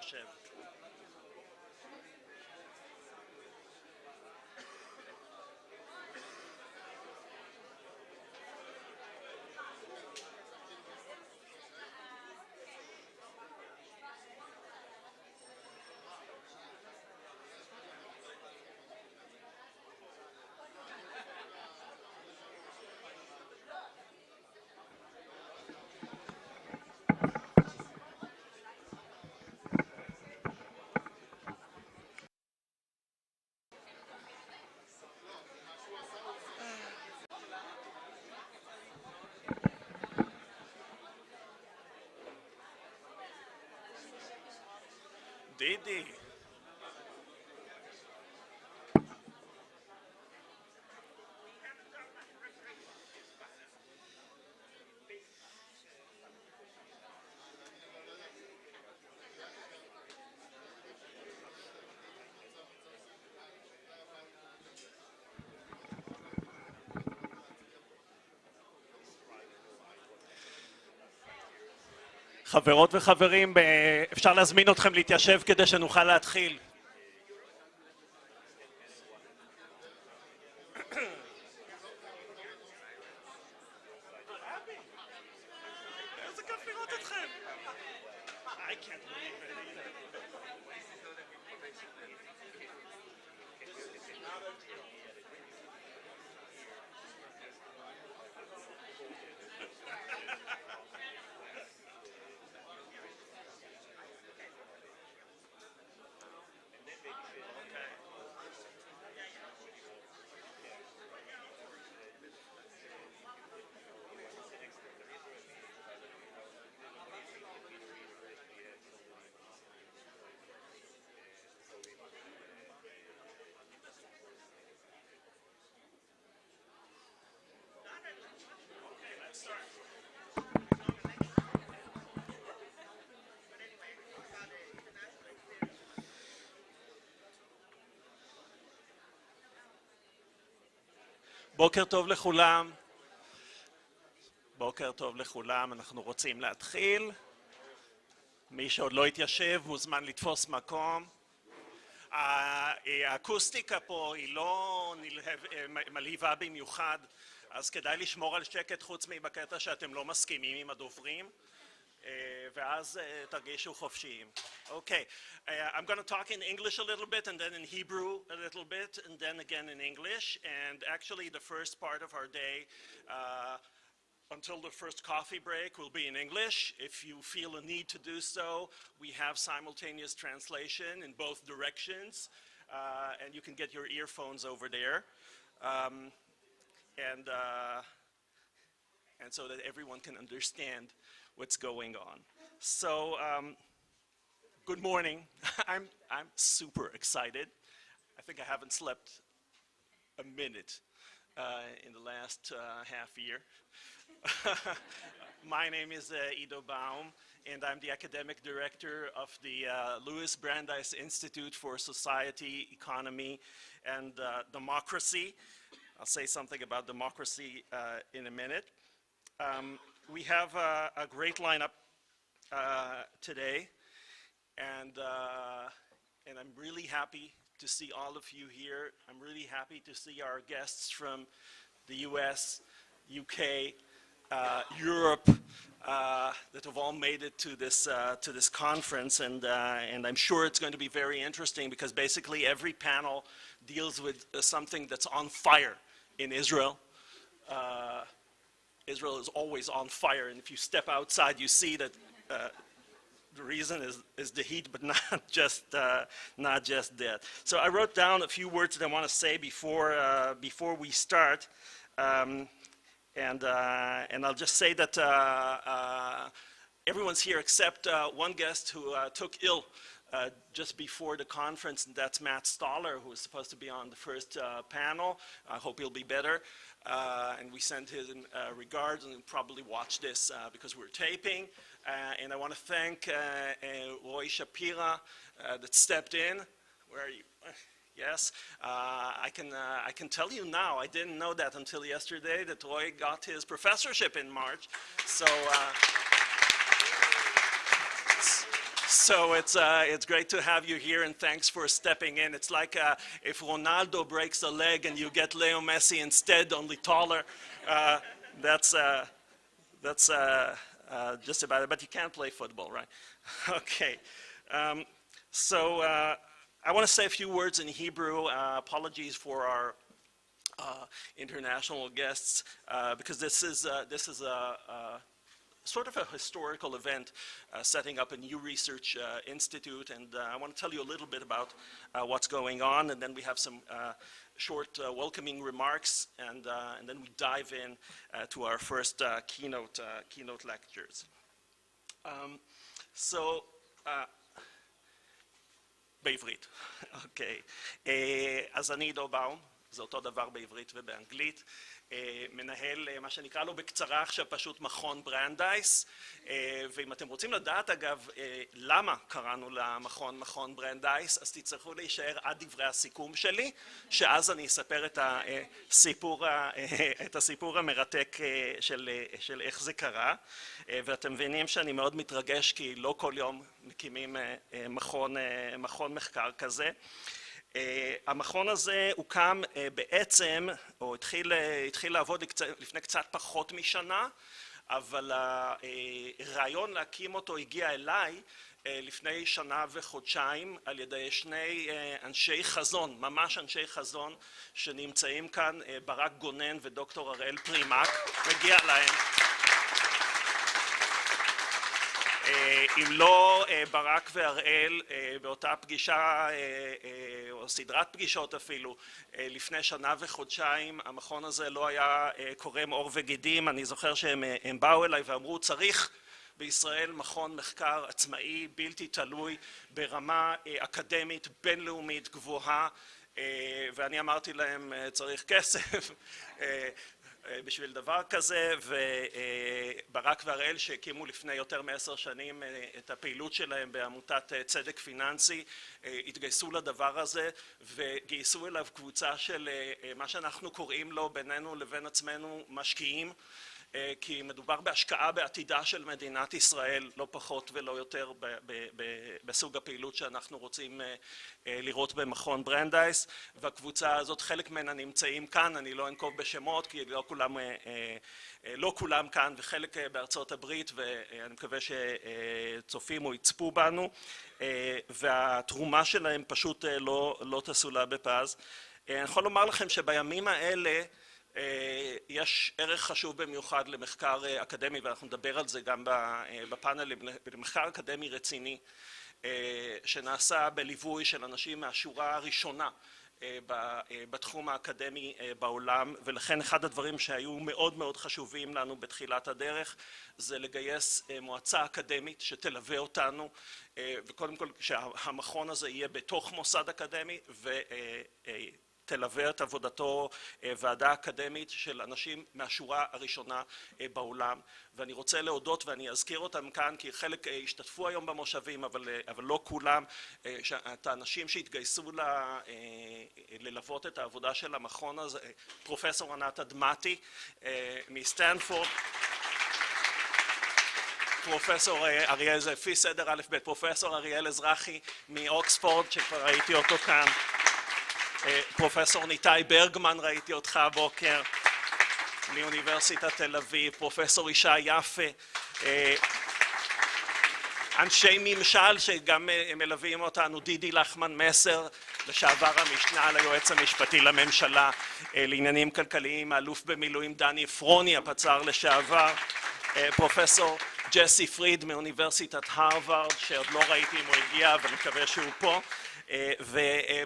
לשבת. דידי. חברות וחברים, אפשר להזמין אתכם להתיישב כדי שנוכל להתחיל. איזה כיף לראות אתכם. I can't believe it either. בוקר טוב לכולם. בוקר טוב לכולם, אנחנו רוצים להתחיל. מי שעוד לא התיישב מוזמן לתפוס מקום. האקוסטיקה פה היא לא מלהיבה במיוחד, אז כדאי לשמור על שקט חוץ מבקטע שאתם לא מסכימים עם הדוברים, ואז תרגישו חופשיים. Okay, I'm going to talk in English a little bit and then in Hebrew a little bit and then again in English. And actually the first part of our day until the first coffee break will be in English. If you feel a need to do so, we have simultaneous translation in both directions, and you can get your earphones over there. And so that everyone can understand what's going on. So good morning. I'm super excited. I think I haven't slept a minute in the last half year. My name is Ido Baum, and I'm the academic director of the Loois Brandey's Institute for Society, Economy, and Democracy. I'll say something about democracy in a minute. We have a great lineup today, and I'm really happy to see all of you here. I'm really happy to see our guests from the US, UK, Europe, that have all made it to this conference, and I'm sure it's going to be very interesting because basically every panel deals with something that's on fire in Israel. Israel is always on fire, and if you step outside, you see that the reason is the heat, but not just that. So I wrote down a few words that I want to say before we start, and I'll just say that everyone's here except one guest who took ill just before the conference, and that's Matt Stoller, who was supposed to be on the first panel. I hope he'll be better. And we send his regards, and he'll probably watch this because we're taping. And I want to thank Roy Shapira that stepped in. Where are you? Yes. I can tell you now, I didn't know that until yesterday, that Roy got his professorship in March. So it's great to have you here, and thanks for stepping in. It's like if Ronaldo breaks a leg and you get Leo Messi instead, only taller. That's just about it. But you can't play football, right? Okay. So I want to say a few words in Hebrew. Apologies for our international guests, because this is a sort of a historical event, setting up a new research institute, and I want to tell you a little bit about what's going on, and then we have some short welcoming remarks, and then we dive in to our first keynote lectures. So, בעברית, אוקיי. אז אני עידו באום, זה אותו דבר בעברית ובאנגלית. מנהל מה שנקרא לו בקצרה עכשיו פשוט מכון ברנדייס, ואם אתם רוצים לדעת אגב למה קראנו למכון מכון ברנדייס, אז תצטרכו להישאר עד דברי הסיכום שלי, שאז אני אספר את הסיפור המרתק של איך זה קרה, ואתם מבינים שאני מאוד מתרגש כי לא כל יום מקימים מכון מחקר כזה. המכון הזה הוקם בעצם, או התחיל לעבוד לפני קצת פחות משנה, אבל הרעיון להקים אותו הגיע אליי לפני שנה וחודשיים על ידי שני אנשי חזון, ממש אנשי חזון, שנמצאים כאן, ברק גונן ודוקטור הראל פרימק, מגיע להם. אם לא ברק והראל באותה פגישה, או סדרת פגישות אפילו, לפני שנה וחודשיים, המכון הזה לא היה קורם עור וגידים. אני זוכר שהם באו אליי ואמרו, צריך בישראל מכון מחקר עצמאי, בלתי תלוי, ברמה אקדמית, בינלאומית, גבוהה, ואני אמרתי להם, צריך כסף. בשביל דבר כזה, וברק והראל שהקימו לפני יותר מ10 שנים את הפעילות שלהם בעמותת צדק פיננסי, התגייסו לדבר הזה וגייסו אליו קבוצה של מה שאנחנו קוראים לו בינינו לבין עצמנו משקיעים, כי מדובר בהשקעה בעתידה של מדינת ישראל, לא פחות ולא יותר בסוג הפעילות שאנחנו רוצים לראות במכון ברנדייס, והקבוצה הזאת חלק ממנה נמצאים כאן, אני לא אנקוב בשמות כי לא כולם כאן, וחלק בארצות הברית, ואני מקווה שצופים או יצפו בנו, והתרומה שלהם פשוט לא תסולא בפז. אני יכול לומר לכם שבימים האלה יש ערך חשוב במיוחד למחקר אקדמי, ואנחנו נדבר על זה גם בפאנלים, למחקר אקדמי רציני שנעשה בליווי של אנשים מהשורה הראשונה בתחום האקדמי בעולם, ולכן אחד הדברים שהיו מאוד מאוד חשובים לנו בתחילת הדרך זה לגייס מועצה אקדמית שתלווה אותנו, וקודם כל שהמכון הזה יהיה בתוך מוסד אקדמי תלווה את עבודתו ועדה אקדמית של אנשים מהשורה הראשונה בעולם, ואני רוצה להודות ואני אזכיר אותם כאן כי חלק השתתפו היום במושבים אבל לא כולם, את האנשים שהתגייסו ללוות את העבודה של המכון הזה, פרופסור ענת אדמתי מסטנפורד, פרופסור אריאל, זה לפי סדר א' ב', פרופסור אריאל אזרחי מאוקספורד שכבר ראיתי אותו כאן, פרופסור ניתאי ברגמן, ראיתי אותך הבוקר, מאוניברסיטת תל אביב, פרופסור ישי יפה, אנשי ממשל שגם מלווים אותנו, דידי לחמן מסר, לשעבר המשנה ליועץ המשפטי לממשלה לעניינים כלכליים, האלוף במילואים דני אפרוני, הפצ"ר לשעבר, פרופסור ג'סי פריד מאוניברסיטת הרווארד, שעוד לא ראיתי אם הוא הגיע, אבל מקווה שהוא פה,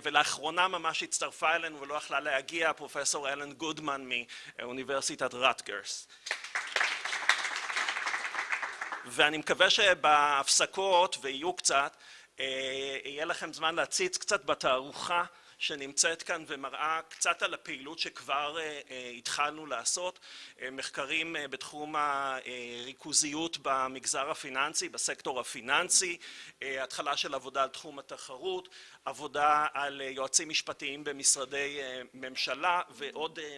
ולאחרונה ממש הצטרפה אלינו ולא יכלה להגיע פרופסור אלן גודמן מאוניברסיטת רטגרס. ואני מקווה שבהפסקות ויהיו קצת, יהיה לכם זמן להציץ קצת בתערוכה שנמצאת כאן ומראה קצת על הפעילות שכבר התחלנו לעשות, מחקרים בתחום הריכוזיות במגזר הפיננסי, בסקטור הפיננסי, התחלה של עבודה על תחום התחרות, עבודה על יועצים משפטיים במשרדי ממשלה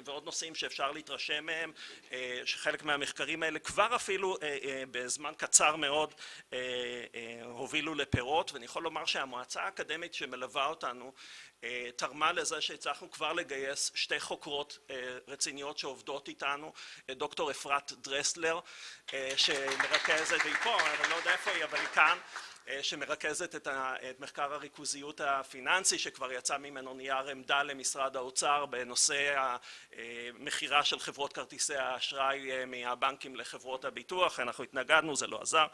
ועוד נושאים שאפשר להתרשם מהם, שחלק מהמחקרים האלה כבר אפילו בזמן קצר מאוד הובילו לפירות, ואני יכול לומר שהמועצה האקדמית שמלווה אותנו תרמה לזה שהצלחנו כבר לגייס שתי חוקרות רציניות שעובדות איתנו, דוקטור אפרת דרסלר שמרכזת, והיא פה, אני לא יודע איפה היא, אבל היא כאן, שמרכזת את מחקר הריכוזיות הפיננסי, שכבר יצא ממנו נייר עמדה למשרד האוצר בנושא המחירה של חברות כרטיסי האשראי מהבנקים לחברות הביטוח. אנחנו התנגדנו, זה לא עזר.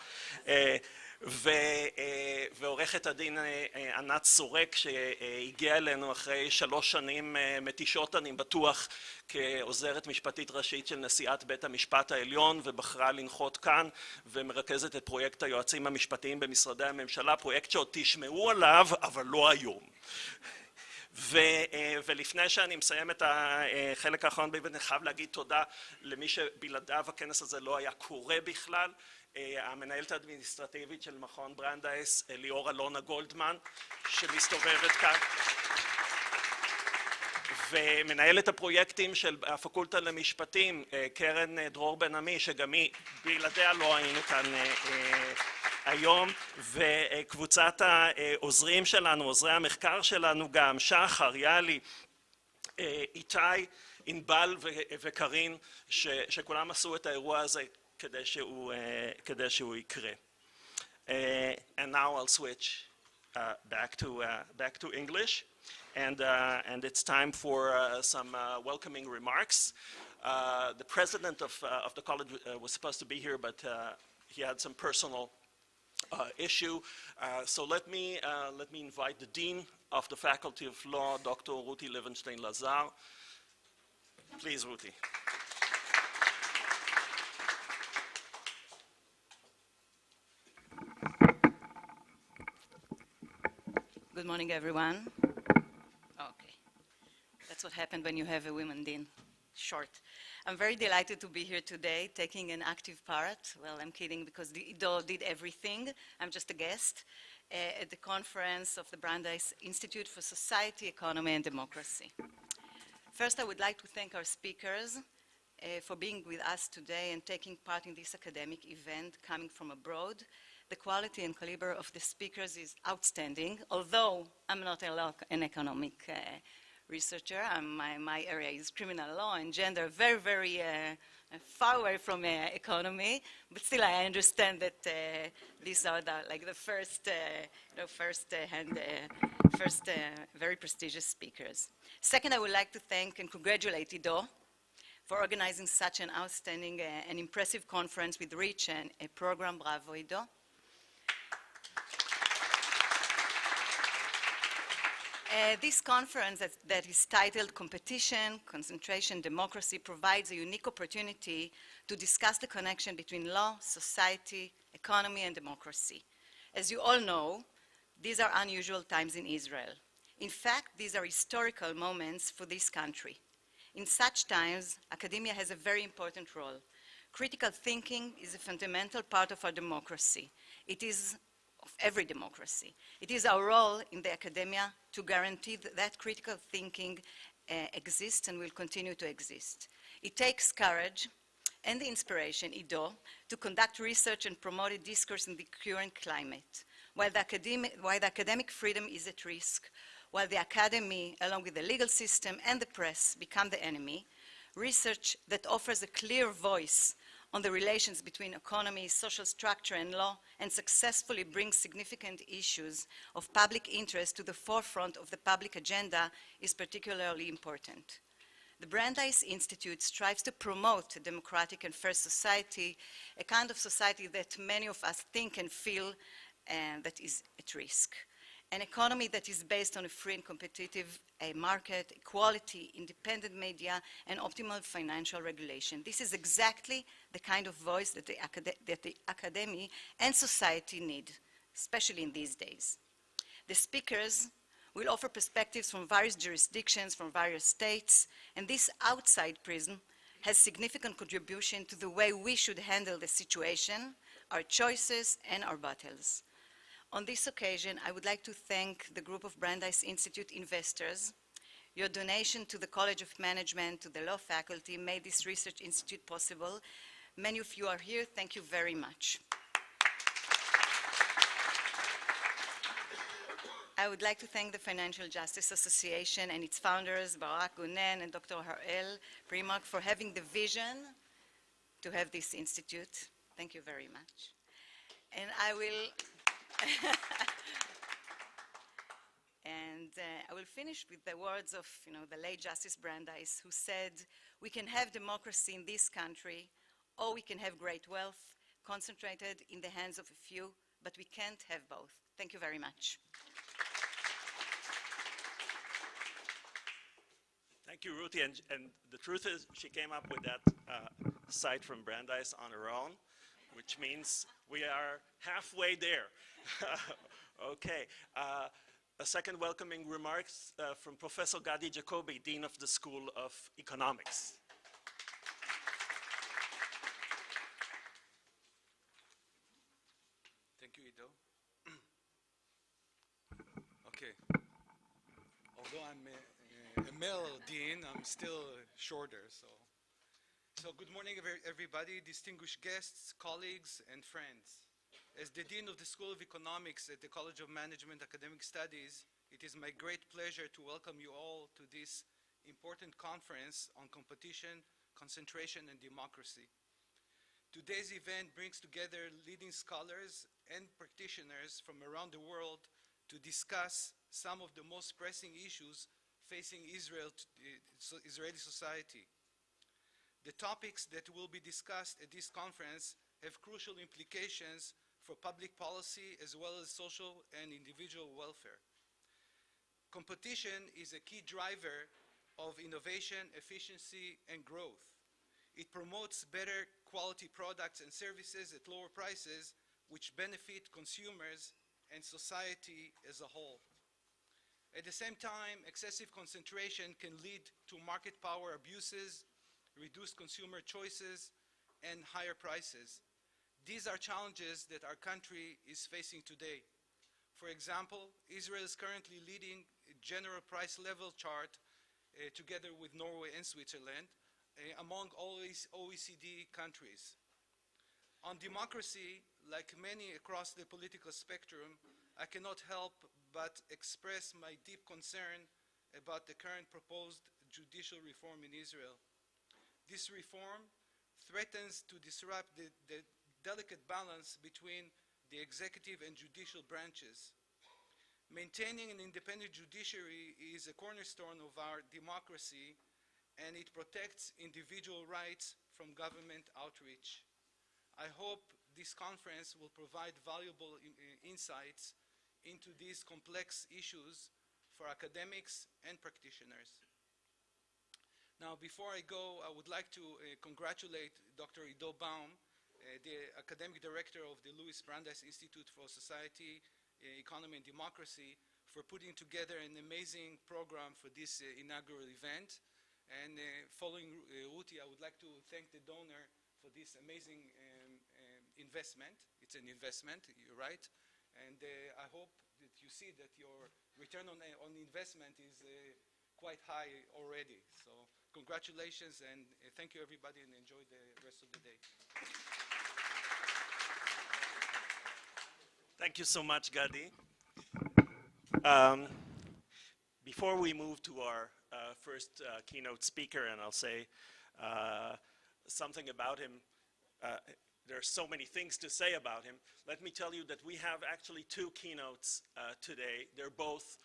ועורכת הדין ענת סורק שהגיעה אלינו אחרי 3 שנים מתישות, אני בטוח, כעוזרת משפטית ראשית של נשיאת בית המשפט העליון, ובחרה לנחות כאן ומרכזת את פרויקט היועצים המשפטיים במשרדי הממשלה, פרויקט שעוד תשמעו עליו אבל לא היום. ולפני שאני מסיים את החלק האחרון, אני חייב להגיד תודה למי שבלעדיו הכנס הזה לא היה קורה בכלל, המנהלת האדמיניסטרטיבית של מכון ברנדייס, ליאור אלונה גולדמן, שמסתובבת כאן, ומנהלת הפרויקטים של הפקולטה למשפטים, קרן דרור בן עמי, שגם היא בלעדיה לא היינו כאן היום, וקבוצת העוזרים שלנו, עוזרי המחקר שלנו גם, שחר, יאלי, איתי, ענבל וקרין, שכולם עשו את האירוע הזה כדי שהוא יקרה. And now I'll switch back to English, and it's time for some welcoming remarks. The president of the college was supposed to be here, but he had some personal issue. So let me invite the dean of the Faculty of Law, Dr. Ruti Levenstein-Lazar. Please, Ruti. Good morning, everyone. Okay, that's what happened when you have a women dean. Short. I'm very delighted to be here today, taking an active part. Well, I'm kidding, because Ido did everything. I'm just a guest at the conference of the Brandey's Institute for Society, Economy, and Democracy. First, I would like to thank our speakers for being with us today and taking part in this academic event coming from abroad. The quality and caliber of the speakers is outstanding, although I'm not an economic researcher. My area is criminal law and gender, very, very far away from economy, but still I understand that these are the first very prestigious speakers. Second, I would like to thank and congratulate Ido for organizing such an outstanding and impressive conference with rich and a program. Bravo, Ido. This conference that is titled Competition, Concentration, Democracy provides a unique opportunity to discuss the connection between law, society, economy, and democracy. As you all know, these are unusual times in Israel. In fact, these are historical moments for this country. In such times, academia has a very important role. Critical thinking is a fundamental part of our democracy. It is of every democracy. It is our role in the academia to guarantee that critical thinking exists and will continue to exist. It takes courage and the inspiration, Ido, to conduct research and promote a discourse in the current climate. While the academic freedom is at risk, while the academy, along with the legal system and the press, become the enemy, research that offers a clear voice on the relations between economy, social structure, and law, and successfully brings significant issues of public interest to the forefront of the public agenda is particularly important. The Brandeis Institute strives to promote a democratic and fair society, a kind of society that many of us think and feel that is at risk. An economy that is based on a free and competitive market, equality, independent media, and optimal financial regulation. This is exactly the kind of voice that the academy and society need, especially in these days. The speakers will offer perspectives from various jurisdictions, from various states, and this outside prism has significant contribution to the way we should handle the situation, our choices, and our battles. On this occasion, I would like to thank the group of Brandeis Institute investors. Your donation to the College of Management, to the law faculty, made this research institute possible. Many of you are here. Thank you very much. I would like to thank the Financial Justice Association and its founders, Barak Gunen and Dr. Harael Primark, for having the vision to have this institute. Thank you very much. And I will I will finish with the words of the late Justice Brandeis, who said, "We can have democracy in this country, or we can have great wealth concentrated in the hands of a few, but we can't have both." Thank you very much. Thank you, Ruthie. And the truth is, she came up with that site from Brandeis on her own, which means we are halfway there. Okay. A second welcoming remarks from Professor Gadi Jacobi, Dean of the School of Economics. Thank you, Ido. Okay. Although I'm a male dean, I'm still shorter, So good morning, everybody, distinguished guests, colleagues, and friends. As the Dean of the School of Economics at the College of Management Academic Studies, it is my great pleasure to welcome you all to this important conference on competition, concentration, and democracy. Today's event brings together leading scholars and practitioners from around the world to discuss some of the most pressing issues facing Israeli society. The topics that will be discussed at this conference have crucial implications for public policy as well as social and individual welfare. Competition is a key driver of innovation, efficiency, and growth. It promotes better quality products and services at lower prices, which benefit consumers and society as a whole. At the same time, excessive concentration can lead to market power abuses, reduced consumer choices, and higher prices. These are challenges that our country is facing today. For example, Israel is currently leading a general price level chart together with Norway and Switzerland among all OECD countries. On democracy, like many across the political spectrum, I cannot help but express my deep concern about the current proposed judicial reform in Israel. This reform threatens to disrupt the delicate balance between the executive and judicial branches. Maintaining an independent judiciary is a cornerstone of our democracy, and it protects individual rights from government outreach. I hope this conference will provide valuable insights into these complex issues for academics and practitioners. Now, before I go, I would like to congratulate Dr. Ido Baum, the academic director of the Loois Brandeis Institute for Society, Economy and Democracy, for putting together an amazing program for this inaugural event. And following Ruti, I would like to thank the donor for this amazing investment. It's an investment, you're right. And I hope that you see that your return on investment is quite high already. So congratulations, and thank you, everybody, and enjoy the rest of the day. Thank you so much, Gadi. Before we move to our first keynote speaker, and I'll say something about him, there are so many things to say about him. Let me tell you that we have actually two keynotes today. They're both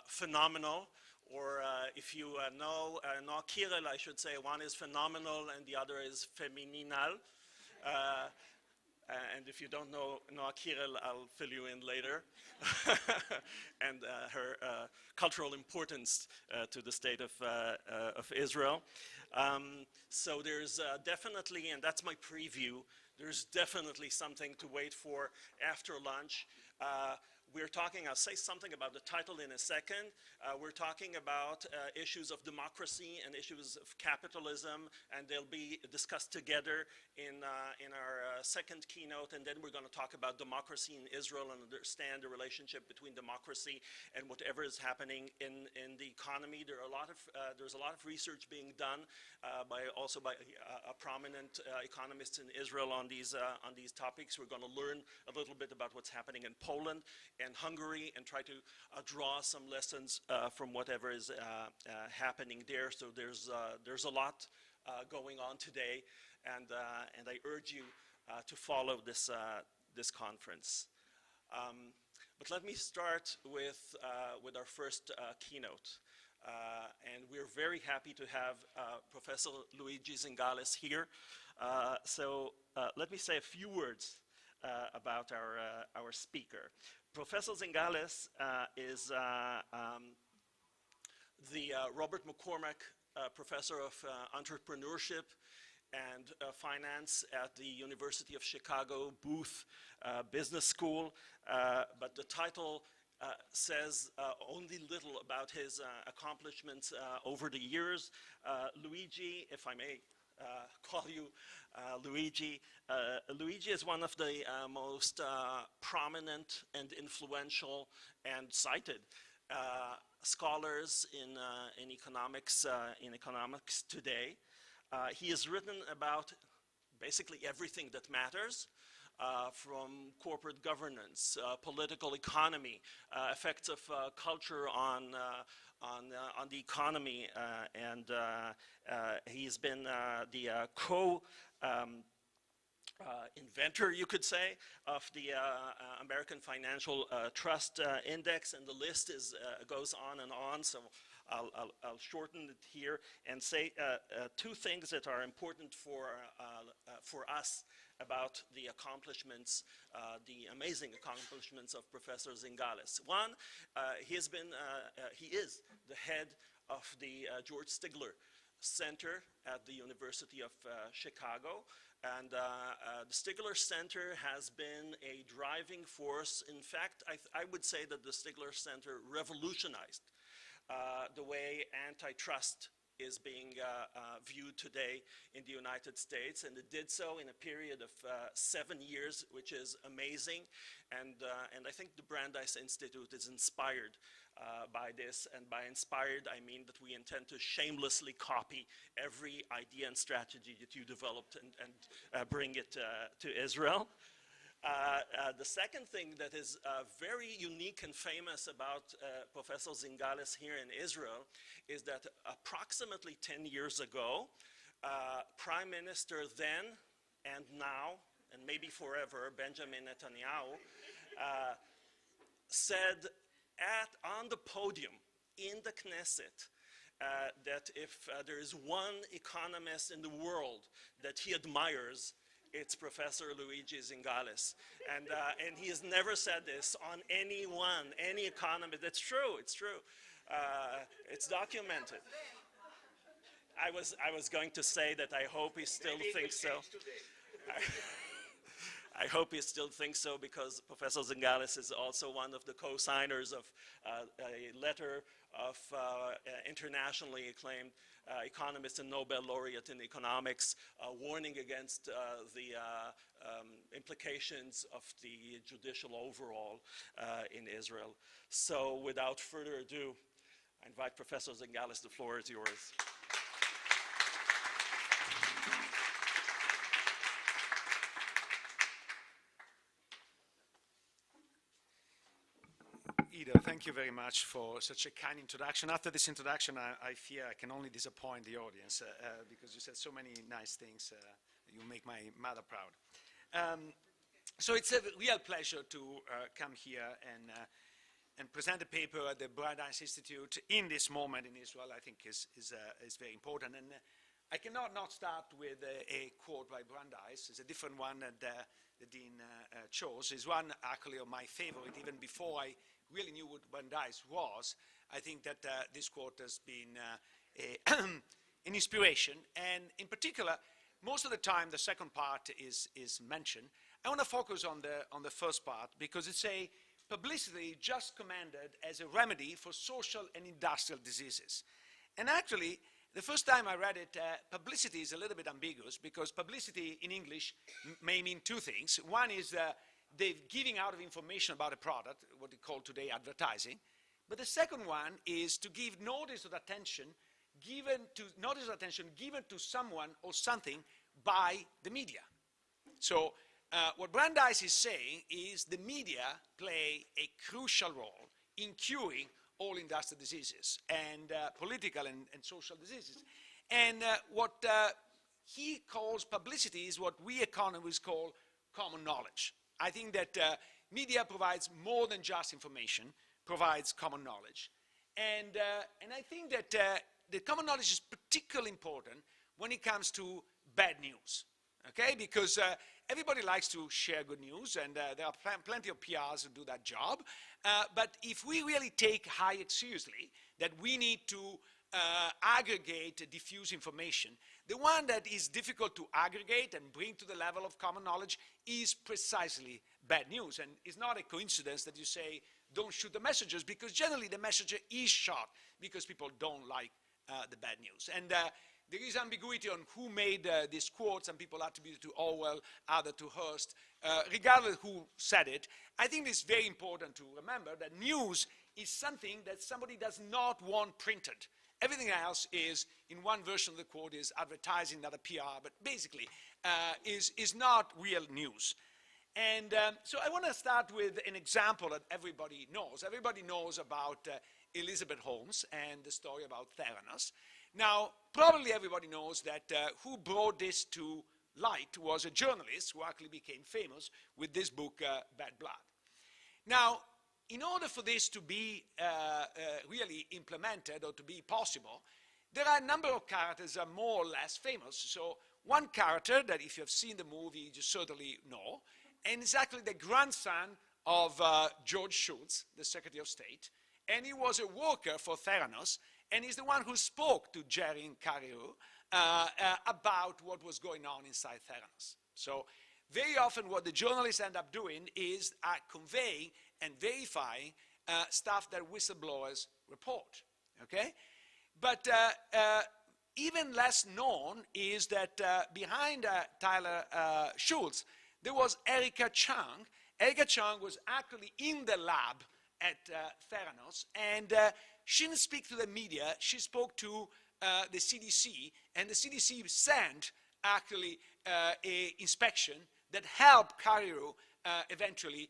phenomenal, or if you know Noah Kirel, I should say, one is phenomenal and the other is femininal. And if you don't know Noah Kirel, I'll fill you in later. And her cultural importance to the state of Israel. So there's definitely, and that's my preview, there's definitely something to wait for after lunch. we're talking, I'll say something about the title in a second. We're talking about issues of democracy and issues of capitalism, and they'll be discussed together in our second keynote, and then we're going to talk about democracy in Israel and understand the relationship between democracy and whatever is happening in the economy. There's a lot of research being done by prominent economists in Israel on these topics. We're going to learn a little bit about what's happening in Poland and Hungary and try to draw some lessons from whatever is happening there. So there's a lot going on today, and I urge you to follow this conference. But let me start with our first keynote. And we're very happy to have Professor Lואיג'י Zingales here. So let me say a few words about our speaker. Professor Zingales is the Robert McCormack Professor of Entrepreneurship and Finance at the University of Chicago Booth Business School, but the title says only little about his accomplishments over the years. Lואיג'י, if I may call you Lואיג'י. Lואיג'y is one of the most prominent and influential and cited scholars in economics today. He has written about basically everything that matters, from corporate governance, political economy, effects of culture on the economy, and he's been the inventor, you could say, of the American Financial Trust Index, and the list goes on and on. So I'll shorten it here and say two things that are important for us about the accomplishments, the amazing accomplishments of Professor Zingales. One, he is the head of the George Stigler Center at the University of Chicago. And the Stigler Center has been a driving force. In fact, I would say that the Stigler Center revolutionized the way antitrust is being viewed today in the United States, and it did so in a period of 7 years, which is amazing. And I think the Brandeis Institute is inspired by this, and by inspired I mean that we intend to shamelessly copy every idea and strategy that you developed and bring it to Israel. The second thing that is very unique and famous about Professor Zingales here in Israel is that approximately 10 years ago, Prime Minister then and now, and maybe forever, Benjamin Netanyahu, said on the podium in the Knesset that if there is one economist in the world that he admires, it's Professor Lואיג'י Zingales. And he has never said this on any economist. That's true, it's true. It's documented. I was going to say that I hope he still thinks so. I hope he still thinks so, because Professor Zingales is also one of the co-signers of a letter of internationally acclaimed economist and Nobel laureate in economics, warning against the implications of the judicial overhaul in Israel. So without further ado, I invite Professor Zingales. The floor is yours. Thank you very much for such a kind introduction. After this introduction, I fear I can only disappoint the audience because you said so many nice things. You make my mother proud. So it's a real pleasure to come here and present a paper at the Brandeis Institute in this moment in Israel. I think is very important. And I cannot not start with a quote by Brandeis. It's a different one that the Dean chose. It's one actually of my favorite, even before I really knew what Brandeis was. I think that this quote has been an inspiration, and in particular, most of the time the second part is mentioned. I want to focus on the first part because it's a publicity just commanded as a remedy for social and industrial diseases. And actually, the first time I read it, publicity is a little bit ambiguous because publicity in English may mean two things. One is the giving out of information about a product, what we call today advertising. But the second one is to give notice of attention given to someone or something by the media. So what Brandeyes is saying is the media play a crucial role in curing all industrial diseases and political and social diseases. And what he calls publicity is what we economists call common knowledge. I think that media provides more than just information, provides common knowledge. And I think that the common knowledge is particularly important when it comes to bad news, okay? Because everybody likes to share good news, and there are plenty of PRs who do that job. But if we really take Hayek seriously, that we need to aggregate, diffuse information, the one that is difficult to aggregate and bring to the level of common knowledge is precisely bad news. And it's not a coincidence that you say, don't shoot the messengers, because generally the messenger is shot because people don't like the bad news. And there is ambiguity on who made this quote. Some people attribute it to Orwell, others to Hearst. Regardless who said it, I think it's very important to remember that news is something that somebody does not want printed. Everything else is, in one version of the quote, is advertising, not a PR, but basically is not real news. And so I want to start with an example that everybody knows. Everybody knows about Elizabeth Holmes and the story about Theranos. Now, probably everybody knows that who brought this to light was a journalist who actually became famous with this book, Bad Blood. Now, in order for this to be really implemented or to be possible, there are a number of characters that are more or less famous. So one character that if you have seen the movie, you certainly know, and it's actually the grandson of George Shultz, the Secretary of State, and he was a worker for Theranos, and he's the one who spoke to Jerry and Carreyrou about what was going on inside Theranos. So very often what the journalists end up doing is conveying and verifying stuff that whistleblowers report, okay? But even less known is that behind Tyler Schultz, there was Erica Chung. Erica Chung was actually in the lab at Theranos, and she didn't speak to the media. She spoke to the CDC, and the CDC sent actually an inspection that helped Carreyrou eventually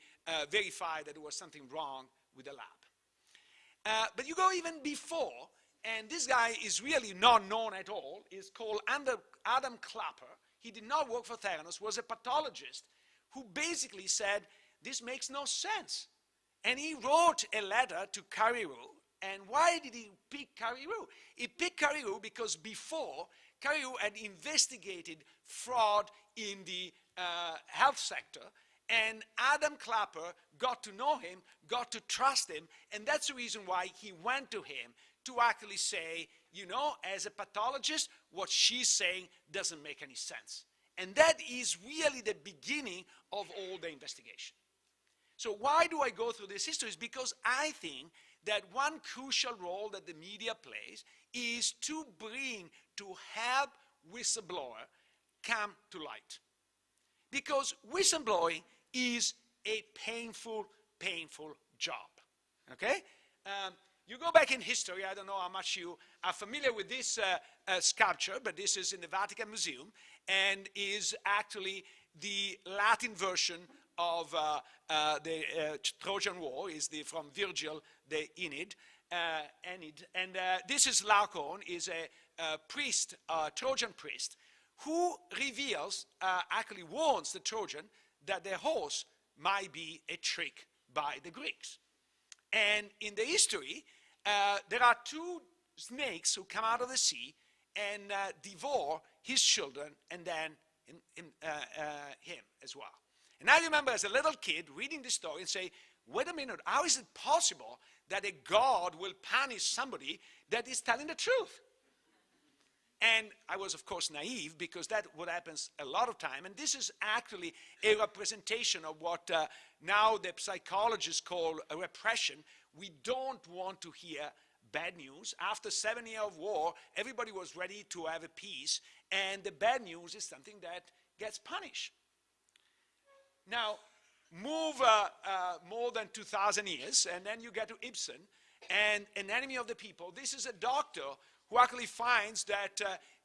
verify that there was something wrong with the lab. But you go even before, and this guy is really not known at all. He's called Adam Clapper. He did not work for Theranos, was a pathologist who basically said, this makes no sense. And he wrote a letter to Carreyrou. And why did he pick Carreyrou? He picked Carreyrou because before, Carreyrou had investigated fraud in the health sector, and Adam Clapper got to know him, got to trust him, and that's the reason why he went to him to actually say, you know, as a pathologist, what she's saying doesn't make any sense. And that is really the beginning of all the investigation. So why do I go through this history? It's because I think that one crucial role that the media plays is to help whistleblower come to light. Because whistleblowing is a painful, painful job, okay? You go back in history, I don't know how much you are familiar with this sculpture, but this is in the Vatican Museum, and is actually the Latin version of the Trojan War, is from Virgil, the Aeneid. And this is Laocoon, is a priest, Trojan priest, who reveals, actually warns the Trojan that their horse might be a trick by the Greeks. And in the history, there are two snakes who come out of the sea and devour his children and then him as well. And I remember as a little kid reading this story and say, wait a minute, how is it possible that a god will punish somebody that is telling the truth? And I was, of course, naive, because that's what happens a lot of time. And this is actually a representation of what now the psychologists call a repression. We don't want to hear bad news. After 7 years of war, everybody was ready to have a peace. And the bad news is something that gets punished. Now, move more than 2,000 years, and then you get to Ibsen, and An Enemy of the People. This is a doctor who actually finds that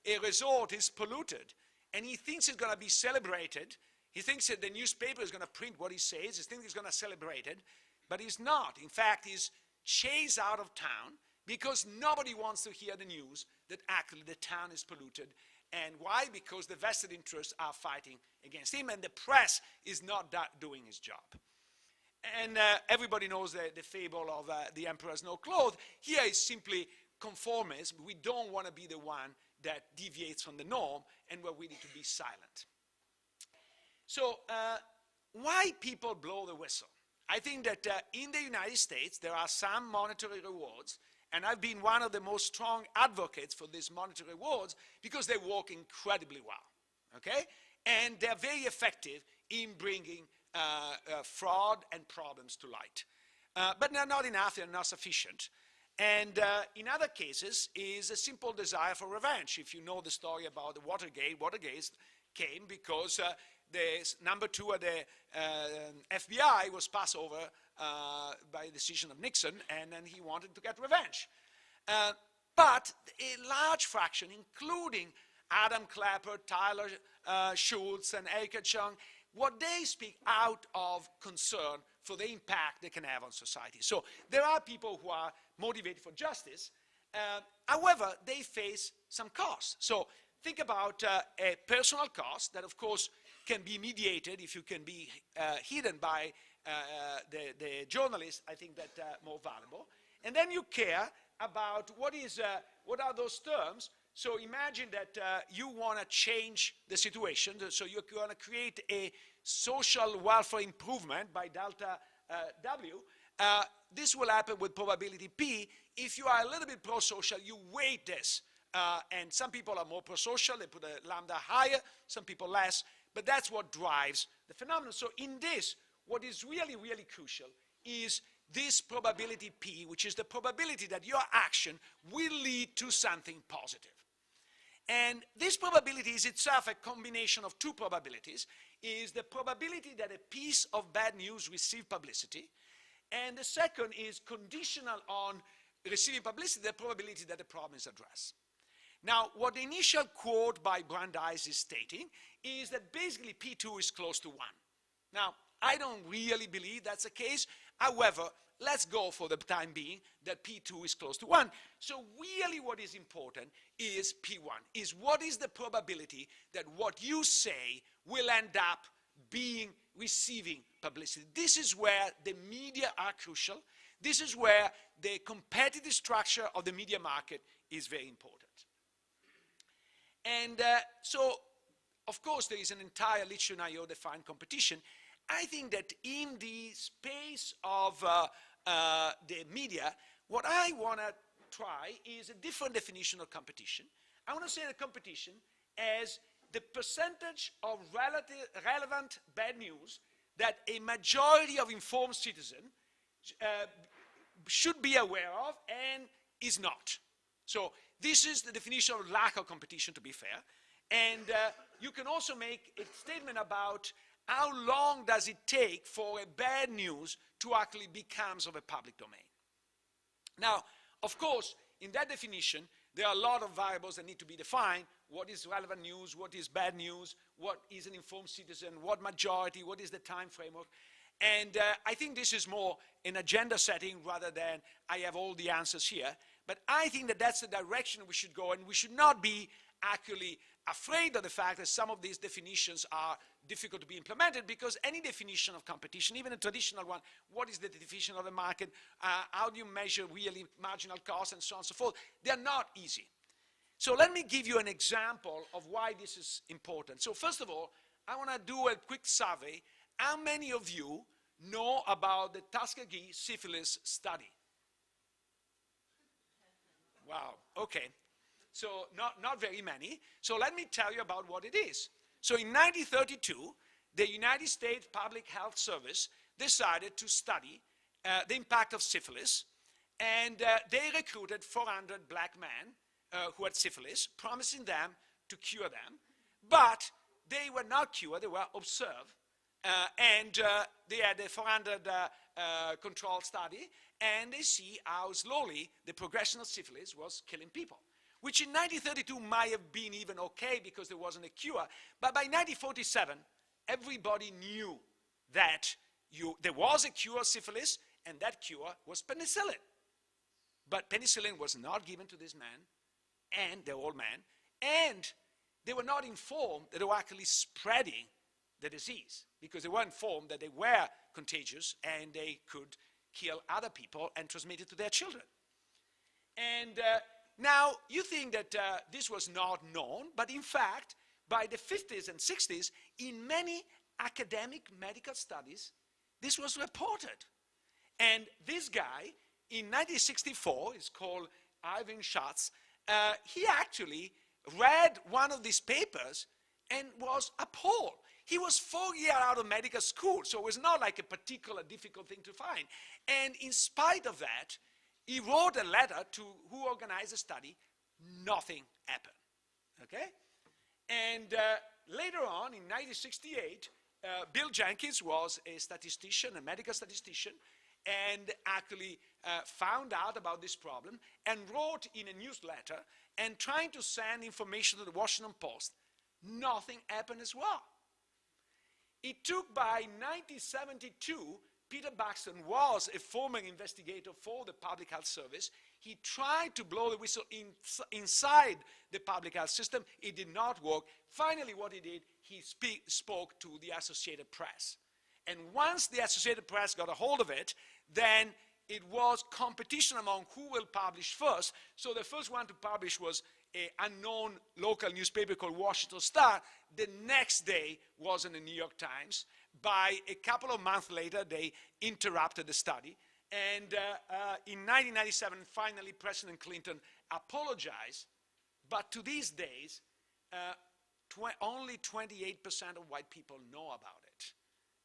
a resort is polluted, and he thinks it's going to be celebrated. He thinks that the newspaper is going to print what he says. He thinks he's going to celebrate it, but he's not. In fact, he's chased out of town because nobody wants to hear the news that actually the town is polluted. And why? Because the vested interests are fighting against him, and the press is not doing his job. And everybody knows the fable of the emperor's no clothes. Here is simply conformism. We don't want to be the one that deviates from the norm, and we're willing to be silent. So why people blow the whistle? I think that in the United States there are some monetary rewards, and I've been one of the most strong advocates for these monetary rewards because they work incredibly well, okay? And they're very effective in bringing fraud and problems to light. But they're not enough, they're not sufficient. And in other cases is a simple desire for revenge. If you know the story about the Watergate came because the number 2 at the FBI was passed over by a decision of Nixon, and then he wanted to get revenge. But a large fraction, including Adam Clapper, Tyler Schultz, and Erica Chung, what they speak out of concern for the impact they can have on society. So there are people who are motivated for justice. However, they face some costs. So think about a personal cost that, of course, can be mediated if you can be hidden by the journalist. I think that more valuable. And then you care about what are those terms. So imagine that you want to change the situation. So you're going to create a social welfare improvement by delta W. This will happen with probability P. If you are a little bit pro-social, you weight this. And some people are more pro-social. They put a lambda higher, some people less. But that's what drives the phenomenon. So in this, what is really, really crucial is this probability P, which is the probability that your action will lead to something positive. And this probability is itself a combination of two probabilities. Is the probability that a piece of bad news receives publicity, and the second is conditional on receiving publicity, the probability that the problem is addressed. Now, what the initial quote by Brandis is stating is that basically P2 is close to 1. Now, I don't really believe that's the case. However, let's go for the time being that P2 is close to 1. So really what is important is P1, is what is the probability that what you say will end up receiving publicity. This is where the media are crucial. This is where the competitive structure of the media market is very important. And so, of course, there is an entire literature defined competition. I think that in the space of the media, what I want to try is a different definition of competition. I want to say the competition as the percentage of relevant bad news that a majority of informed citizens should be aware of and is not. So this is the definition of lack of competition, to be fair. And you can also make a statement about how long does it take for a bad news to actually become of a public domain. Now, of course, in that definition, there are a lot of variables that need to be defined. What is relevant news? What is bad news? What is an informed citizen? What majority? What is the time framework? And I think this is more an agenda setting rather than I have all the answers here. But I think that that's the direction we should go, and we should not be actually afraid of the fact that some of these definitions are difficult to be implemented, because any definition of competition, even a traditional one, what is the definition of the market, how do you measure really marginal costs, and so on and so forth, they're not easy. So let me give you an example of why this is important. So first of all, I want to do a quick survey. How many of you know about the Tuskegee syphilis study? Wow, okay. So not very many. So let me tell you about what it is. So in 1932, the United States Public Health Service decided to study the impact of syphilis, and they recruited 400 black men who had syphilis, promising them to cure them. But they were not cured, they were observed. And they had a 400 control study, and they see how slowly the progression of syphilis was killing people, which in 1932 might have been even okay because there wasn't a cure. But by 1947, everybody knew that there was a cure of syphilis, and that cure was penicillin. But penicillin was not given to this man, and the old man, and they were not informed that they were actually spreading the disease, because they were informed that they were contagious and they could kill other people and transmit it to their children. And now you think that this was not known, but in fact, by the 50s and 60s, in many academic medical studies, this was reported. And this guy, in 1964, is called Ivan Schatz, he actually read one of these papers and was appalled. He was 4 years out of medical school, so it was not like a particular difficult thing to find. And in spite of that, he wrote a letter to who organized the study. Nothing happened, okay? And later on, in 1968, Bill Jenkins was a statistician, a medical statistician, and actually found out about this problem and wrote in a newsletter and trying to send information to the Washington Post. Nothing happened as well. It took by 1972, Peter Baxton was a former investigator for the Public Health Service. He tried to blow the whistle inside the public health system. It did not work. Finally, what he did, he spoke to the Associated Press. And once the Associated Press got a hold of it, then it was competition among who will publish first. So the first one to publish was an unknown local newspaper called Washington Star. The next day was in the New York Times. By a couple of months later, they interrupted the study. And in 1997, finally, President Clinton apologized. But to these days, only 28% of white people know about it.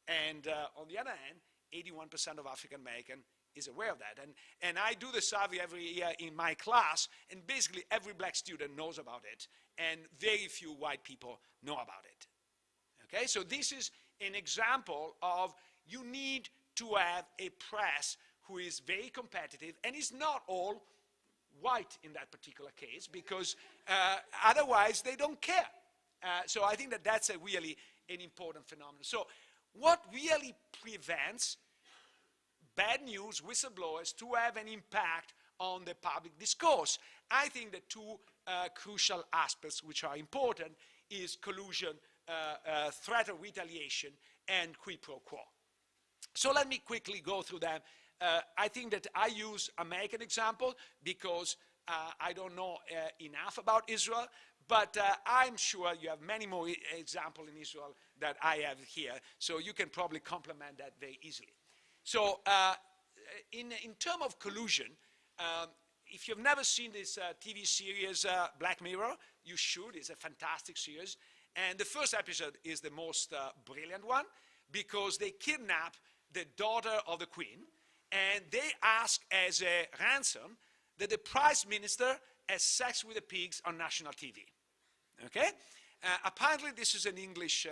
And on the other hand, 81% of African American is aware of that. And I do the survey every year in my class, and basically every black student knows about it, and very few white people know about it. Okay, so this is an example of you need to have a press who is very competitive, and is not all white in that particular case, because otherwise they don't care. So I think that that's really an important phenomenon. So what really prevents bad news whistleblowers to have an impact on the public discourse? I think the two crucial aspects which are important is collusion, threat of retaliation, and quid pro quo. So let me quickly go through them. I think that I use American example because I don't know enough about Israel, but I'm sure you have many more examples in Israel that I have here, so you can probably complement that very easily. So in terms of collusion, if you've never seen this TV series Black Mirror, you should. It's a fantastic series. And the first episode is the most brilliant one, because they kidnap the daughter of the queen, and they ask as a ransom that the prime minister has sex with the pigs on national TV. Okay? Apparently this is an English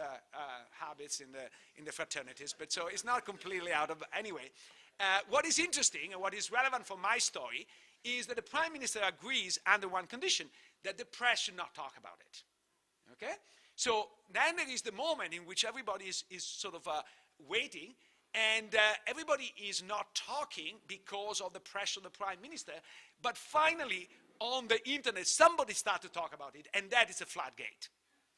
habits in the fraternities, but so it's not completely out of, anyway. What is interesting and what is relevant for my story is that the prime minister agrees under one condition, that the press should not talk about it. Okay? So then there is the moment in which everybody is sort of waiting, and everybody is not talking because of the pressure of the prime minister, but finally on the internet somebody started to talk about it, and that is a floodgate.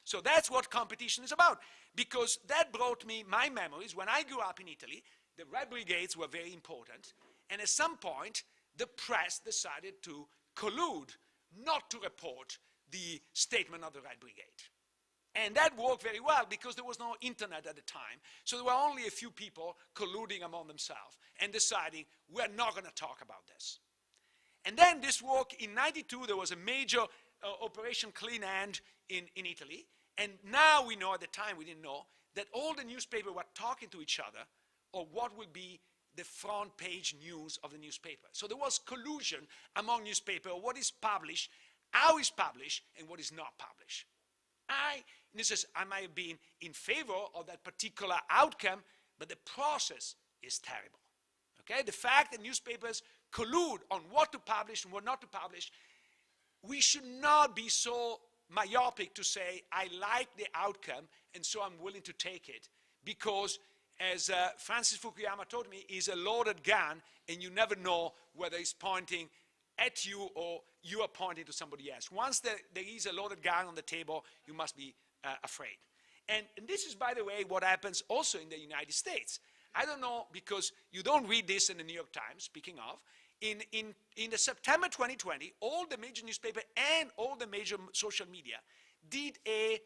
So that's what competition is about, because that brought me my memories. When I grew up in Italy, the Red Brigades were very important, and at some point the press decided to collude not to report the statement of the Red Brigade. And that worked very well because there was no internet at the time. So there were only a few people colluding among themselves and deciding, we're not going to talk about this. And then this worked. In '92, there was a major Operation Clean Hand in Italy. And now we know, at the time we didn't know, that all the newspapers were talking to each other or what will be the front page news of the newspaper. So there was collusion among newspapers, what is published, how is published, and what is not published. I might have been in favor of that particular outcome, but the process is terrible. Okay? The fact that newspapers collude on what to publish and what not to publish, we should not be so myopic to say, I like the outcome, and so I'm willing to take it, because as Francis Fukuyama told me, is a loaded gun, and you never know whether it's pointing at you or you are pointing to somebody else. Once there is a loaded gun on the table, you must be afraid. And this is, by the way, what happens also in the United States. I don't know, because you don't read this in the New York Times, speaking of, in the September 2020, all the major newspapers and all the major social media did a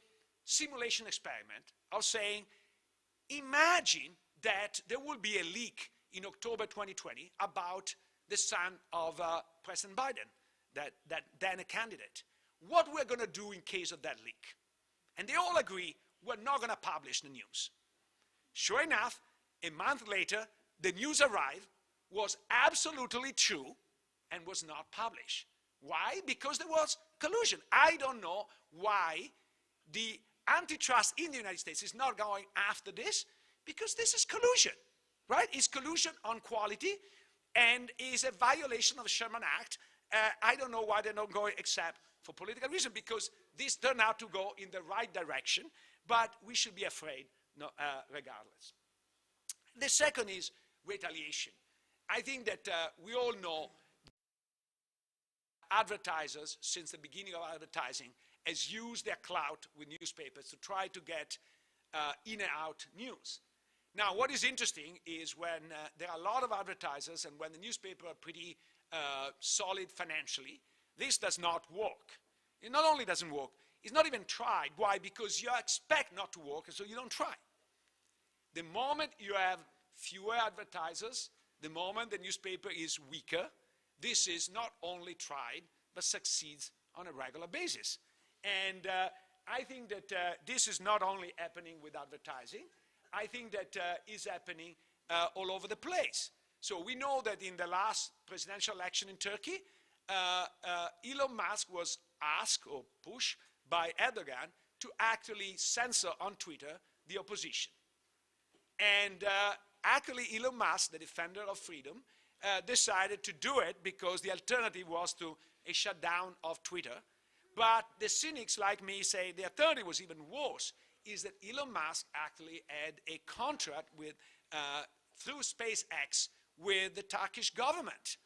simulation experiment of saying, imagine that there will be a leak in October 2020 about the son of President Biden, that then a candidate. What we're going to do in case of that leak? And they all agree, we're not going to publish the news. Sure enough, a month later, the news arrived, was absolutely true, and was not published. Why? Because there was collusion. I don't know why the antitrust in the United States is not going after this, because this is collusion, right? It's collusion on quality, and is a violation of the Sherman Act. I don't know why they're not going except for political reason, because this turned out to go in the right direction, but we should be afraid regardless. The second is retaliation. I think that we all know advertisers, since the beginning of advertising, has used their clout with newspapers to try to get in and out news. Now, what is interesting is when there are a lot of advertisers and when the newspaper are pretty solid financially, this does not work. It not only doesn't work, it's not even tried. Why? Because you expect not to work, and so you don't try. The moment you have fewer advertisers, the moment the newspaper is weaker, this is not only tried, but succeeds on a regular basis. And I think that this is not only happening with advertising, I think that is happening all over the place. So we know that in the last presidential election in Turkey, Elon Musk was asked or pushed by Erdogan to actually censor on Twitter the opposition. And actually Elon Musk, the defender of freedom, decided to do it because the alternative was to a shutdown of Twitter. But the cynics like me say the alternative was even worse, is that Elon Musk actually had a contract with, through SpaceX with the Turkish government.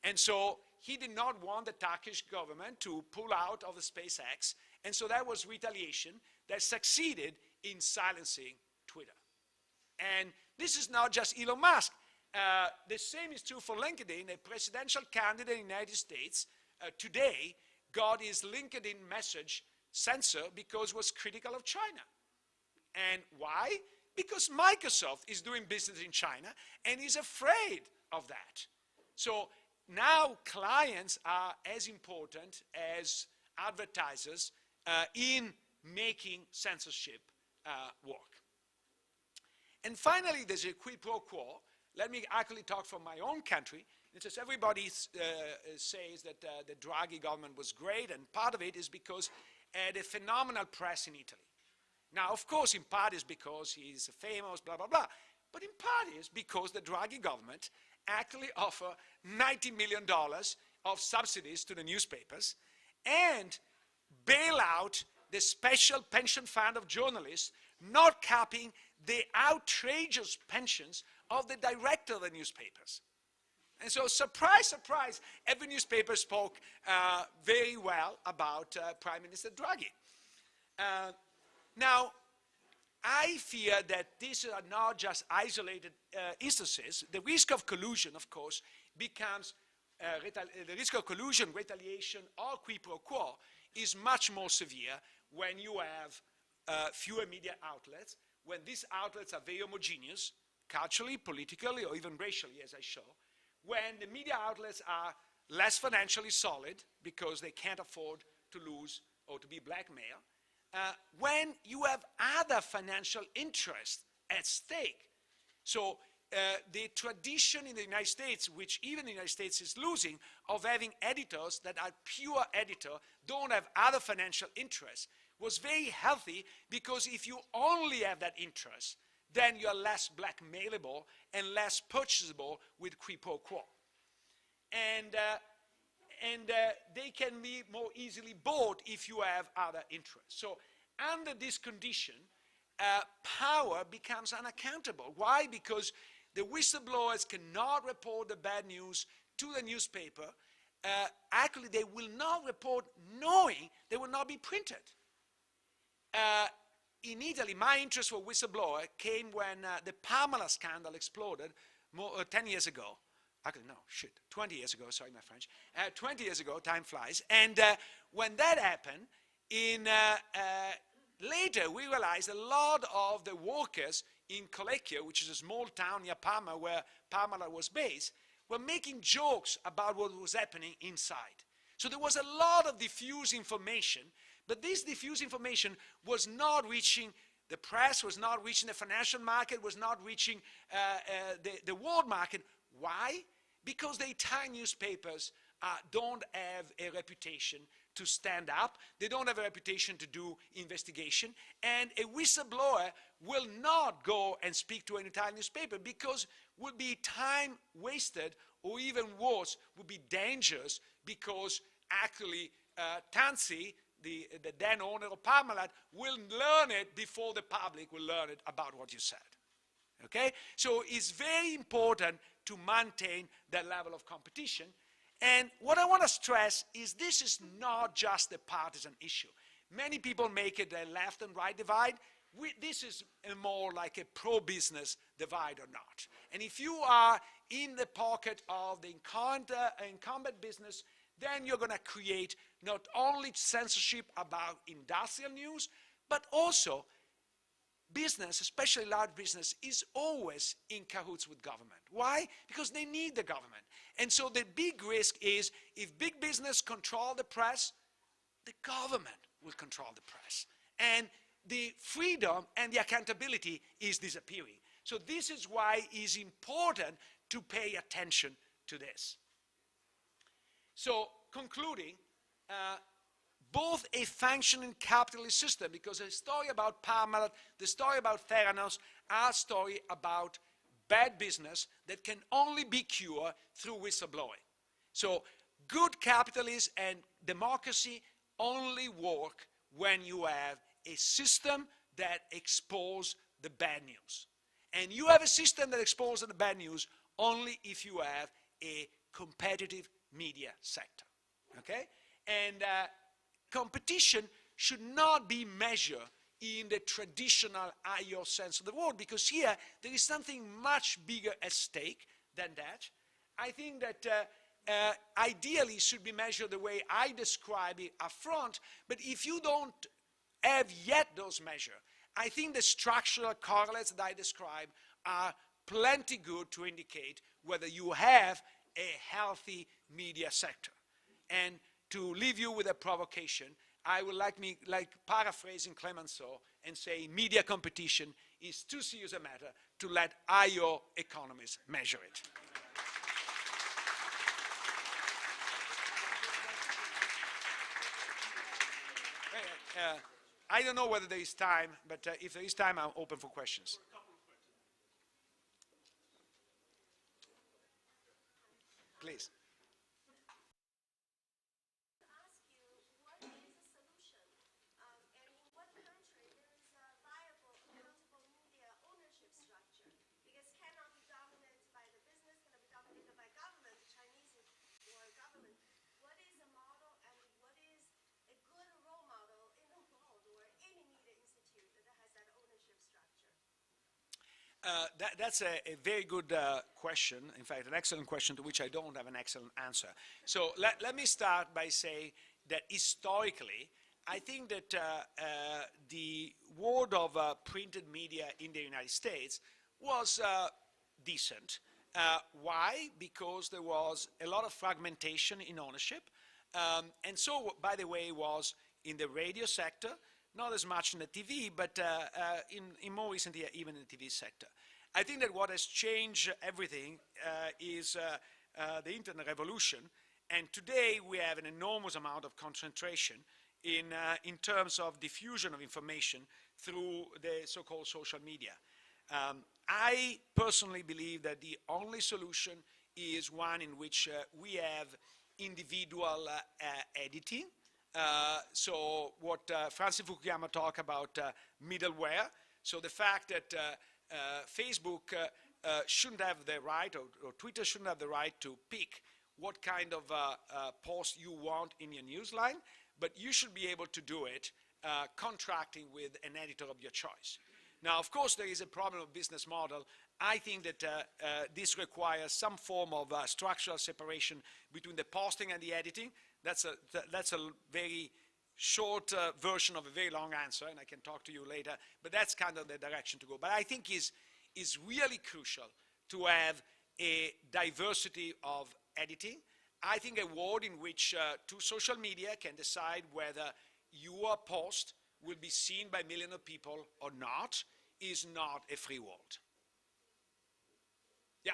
And so he did not want the Turkish government to pull out of the SpaceX, and so that was retaliation that succeeded in silencing Twitter. And this is not just Elon Musk. The same is true for LinkedIn. A presidential candidate in the United States today got his LinkedIn message censored because it was critical of China. And why? Because Microsoft is doing business in China and is afraid of that. So now clients are as important as advertisers in making censorship work. And finally, there's a quid pro quo. Let me actually talk from my own country. It's just everybody says that the Draghi government was great, and part of it is because it had a phenomenal press in Italy. Now, of course, in part is because he's famous, blah, blah, blah. But in part is because the Draghi government actually offered $90 million of subsidies to the newspapers and bail out the special pension fund of journalists, not capping the outrageous pensions of the director of the newspapers. And so, surprise, surprise, every newspaper spoke very well about Prime Minister Draghi. Now, I fear that these are not just isolated instances. The risk of collusion, of course, becomes, the risk of collusion, retaliation, or quid pro quo is much more severe when you have fewer media outlets, when these outlets are very homogeneous, culturally, politically, or even racially, as I show, when the media outlets are less financially solid because they can't afford to lose or to be blackmailed when you have other financial interests at stake. So the tradition in the United States, which even the United States is losing, of having editors that are pure editor, don't have other financial interests, was very healthy, because if you only have that interest, then you're less blackmailable and less purchasable with quid pro quo. And they can be more easily bought if you have other interests. So under this condition, power becomes unaccountable. Why? Because the whistleblowers cannot report the bad news to the newspaper. Actually, they will not report knowing they will not be printed. In Italy, my interest for whistleblower came when the Parmalat scandal exploded 10 years ago. Actually, no, 20 years ago, sorry, my French. 20 years ago, time flies. And when that happened, later we realized a lot of the workers in Collecchio, which is a small town near Parma where Parmalat was based, were making jokes about what was happening inside. So there was a lot of diffuse information, but this diffuse information was not reaching the press, was not reaching the financial market, was not reaching the world market. Why? Because the Italian newspapers don't have a reputation to stand up. They don't have a reputation to do investigation. And a whistleblower will not go and speak to an Italian newspaper, because would be time wasted, or even worse, would be dangerous, because actually Tanzi, the then owner of Parmalat, will learn it before the public will learn it about what you said. Okay? So it's very important to maintain that level of competition. And what I want to stress is this is not just a partisan issue. Many people make it a left and right divide. This is more like a pro-business divide or not. And if you are in the pocket of the incumbent business, then you're going to create not only censorship about industrial news, but also business, especially large business, is always in cahoots with government. Why? Because they need the government. And so the big risk is, if big business control the press, the government will control the press. And the freedom and the accountability is disappearing. So this is why it is important to pay attention to this. So concluding, both a functioning capitalist system, because the story about Parmalat, the story about Theranos, are a story about bad business that can only be cured through whistleblowing. So good capitalism and democracy only work when you have a system that exposes the bad news. And you have a system that exposes the bad news only if you have a competitive media sector. Okay? And competition should not be measured in the traditional IO sense of the word, because here there is something much bigger at stake than that. I think that ideally it should be measured the way I describe it up front, but if you don't have yet those measures, I think the structural correlates that I describe are plenty good to indicate whether you have a healthy media sector. And to leave you with a provocation, I would like paraphrasing Clemenceau and say media competition is too serious a matter to let IO economists measure it. I don't know whether there is time, but if there is time, I'm open for questions. Please. That's a very good question, in fact, an excellent question to which I don't have an excellent answer. So let me start by saying that historically, I think that the world of printed media in the United States was decent. Why? Because there was a lot of fragmentation in ownership. And so, by the way, was in the radio sector, not as much in the TV, but in more recently, even in the TV sector. I think that what has changed everything is the internet revolution, and today we have an enormous amount of concentration in terms of diffusion of information through the so-called social media. I personally believe that the only solution is one in which we have individual editing. So what Francis Fukuyama talked about middleware. So the fact that Facebook shouldn't have the right, or Twitter shouldn't have the right to pick what kind of post you want in your newsline, but you should be able to do it contracting with an editor of your choice. Now, of course, there is a problem of business model. I think that this requires some form of structural separation between the posting and the editing. That's a very short version of a very long answer, and I can talk to you later, but that's kind of the direction to go. But I think is really crucial to have a diversity of editing. I think a world in which two social media can decide whether your post will be seen by millions of people or not is not a free world. Yeah.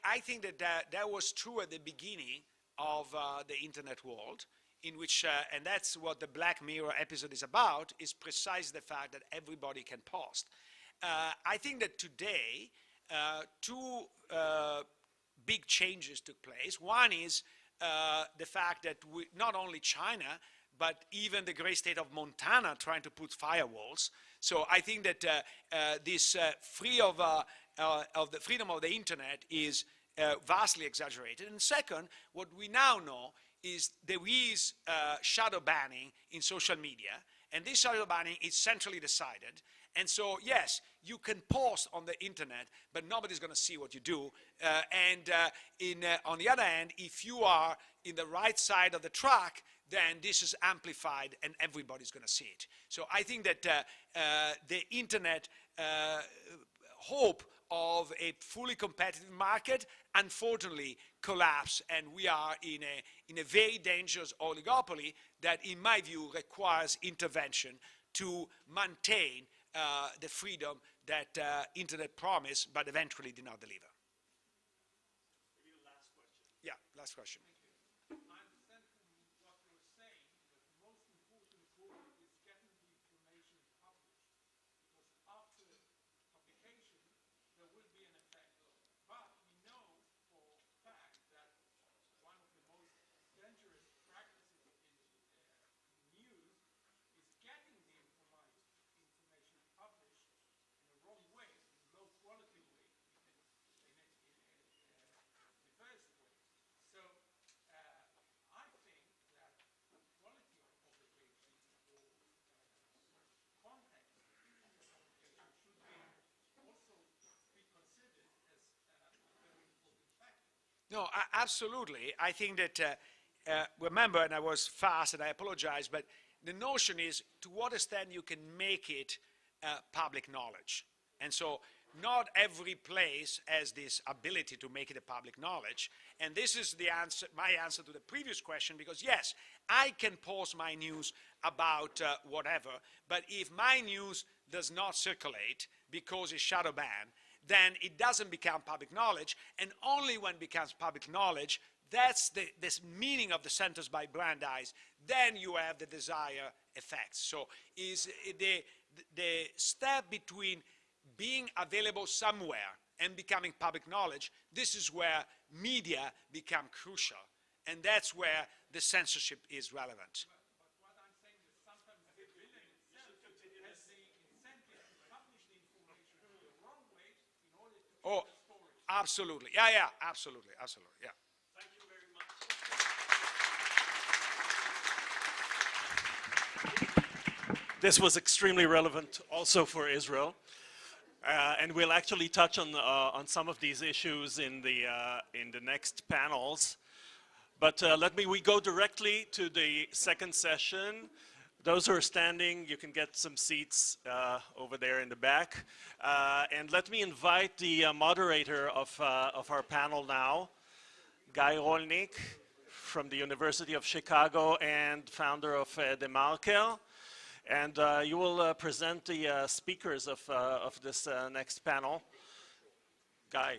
I think that that was true at the beginning of the internet world, in which, and that's what the Black Mirror episode is about, is precisely the fact that everybody can post. I think that today, two big changes took place. One is the fact that not only China, but even the great state of Montana trying to put firewalls. So I think that this freedom of the internet is vastly exaggerated. And second, what we now know is there is shadow banning in social media, and this shadow banning is centrally decided. And so, yes, you can post on the internet, but nobody's going to see what you do. On the other hand, if you are in the right side of the track, then this is amplified and everybody's going to see it. So I think that the internet hope of a fully competitive market unfortunately collapsed, and we are in a very dangerous oligopoly that, in my view, requires intervention to maintain the freedom that internet promised but eventually did not deliver. Maybe the last question. Yeah, last question. No, absolutely. I think that, remember, and I was fast and I apologize, but the notion is to what extent you can make it public knowledge. And so not every place has this ability to make it a public knowledge. And this is the answer, my answer to the previous question, because yes, I can post my news about whatever, but if my news does not circulate because it's shadow banned, then it doesn't become public knowledge, and only when it becomes public knowledge, that's this meaning of the sentence by Brandeis, then you have the desired effects. So is the step between being available somewhere and becoming public knowledge, this is where media become crucial, and that's where the censorship is relevant. Oh, absolutely. Yeah, absolutely, yeah. Thank you very much. this was extremely relevant also for Israel. And we'll actually touch on some of these issues in the next panels. But we go directly to the second session. Those who are standing, you can get some seats over there in the back. And let me invite the moderator of our panel now, Guy Rolnick from the University of Chicago and founder of DeMarker. And you will present the speakers of this next panel. Guy.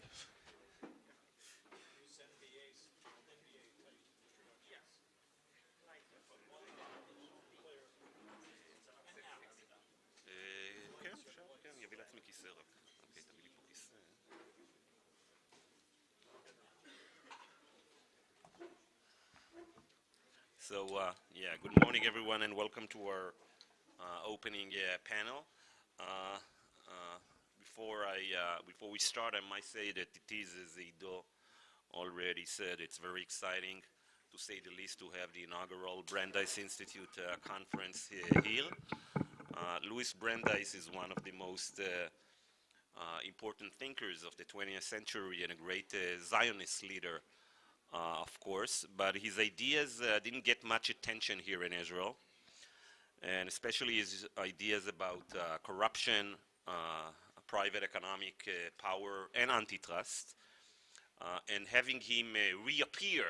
So, good morning, everyone, and welcome to our opening panel. Before we start, I might say that it is, as Ido already said, it's very exciting, to say the least, to have the inaugural Brandeyes Institute conference here. Lואיס Brandeyes is one of the most important thinkers of the 20th century and a great Zionist leader. Of course, but his ideas didn't get much attention here in Israel, and especially his ideas about corruption, private economic power, and antitrust. And having him reappear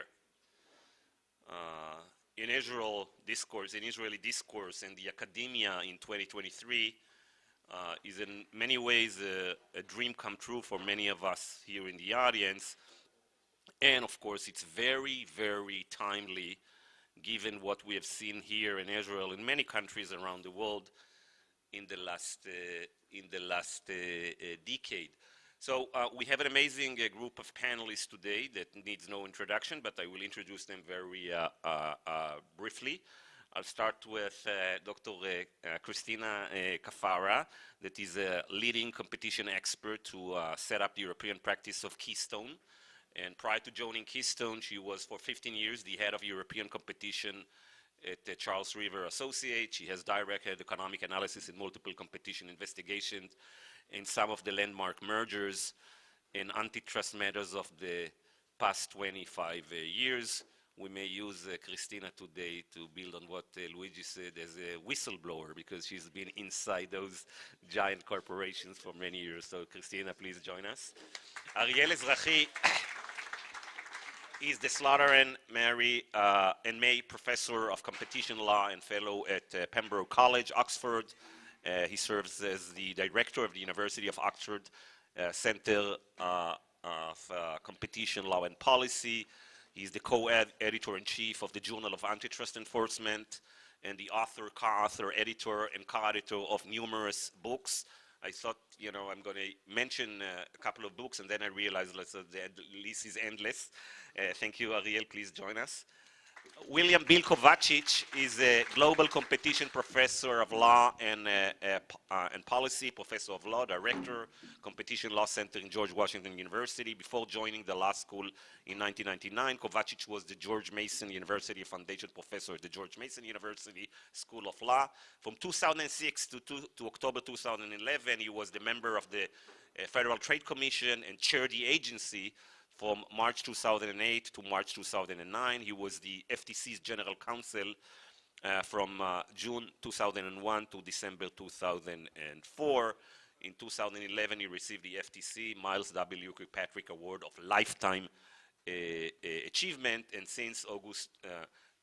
in Israeli discourse and the academia in 2023 is in many ways a dream come true for many of us here in the audience. And of course, it's very, very timely, given what we have seen here in Israel and many countries around the world in the last decade. So we have an amazing group of panelists today that needs no introduction, but I will introduce them very briefly. I'll start with Dr. Christina Cafara, that is a leading competition expert to set up the European practice of Keystone. And prior to joining Keystone, she was for 15 years the head of European competition at Charles River Associates. She has directed economic analysis in multiple competition investigations in some of the landmark mergers and antitrust matters of the past 25 years. We may use Christina today to build on what Lואיג'י said as a whistleblower, because she's been inside those giant corporations for many years. So Christina, please join us. Ariel Ezrahi is the Slaughter and May Professor of Competition Law and Fellow at Pembroke College, Oxford. He serves as the Director of the University of Oxford Center of Competition Law and Policy. He's the co-editor-in-chief of the Journal of Antitrust Enforcement and the co-author, editor, and co-editor of numerous books. I thought, I'm going to mention a couple of books, and then I realized the list is endless. Thank you, Ariel. Please join us. William Bill Kovacic is a global competition professor of law and policy, professor of law, director, Competition Law Center in George Washington University. Before joining the law school in 1999, Kovacic was the George Mason University Foundation professor at the George Mason University School of Law. From 2006 to October 2011, he was the member of the Federal Trade Commission and chaired the agency from March 2008 to March 2009. He was the FTC's general counsel from June 2001 to December 2004. In 2011, he received the FTC Miles W. Kirkpatrick Award of Lifetime Achievement, and since August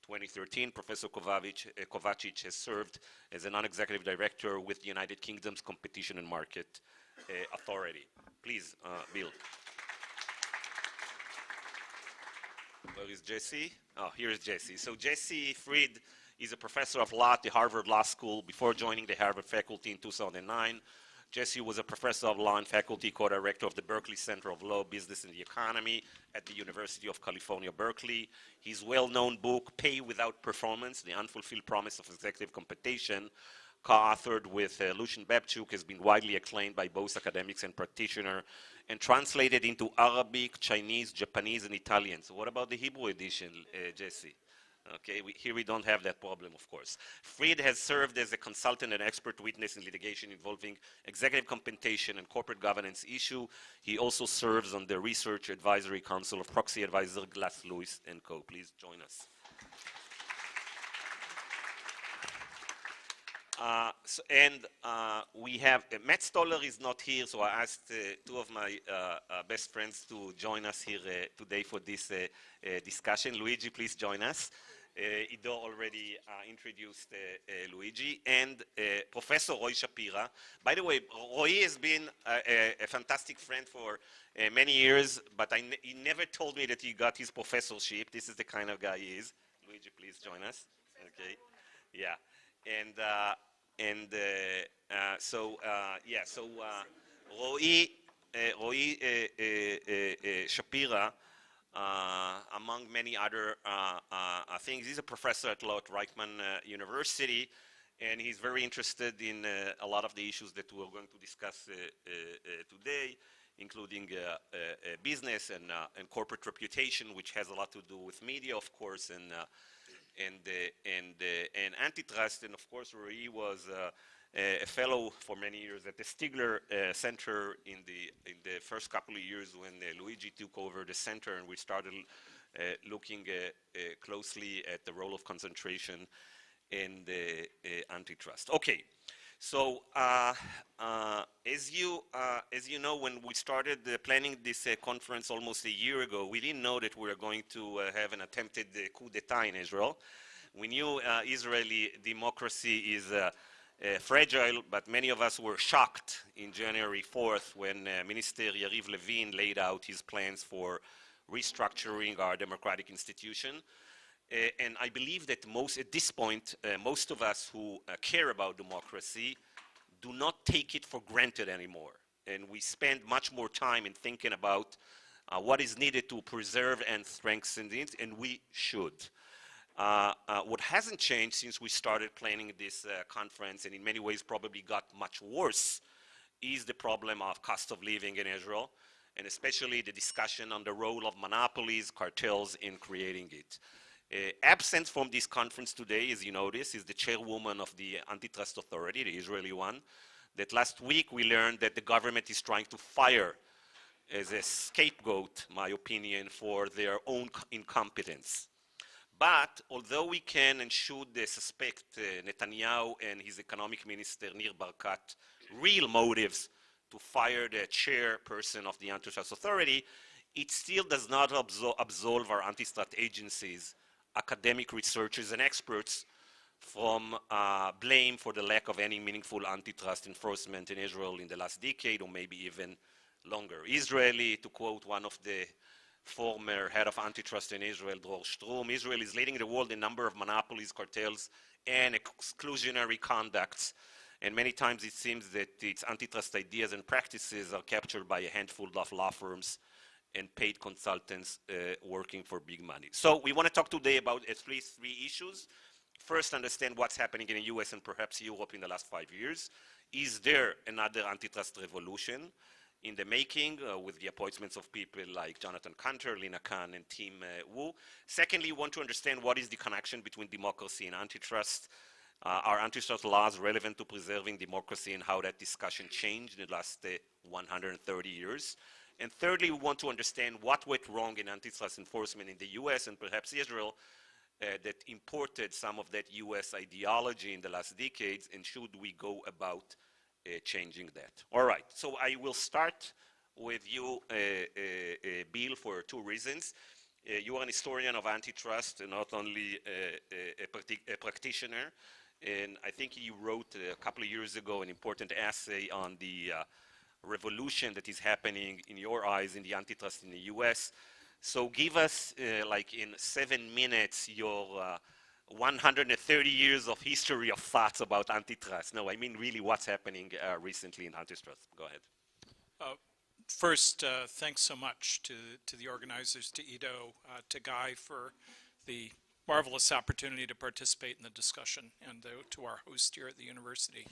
2013, Professor Kovacic has served as a non-executive director with the United Kingdom's Competition and Market Authority. Please, Bill. Where is Jesse? Oh, here is Jesse. So Jesse Fried is a professor of law at the Harvard Law School. Before joining the Harvard faculty in 2009, Jesse was a professor of law and faculty co-director of the Berkeley Center of Law, Business, and the Economy at the University of California, Berkeley. His well-known book, Pay Without Performance, The Unfulfilled Promise of Executive Competition, co-authored with Lucian Bebchuk, has been widely acclaimed by both academics and practitioners, and translated into Arabic, Chinese, Japanese, and Italian. So what about the Hebrew edition, Jesse? Okay, here we don't have that problem, of course. Fried has served as a consultant and expert witness in litigation involving executive compensation and corporate governance issue. He also serves on the Research Advisory Council of proxy advisor Glass Lewis & Co. Please join us. We have, Matt Stoller is not here, so I asked two of my best friends to join us here today for this discussion. Lואיג'י, please join us. Ido already introduced Lואיג'י, and Professor Roy Shapira. By the way, Roy has been a fantastic friend for many years, but he never told me that he got his professorship. This is the kind of guy he is. Lואיג'י, please join us. Okay, yeah. Roy Shapira, among many other things, he's a professor at law at Reichman University, and he's very interested in a lot of the issues that we're going to discuss today, including business and corporate reputation, which has a lot to do with media, of course, and antitrust. And of course, Roy was a fellow for many years at the Stigler Center in the first couple of years when Lואיג'י took over the center, and we started looking closely at the role of concentration in the antitrust. Okay, so as you know, when we started planning this conference almost a year ago, we didn't know that we were going to have an attempted coup d'etat in Israel. We knew Israeli democracy is fragile, but many of us were shocked in January 4th when Minister Yariv Levin laid out his plans for restructuring our democratic institution. And I believe that at this point, most of us who care about democracy do not take it for granted anymore. And we spend much more time in thinking about what is needed to preserve and strengthen it, and we should. What hasn't changed since we started planning this conference, and in many ways probably got much worse, is the problem of cost of living in Israel, and especially the discussion on the role of monopolies, cartels in creating it. Absent from this conference today, as you notice, is the chairwoman of the Antitrust Authority, the Israeli one, that last week we learned that the government is trying to fire as a scapegoat, my opinion, for their own incompetence. But although we can and should suspect Netanyahu and his economic minister, Nir Barkat, real motives to fire the chairperson of the Antitrust Authority, it still does not absolve our antitrust agencies, academic researchers and experts from blame for the lack of any meaningful antitrust enforcement in Israel in the last decade, or maybe even longer. Israeli, to quote one of the former head of antitrust in Israel, Dror Strum, Israel is leading the world in number of monopolies, cartels, and exclusionary conducts. And many times it seems that its antitrust ideas and practices are captured by a handful of law firms and paid consultants working for big money. So we want to talk today about at least three issues. First, understand what's happening in the US and perhaps Europe in the last 5 years. Is there another antitrust revolution in the making with the appointments of people like Jonathan Kanter, Lina Khan, and Tim Wu? Secondly, we want to understand what is the connection between democracy and antitrust. Are antitrust laws relevant to preserving democracy, and how that discussion changed in the last 130 years? And thirdly, we want to understand what went wrong in antitrust enforcement in the US and perhaps Israel that imported some of that US ideology in the last decades, and should we go about changing that? All right, so I will start with you, Bill, for two reasons. You are an historian of antitrust, and not only a practitioner, and I think you wrote a couple of years ago an important essay on the revolution that is happening in your eyes in the antitrust in the US. So give us, like in 7 minutes, your 130 years of history of thoughts about antitrust. No, I mean really what's happening recently in antitrust. Go ahead. First, thanks so much to the organizers, to Ido, to Guy for the marvelous opportunity to participate in the discussion, and to our host here at the university.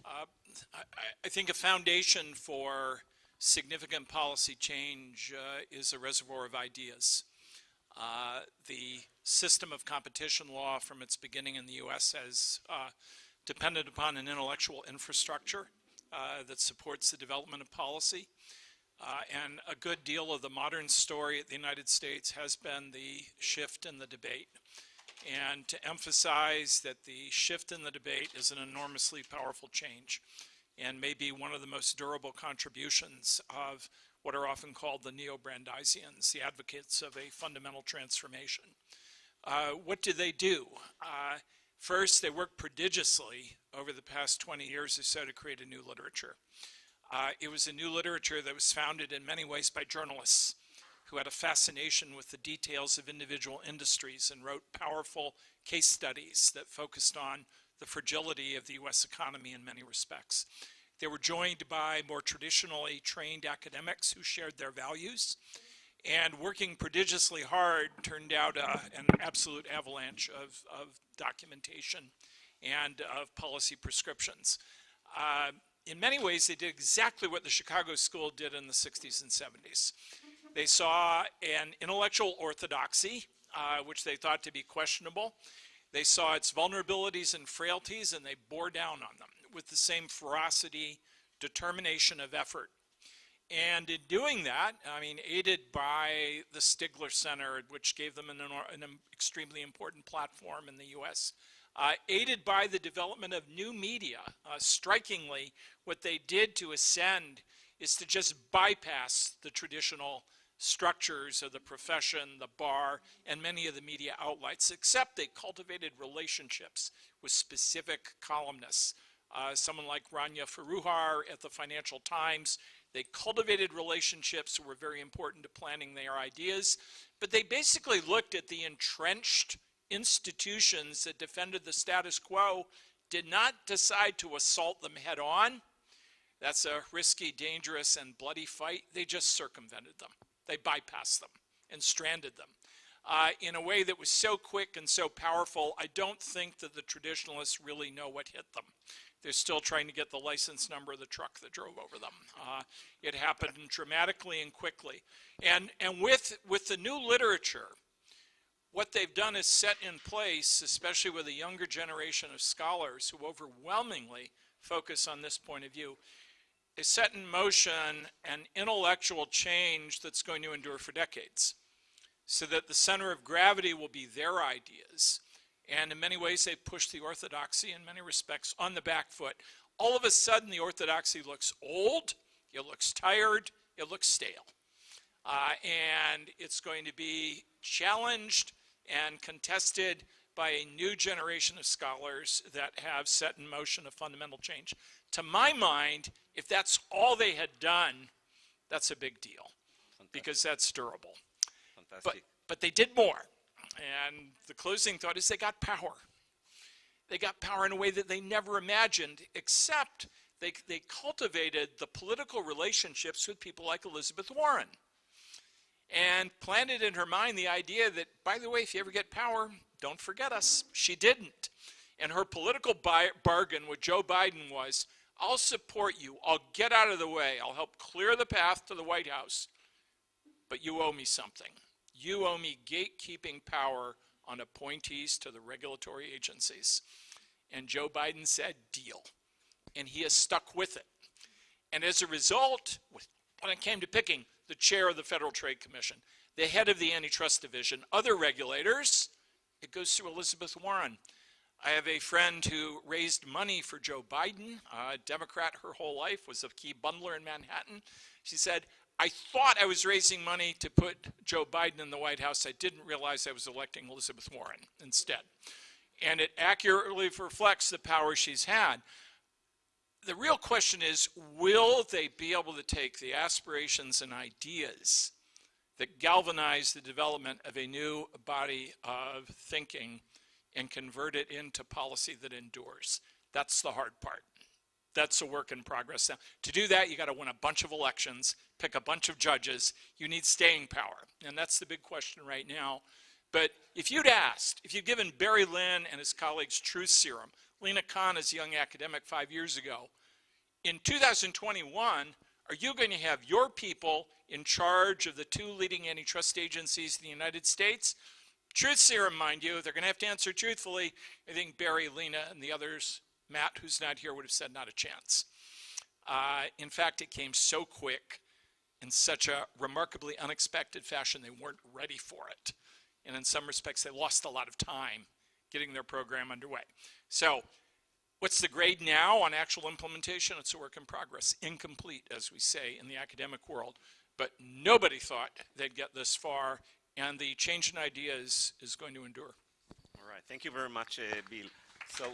I think a foundation for significant policy change is a reservoir of ideas. The system of competition law from its beginning in the US has depended upon an intellectual infrastructure that supports the development of policy. And a good deal of the modern story of the United States has been the shift in the debate. And to emphasize that the shift in the debate is an enormously powerful change and maybe one of the most durable contributions of what are often called the neo-Brandeysians, the advocates of a fundamental transformation. What do they do? First, they worked prodigiously over the past 20 years or so to create a new literature. It was a new literature that was founded in many ways by journalists who had a fascination with the details of individual industries and wrote powerful case studies that focused on the fragility of the US economy in many respects. They were joined by more traditionally trained academics who shared their values, and working prodigiously hard turned out an absolute avalanche of documentation and of policy prescriptions. In many ways, they did exactly what the Chicago School did in the 60s and 70s. They saw an intellectual orthodoxy, which they thought to be questionable. They saw its vulnerabilities and frailties, and they bore down on them with the same ferocity, determination of effort. And in doing that, I mean, aided by the Stigler Center, which gave them an extremely important platform in the US, aided by the development of new media. Strikingly, what they did to ascend is to just bypass the traditional structures of the profession, the bar, and many of the media outlets, except they cultivated relationships with specific columnists. Someone like Rania Faruhar at the Financial Times, they cultivated relationships that were very important to planning their ideas, but they basically looked at the entrenched institutions that defended the status quo, did not decide to assault them head on. That's a risky, dangerous, and bloody fight. They just circumvented them. They bypassed them and stranded them in a way that was so quick and so powerful, I don't think that the traditionalists really know what hit them. They're still trying to get the license number of the truck that drove over them. It happened dramatically and quickly. And with the new literature, what they've done is set in place, especially with a younger generation of scholars who overwhelmingly focus on this point of view, is set in motion an intellectual change that's going to endure for decades, so that the center of gravity will be their ideas. And in many ways, they push the orthodoxy in many respects on the back foot. All of a sudden, the orthodoxy looks old, it looks tired, it looks stale. And it's going to be challenged and contested by a new generation of scholars that have set in motion a fundamental change. To my mind, if that's all they had done, that's a big deal. Fantastic. Because that's durable. Fantastic. But they did more. And the closing thought is they got power. They got power in a way that they never imagined, except they cultivated the political relationships with people like Elizabeth Warren and planted in her mind the idea that, by the way, if you ever get power, don't forget us. She didn't. And her political bargain with Joe Biden was, I'll support you. I'll get out of the way. I'll help clear the path to the White House. But you owe me something. You owe me gatekeeping power on appointees to the regulatory agencies. And Joe Biden said, deal. And he has stuck with it. And as a result, when it came to picking the chair of the Federal Trade Commission, the head of the Antitrust Division, other regulators, it goes through Elizabeth Warren. I have a friend who raised money for Joe Biden, a Democrat her whole life, was a key bundler in Manhattan. She said, I thought I was raising money to put Joe Biden in the White House. I didn't realize I was electing Elizabeth Warren instead. And it accurately reflects the power she's had. The real question is, will they be able to take the aspirations and ideas that galvanize the development of a new body of thinking and convert it into policy that endures? That's the hard part. That's a work in progress. Now, to do that, you got to win a bunch of elections, pick a bunch of judges. You need staying power. And that's the big question right now. But if you'd asked, if you'd given Barry Lynn and his colleagues truth serum, Lena Khan as a young academic 5 years ago, in 2021, Are you going to have your people in charge of the two leading antitrust agencies in the United States? Truth serum, mind you, they're going to have to answer truthfully. I think Barry, Lena, and the others, Matt, who's not here, would have said not a chance. In fact, it came so quick in such a remarkably unexpected fashion, they weren't ready for it. And in some respects, they lost a lot of time getting their program underway. So what's the grade now on actual implementation? It's a work in progress, incomplete, as we say in the academic world. But nobody thought they'd get this far, and the change in idea is going to endure. All right, thank you very much, Bill. So,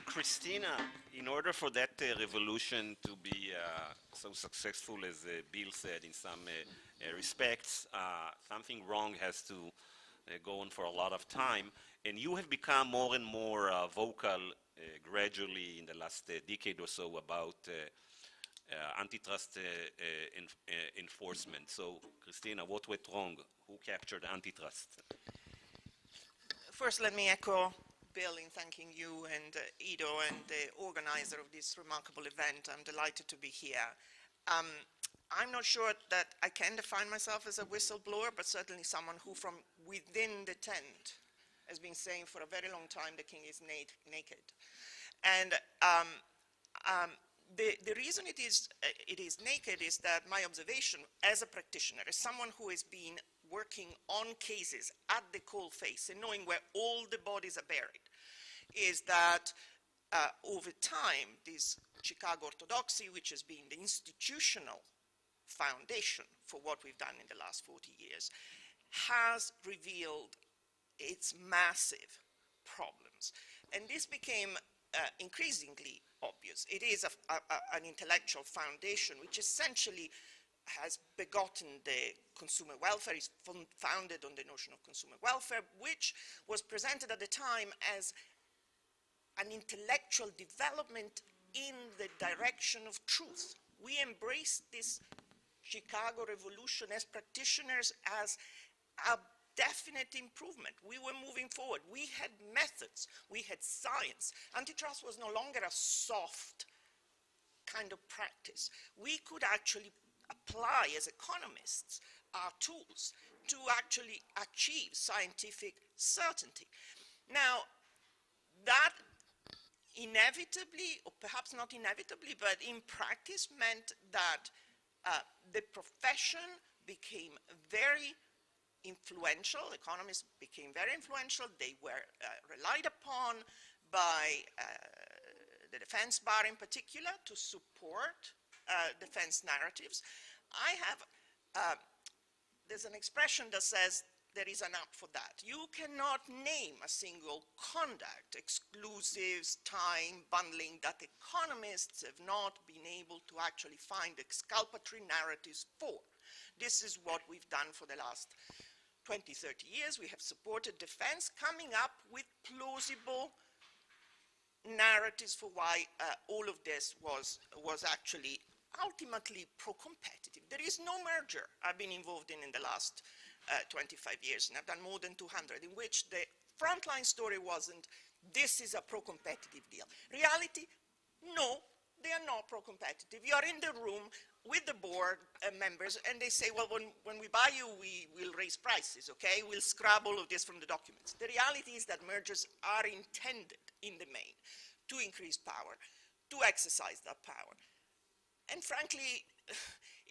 Christina, in order for that revolution to be so successful as Bill said in some respects, something wrong has to go on for a lot of time. And you have become more and more vocal gradually in the last decade or so about antitrust enforcement. So, Christina, what went wrong? Who captured antitrust? First, let me echo Bill in thanking you and Ido and the organizer of this remarkable event. I'm delighted to be here. I'm not sure that I can define myself as a whistleblower, but certainly someone who from within the tent has been saying for a very long time the king is naked. And the reason it is naked is that my observation as a practitioner, as someone who has been working on cases at the coalface and knowing where all the bodies are buried, is that over time, this Chicago orthodoxy, which has been the institutional foundation for what we've done in the last 40 years, has revealed its massive problems. And this became increasingly obvious. It is an intellectual foundation which essentially has begotten the consumer welfare, is founded on the notion of consumer welfare, which was presented at the time as an intellectual development in the direction of truth. We embraced this Chicago revolution as practitioners as a definite improvement. We were moving forward. We had methods. We had science. Antitrust was no longer a soft kind of practice. We could actually apply as economists our tools to actually achieve scientific certainty. Now, that inevitably, or perhaps not inevitably, but in practice meant that the profession became very influential. Economists became very influential. They were relied upon by the defense bar in particular to support defense narratives. There's an expression that says there is an app for that. You cannot name a single conduct, exclusives, time, bundling, that economists have not been able to actually find exculpatory narratives for. This is what we've done for the last 20, 30 years. We have supported defense coming up with plausible narratives for why all of this was actually ultimately pro-competitive. There is no merger I've been involved in the last 25 years, and I've done more than 200, in which the frontline story wasn't, this is a pro-competitive deal. Reality, no, they are not pro-competitive. You are in the room with the board members, and they say, well, when we buy you, we will raise prices, okay? We'll scrub all of this from the documents. The reality is that mergers are intended, in the main, to increase power, to exercise that power. And frankly,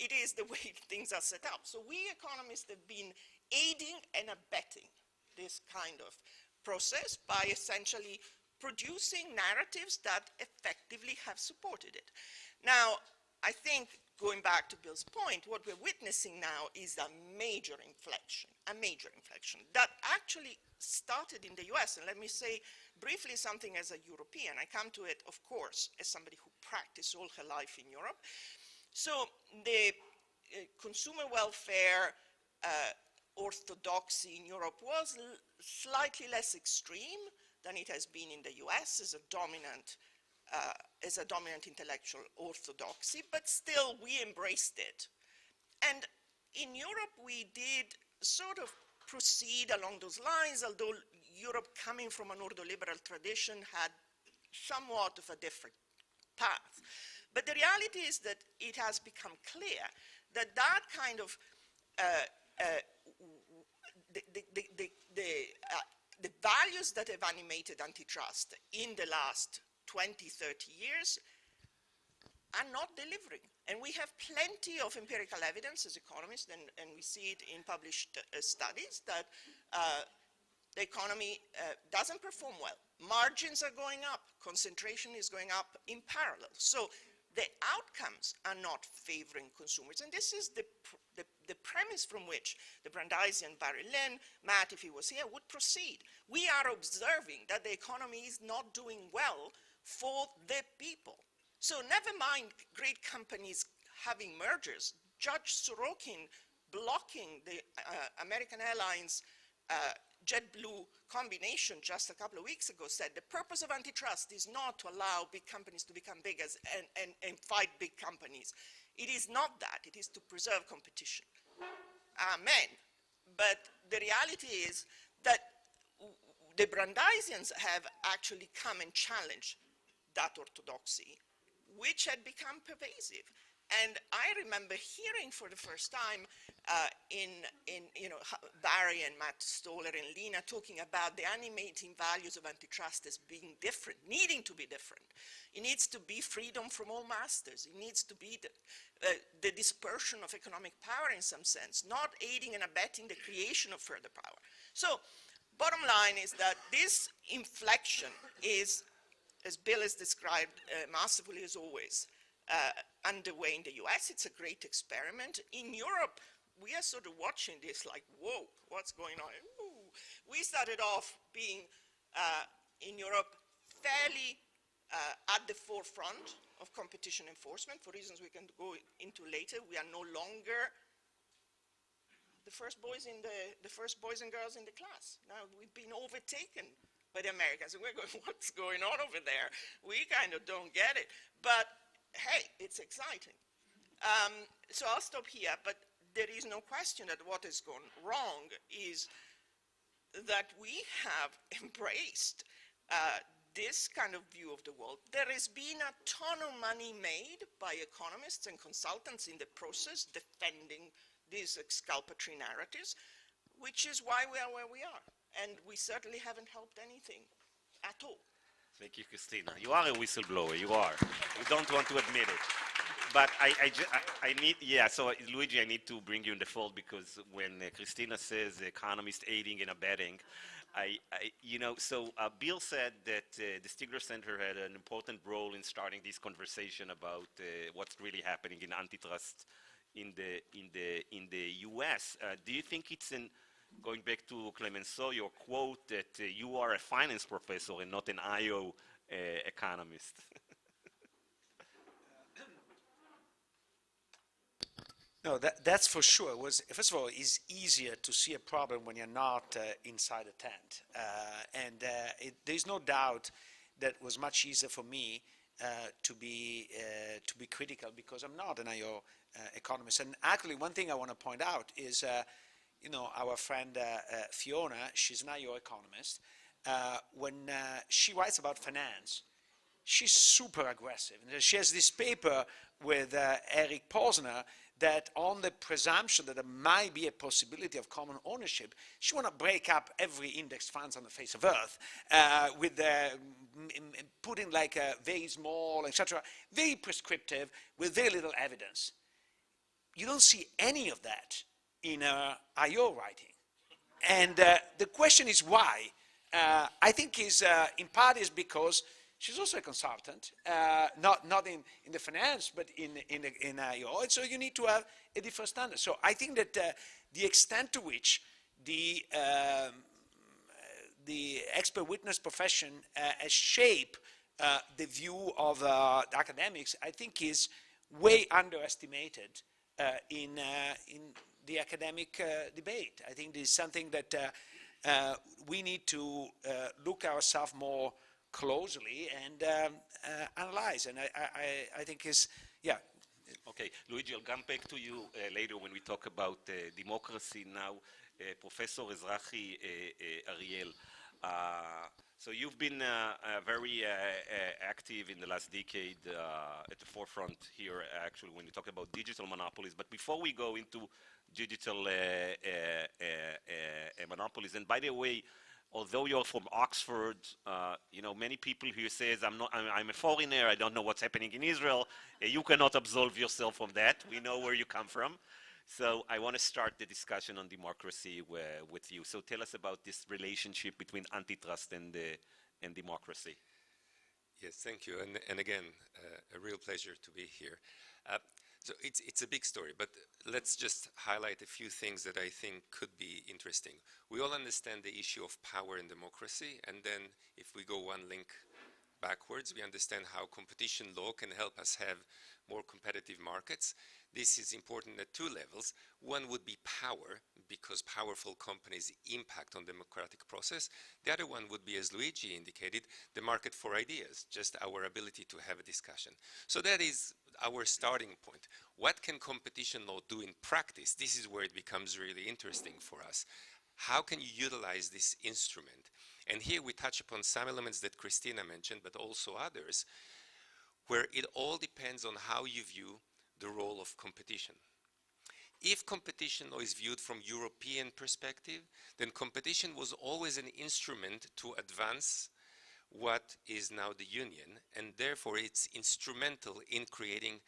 it is the way things are set up. So we economists have been aiding and abetting this kind of process by essentially producing narratives that effectively have supported it. Now, I think, going back to Bill's point, what we're witnessing now is a major inflection that actually started in the US. And let me say briefly something as a European. I come to it, of course, as somebody who practiced all her life in Europe. So the consumer welfare orthodoxy in Europe was slightly less extreme than it has been in the US as a dominant intellectual orthodoxy, but still we embraced it. And in Europe we did sort of proceed along those lines, although Europe, coming from an ordoliberal tradition, had somewhat of a different path. But the reality is that it has become clear that that kind of the values that have animated antitrust in the last 20, 30 years are not delivering. And we have plenty of empirical evidence as economists, and we see it in published studies, that the economy doesn't perform well. Margins are going up. Concentration is going up in parallel. So the outcomes are not favoring consumers. And this is the premise from which the Brandaysian Barry Lynn, Matt, if he was here, would proceed. We are observing that the economy is not doing well for the people. So never mind great companies having mergers. Judge Sorokin blocking the American Airlines JetBlue combination just a couple of weeks ago said the purpose of antitrust is not to allow big companies to become big and fight big companies. It is not that. It is to preserve competition. Amen. But the reality is that the Brandaysians have actually come and challenged that orthodoxy, which had become pervasive. And I remember hearing for the first time Barry and Matt Stoller and Lena talking about the animating values of antitrust as being different, needing to be different. It needs to be freedom from all masters. It needs to be the dispersion of economic power in some sense, not aiding and abetting the creation of further power. So bottom line is that this inflection is, as Bill has described masterfully as always, underway in the US. It's a great experiment. In Europe, we are sort of watching this like, whoa, what's going on? Ooh. We started off being, in Europe, fairly at the forefront of competition enforcement for reasons we can go into later. We are no longer the first boys and girls in the class. Now we've been overtaken by the Americans, and we're going, what's going on over there? We kind of don't get it. But hey, it's exciting. So I'll stop here, but there is no question that what has gone wrong is that we have embraced this kind of view of the world. There has been a ton of money made by economists and consultants in the process defending these exculpatory narratives, which is why we are where we are. And we certainly haven't helped anything at all. Thank you, Christina. You are a whistleblower, you are. You don't want to admit it. But I need, yeah, so Lואיג'י, I need to bring you in the fold because when Christina says economist aiding and abetting, Bill said that the Stigler Center had an important role in starting this conversation about what's really happening in antitrust in the US. Do you think it's going back to Clemenceau, your quote that you are a finance professor and not an IO economist? No, that's for sure. First of all, it's easier to see a problem when you're not inside a tent. There's no doubt that it was much easier for me to be critical because I'm not an IO economist. And actually, one thing I want to point out is, our friend Fiona, she's an IO economist. When she writes about finance, she's super aggressive. And she has this paper with Eric Posner that on the presumption that there might be a possibility of common ownership, she want to break up every index funds on the face of Earth with putting like a very small, etc., very prescriptive with very little evidence. You don't see any of that in her IO writing. And the question is why? I think in part is because she's also a consultant, not in the finance, but in IO. And so you need to have a different standard. So I think that the extent to which the expert witness profession has shaped the view of the academics, I think is way underestimated in the academic debate. I think this is something that we need to look ourselves more closely and analyze. And I think is, yeah. Okay, Lואיג'י, I'll come back to you later when we talk about democracy now. Professor Ezrahi Ariel. So you've been very active in the last decade at the forefront here, actually, when you talk about digital monopolies. But before we go into digital monopolies, and by the way, although you're from Oxford, you know, many people here says, I'm a foreigner, I don't know what's happening in Israel. You cannot absolve yourself from that. We know where you come from. So I want to start the discussion on democracy with you. So tell us about this relationship between antitrust and democracy. Yes, thank you. And again, a real pleasure to be here. So it's a big story, but let's just highlight a few things that I think could be interesting. We all understand the issue of power and democracy, and then if we go one link backwards, we understand how competition law can help us have more competitive markets. This is important at two levels. One would be power, because powerful companies impact on the democratic process. The other one would be, as Lואיג'י indicated, the market for ideas, just our ability to have a discussion. So that is our starting point. What can competition law do in practice? This is where it becomes really interesting for us. How can you utilize this instrument? And here we touch upon some elements that Christina mentioned, but also others, where it all depends on how you view the role of competition. If competition law is viewed from European perspective, then competition was always an instrument to advance what is now the Union, and therefore it's instrumental in creating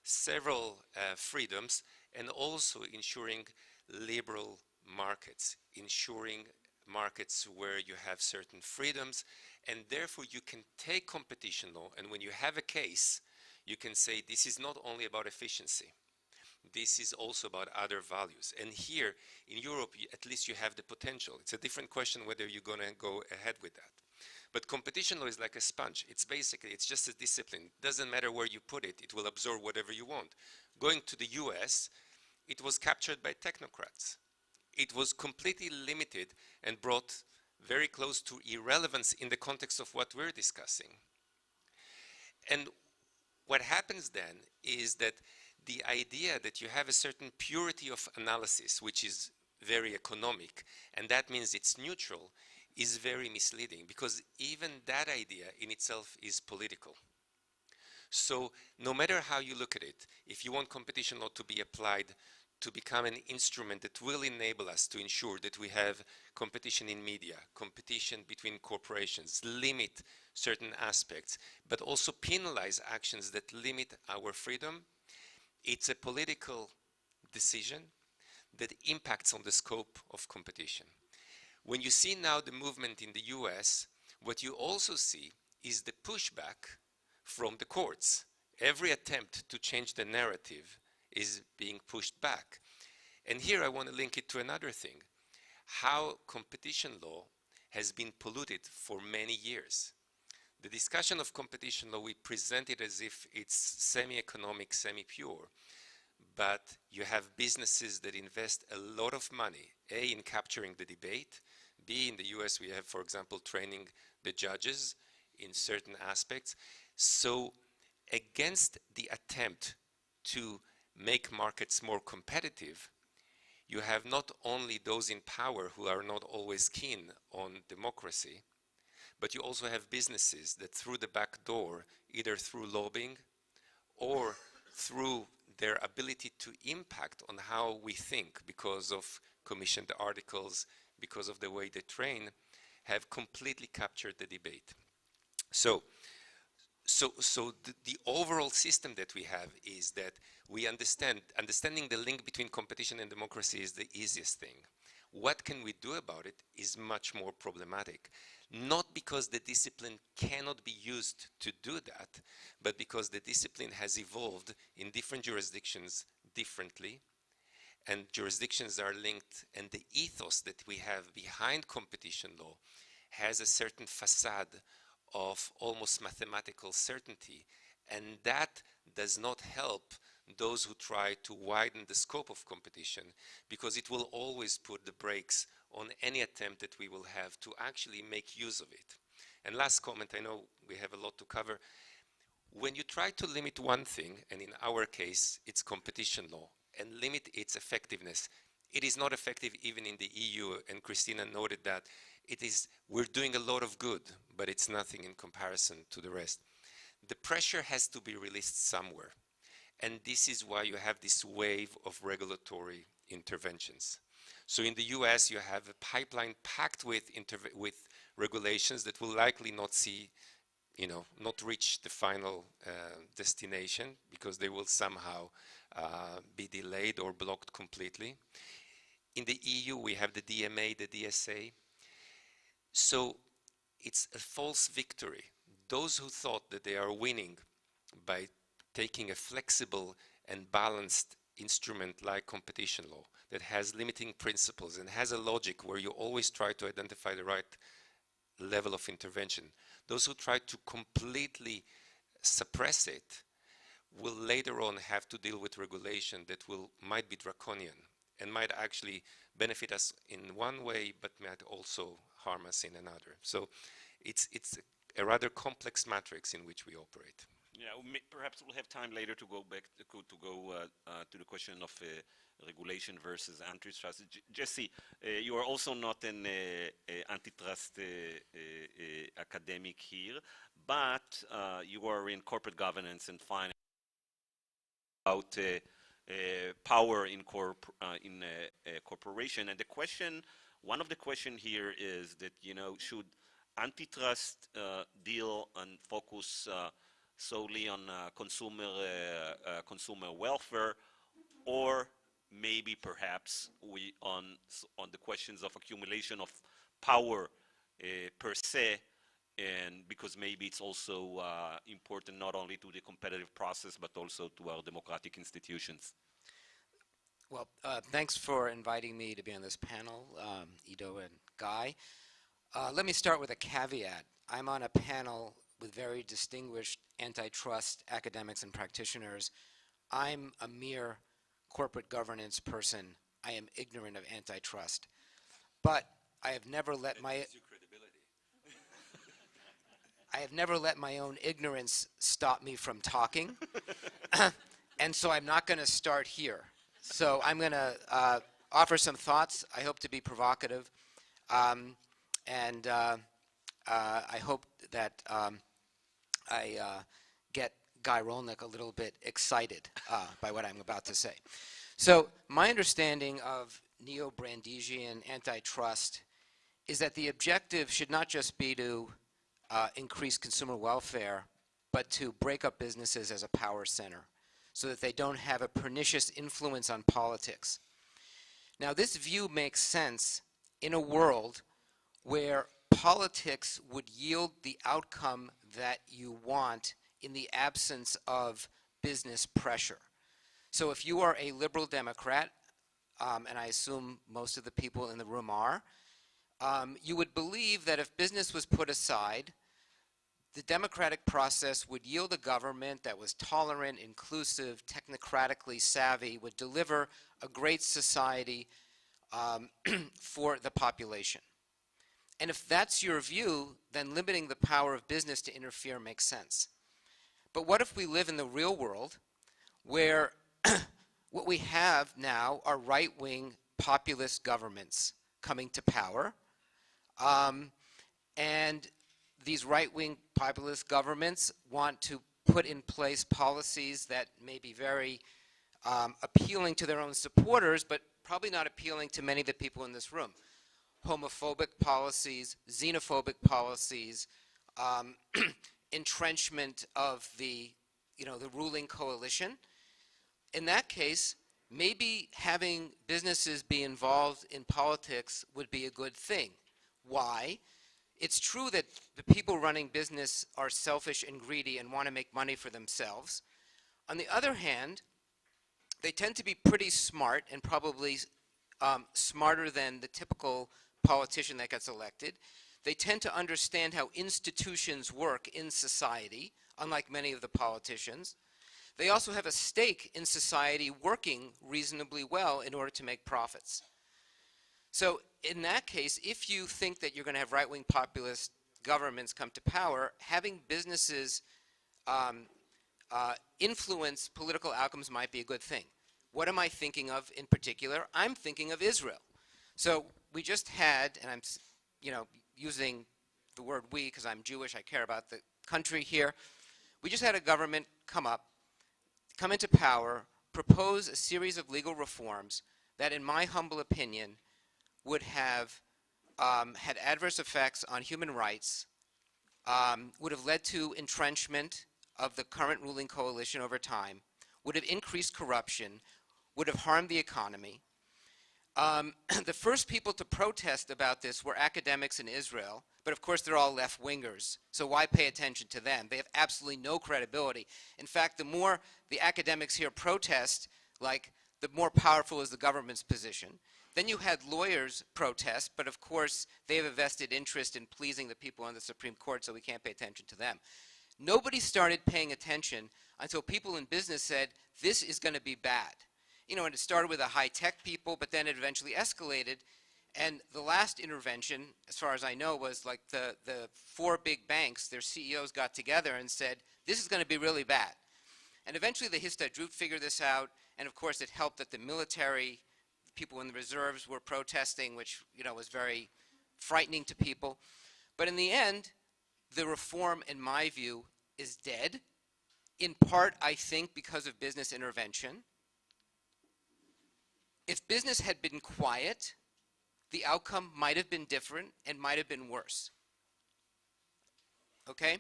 several freedoms and also ensuring liberal markets, ensuring markets where you have certain freedoms, and therefore you can take competition law, and when you have a case, you can say this is not only about efficiency, this is also about other values. And here in Europe, at least you have the potential. It's a different question whether you're going to go ahead with that. But competition law is like a sponge. It's just a discipline. It doesn't matter where you put it, it will absorb whatever you want. Going to the US, it was captured by technocrats. It was completely limited and brought very close to irrelevance in the context of what we're discussing. And what happens then is that the idea that you have a certain purity of analysis, which is very economic, and that means it's neutral, is very misleading, because even that idea in itself is political. So no matter how you look at it, if you want competition law to be applied to become an instrument that will enable us to ensure that we have competition in media, competition between corporations, limit certain aspects, but also penalize actions that limit our freedom, it's a political decision that impacts on the scope of competition. When you see now the movement in the US, what you also see is the pushback from the courts. Every attempt to change the narrative is being pushed back. And here I want to link it to another thing, how competition law has been polluted for many years. The discussion of competition law, we present it as if it's semi-economic, semi-pure, but you have businesses that invest a lot of money, A, in capturing the debate, B, in the US we have, for example, training the judges in certain aspects. So against the attempt to make markets more competitive, you have not only those in power who are not always keen on democracy, but you also have businesses that through the back door, either through lobbying or through their ability to impact on how we think because of commissioned articles, because of the way they train, have completely captured the debate. So the overall system that we have is that we understanding the link between competition and democracy is the easiest thing. What can we do about it is much more problematic. Not because the discipline cannot be used to do that, but because the discipline has evolved in different jurisdictions differently, and jurisdictions are linked, and the ethos that we have behind competition law has a certain facade of almost mathematical certainty, and that does not help those who try to widen the scope of competition, because it will always put the brakes on any attempt that we will have to actually make use of it. And last comment, I know we have a lot to cover. When you try to limit one thing, and in our case it's competition law, and limit its effectiveness, it is not effective even in the EU, and Christina noted that we're doing a lot of good, but it's nothing in comparison to the rest. The pressure has to be released somewhere. And this is why you have this wave of regulatory interventions. So in the US, you have a pipeline packed with regulations that will likely not see, not reach the final destination because they will somehow be delayed or blocked completely. In the EU, we have the DMA, the DSA. So it's a false victory. Those who thought that they are winning by taking a flexible and balanced instrument like competition law that has limiting principles and has a logic where you always try to identify the right level of intervention. Those who try to completely suppress it will later on have to deal with regulation that might be draconian and might actually benefit us in one way but might also harm us in another. So it's a rather complex matrix in which we operate. Yeah, perhaps we'll have time later to go back to the question of regulation versus antitrust. Jesse, you are also not an antitrust academic here, but you are in corporate governance and finance about power in corporation. And the question, one of the questions here is that, should antitrust deal and focus solely on consumer welfare, or maybe perhaps on the questions of accumulation of power per se, and because maybe it's also important not only to the competitive process but also to our democratic institutions. Well, thanks for inviting me to be on this panel, Ido and Guy. Let me start with a caveat. I'm on a panel with very distinguished antitrust academics and practitioners. I'm a mere corporate governance person. I am ignorant of antitrust. But I have never let my I have never let my own ignorance stop me from talking. And so I'm not going to start here. So I'm going to offer some thoughts. I hope to be provocative. I hope that I get Guy Rolnick a little bit excited by what I'm about to say. So my understanding of neo-Brandesian antitrust is that the objective should not just be to increase consumer welfare, but to break up businesses as a power center so that they don't have a pernicious influence on politics. Now, this view makes sense in a world where politics would yield the outcome that you want in the absence of business pressure. So if you are a liberal Democrat, and I assume most of the people in the room are, you would believe that if business was put aside, the democratic process would yield a government that was tolerant, inclusive, technocratically savvy, would deliver a great society for the population. And if that's your view, then limiting the power of business to interfere makes sense. But what if we live in the real world where what we have now are right-wing populist governments coming to power, and these right-wing populist governments want to put in place policies that may be very appealing to their own supporters, but probably not appealing to many of the people in this room. Homophobic policies, xenophobic policies, entrenchment of the ruling coalition. In that case, maybe having businesses be involved in politics would be a good thing. Why? It's true that the people running business are selfish and greedy and want to make money for themselves. On the other hand, they tend to be pretty smart and probably smarter than the typical politician that gets elected. They tend to understand how institutions work in society, unlike many of the politicians. They also have a stake in society working reasonably well in order to make profits. So in that case, if you think that you're going to have right-wing populist governments come to power, having businesses influence political outcomes might be a good thing. What am I thinking of in particular? I'm thinking of Israel. So we just had, and I'm using the word we because I'm Jewish, I care about the country here. We just had a government come into power, propose a series of legal reforms that, in my humble opinion, would have had adverse effects on human rights, would have led to entrenchment of the current ruling coalition over time, would have increased corruption, would have harmed the economy. The first people to protest about this were academics in Israel, but of course they're all left-wingers, so why pay attention to them? They have absolutely no credibility. In fact, the more the academics here protest, the more powerful is the government's position. Then you had lawyers protest, but of course they have a vested interest in pleasing the people on the Supreme Court, so we can't pay attention to them. Nobody started paying attention until people in business said, this is going to be bad. And it started with the high-tech people, but then it eventually escalated. And the last intervention, as far as I know, was like the 4 big banks, their CEOs got together and said, this is going to be really bad. And eventually the Histadrut figured this out, and of course it helped that the military, people in the reserves were protesting, which was very frightening to people. But in the end, the reform, in my view, is dead, in part, I think, because of business intervention. If business had been quiet, the outcome might have been different and might have been worse. Okay?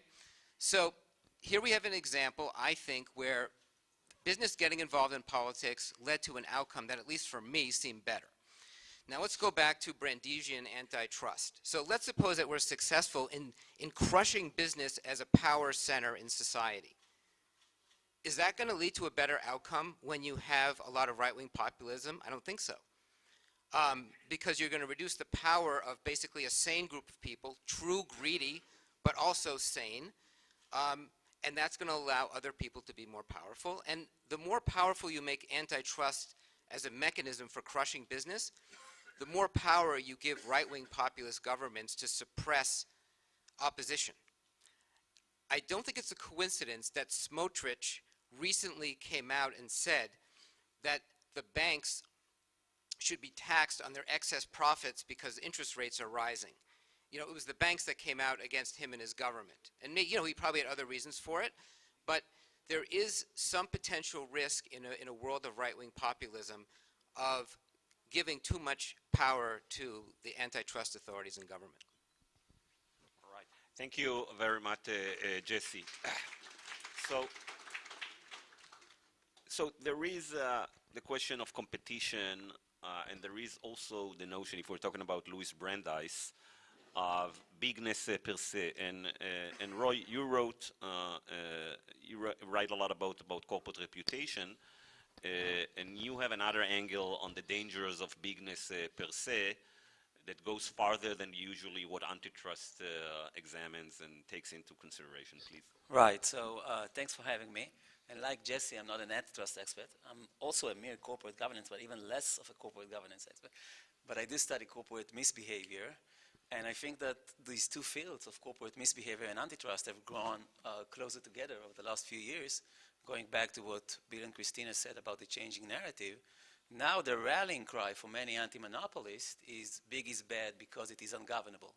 So here we have an example, I think, where business getting involved in politics led to an outcome that, at least for me, seemed better. Now let's go back to Brandesian antitrust. So let's suppose that we're successful in crushing business as a power center in society. Is that going to lead to a better outcome when you have a lot of right-wing populism? I don't think so. Because you're going to reduce the power of basically a sane group of people, true greedy, but also sane, and that's going to allow other people to be more powerful. And the more powerful you make antitrust as a mechanism for crushing business, the more power you give right-wing populist governments to suppress opposition. I don't think it's a coincidence that Smotrich recently came out and said that the banks should be taxed on their excess profits because interest rates are rising. It was the banks that came out against him and his government. And he probably had other reasons for it, but there is some potential risk in a world of right-wing populism of giving too much power to the antitrust authorities in government. All right. Thank you very much, Jesse. So there is the question of competition, and there is also the notion, if we're talking about Loois Brandeis, of bigness per se. And Roy, you write a lot about corporate reputation, and you have another angle on the dangers of bigness per se that goes farther than usually what antitrust examines and takes into consideration, please. Right, so thanks for having me. And like Jesse, I'm not an antitrust expert. I'm also a mere corporate governance, but even less of a corporate governance expert. But I do study corporate misbehavior, and I think that these two fields of corporate misbehavior and antitrust have grown closer together over the last few years, going back to what Bill and Christina said about the changing narrative. Now the rallying cry for many anti-monopolists is big is bad because it is ungovernable.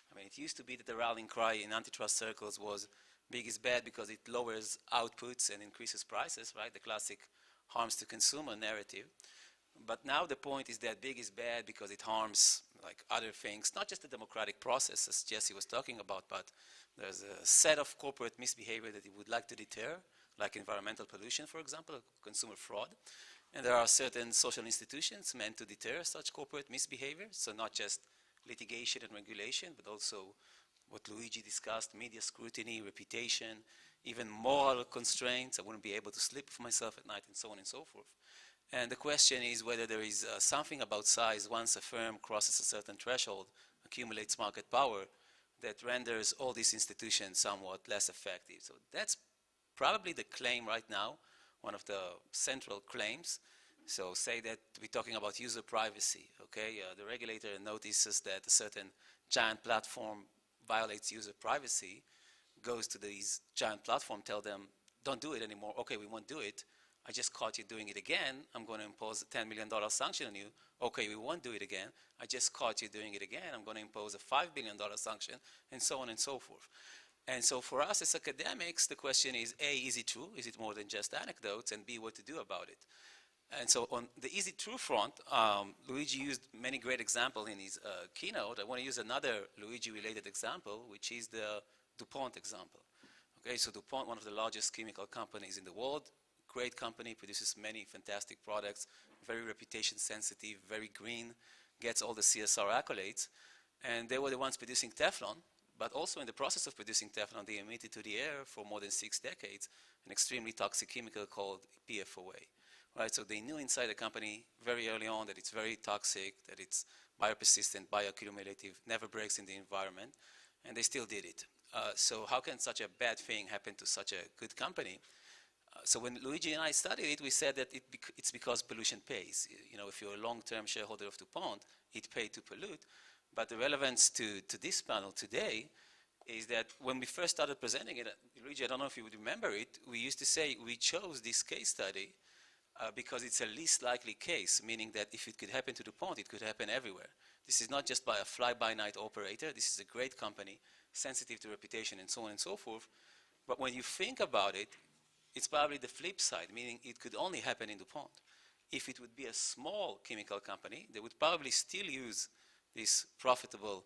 I mean, it used to be that the rallying cry in antitrust circles was big is bad because it lowers outputs and increases prices, right? The classic harms to consumer narrative. But now the point is that big is bad because it harms like other things, not just the democratic process, as Jesse was talking about, but there's a set of corporate misbehavior that it would like to deter, like environmental pollution, for example, consumer fraud. And there are certain social institutions meant to deter such corporate misbehavior, so not just litigation and regulation, but also what Looigjy discussed, media scrutiny, reputation, even moral constraints. I wouldn't be able to sleep for myself at night, and so on and so forth. And the question is whether there is something about size, once a firm crosses a certain threshold, accumulates market power, that renders all these institutions somewhat less effective. So that's probably the claim right now, one of the central claims. So say that we're talking about user privacy, okay? The regulator notices that a certain giant platform violates user privacy, goes to these giant platform, tell them, don't do it anymore. Okay, we won't do it. I just caught you doing it again. I'm going to impose a $10 million sanction on you. Okay, we won't do it again. I just caught you doing it again. I'm going to impose a $5 billion sanction, and so on and so forth. And so for us as academics, the question is, A, is it true? Is it more than just anecdotes? And B, what to do about it? And so on the is it true front, Lואיג'י used many great examples in his keynote. I want to use another Lואיג'י-related example, which is the DuPont example. Okay, so DuPont, one of the largest chemical companies in the world, great company, produces many fantastic products, very reputation sensitive, very green, gets all the CSR accolades. And they were the ones producing Teflon, but also in the process of producing Teflon, they emitted to the air for more than 6 decades an extremely toxic chemical called PFOA. Right, so they knew inside the company very early on that it's very toxic, that it's biopersistent, bioaccumulative, never breaks in the environment, and they still did it. So how can such a bad thing happen to such a good company? So when Lואיג'י and I studied it, we said that it's because pollution pays. You know, if you're a long-term shareholder of DuPont, it paid to pollute. But the relevance to this panel today is that when we first started presenting it, Lואיג'י, I don't know if you would remember it, we used to say we chose this case study because it's a least likely case, meaning that if it could happen to DuPont, it could happen everywhere. This is not just by a fly-by-night operator. This is a great company, sensitive to reputation and so on and so forth. But when you think about it, it's probably the flip side, meaning it could only happen in DuPont. If it would be a small chemical company, they would probably still use this profitable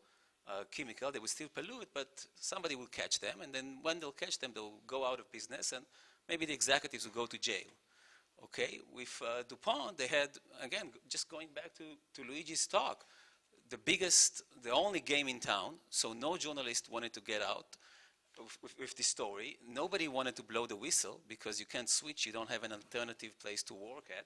chemical. They would still pollute, but somebody will catch them, and then when they'll catch them, they'll go out of business, and maybe the executives will go to jail. Okay, with DuPont, they had, again, just going back to Lואיג'י's talk, the only game in town, so no journalist wanted to get out with this story. Nobody wanted to blow the whistle because you can't switch, you don't have an alternative place to work at.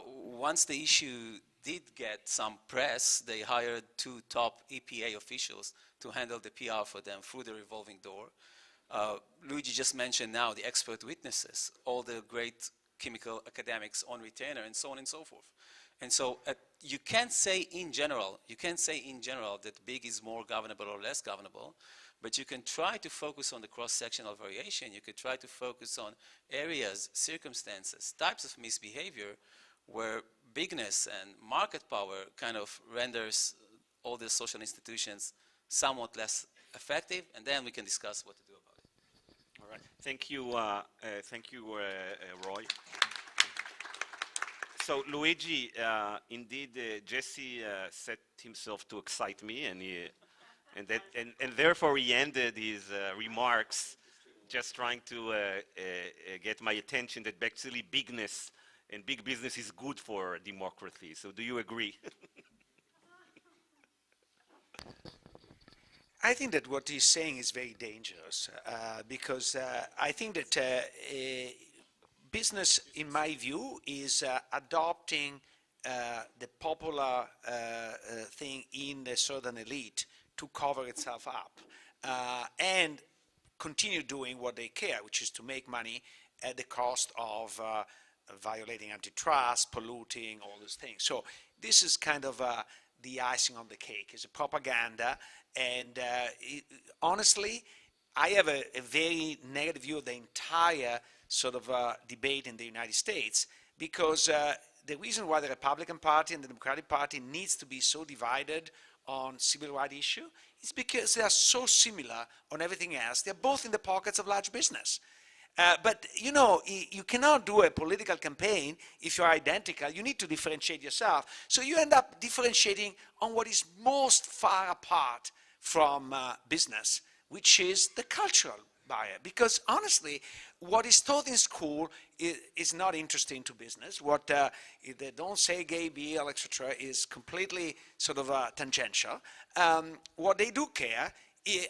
Once the issue did get some press, they hired 2 top EPA officials to handle the PR for them through the revolving door. Lואיג'י just mentioned now the expert witnesses, all the great chemical academics on retainer, and so on and so forth. And so you can't say in general that big is more governable or less governable, but you can try to focus on the cross-sectional variation. You could try to focus on areas, circumstances, types of misbehavior where bigness and market power kind of renders all the social institutions somewhat less effective, and then we can discuss what to do about it. All right. Thank you, Roy. So Lואיג'י, indeed, Jesse set himself to excite me, and therefore he ended his remarks just trying to get my attention that actually bigness and big business is good for democracy. So do you agree? I think that what he's saying is very dangerous because I think that business, in my view, is adopting the popular thing in the certain elite to cover itself up and continue doing what they care, which is to make money at the cost of violating antitrust, polluting, all those things. So this is kind of the icing on the cake. It's a propaganda, and honestly, I have a very negative view of the entire sort of debate in the United States, because the reason why the Republican Party and the Democratic Party needs to be so divided on civil rights issue is because they are so similar on everything else. They're both in the pockets of large business. But, you know, you cannot do a political campaign if you're identical. You need to differentiate yourself. So you end up differentiating on what is most far apart from business, which is the cultural barrier. Because honestly, what is taught in school is not interesting to business. What if they don't say gay, BL, etc., is completely sort of tangential. What they do care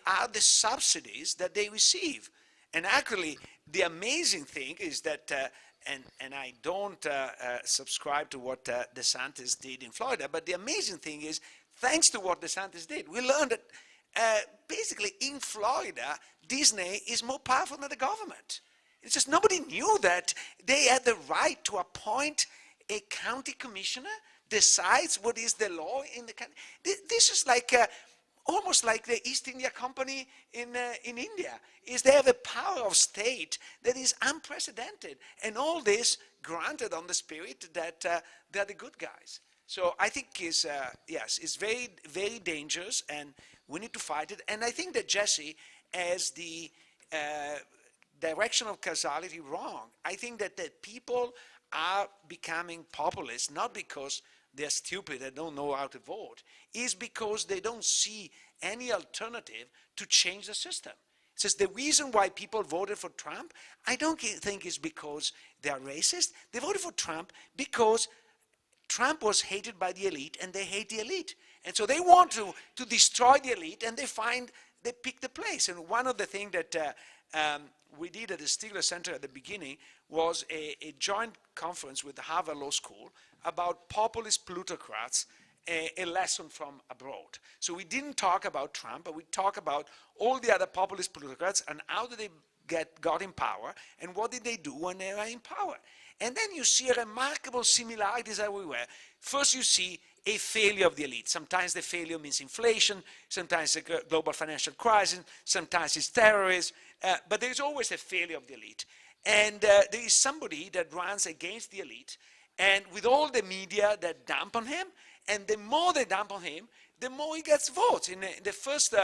are the subsidies that they receive. And actually, the amazing thing is that, and I don't subscribe to what DeSantis did in Florida, but the amazing thing is, thanks to what DeSantis did, we learned that basically in Florida, Disney is more powerful than the government. It's just nobody knew that they had the right to appoint a county commissioner, decides what is the law in the county. This is like almost like the East India Company in India, is they have a power of state that is unprecedented. And all this granted on the spirit that they're the good guys. So I think yes, it's very, very dangerous, and we need to fight it. And I think that Jesse has the direction of causality wrong. I think that the people are becoming populist, not because they're stupid and don't know how to vote, is because they don't see any alternative to change the system. It says the reason why people voted for Trump, I don't think is because they are racist. They voted for Trump because Trump was hated by the elite, and they hate the elite. And so they want to destroy the elite, and they pick the place. And one of the things that we did at the Stigler Center at the beginning was a joint conference with the Harvard Law School about populist plutocrats, a lesson from abroad. So we didn't talk about Trump, but we talked about all the other populist plutocrats and how did they got in power, and what did they do when they were in power. And then you see remarkable similarities everywhere. First you see a failure of the elite. Sometimes the failure means inflation, sometimes a global financial crisis, sometimes it's terrorism, but there's always a failure of the elite. And there is somebody that runs against the elite, and with all the media that dump on him, and the more they dump on him, the more he gets votes. In the first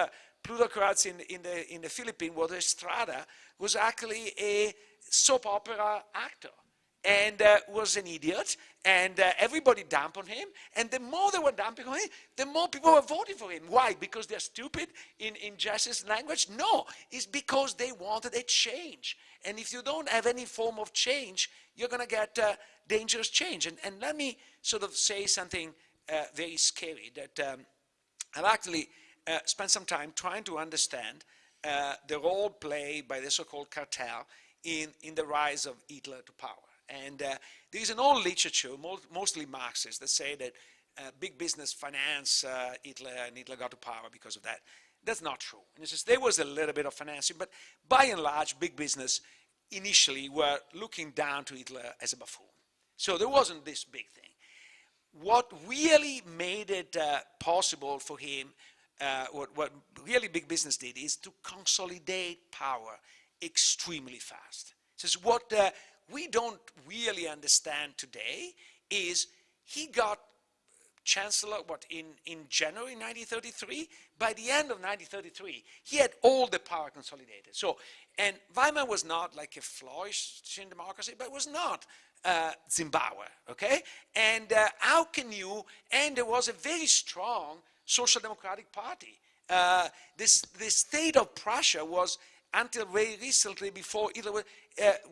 plutocrats in the Philippines, was Estrada, was actually a soap opera actor, and was an idiot, and everybody dumped on him, and the more they were dumping on him, the more people were voting for him. Why? Because they're stupid in Jesse's language? No, it's because they wanted a change. And if you don't have any form of change, you're going to get dangerous change. And let me sort of say something very scary, that I've actually spent some time trying to understand the role played by the so-called cartel in the rise of Hitler to power. And there is an old literature, mostly Marxist, that say that big business financed Hitler, and Hitler got to power because of that. That's not true. And it says there was a little bit of financing, but by and large, big business initially were looking down to Hitler as a buffoon. So there wasn't this big thing. What really made it possible for him, what really big business did, is to consolidate power extremely fast. It says what we don't really understand today is he got chancellor, in January 1933? By the end of 1933, he had all the power consolidated. So, and Weimar was not like a flourishing democracy, but it was not Zimbabwe, okay? And how can you, and there was a very strong social democratic party. The state of Prussia was, until very recently, before Hitler was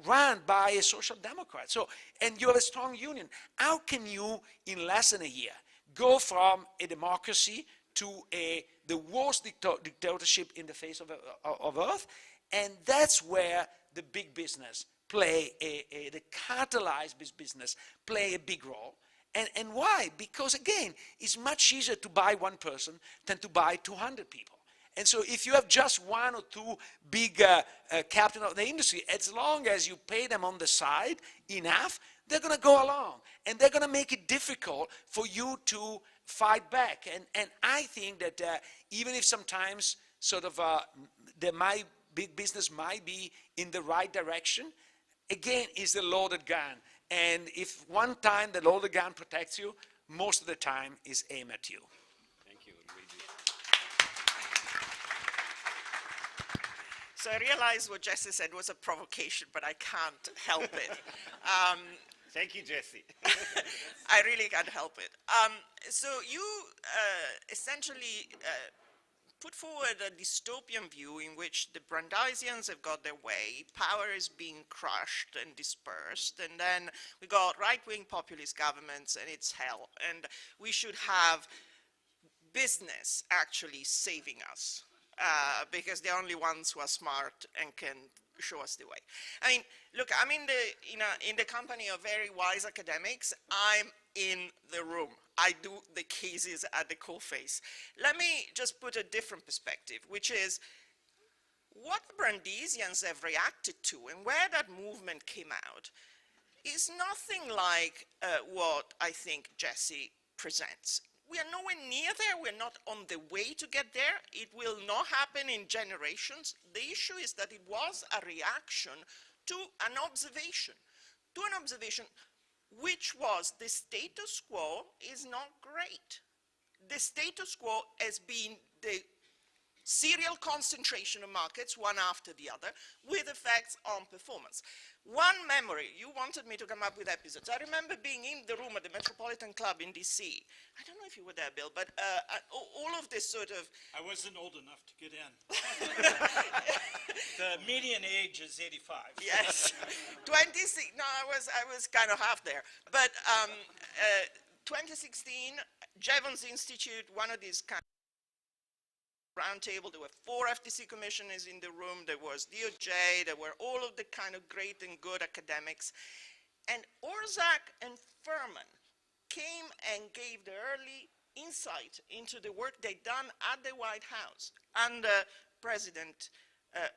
run by a social democrat. So, and you have a strong union. How can you, in less than a year, go from a democracy to the worst dictatorship in the face of Earth? And that's where the big business play, the cartelized business play a big role. And why? Because again, it's much easier to buy one person than to buy 200 people. And so if you have just one or two big captains of the industry, as long as you pay them on the side enough, they're going to go along. And they're going to make it difficult for you to fight back. And I think that even if sometimes sort of big business might be in the right direction, again, it's a loaded gun. And if one time the loaded gun protects you, most of the time is aimed at you. Thank you, Luigi. So I realize what Jesse said was a provocation, but I can't help it. Thank you, Jesse. I really can't help it. So you essentially put forward a dystopian view in which the Brandeisians have got their way, power is being crushed and dispersed, and then we got right-wing populist governments, and it's hell. And we should have business actually saving us, because they're only ones who are smart and can show us the way. I mean, look, I'm in the company of very wise academics. I'm in the room. I do the cases at the coalface. Let me just put a different perspective, which is what the Brandeisians have reacted to and where that movement came out is nothing like what I think Jesse presents. we are nowhere near there. We're not on the way to get there. It will not happen in generations. The issue is that it was a reaction to an observation, which was the status quo is not great. The status quo has been the serial concentration of markets, one after the other, with effects on performance. One memory, you wanted me to come up with episodes. I remember being in the room at the Metropolitan Club in DC. I don't know if you were there, Bill, but all of this sort of... I wasn't old enough to get in. The median age is 85. Yes. 26, no, I was kind of half there. But 2016, Jevons Institute, one of these kind of roundtable, there were 4 FTC commissioners in the room, there was DOJ, there were all of the kind of great and good academics. And Orszag and Furman came and gave the early insight into the work they'd done at the White House under President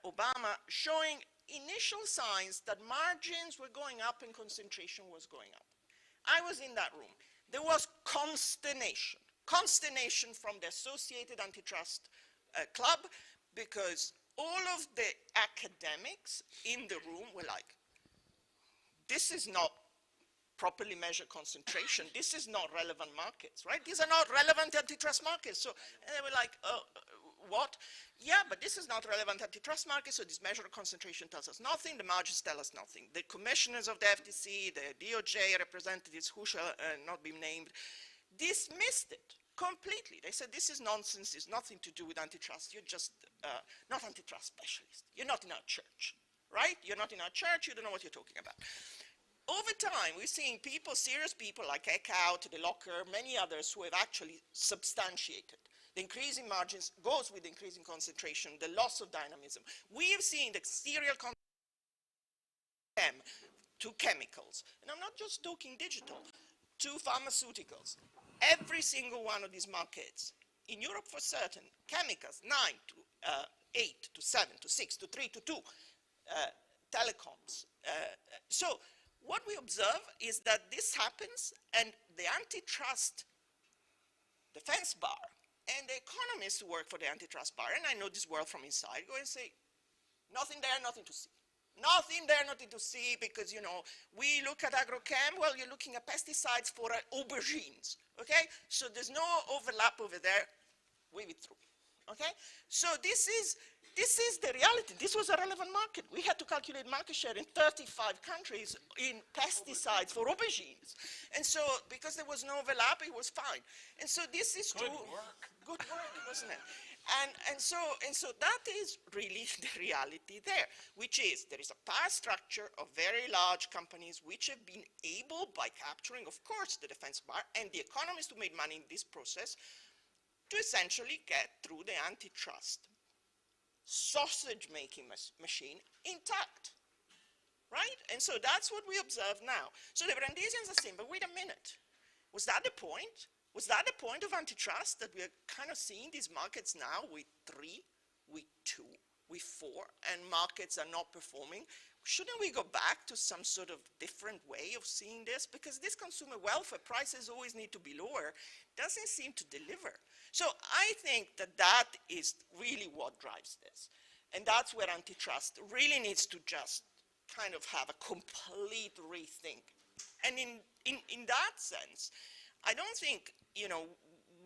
Obama, showing initial signs that margins were going up and concentration was going up. I was in that room. There was consternation from the Associated Antitrust Club, because all of the academics in the room were like, this is not properly measured concentration, this is not relevant markets, right? These are not relevant antitrust markets. So, and they were like, what? Yeah, but this is not relevant antitrust markets, so this measure of concentration tells us nothing, the margins tell us nothing. The commissioners of the FTC, the DOJ representatives, who shall not be named, dismissed it completely. They said, this is nonsense, it's nothing to do with antitrust, you're just not antitrust specialist. You're not in our church, right? You're not in our church, you don't know what you're talking about. Over time, we're seeing people, serious people like Eckhout, De Locker, many others who have actually substantiated. The increasing margins goes with the increasing concentration, the loss of dynamism. We have seen the serial to chemicals, and I'm not just talking digital, to pharmaceuticals. Every single one of these markets, in Europe for certain, chemicals, 9 to 8 to 7 to 6 to 3 to 2, telecoms. So what we observe is that this happens, and the antitrust defense bar and the economists who work for the antitrust bar, and I know this world from inside, go and say, nothing there, nothing to see. Nothing there, nothing to see, because, you know, we look at agrochem, well, you're looking at pesticides for aubergines, okay? So there's no overlap over there, wave it through, okay? So this is the reality. This was a relevant market. We had to calculate market share in 35 countries in pesticides for aubergines. And so, because there was no overlap, it was fine. And so this is true. Good work, wasn't it? And so that is really the reality there, which is there is a power structure of very large companies which have been able, by capturing, of course, the defense bar and the economists who made money in this process, to essentially get through the antitrust sausage-making machine intact, right? And so that's what we observe now. So the Brandesians are saying, but wait a minute, was that the point? Was that the point of antitrust, that we are kind of seeing these markets now with 3, with 2, with 4, and markets are not performing? Shouldn't we go back to some sort of different way of seeing this? Because this consumer welfare, prices always need to be lower, doesn't seem to deliver. So I think that that is really what drives this. And that's where antitrust really needs to just kind of have a complete rethink. And in that sense, I don't think, you know,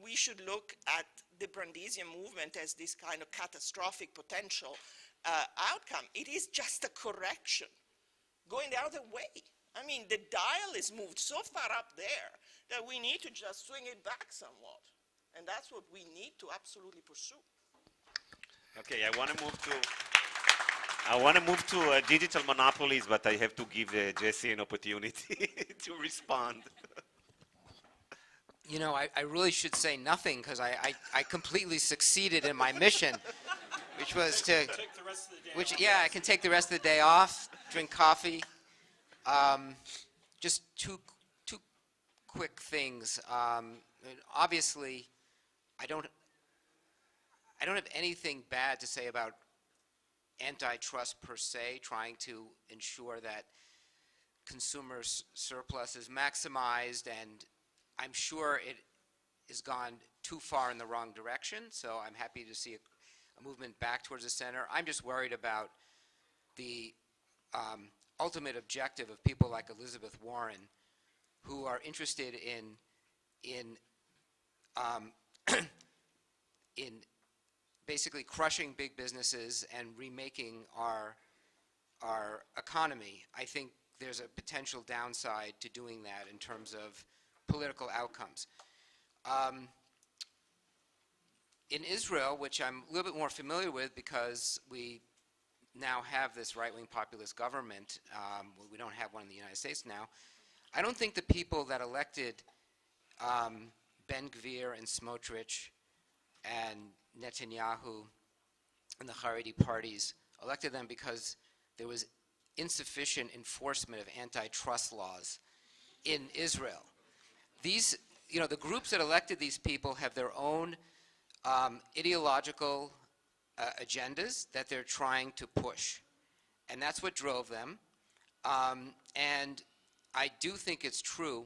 we should look at the Brandesian movement as this kind of catastrophic potential outcome. It is just a correction going the other way. I mean, the dial is moved so far up there that we need to just swing it back somewhat. And that's what we need to absolutely pursue. Okay, I want to move to digital monopolies, but I have to give Jesse an opportunity to respond. You know, I really should say nothing, because I completely succeeded in my mission, which was to, I can take the rest of the day off, drink coffee. Just two quick things. Obviously, I don't have anything bad to say about antitrust per se, trying to ensure that consumer surplus is maximized, and I'm sure has gone too far in the wrong direction, so I'm happy to see a movement back towards the center. I'm just worried about the ultimate objective of people like Elizabeth Warren, who are interested in basically crushing big businesses and remaking our economy. I think there's a potential downside to doing that in terms of political outcomes. In Israel, which I'm a little bit more familiar with because we now have this right-wing populist government, we don't have one in the United States now, I don't think the people that elected Ben Gvir and Smotrich and Netanyahu and the Haredi parties elected them because there was insufficient enforcement of antitrust laws in Israel. These, the groups that elected these people have their own ideological agendas that they're trying to push. And that's what drove them. And I do think it's true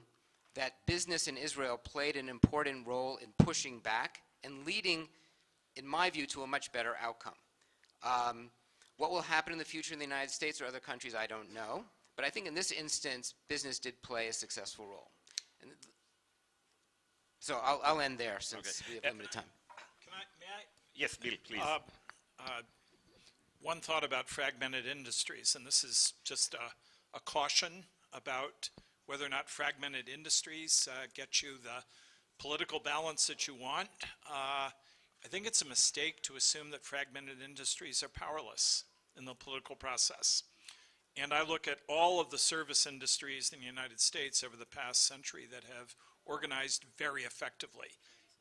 that business in Israel played an important role in pushing back and leading, in my view, to a much better outcome. What will happen in the future in the United States or other countries, I don't know. But I think in this instance, business did play a successful role. And so I'll end there since we have limited time. May I? Yes, Bill, please. One thought about fragmented industries, and this is just a caution about whether or not fragmented industries get you the political balance that you want. I think it's a mistake to assume that fragmented industries are powerless in the political process. And I look at all of the service industries in the United States over the past century that have organized very effectively,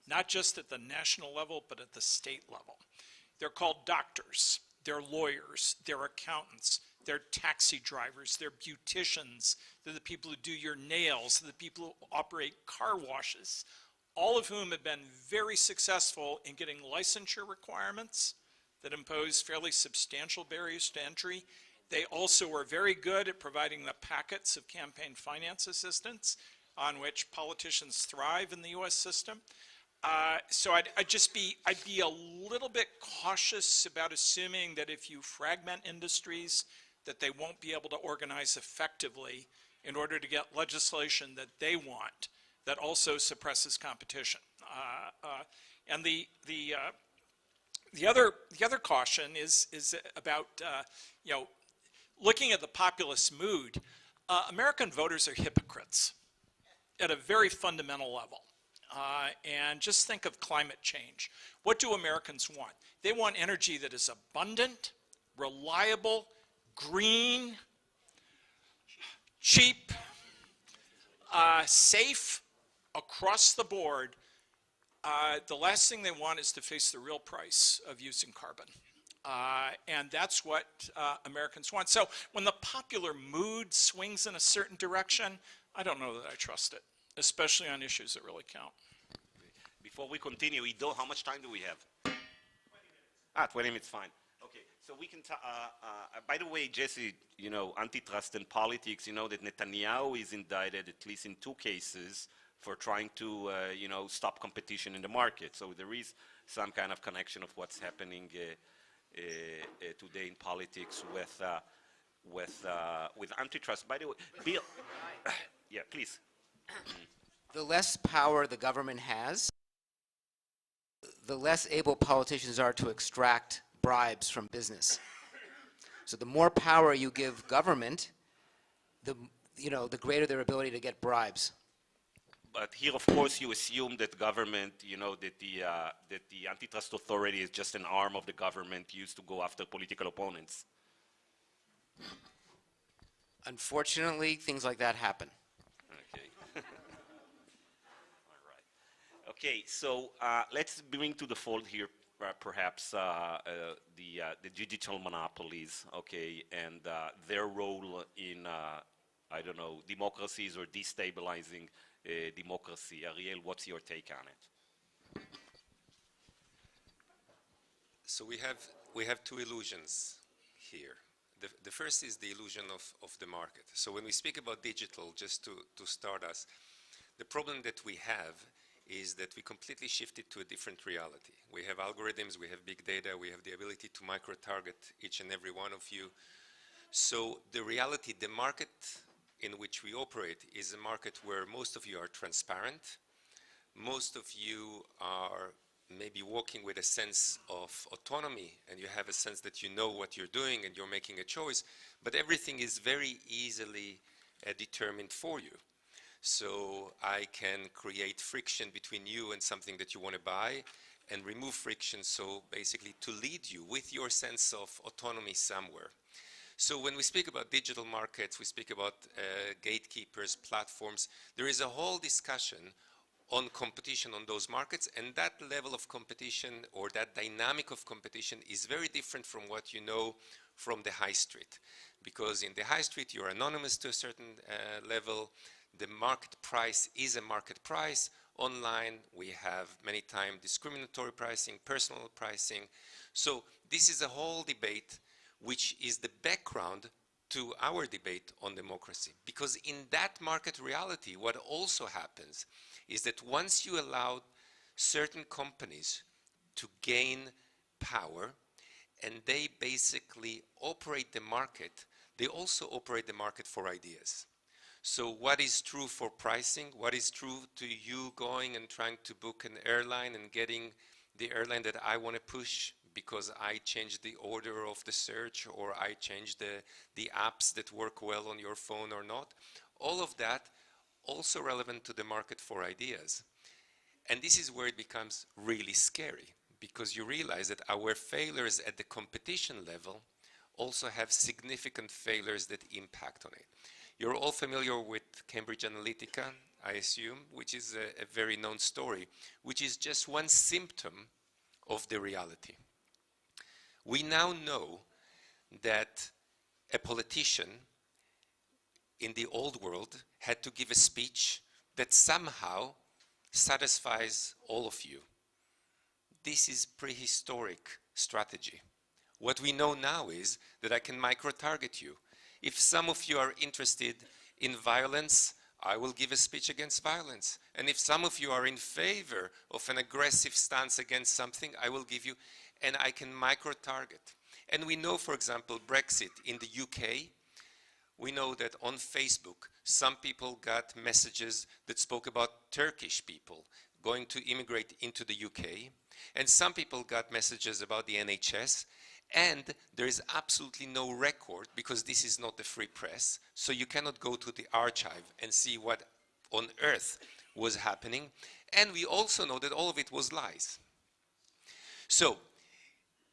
not just at the national level, but at the state level. They're called doctors, they're lawyers, they're accountants, they're taxi drivers, they're beauticians, they're the people who do your nails, they're the people who operate car washes, all of whom have been very successful in getting licensure requirements that impose fairly substantial barriers to entry. They also are very good at providing the packets of campaign finance assistance on which politicians thrive in the US system. So I'd be a little bit cautious about assuming that if you fragment industries, that they won't be able to organize effectively in order to get legislation that they want that also suppresses competition. And the other caution is about looking at the populist mood. American voters are hypocrites at a very fundamental level. And just think of climate change. What do Americans want? They want energy that is abundant, reliable, green, cheap, safe, across the board. The last thing they want is to face the real price of using carbon. And that's what Americans want. So when the popular mood swings in a certain direction, I don't know that I trust it, especially on issues that really count. Before we continue, Ido, how much time do we have? 20 minutes. 20 minutes, fine. Okay, so we can, by the way, Jesse, antitrust and politics, that Netanyahu is indicted, at least in 2 cases, for trying to, stop competition in the market. So there is some kind of connection of what's happening today in politics with antitrust. By the way, Bill, yeah, please. The less power the government has, the less able politicians are to extract bribes from business. So the more power you give government, the greater their ability to get bribes. But here, of course, you assume that government, that the antitrust authority is just an arm of the government used to go after political opponents. Unfortunately, things like that happen. Okay. All right. Okay, so let's bring to the fold here perhaps the digital monopolies, okay, and their role in, I don't know, democracies or destabilizing democracy. Ariel, what's your take on it? So we have 2 illusions here. The first is the illusion of the market. So when we speak about digital, just to start us, the problem that we have is that we completely shifted to a different reality. We have algorithms, we have big data, we have the ability to micro-target each and every one of you. So the reality, the market in which we operate is a market where most of you are transparent. Most of you are maybe walking with a sense of autonomy, and you have a sense that you know what you're doing and you're making a choice, but everything is very easily determined for you. So I can create friction between you and something that you want to buy and remove friction, so basically to lead you with your sense of autonomy somewhere. So when we speak about digital markets, we speak about gatekeepers, platforms, there is a whole discussion on competition on those markets, and that level of competition or that dynamic of competition is very different from what you know from the high street. Because in the high street you're anonymous to a certain level, the market price is a market price. Online we have many times discriminatory pricing, personal pricing. So this is a whole debate which is the background to our debate on democracy. Because in that market reality, what also happens is that once you allow certain companies to gain power and they basically operate the market, they also operate the market for ideas. So what is true for pricing? What is true to you going and trying to book an airline and getting the airline that I want to push because I changed the order of the search, or I changed the apps that work well on your phone or not? All of that also relevant to the market for ideas. And this is where it becomes really scary, because you realize that our failures at the competition level also have significant failures that impact on it. You're all familiar with Cambridge Analytica, I assume, which is a very known story, which is just one symptom of the reality. We now know that a politician in the old world had to give a speech that somehow satisfies all of you. This is prehistoric strategy. What we know now is that I can micro-target you. If some of you are interested in violence, I will give a speech against violence. And if some of you are in favor of an aggressive stance against something, I will give you, and I can micro-target. And we know, for example, Brexit in the UK, we know that on Facebook, some people got messages that spoke about Turkish people going to immigrate into the UK, and some people got messages about the NHS, and there is absolutely no record, because this is not the free press, so you cannot go to the archive and see what on earth was happening. And we also know that all of it was lies. So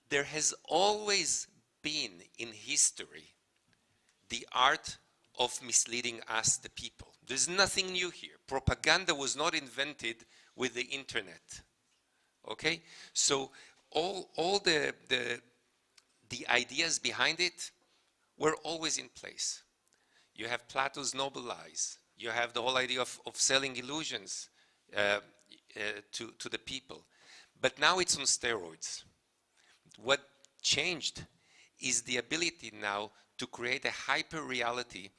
there has always been in history the art of misleading us, the people. There's nothing new here. Propaganda was not invented with the internet. Okay? So all the ideas behind it were always in place. You have Plato's noble lies. You have the whole idea of selling illusions to the people. But now it's on steroids. What changed is the ability now to create a hyper-reality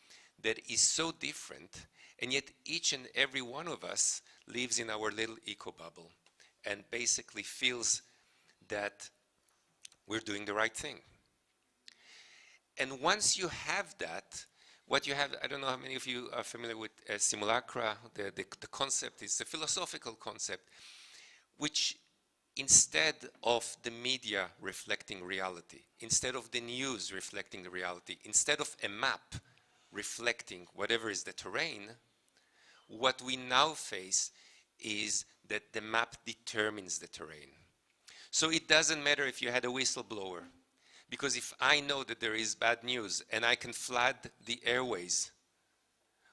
that is so different, and yet each and every one of us lives in our little eco-bubble and basically feels that we're doing the right thing. And once you have that, what you have, I don't know how many of you are familiar with simulacra. The concept is a philosophical concept, which instead of the media reflecting reality, instead of the news reflecting the reality, instead of a map reflecting whatever is the terrain, what we now face is that the map determines the terrain. So it doesn't matter if you had a whistleblower, because if I know that there is bad news and I can flood the airways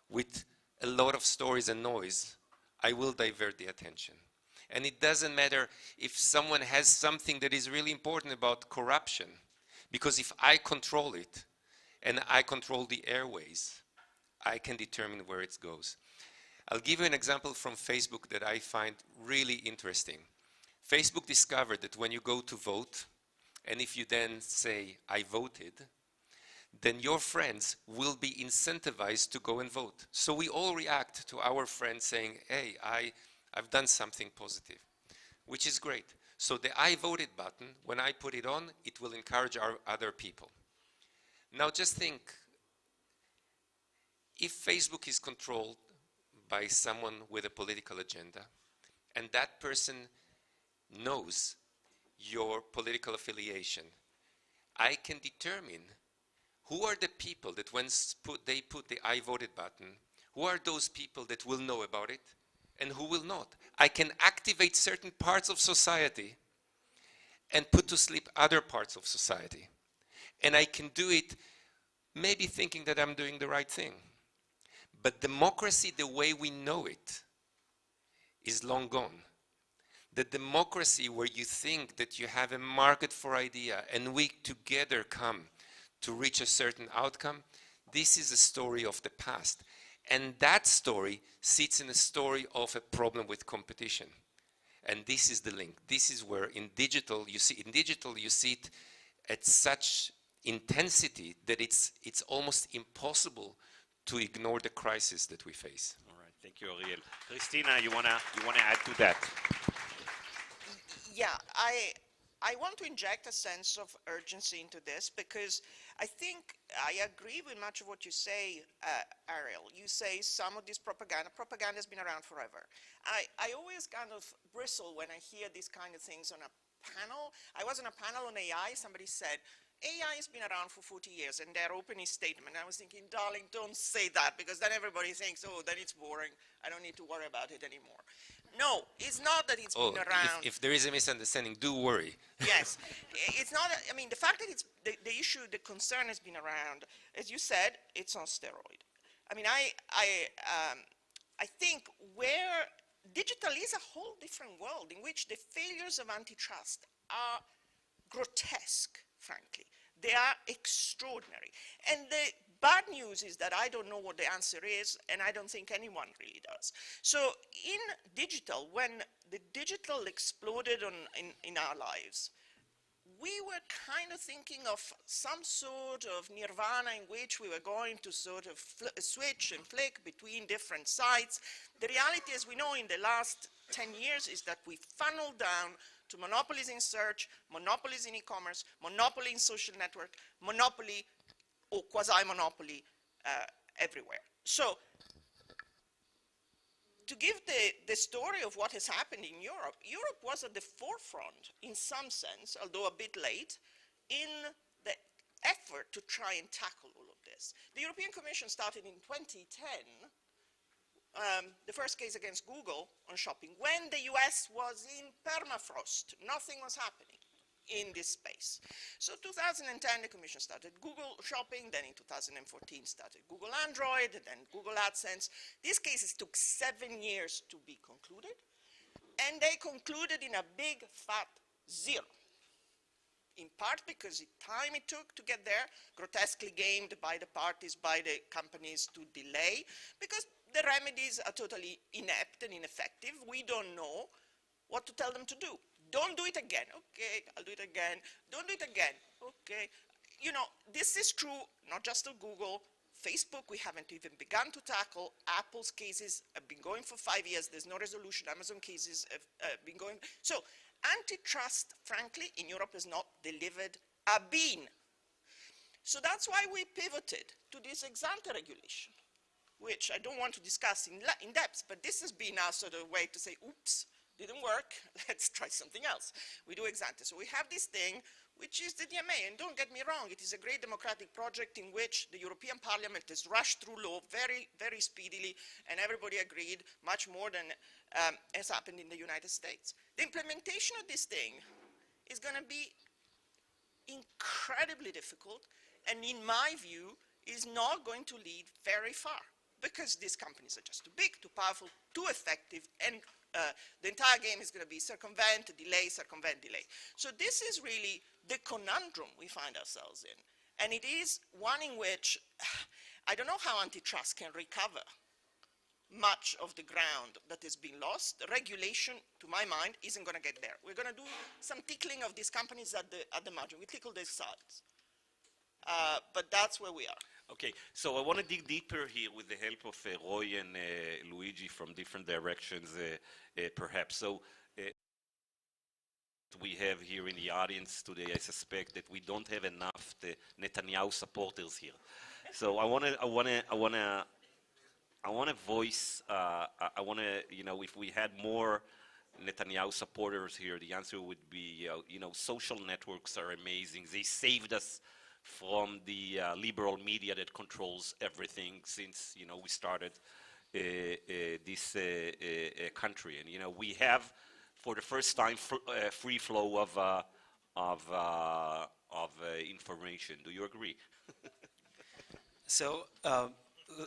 with a lot of stories and noise, I will divert the attention. And it doesn't matter if someone has something that is really important about corruption, because if I control it and I control the airways, I can determine where it goes. I'll give you an example from Facebook that I find really interesting. Facebook discovered that when you go to vote, and if you then say, I voted, then your friends will be incentivized to go and vote. So we all react to our friends saying, hey, I've done something positive, which is great. So the I voted button, when I put it on, it will encourage our other people. Now just think, if Facebook is controlled by someone with a political agenda, and that person knows your political affiliation, I can determine who are the people that when they put the I voted button, who are those people that will know about it and who will not. I can activate certain parts of society and put to sleep other parts of society. And I can do it maybe thinking that I'm doing the right thing. But democracy, the way we know it, is long gone. The democracy where you think that you have a market for idea and we together come to reach a certain outcome, this is a story of the past. And that story sits in a story of a problem with competition. And this is the link. This is where in digital you see it at such intensity that it's almost impossible to ignore the crisis that we face. All right, thank you, Ariel. Christina, you wanna add to that? Yeah, I want to inject a sense of urgency into this because I think I agree with much of what you say, Ariel. You say some of this propaganda has been around forever. I always kind of bristle when I hear these kind of things on a panel. I was on a panel on AI, somebody said, AI has been around for 40 years, and their opening statement, I was thinking, darling, don't say that, because then everybody thinks, oh, then it's boring, I don't need to worry about it anymore. No, it's not that it's been around. If there is a misunderstanding, do worry. Yes, it's not, I mean, the fact that it's, the issue, the concern has been around, as you said, it's on steroid. I mean, I think where digital is a whole different world in which the failures of antitrust are grotesque, frankly. They are extraordinary. And the bad news is that I don't know what the answer is, and I don't think anyone really does. So in digital, when the digital exploded in our lives, we were kind of thinking of some sort of nirvana in which we were going to sort of switch and flick between different sites. The reality, as we know, in the last 10 years is that we funneled down to monopolies in search, monopolies in e-commerce, monopoly in social network, monopoly or quasi-monopoly everywhere. So to give the story of what has happened in Europe, Europe was at the forefront in some sense, although a bit late, in the effort to try and tackle all of this. The European Commission started in 2010 the first case against Google on shopping, when the US was in permafrost. Nothing was happening in this space. So 2010, the Commission started Google Shopping, then in 2014 started Google Android, then Google AdSense. These cases took 7 years to be concluded, and they concluded in a big fat 0. In part because the time it took to get there, grotesquely gamed by the parties, by the companies to delay, because the remedies are totally inept and ineffective. We don't know what to tell them to do. Don't do it again. Okay, I'll do it again. Don't do it again. Okay. You know, this is true not just of Google. Facebook, we haven't even begun to tackle. Apple's cases have been going for 5 years. There's no resolution. Amazon cases have been going. So antitrust, frankly, in Europe has not delivered a bean. So that's why we pivoted to this ex ante regulation, which I don't want to discuss in depth, but this has been our sort of way to say, oops, didn't work, let's try something else. We do ex ante. So we have this thing, which is the DMA, and don't get me wrong, it is a great democratic project in which the European Parliament has rushed through law very, very speedily, and everybody agreed much more than has happened in the United States. The implementation of this thing is going to be incredibly difficult, and in my view, is not going to lead very far, because these companies are just too big, too powerful, too effective, and the entire game is going to be circumvent, delay, circumvent, delay. So this is really the conundrum we find ourselves in. And it is one in which I don't know how antitrust can recover much of the ground that has been lost. The regulation, to my mind, isn't going to get there. We're going to do some tickling of these companies at the margin. We tickle their sides. But that's where we are. Okay, so I want to dig deeper here with the help of Roy and Lואיג'י from different directions, perhaps. So we have here in the audience today, I suspect that we don't have enough Netanyahu supporters here. So I want to voice. You know, if we had more Netanyahu supporters here, the answer would be, you know, social networks are amazing. They saved us from the liberal media that controls everything since, you know, we started this country. And, you know, we have, for the first time, free flow of information. Do you agree? So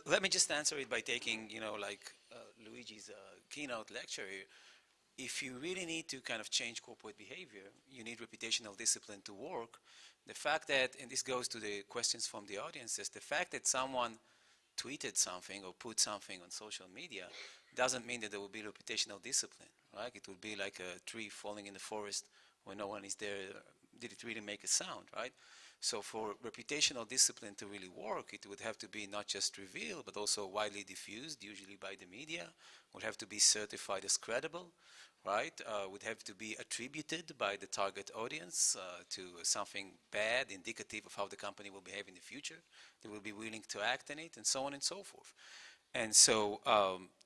let me just answer it by taking, you know, like Lואיג'י's keynote lecture here. If you really need to kind of change corporate behavior, you need reputational discipline to work. The fact that, and this goes to the questions from the audiences, the fact that someone tweeted something or put something on social media doesn't mean that there will be reputational discipline, right? It would be like a tree falling in the forest when no one is there. Did it really make a sound, right? So for reputational discipline to really work, it would have to be not just revealed, but also widely diffused, usually by the media, would have to be certified as credible, right? Would have to be attributed by the target audience to something bad, indicative of how the company will behave in the future. They will be willing to act on it, and so on and so forth. And so,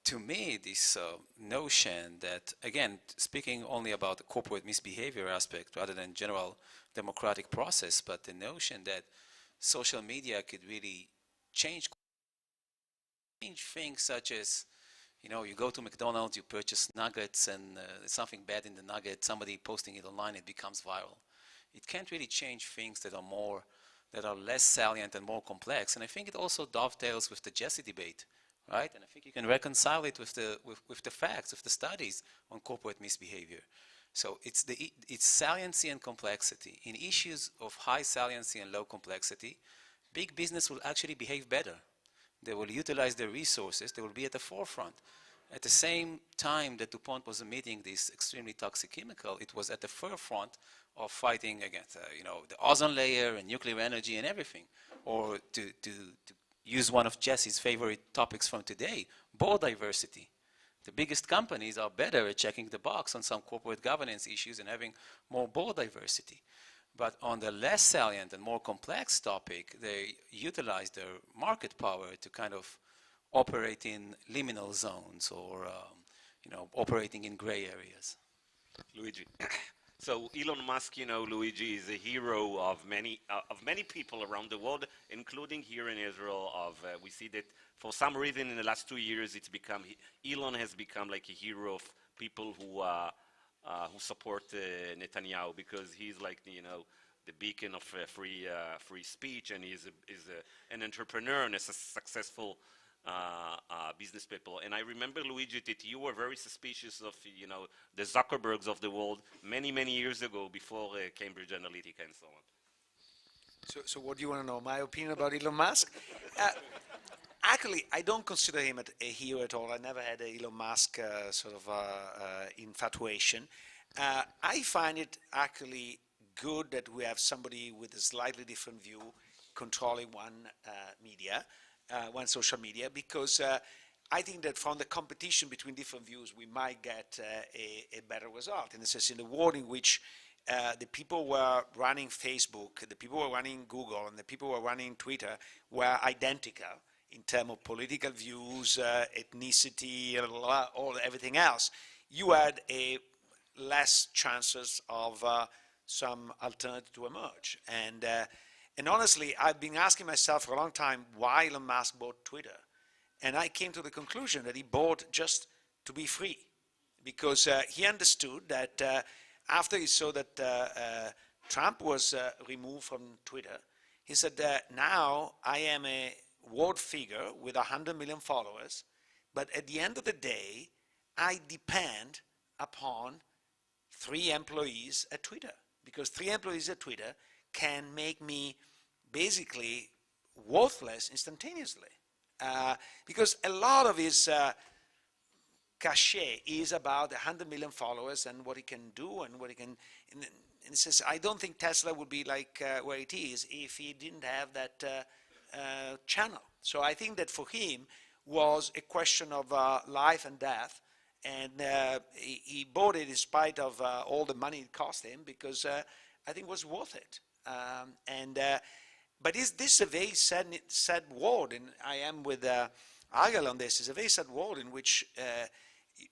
to me, this notion that, again, speaking only about the corporate misbehavior aspect rather than general democratic process, but the notion that social media could really change things such as, you know, you go to McDonald's, you purchase nuggets, and there's something bad in the nugget, somebody posting it online, it becomes viral. It can't really change things that are less salient and more complex. And I think it also dovetails with the Jesse debate, right? And I think you can reconcile it with the facts, with the studies on corporate misbehavior. So it's saliency and complexity. In issues of high saliency and low complexity, big business will actually behave better. They will utilize their resources. They will be at the forefront. At the same time that DuPont was emitting this extremely toxic chemical, it was at the forefront of fighting against, you know, the ozone layer and nuclear energy and everything. Or to use one of Jesse's favorite topics from today, board diversity. The biggest companies are better at checking the box on some corporate governance issues and having more board diversity. But on the less salient and more complex topic, they utilize their market power to kind of operate in liminal zones or, you know, operating in gray areas. Lואיג'י. So Elon Musk, you know, Lואיג'י is a hero of many people around the world, including here in Israel. We see that for some reason in the last 2 years, Elon has become like a hero of people who support Netanyahu, because he's like, you know, the beacon of free speech, and he's an entrepreneur and a successful business people. And I remember, Lואיג'י, that you were very suspicious of, you know, the Zuckerbergs of the world many years ago, before Cambridge Analytica and so on. So what do you want to know? My opinion about Elon Musk? Actually, I don't consider him a hero at all. I never had a Elon Musk sort of infatuation. I find it actually good that we have somebody with a slightly different view controlling one social media, because I think that from the competition between different views, we might get a better result. In the sense, in the world in which the people who were running Facebook, the people who were running Google, and the people who were running Twitter were identical in terms of political views, ethnicity, everything else, you had less chances of some alternative to emerge. And honestly, I've been asking myself for a long time why Elon Musk bought Twitter. And I came to the conclusion that he bought just to be free, because he understood that after he saw that Trump was removed from Twitter, he said, now I am a world figure with 100 million followers, but at the end of the day, I depend upon 3 employees at Twitter, because 3 employees at Twitter can make me basically worthless instantaneously. Because a lot of his cachet is about 100 million followers and what he can do and what he can. And it says, I don't think Tesla would be like where it is if he didn't have that channel. So I think that for him was a question of life and death, and he bought it in spite of all the money it cost him, because I think it was worth it. But this is a very sad world, and I am with Ariel on this. It's a very sad world in which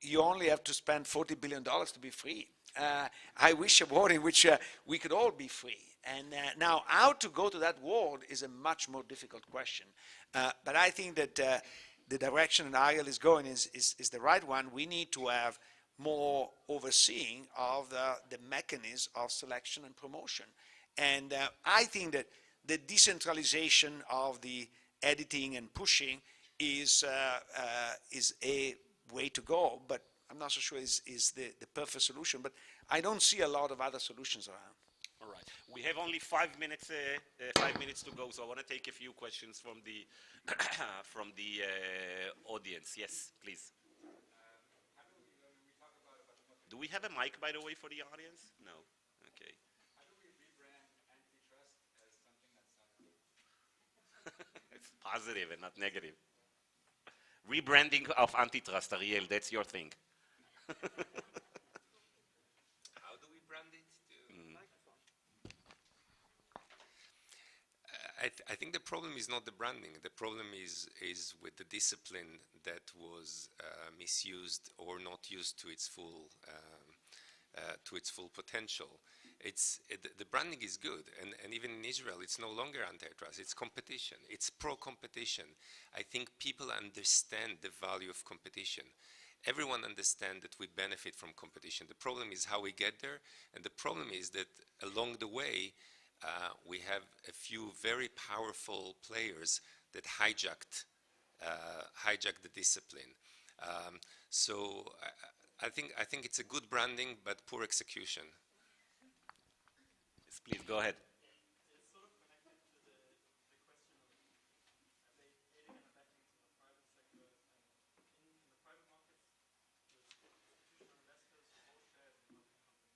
you only have to spend $40 billion to be free. I wish a world in which we could all be free. And now, how to go to that world is a much more difficult question. But I think that the direction that Ariel is going is the right one. We need to have more overseeing of the mechanism of selection and promotion. And I think that the decentralization of the editing and pushing is a way to go, but I'm not so sure is the perfect solution. But I don't see a lot of other solutions around. All right. We have only 5 minutes to go, so I want to take a few questions from the from the audience. Yes, please. Do we have a mic, by the way, for the audience? No. Okay. How do we rebrand antitrust as something that's not good? It's positive and not negative. Rebranding of antitrust, Ariel, that's your thing. How do we brand it? I think the problem is not the branding. The problem is with the discipline that was misused or not used to its full potential. The branding is good, and even in Israel, it's no longer antitrust. It's competition. It's pro-competition. I think people understand the value of competition. Everyone understands that we benefit from competition. The problem is how we get there, and the problem is that along the way, we have a few very powerful players that hijacked the discipline. So I think it's a good branding, but poor execution. Yes, please go ahead. It's sort of connected to the question of aiding and abetting from the private sector. And in the private markets, there's institutional investors who hold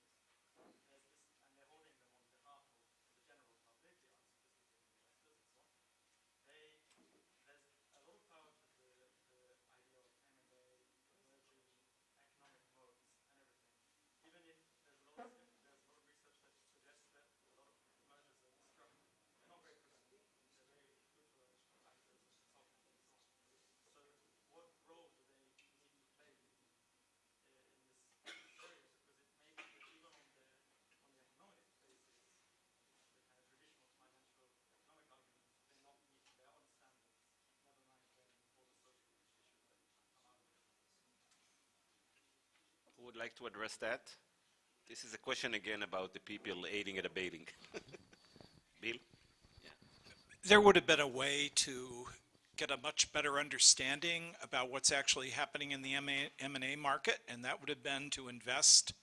shares in public companies. And they're holding them on behalf of the general public, the unsophisticated investors and so on. There's a lot of power to the idea of M&A, emerging economic modes and everything. Even if there's a lot of research that suggests that a lot of mergers are destructive. They're not very productive. They're very good for contractors and consultants and so on. So what role do they need to play in this area? Because it may be that even on the economic basis, the kind of traditional financial economic arguments, they not meet their own standards, never mind then all the social issues that come out of it. Who would like to address that? This is a question again about the people aiding and abetting. Bill? There would have been a way to get a much better understanding about what's actually happening in the M&A market, and that would have been to invest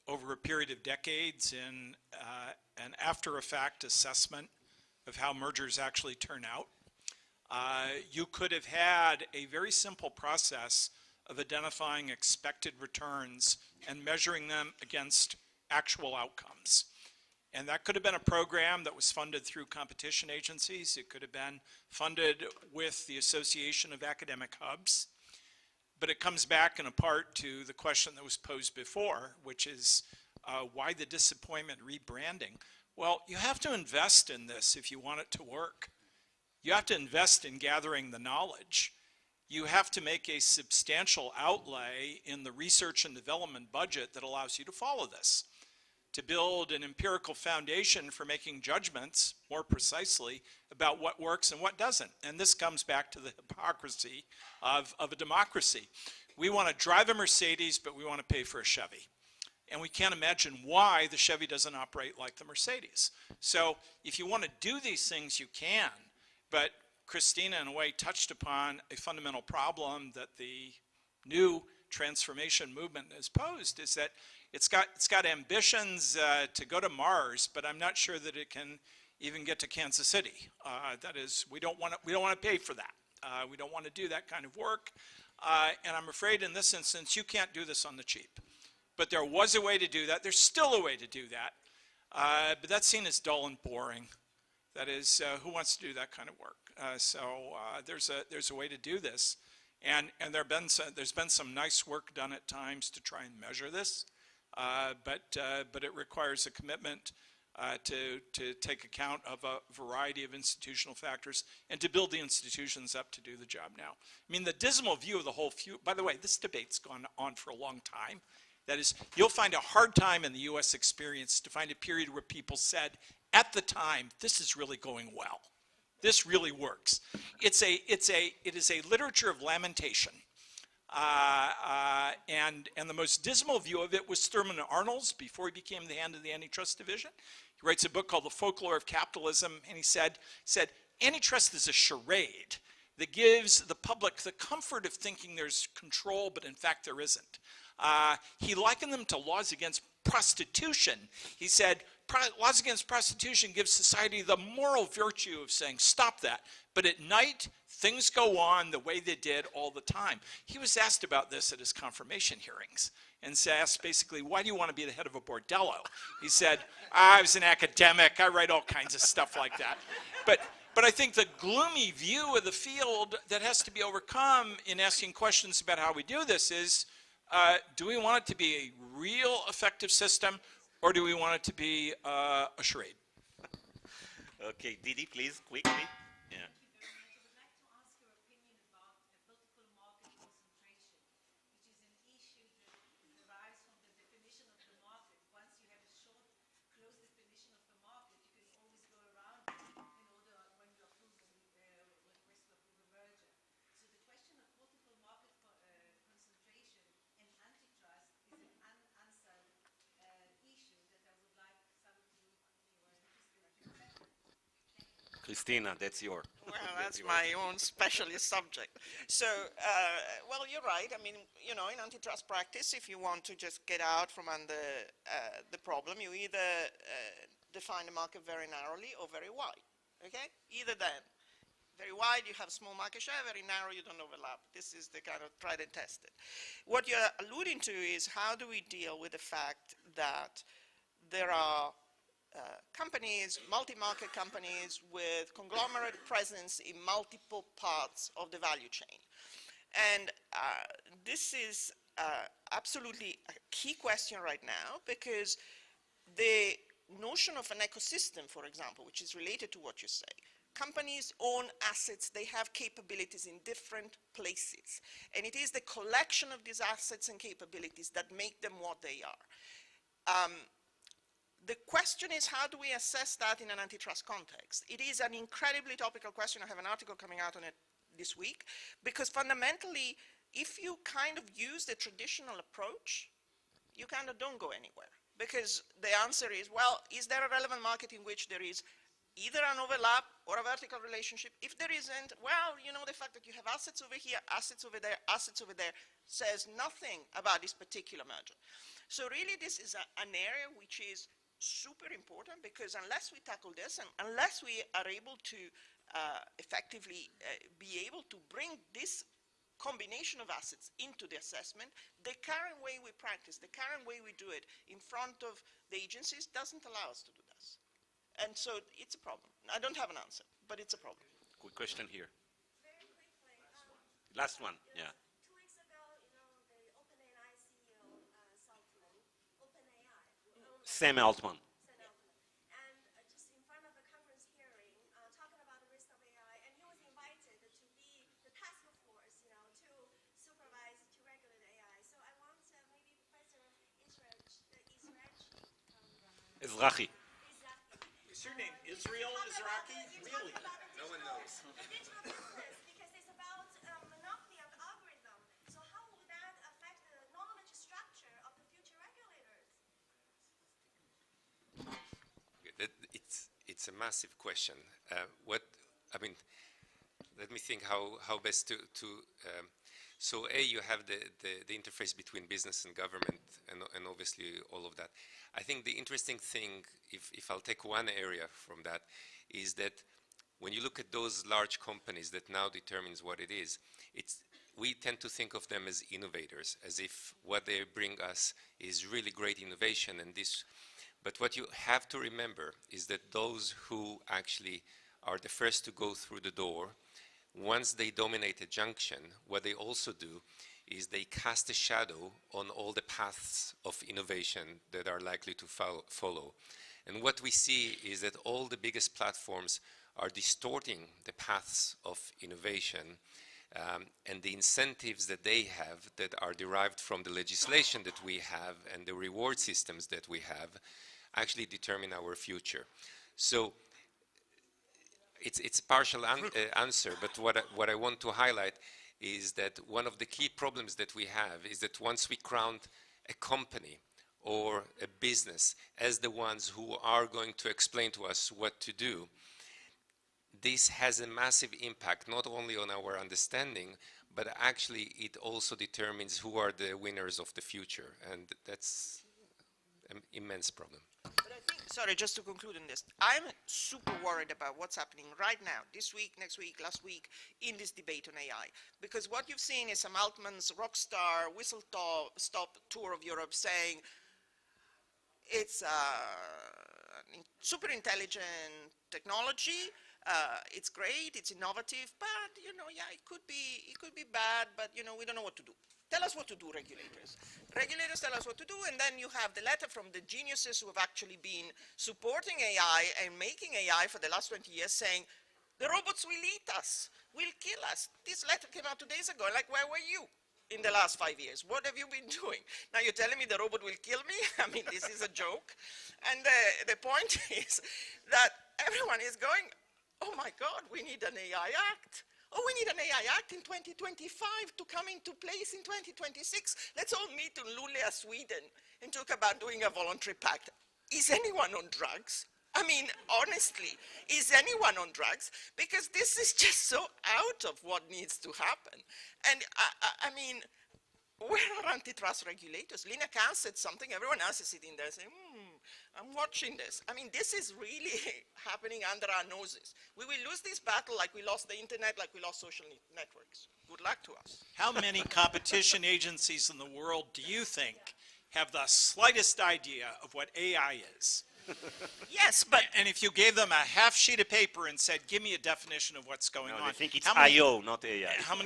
over a period of decades in an after-effect assessment of how mergers actually turn out. You could have had a very simple process of identifying expected returns and measuring them against actual outcomes. And that could have been a program that was funded through competition agencies. It could have been funded with the Association of Academic Hubs. But it comes back in a part to the question that was posed before, which is why the disappointment rebranding? Well, you have to invest in this if you want it to work. You have to invest in gathering the knowledge. You have to make a substantial outlay in the research and development budget that allows you to follow this, to build an empirical foundation for making judgments more precisely about what works and what doesn't. And this comes back to the hypocrisy of a democracy. We want to drive a Mercedes, but we want to pay for a Chevy. And we can't imagine why the Chevy doesn't operate like the Mercedes. So if you want to do these things, you can, but Christina, in a way, touched upon a fundamental problem that the new transformation movement has posed, is that it's got ambitions to go to Mars, but I'm not sure that it can even get to Kansas City. That is, we don't want to pay for that. We don't want to do that kind of work. And I'm afraid in this instance, you can't do this on the cheap. But there was a way to do that. There's still a way to do that. But that's seen as dull and boring. That is, who wants to do that kind of work? There's a way to do this, and there's been some nice work done at times to try and measure this, but it requires a commitment to take account of a variety of institutional factors and to build the institutions up to do the job now. I mean, the dismal view of the whole by the way, this debate's gone on for a long time. That is, you'll find a hard time in the US experience to find a period where people said, at the time, this is really going well. This really works. It is a literature of lamentation. And the most dismal view of it was Thurman Arnold's before he became the head of the Antitrust Division. He writes a book called The Folklore of Capitalism, and he said antitrust is a charade that gives the public the comfort of thinking there's control, but in fact there isn't. He likened them to laws against prostitution. He said, laws against prostitution give society the moral virtue of saying, stop that. But at night, things go on the way they did all the time. He was asked about this at his confirmation hearings and asked basically, why do you want to be the head of a bordello? He said, I was an academic, I write all kinds of stuff like that. But I think the gloomy view of the field that has to be overcome in asking questions about how we do this is, do we want it to be a real effective system, or do we want it to be a charade? Okay, Didi, please, quickly. Yeah. Christina, that's your. Well, that's my own specialist subject. So, well, you're right. I mean, you know, in antitrust practice, if you want to just get out from under the problem, you either define the market very narrowly or very wide, okay? Either then. Very wide, you have small market share. Very narrow, you don't overlap. This is the kind of tried and tested. What you're alluding to is how do we deal with the fact that there are companies, multi-market companies with conglomerate presence in multiple parts of the value chain. And this is absolutely a key question right now, because the notion of an ecosystem, for example, which is related to what you say, companies own assets, they have capabilities in different places. And it is the collection of these assets and capabilities that make them what they are. The question is, how do we assess that in an antitrust context? It is an incredibly topical question. I have an article coming out on it this week, because fundamentally, if you kind of use the traditional approach, you kind of don't go anywhere. Because the answer is, well, is there a relevant market in which there is either an overlap or a vertical relationship? If there isn't, well, you know, the fact that you have assets over here, assets over there, assets over there, says nothing about this particular merger. So really, this is an area which is super important, because unless we tackle this, and unless we are able to effectively be able to bring this combination of assets into the assessment, the current way we practice, the current way we do it in front of the agencies doesn't allow us to do this. And so it's a problem. I don't have an answer, but it's a problem. Quick question here. Very quickly. Last one, yeah. 2 weeks ago, you know, the OpenAI CEO, Sam Altman. And just in front of the conference hearing, talking about the risk of AI, and he was invited to be the task force, you know, to supervise, to regulate AI. So I want maybe Professor Izrahi. Is your name Israel Izrahi? Really? No one knows. The digital business, because it's about monopoly of the algorithm. So how would that affect the knowledge structure of the future regulators? It's a massive question. Let me think how best to so you have the interface between business and government, and obviously all of that. I think the interesting thing, if I'll take one area from that, is that when you look at those large companies that now determines what it is, we tend to think of them as innovators, as if what they bring us is really great innovation, and this. But what you have to remember is that those who actually are the first to go through the door, once they dominate a junction, what they also do is they cast a shadow on all the paths of innovation that are likely to follow. And what we see is that all the biggest platforms are distorting the paths of innovation, and the incentives that they have that are derived from the legislation that we have and the reward systems that we have actually determine our future. So it's a partial answer, but what I want to highlight is that one of the key problems that we have is that once we crown a company or a business as the ones who are going to explain to us what to do, this has a massive impact not only on our understanding, but actually it also determines who are the winners of the future, and that's an immense problem. But I think, sorry, just to conclude on this, I'm super worried about what's happening right now, this week, next week, last week, in this debate on AI. Because what you've seen is some Altman's rock star whistle-stop tour of Europe saying it's super intelligent technology, it's great, it's innovative, but, you know, yeah, it could be bad, but, you know, we don't know what to do. Tell us what to do, regulators. Regulators tell us what to do, and then you have the letter from the geniuses who have actually been supporting AI and making AI for the last 20 years saying, the robots will eat us, will kill us. This letter came out 2 days ago, like, where were you in the last 5 years? What have you been doing? Now you're telling me the robot will kill me? I mean, this is a joke. And the point is that everyone is going, oh my God, we need an AI Act. Oh, we need an AI Act in 2025 to come into place in 2026. Let's all meet in Luleå, Sweden, and talk about doing a voluntary pact. Is anyone on drugs? I mean, honestly, is anyone on drugs? Because this is just so out of what needs to happen. And I mean, where are antitrust regulators? Lina Khan said something, everyone else is sitting there saying, I'm watching this. I mean, this is really happening under our noses. We will lose this battle like we lost the internet, like we lost social networks. Good luck to us. How many competition agencies in the world do you think have the slightest idea of what AI is? Yes, but... And if you gave them a half sheet of paper and said, give me a definition of what's going on. They think it's many, I.O., not AI. How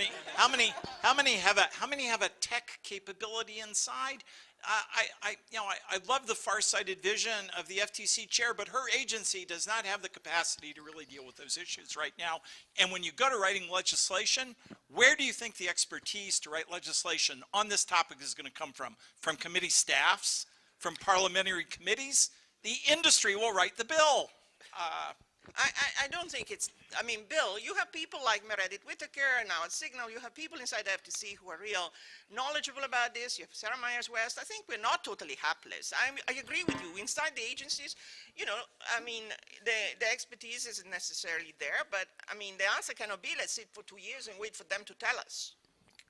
many have a tech capability inside? I love the far-sighted vision of the FTC chair, but her agency does not have the capacity to really deal with those issues right now. And when you go to writing legislation, where do you think the expertise to write legislation on this topic is going to come from? From committee staffs? From parliamentary committees? The industry will write the bill. I don't think it's, I mean, Bill, you have people like Meredith Whittaker and now at Signal, you have people inside the FTC who are real knowledgeable about this. You have Sarah Myers-West. I think we're not totally hapless. I agree with you. Inside the agencies, you know, I mean, the expertise isn't necessarily there, but I mean, the answer cannot be let's sit for 2 years and wait for them to tell us.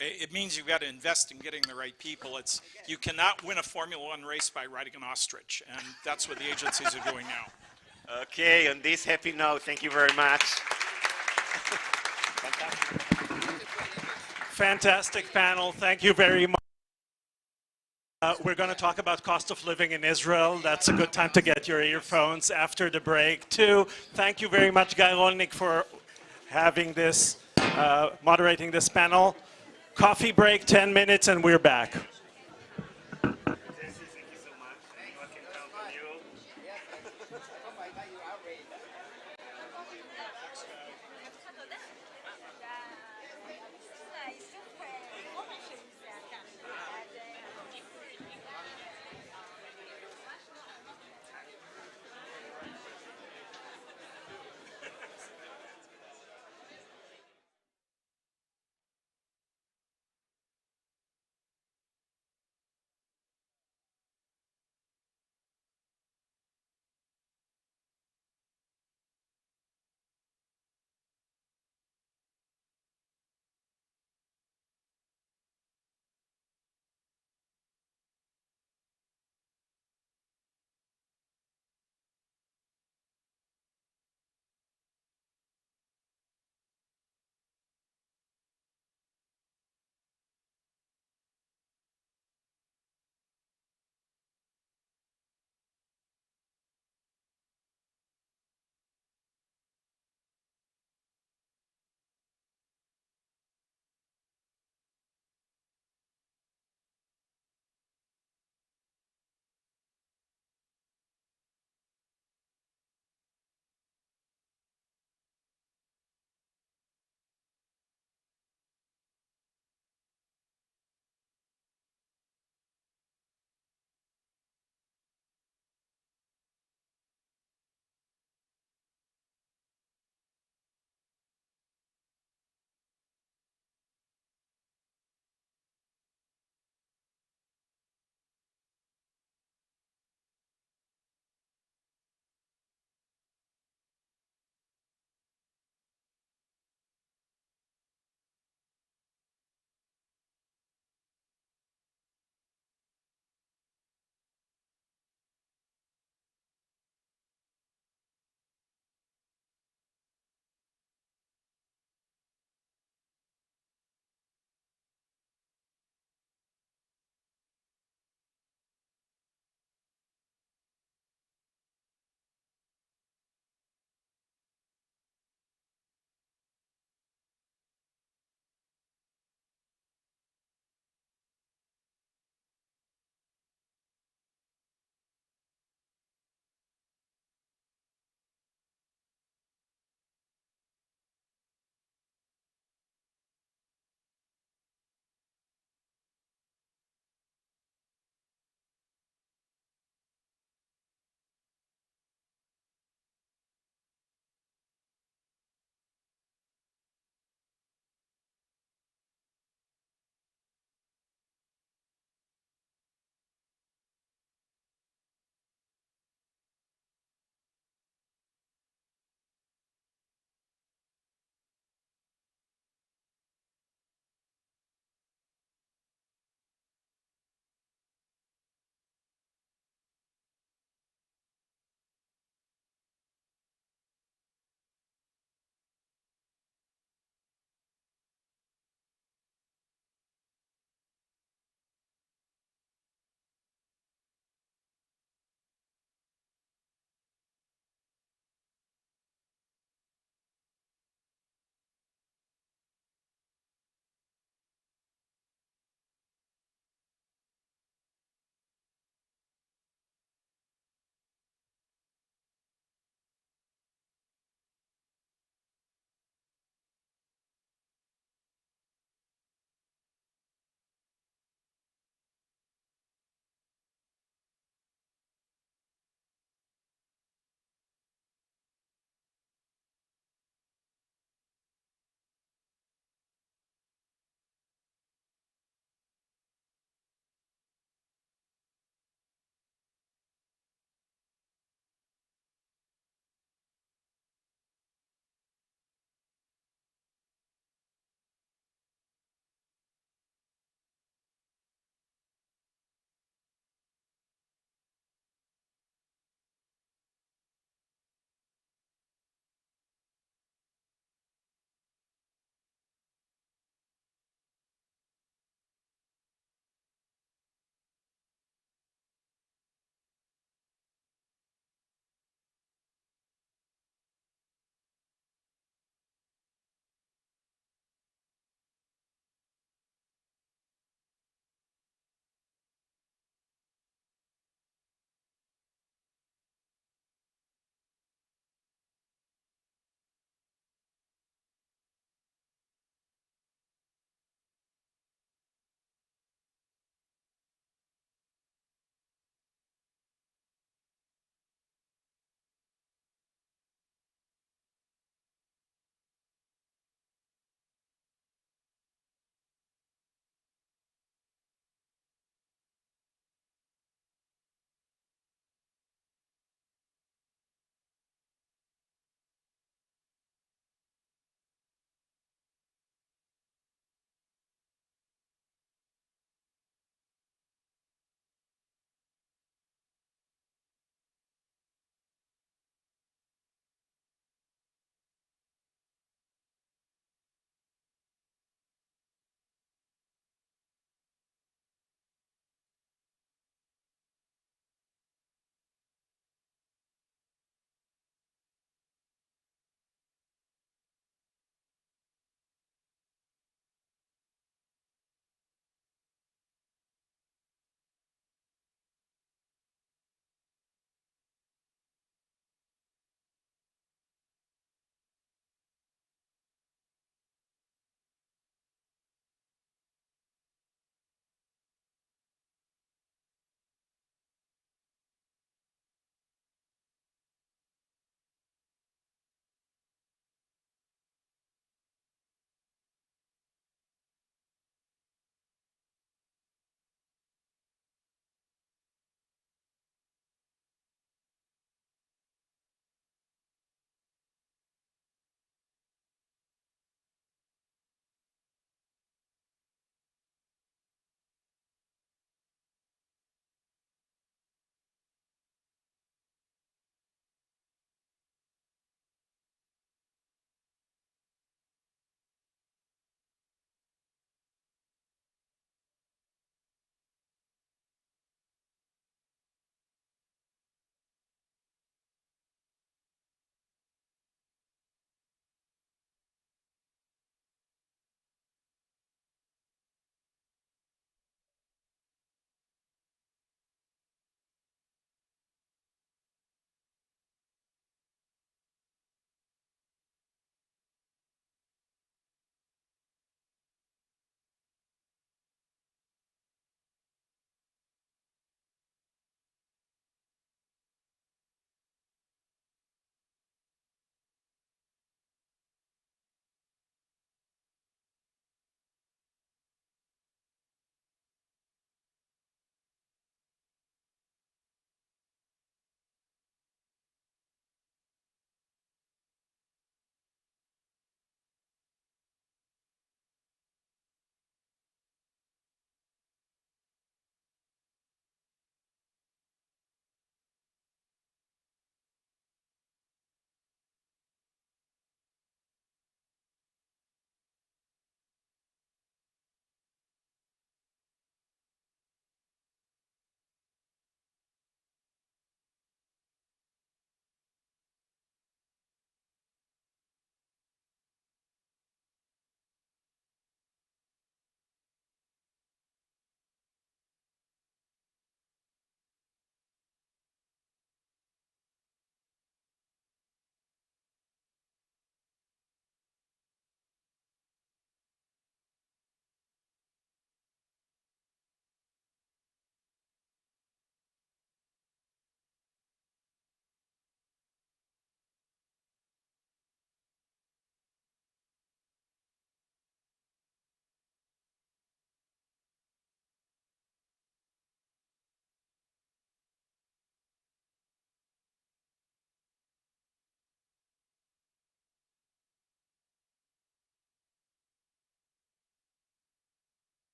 It means you've got to invest in getting the right people. You cannot win a Formula One race by riding an ostrich, and that's what the agencies are doing now. Okay, on this happy note, thank you very much. Fantastic panel. Thank you very much. We're going to talk about cost of living in Israel. That's a good time to get your earphones after the break, too. Thank you very much, Guy Rolnick, for having this, moderating this panel. Coffee break, 10 minutes, and we're back.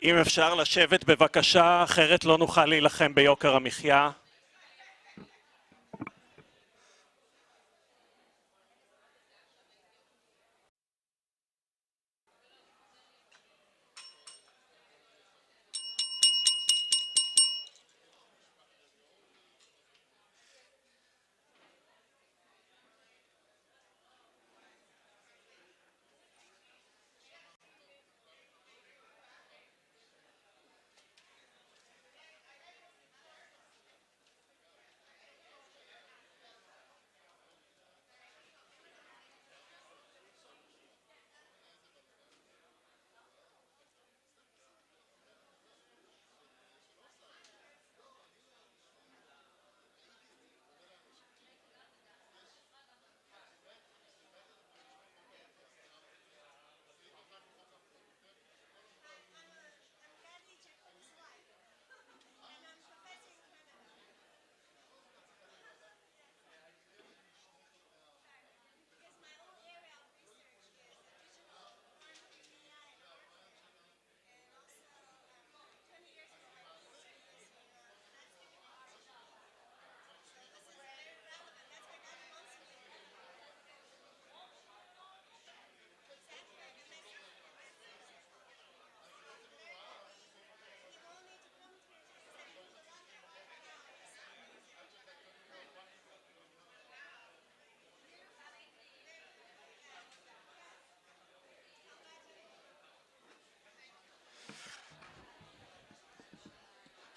אם אפשר לשבת בבקשה, אחרת לא נוכל להילחם ביוקר המחיה.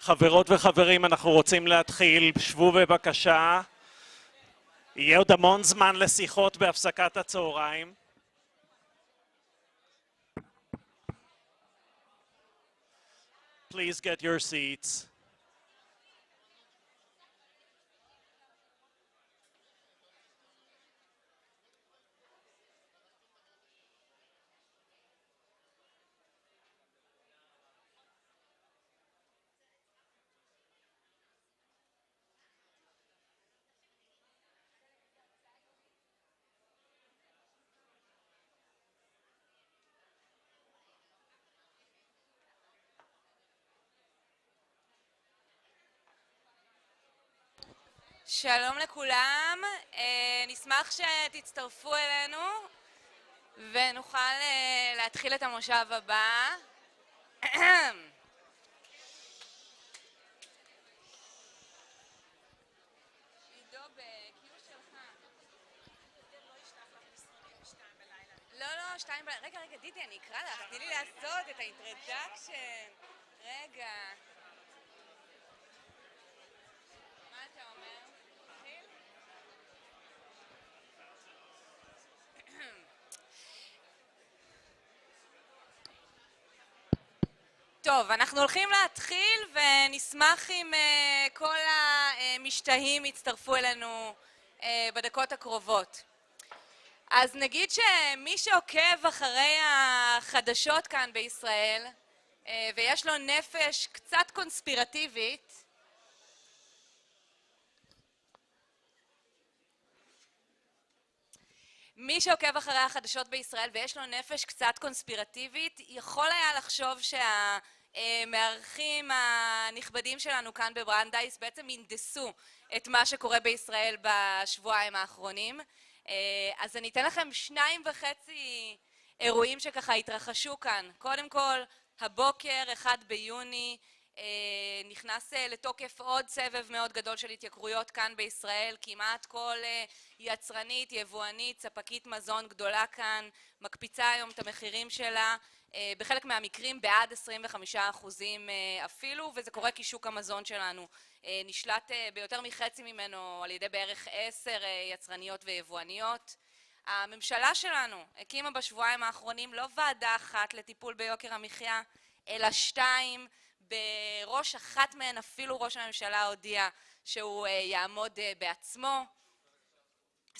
חברות וחברים, אנחנו רוצים להתחיל, שבו בבקשה. יהיה עוד המון זמן לשיחות בהפסקת הצהריים. Please get your seats. שלום לכולם, נשמח שתצטרפו אלינו ונוכל להתחיל את המושב הבא. לא, 2 בלילה. רגע, דידי, אני אקרא לך, תני לי לעשות את האינטרדקשן. רגע. מה אתה אומר? נתחיל? טוב, אנחנו הולכים להתחיל ונשמח אם כל המשתהים יצטרפו אלינו בדקות הקרובות. אז נגיד שמי שעוקב אחרי החדשות כאן בישראל ויש לו נפש קצת קונספירטיבית, מי שעוקב אחרי החדשות בישראל ויש לו נפש קצת קונספירטיבית יכול היה לחשוב שהמארחים הנכבדים שלנו כאן בברנדייס בעצם ינדסו את מה שקורה בישראל בשבועיים האחרונים. אז אני אתן לכם 2.5 אירועים שככה התרחשו כאן. קודם כל, הבוקר, 1 ביוני, נכנס לתוקף עוד סבב מאוד גדול של התייקרויות כאן בישראל. כמעט כל יצרנית, יבואנית, ספקית מזון גדולה כאן, מקפיצה היום את המחירים שלה, בחלק מהמקרים בעד 25% אפילו, וזה קורה כי שוק המזון שלנו נשלט ביותר מחצי ממנו על ידי בערך 10 יצרניות ויבואניות. הממשלה שלנו הקימה בשבועיים האחרונים לא ועדה אחת לטיפול ביוקר המחיה, אלא 2, בראש אחת מהן אפילו ראש הממשלה הודיע שהוא יעמוד בעצמו.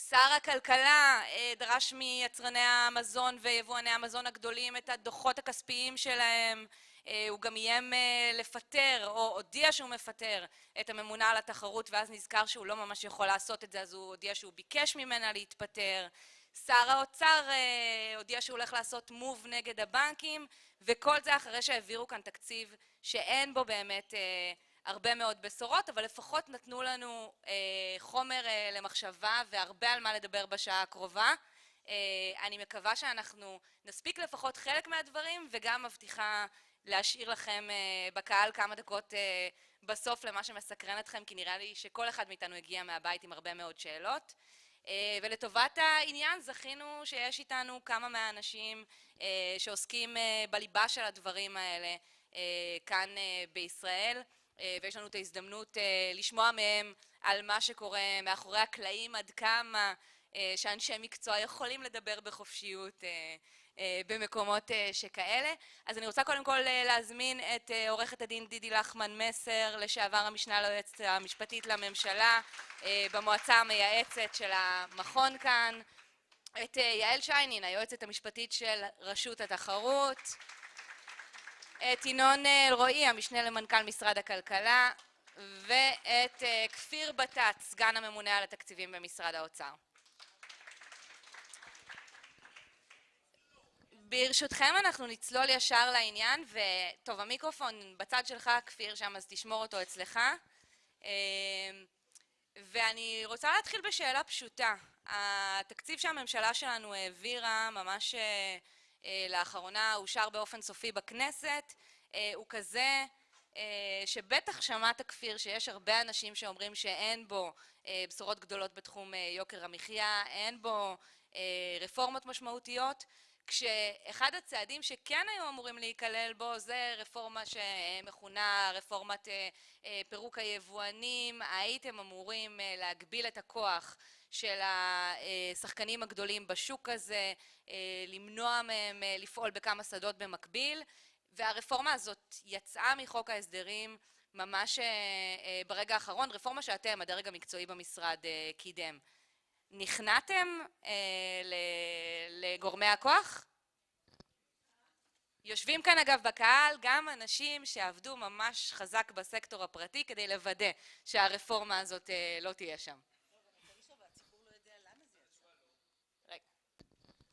שר הכלכלה דרש מיצרני המזון ויבואני המזון הגדולים את הדוחות הכספיים שלהם. הוא גם איים לפטר, או הודיע שהוא מפטר את הממונה על התחרות, ואז נזכר שהוא לא ממש יכול לעשות את זה, אז הוא הודיע שהוא ביקש ממנה להתפטר. שר האוצר הודיע שהוא הולך לעשות מוב נגד הבנקים, וכל זה אחרי שהעבירו כאן תקציב שאין בו באמת הרבה מאוד בשורות, אבל לפחות נתנו לנו חומר למחשבה והרבה על מה לדבר בשעה הקרובה. אני מקווה שאנחנו נספיק לפחות חלק מהדברים, וגם מבטיחה להשאיר לכם בקהל כמה דקות בסוף למה שמסקרן אתכם, כי נראה לי שכל אחד מאיתנו הגיע מהבית עם הרבה מאוד שאלות. ולטובת העניין זכינו שיש איתנו כמה מהאנשים שעוסקים בליבה של הדברים האלה כאן בישראל, ויש לנו את ההזדמנות לשמוע מהם על מה שקורה מאחורי הקלעים, עד כמה שאנשי מקצוע יכולים לדבר בחופשיות במקומות שכאלה. אז אני רוצה קודם כל להזמין את עורכת הדין דידי לחמן מסר, לשעבר המשנה ליועצת המשפטית לממשלה במועצה המייעצת של המכון כאן, את יעל שיינין, היועצת המשפטית של רשות התחרות, את ינון אלרועי, המשנה למנכ"ל משרד הכלכלה, ואת כפיר בטט, סגן הממונה על התקציבים במשרד האוצר. ברשותכם אנחנו נצלול ישר לעניין, וטוב, המיקרופון בצד שלך, כפיר, שם, אז תשמור אותו אצלך. ואני רוצה להתחיל בשאלה פשוטה. התקציב שהממשלה שלנו העבירה ממש לאחרונה, אושר באופן סופי בכנסת, הוא כזה שבטח שמעת, כפיר, שיש הרבה אנשים שאומרים שאין בו בשורות גדולות בתחום יוקר המחייה, אין בו רפורמות משמעותיות, כשאחד הצעדים שכן היו אמורים להיכלל בו זה רפורמה שמכונה רפורמת פירוק היבואנים. הייתם אמורים להגביל את הכוח של השחקנים הגדולים בשוק הזה, למנוע מהם לפעול בכמה שדות במקביל, והרפורמה הזאת יצאה מחוק ההסדרים ממש ברגע האחרון, רפורמה שאתם, הדרג המקצועי במשרד, קידם. נכנעתם לגורמי הכוח? יושבים כאן אגב בקהל גם אנשים שעבדו ממש חזק בסקטור הפרטי כדי לוודא שהרפורמה הזאת לא תהיה שם.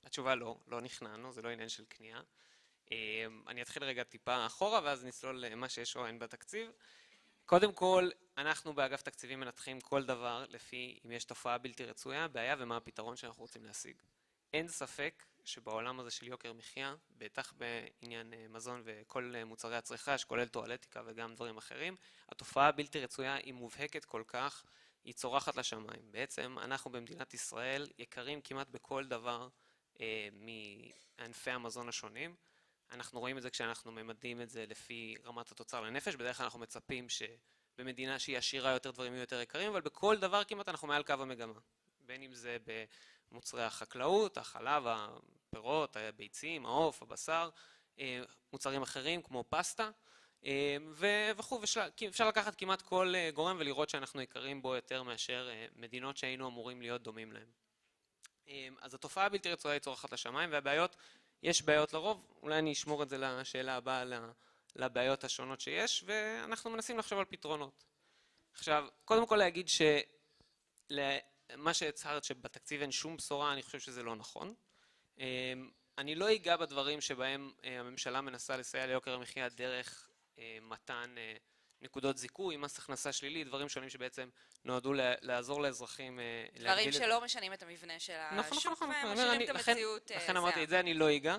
התשובה לא נכנענו, זה לא עניין של כניעה. אני אתחיל רגע טיפה אחורה ואז נצלול למה שיש או אין בתקציב. קודם כל, אנחנו באגף תקציבים מנתחים כל דבר לפי אם יש תופעה בלתי רצויה, בעיה ומה הפתרון שאנחנו רוצים להשיג. אין ספק שבעולם הזה של יוקר מחיה, בטח בעניין מזון וכל מוצרי הצריכה, שכולל טואלטיקה וגם דברים אחרים, התופעה הבלתי רצויה היא מובהקת כל כך, היא צורחת לשמיים. בעצם אנחנו במדינת ישראל יקרים כמעט בכל דבר מענפי המזון השונים. אנחנו רואים את זה כשאנחנו ממדים את זה לפי רמת התוצר לנפש, בדרך כלל אנחנו מצפים שבמדינה שהיא עשירה יותר דברים יהיו יותר יקרים, אבל בכל דבר כמעט אנחנו מעל קו המגמה. בין אם זה במוצרי החקלאות, החלב, הפירות, הביצים, העוף, הבשר, מוצרים אחרים כמו פסטה, וכו'. אפשר לקחת כמעט כל גורם ולראות שאנחנו יקרים בו יותר מאשר מדינות שהיינו אמורים להיות דומים להם. אז התופעה הבלתי רצויה היא צורחת לשמיים, והבעיות, יש בעיות לרוב, אולי אני אשמור את זה לשאלה הבאה, לבעיות השונות שיש, ואנחנו מנסים לחשוב על פתרונות. עכשיו, קודם כל להגיד מה שהצהרת שבתקציב אין שום בשורה, אני חושב שזה לא נכון. אני לא אגע בדברים שבהם הממשלה מנסה לסייע ליוקר המחיה דרך מתן נקודות זיכוי, מס הכנסה שלילי, דברים שונים שבעצם נועדו לעזור לאזרחים. דברים שלא משנים את המבנה של השוק ומשאירים את המציאות. לכן אמרתי, את זה אני לא אגע,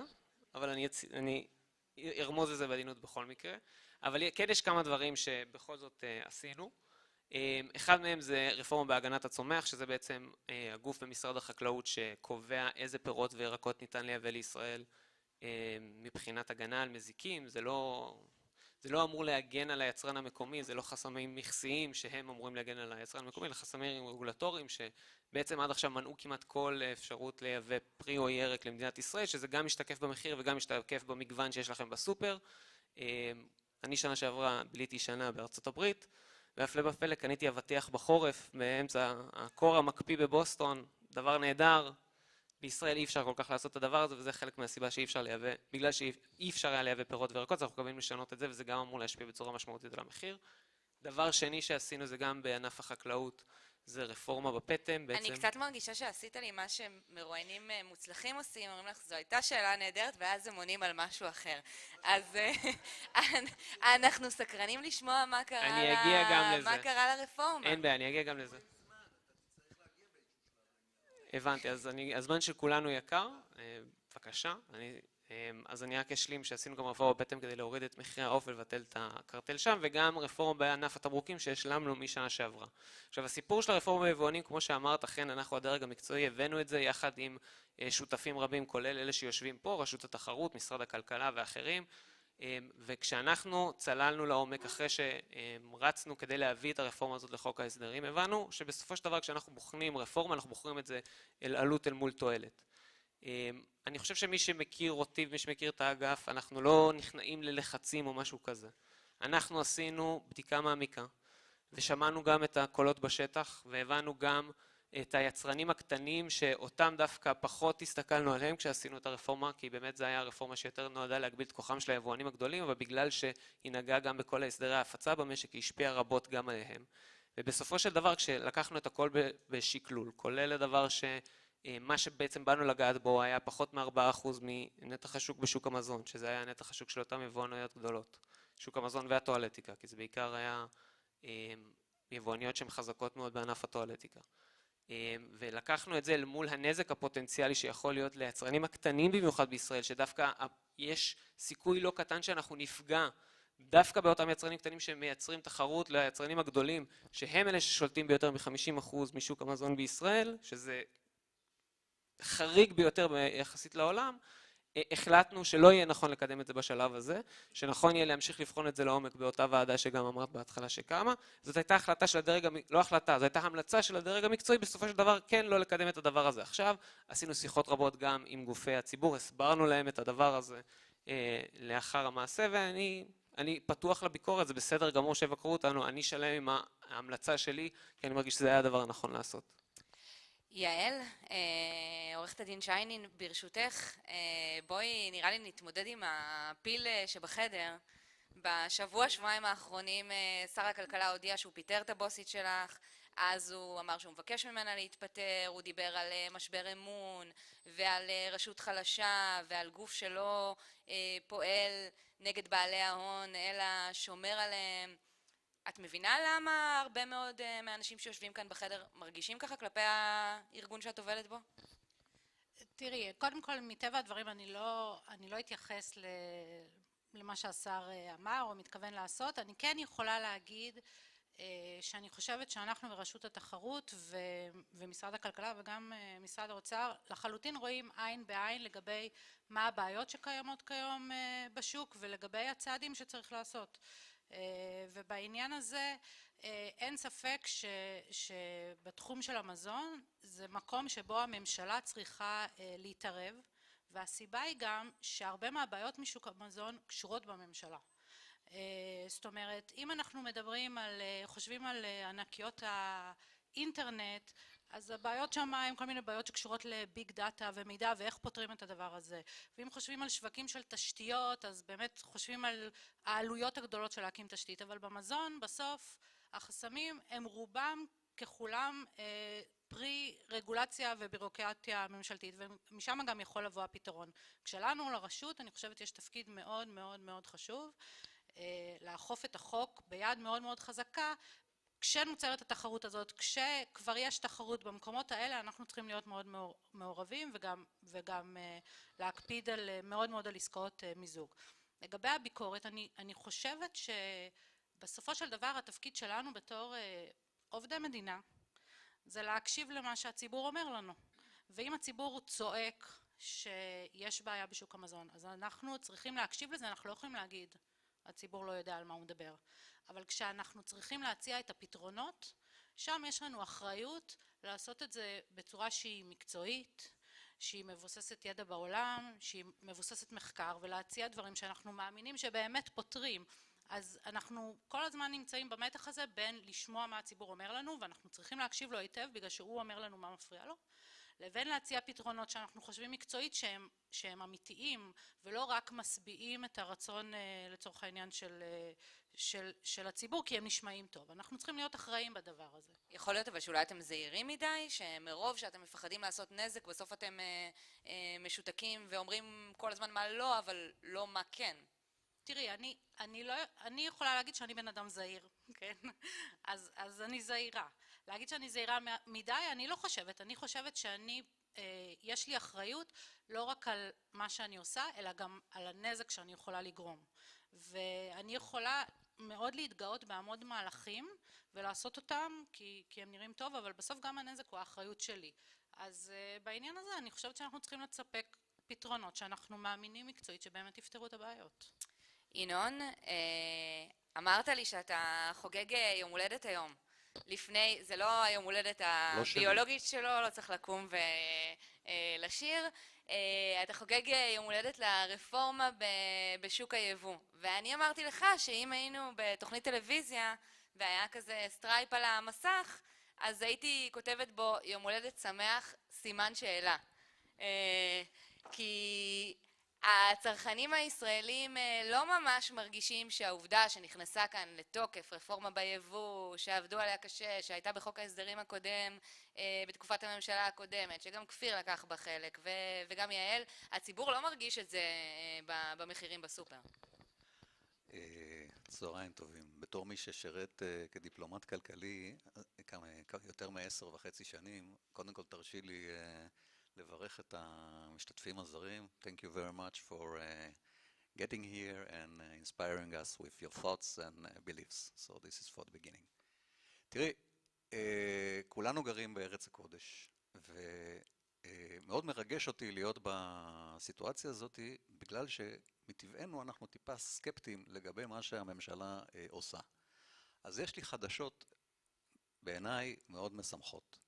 אבל אני ארמוז את זה בעדינות בכל מקרה. אבל כן יש כמה דברים שבכל זאת עשינו. אחד מהם זה רפורמה בהגנת הצומח, שזה בעצם הגוף במשרד החקלאות שקובע איזה פירות וירקות ניתן לייבא לישראל מבחינת הגנה על מזיקים. זה לא אמור להגן על היצרן המקומי, זה לא חסמים מכסיים שהם אמורים להגן על היצרן המקומי, אלא חסמים רגולטוריים שבעצם עד עכשיו מנעו כמעט כל אפשרות לייבא פרי או ירק למדינת ישראל, שזה גם משתקף במחיר וגם משתקף במגוון שיש לכם בסופר. אני שנה שעברה ביליתי שנה בארצות הברית, והפלא ופלא קניתי אבטיח בחורף באמצע הקור המקפיא בבוסטון, דבר נהדר. בישראל אי אפשר כל כך לעשות את הדבר הזה, וזה חלק מהסיבה שאי אפשר לייבא, בגלל שאי אפשר היה לייבא פירות וירקות, אנחנו מקווים לשנות את זה, וזה גם אמור להשפיע בצורה משמעותית על המחיר. דבר שני שעשינו זה גם בענף החקלאות, זה רפורמה בפטם בעצם. אני קצת מרגישה שעשית לי מה שמרואיינים מוצלחים עושים, אומרים לך, זו הייתה שאלה נהדרת, ואז הם עונים על משהו אחר. אז אנחנו סקרנים לשמוע מה קרה לרפורמה. אין בעיה, אני אגיע גם לזה. הבנתי, אז הזמן של כולנו יקר, בבקשה. אז אני רק אשלים שעשינו גם רפורמה בפטם כדי להוריד את מחירי העוף ולבטל את הקרטל שם, וגם רפורמה בענף התמרוקים שהשלמנו משנה שעברה. עכשיו, הסיפור של הרפורמה ביבואנים, כמו שאמרת, אכן אנחנו הדרג המקצועי הבאנו את זה יחד עם שותפים רבים, כולל אלה שיושבים פה, רשות התחרות, משרד הכלכלה ואחרים, וכשאנחנו צללנו לעומק אחרי שרצנו כדי להביא את הרפורמה הזאת לחוק ההסדרים, הבנו שבסופו של דבר כשאנחנו בוחנים רפורמה, אנחנו בוחרים את זה אל עלות אל מול תועלת. אני חושב שמי שמכיר אותי ומי שמכיר את האגף, אנחנו לא נכנעים ללחצים או משהו כזה. אנחנו עשינו בדיקה מעמיקה, ושמענו גם את הקולות בשטח, והבנו גם את היצרנים הקטנים שאותם דווקא פחות הסתכלנו עליהם כשעשינו את הרפורמה, כי באמת זה היה הרפורמה שיותר נועדה להגביל את כוחם של היבואנים הגדולים, אבל בגלל שהיא נגעה גם בכל ההסדרי ההפצה במשק, היא השפיעה רבות גם עליהם. ובסופו של דבר, כשלקחנו את הכל בשקלול, כולל הדבר מה שבעצם באנו לגעת בו היה פחות מ4% מנתח השוק בשוק המזון, שזה היה נתח השוק של אותם יבואניות גדולות, שוק המזון והטואלטיקה, כי זה בעיקר היה יבואניות שהן חזקות מאוד בענף הטואלטיקה. ולקחנו את זה אל מול הנזק הפוטנציאלי שיכול להיות ליצרנים הקטנים במיוחד בישראל, שדווקא יש סיכוי לא קטן שאנחנו נפגע דווקא באותם יצרנים קטנים שמייצרים תחרות ליצרנים הגדולים, שהם אלה ששולטים ביותר מ50% משוק המזון בישראל, שזה חריג ביותר יחסית לעולם. החלטנו שלא יהיה נכון לקדם את זה בשלב הזה, שנכון יהיה להמשיך לבחון את זה לעומק באותה ועדה שגם אמרת בהתחלה שקמה. זאת הייתה החלטה של הדרג, לא החלטה, זאת הייתה המלצה של הדרג המקצועי, בסופו של דבר כן לא לקדם את הדבר הזה. עכשיו עשינו שיחות רבות גם עם גופי הציבור, הסברנו להם את הדבר הזה לאחר המעשה, ואני פתוח לביקורת, זה בסדר גמור שיבקרו אותנו, אני שלם עם ההמלצה שלי, כי אני מרגיש שזה היה הדבר הנכון לעשות. יעל, עורכת הדין שיינין, ברשותך, בואי נראה לי נתמודד עם הפיל שבחדר. שבועיים האחרונים שר הכלכלה הודיע שהוא פיטר את הבוסית שלך, אז הוא אמר שהוא מבקש ממנה להתפטר, הוא דיבר על משבר אמון ועל רשות חלשה ועל גוף שלא פועל נגד בעלי ההון אלא שומר עליהם. את מבינה למה הרבה מאוד מהאנשים שיושבים כאן בחדר מרגישים ככה כלפי הארגון שאת עובדת בו? תראי, קודם כל מטבע הדברים אני לא אתייחס למה שהשר אמר או מתכוון לעשות. אני כן יכולה להגיד שאני חושבת שאנחנו ברשות התחרות ומשרד הכלכלה וגם משרד האוצר לחלוטין רואים עין בעין לגבי מה הבעיות שקיימות כיום בשוק ולגבי הצעדים שצריך לעשות. ובעניין הזה אין ספק שבתחום של המזון זה מקום שבו הממשלה צריכה להתערב, והסיבה היא גם שהרבה מהבעיות משוק המזון קשורות בממשלה. זאת אומרת, אם אנחנו חושבים על ענקיות האינטרנט, אז הבעיות שם הם כל מיני בעיות שקשורות לביג דאטה ומידע ואיך פותרים את הדבר הזה. ואם חושבים על שווקים של תשתיות, אז באמת חושבים על העלויות הגדולות של להקים תשתית. אבל במזון, בסוף, החסמים הם רובם ככולם פרי רגולציה ובירוקרטיה ממשלתית, ומשם גם יכול לבוא הפתרון. כשלנו לרשות, אני חושבת יש תפקיד מאוד מאוד מאוד חשוב, לאכוף את החוק ביד מאוד מאוד חזקה, כשנוצרת התחרות הזאת, כשכבר יש תחרות במקומות האלה, אנחנו צריכים להיות מאוד מעורבים וגם להקפיד מאוד מאוד על עסקאות מיזוג. לגבי הביקורת, אני חושבת שבסופו של דבר התפקיד שלנו בתור עובדי מדינה, זה להקשיב למה שהציבור אומר לנו. ואם הציבור צועק שיש בעיה בשוק המזון, אז אנחנו צריכים להקשיב לזה, אנחנו לא יכולים להגיד, הציבור לא יודע על מה הוא מדבר. אבל כשאנחנו צריכים להציע את הפתרונות, שם יש לנו אחריות לעשות את זה בצורה שהיא מקצועית, שהיא מבוססת ידע בעולם, שהיא מבוססת מחקר, ולהציע דברים שאנחנו מאמינים שבאמת פותרים. אז אנחנו כל הזמן נמצאים במתח הזה בין לשמוע מה הציבור אומר לנו, ואנחנו צריכים להקשיב לו היטב בגלל שהוא אומר לנו מה מפריע לו, לבין להציע פתרונות שאנחנו חושבים מקצועית שהם אמיתיים, ולא רק משביעים את הרצון לצורך העניין של הציבור, כי הם נשמעים טוב. אנחנו צריכים להיות אחראים בדבר הזה. יכול להיות אבל שאולי אתם זהירים מדי, שמרוב שאתם מפחדים לעשות נזק, בסוף אתם משותקים ואומרים כל הזמן מה לא, אבל לא מה כן. תראי, אני יכולה להגיד שאני בן אדם זהיר, כן? אז אני זהירה. להגיד שאני זהירה מדי, אני לא חושבת. אני חושבת יש לי אחריות לא רק על מה שאני עושה, אלא גם על הנזק שאני יכולה לגרום. ואני יכולה מאוד להתגאות בעמוד מהלכים ולעשות אותם כי הם נראים טוב, אבל בסוף גם הנזק הוא האחריות שלי. אז בעניין הזה אני חושבת שאנחנו צריכים לספק פתרונות שאנחנו מאמינים מקצועית שבאמת יפתרו את הבעיות. ינון, אמרת לי שאתה חוגג יום הולדת היום. לפני, זה לא היום הולדת הביולוגית שלו, לא צריך לקום ולשיר. אתה חוגג יום הולדת לרפורמה בשוק היבוא. ואני אמרתי לך שאם היינו בתוכנית טלוויזיה והיה כזה סטרייפ על המסך, אז הייתי כותבת בו יום הולדת שמח, סימן שאלה. כי הצרכנים הישראלים לא ממש מרגישים שהעובדה שנכנסה כאן לתוקף רפורמה ביבוא, שעבדו עליה קשה, שהייתה בחוק ההסדרים הקודם, בתקופת הממשלה הקודמת, שגם כפיר לקח בה חלק, וגם יעל, הציבור לא מרגיש את זה במחירים בסופר. צהריים טובים. בתור מי ששירת כדיפלומט כלכלי יותר מ10.5 שנים, קודם כל תרשי לי לברך את המשתתפים הזרים. Thank you very much for getting here and inspiring us with your thoughts and beliefs. So this is for the beginning. תראי, כולנו גרים בארץ הקודש, ומאוד מרגש אותי להיות בסיטואציה הזאת, בגלל שמטבענו אנחנו טיפה סקפטיים לגבי מה שהממשלה עושה. אז יש לי חדשות בעיניי מאוד משמחות.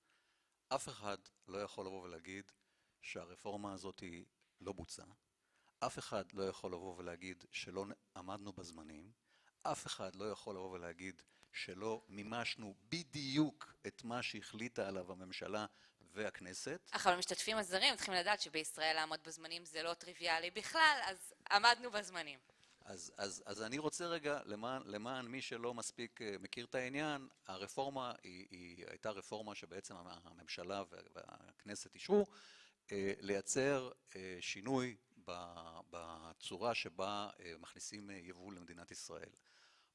אף אחד לא יכול לבוא ולהגיד שהרפורמה הזאת לא בוצעה. אף אחד לא יכול לבוא ולהגיד שלא עמדנו בזמנים. אף אחד לא יכול לבוא ולהגיד שלא מימשנו בדיוק את מה שהחליטה עליו הממשלה והכנסת. אבל המשתתפים הזרים צריכים לדעת שבישראל לעמוד בזמנים זה לא טריוויאלי בכלל, אז עמדנו בזמנים. אז אני רוצה רגע, למען מי שלא מספיק מכיר את העניין, הרפורמה היא הייתה רפורמה שבעצם הממשלה והכנסת אישרו, לייצר שינוי בצורה שבה מכניסים יבוא למדינת ישראל.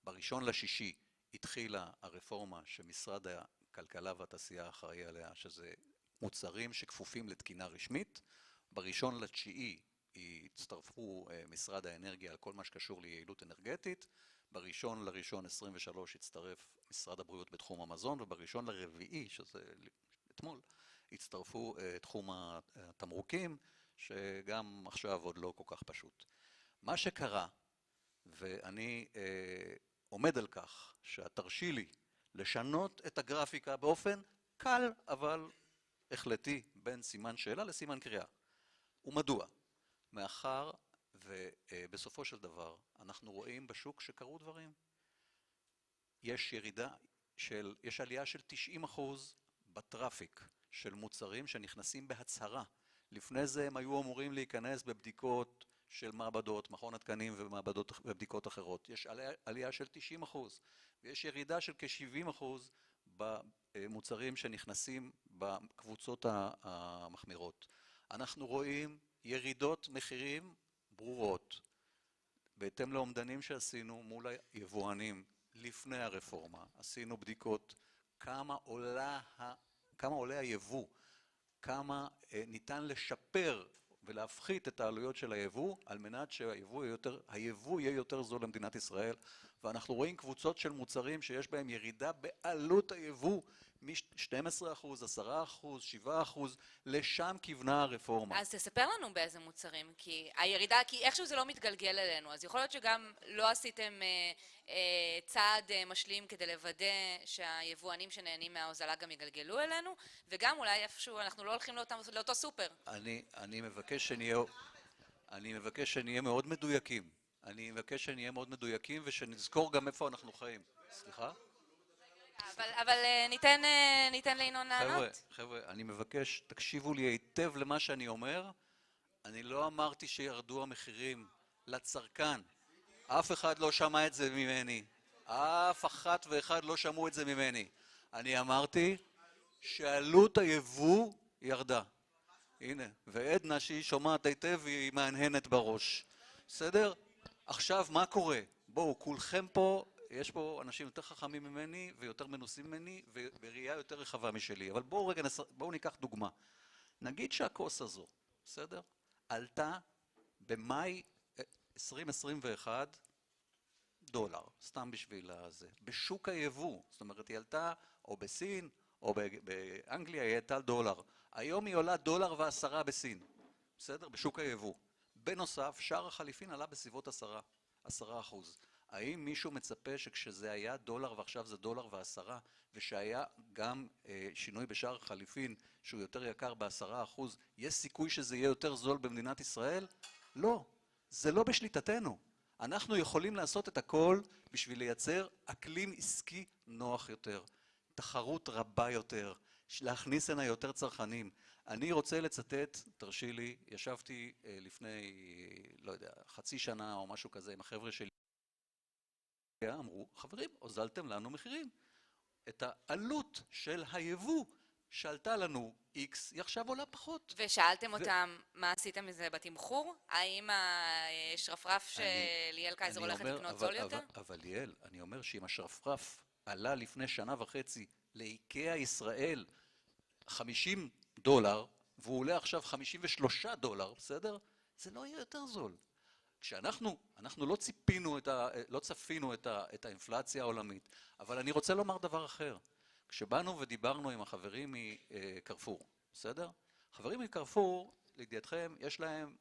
ב1.6 התחילה הרפורמה שמשרד הכלכלה והתעשייה אחראי עליה, שזה מוצרים שכפופים לתקינה רשמית. ב1.9 הצטרפו משרד האנרגיה על כל מה שקשור ליעילות אנרגטית. ב1.1.23 הצטרף משרד הבריאות בתחום המזון, וב1.4, שזה אתמול, הצטרפו תחום התמרוקים, שגם עכשיו עוד לא כל כך פשוט. מה שקרה, ואני עומד על כך שתרשי לי לשנות את הגרפיקה באופן קל, אבל החלטי בין סימן שאלה לסימן קריאה. ומדוע? מאחר ובסופו של דבר אנחנו רואים בשוק שקרו דברים. יש עלייה של 90% בטראפיק של מוצרים שנכנסים בהצהרה. לפני זה הם היו אמורים להיכנס בבדיקות של מעבדות, מכון התקנים ומעבדות ובדיקות אחרות. יש עלייה של 90%, ויש ירידה של כ-70% במוצרים שנכנסים בקבוצות המחמירות. אנחנו רואים ירידות מחירים ברורות. בהתאם לאומדנים שעשינו מול היבואנים לפני הרפורמה, עשינו בדיקות כמה עולה היבוא, כמה ניתן לשפר ולהפחית את העלויות של היבוא, על מנת שהיבוא יהיה יותר זול למדינת ישראל. ואנחנו רואים קבוצות של מוצרים שיש בהם ירידה בעלות היבוא מ-12%, 10%, 7%, לשם כיוונה הרפורמה. אז תספר לנו באיזה מוצרים, כי הירידה, כי איכשהו זה לא מתגלגל אלינו, אז יכול להיות שגם לא עשיתם צעד משלים כדי לוודא שהיבואנים שנהנים מההוזלה גם יגלגלו אלינו, וגם אולי איפשהו אנחנו לא הולכים לאותו סופר. אני מבקש שנהיה מאוד מדויקים. ושנזכור גם איפה אנחנו חיים. סליחה? אבל ניתן לינון לענות. חבר'ה, אני מבקש, תקשיבו לי היטב למה שאני אומר. אני לא אמרתי שירדו המחירים לצרכן. אף אחד לא שמע את זה ממני. אף אחת ואחד לא שמעו את זה ממני. אני אמרתי שעלות היבוא ירדה. הנה, ועדנה שהיא שומעת היטב והיא מהנהנת בראש. בסדר? עכשיו, מה קורה? בואו, כולכם פה, יש פה אנשים יותר חכמים ממני ויותר מנוסים ממני ובראייה יותר רחבה משלי. אבל בואו רגע, בואו ניקח דוגמה. נגיד שהכוס הזו, בסדר? עלתה במאי 2021 דולר, סתם בשביל זה. בשוק היבוא, זאת אומרת, היא עלתה או בסין או באנגליה היא עלתה דולר. היום היא עולה $1.10 בסין, בסדר? בשוק היבוא. בנוסף, שער החליפין עלה בסביבות 10%. האם מישהו מצפה שכשזה היה דולר ועכשיו זה $1.10 ושהיה גם שינוי בשער החליפין שהוא יותר יקר ב10%, יש סיכוי שזה יהיה יותר זול במדינת ישראל? לא, זה לא בשליטתנו. אנחנו יכולים לעשות את הכל בשביל לייצר אקלים עסקי נוח יותר, תחרות רבה יותר, להכניס הנה יותר צרכנים. אני רוצה לצטט, תרשי לי, ישבתי לפני, לא יודע, חצי שנה או משהו כזה עם החבר'ה שלי. אמרו, חברים, הוזלתם לנו מחירים. את העלות של היבוא שעלתה לנו X, היא עכשיו עולה פחות. ושאלתם אותם, מה עשיתם מזה בתמחור? האם השרפרף שליאל קייזר הולכת לקנות זול יותר? אבל ליאל, אני אומר שאם השרפרף עלה לפני שנה וחצי לאיקאה ישראל $50, והוא עולה עכשיו $53, בסדר? זה לא יהיה יותר זול. כשאנחנו לא צפינו את האינפלציה העולמית, אבל אני רוצה לומר דבר אחר. כשבאנו ודיברנו עם החברים מקרפור, בסדר? חברים מקרפור, לידיעתכם, יש להם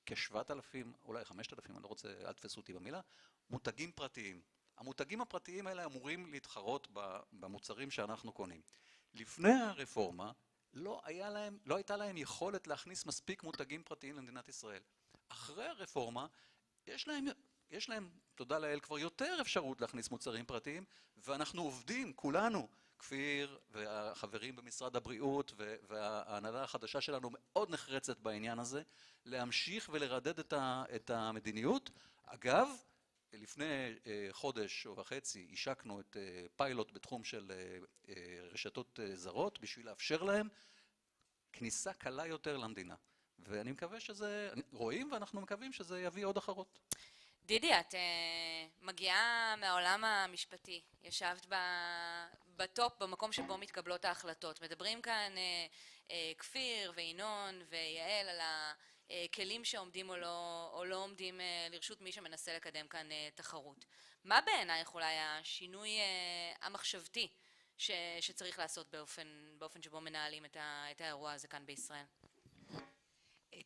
כ-7,000, אולי 5,000, אני לא רוצה, אל תפסו אותי במילה, מותגים פרטיים. המותגים הפרטיים האלה אמורים להתחרות במוצרים שאנחנו קונים. לפני הרפורמה, לא הייתה להם יכולת להכניס מספיק מותגים פרטיים למדינת ישראל. אחרי הרפורמה, יש להם, תודה לאל, כבר יותר אפשרות להכניס מוצרים פרטיים, ואנחנו עובדים, כולנו, כפיר והחברים במשרד הבריאות וההנהלה החדשה שלנו מאוד נחרצת בעניין הזה, להמשיך ולרדד את המדיניות. אגב, לפני חודש או וחצי השקנו את פיילוט בתחום של רשתות זרות, בשביל לאפשר להם כניסה קלה יותר למדינה. ואני מקווה שזה, רואים ואנחנו מקווים שזה יביא עוד אחרות. דידי, את מגיעה מהעולם המשפטי, ישבת בטופ, במקום שבו מתקבלות ההחלטות. מדברים כאן כפיר וינון ויעל על הכלים שעומדים או לא עומדים לרשות מי שמנסה לקדם כאן תחרות. מה בעינייך אולי השינוי המחשבתי שצריך לעשות באופן שבו מנהלים את האירוע הזה כאן בישראל?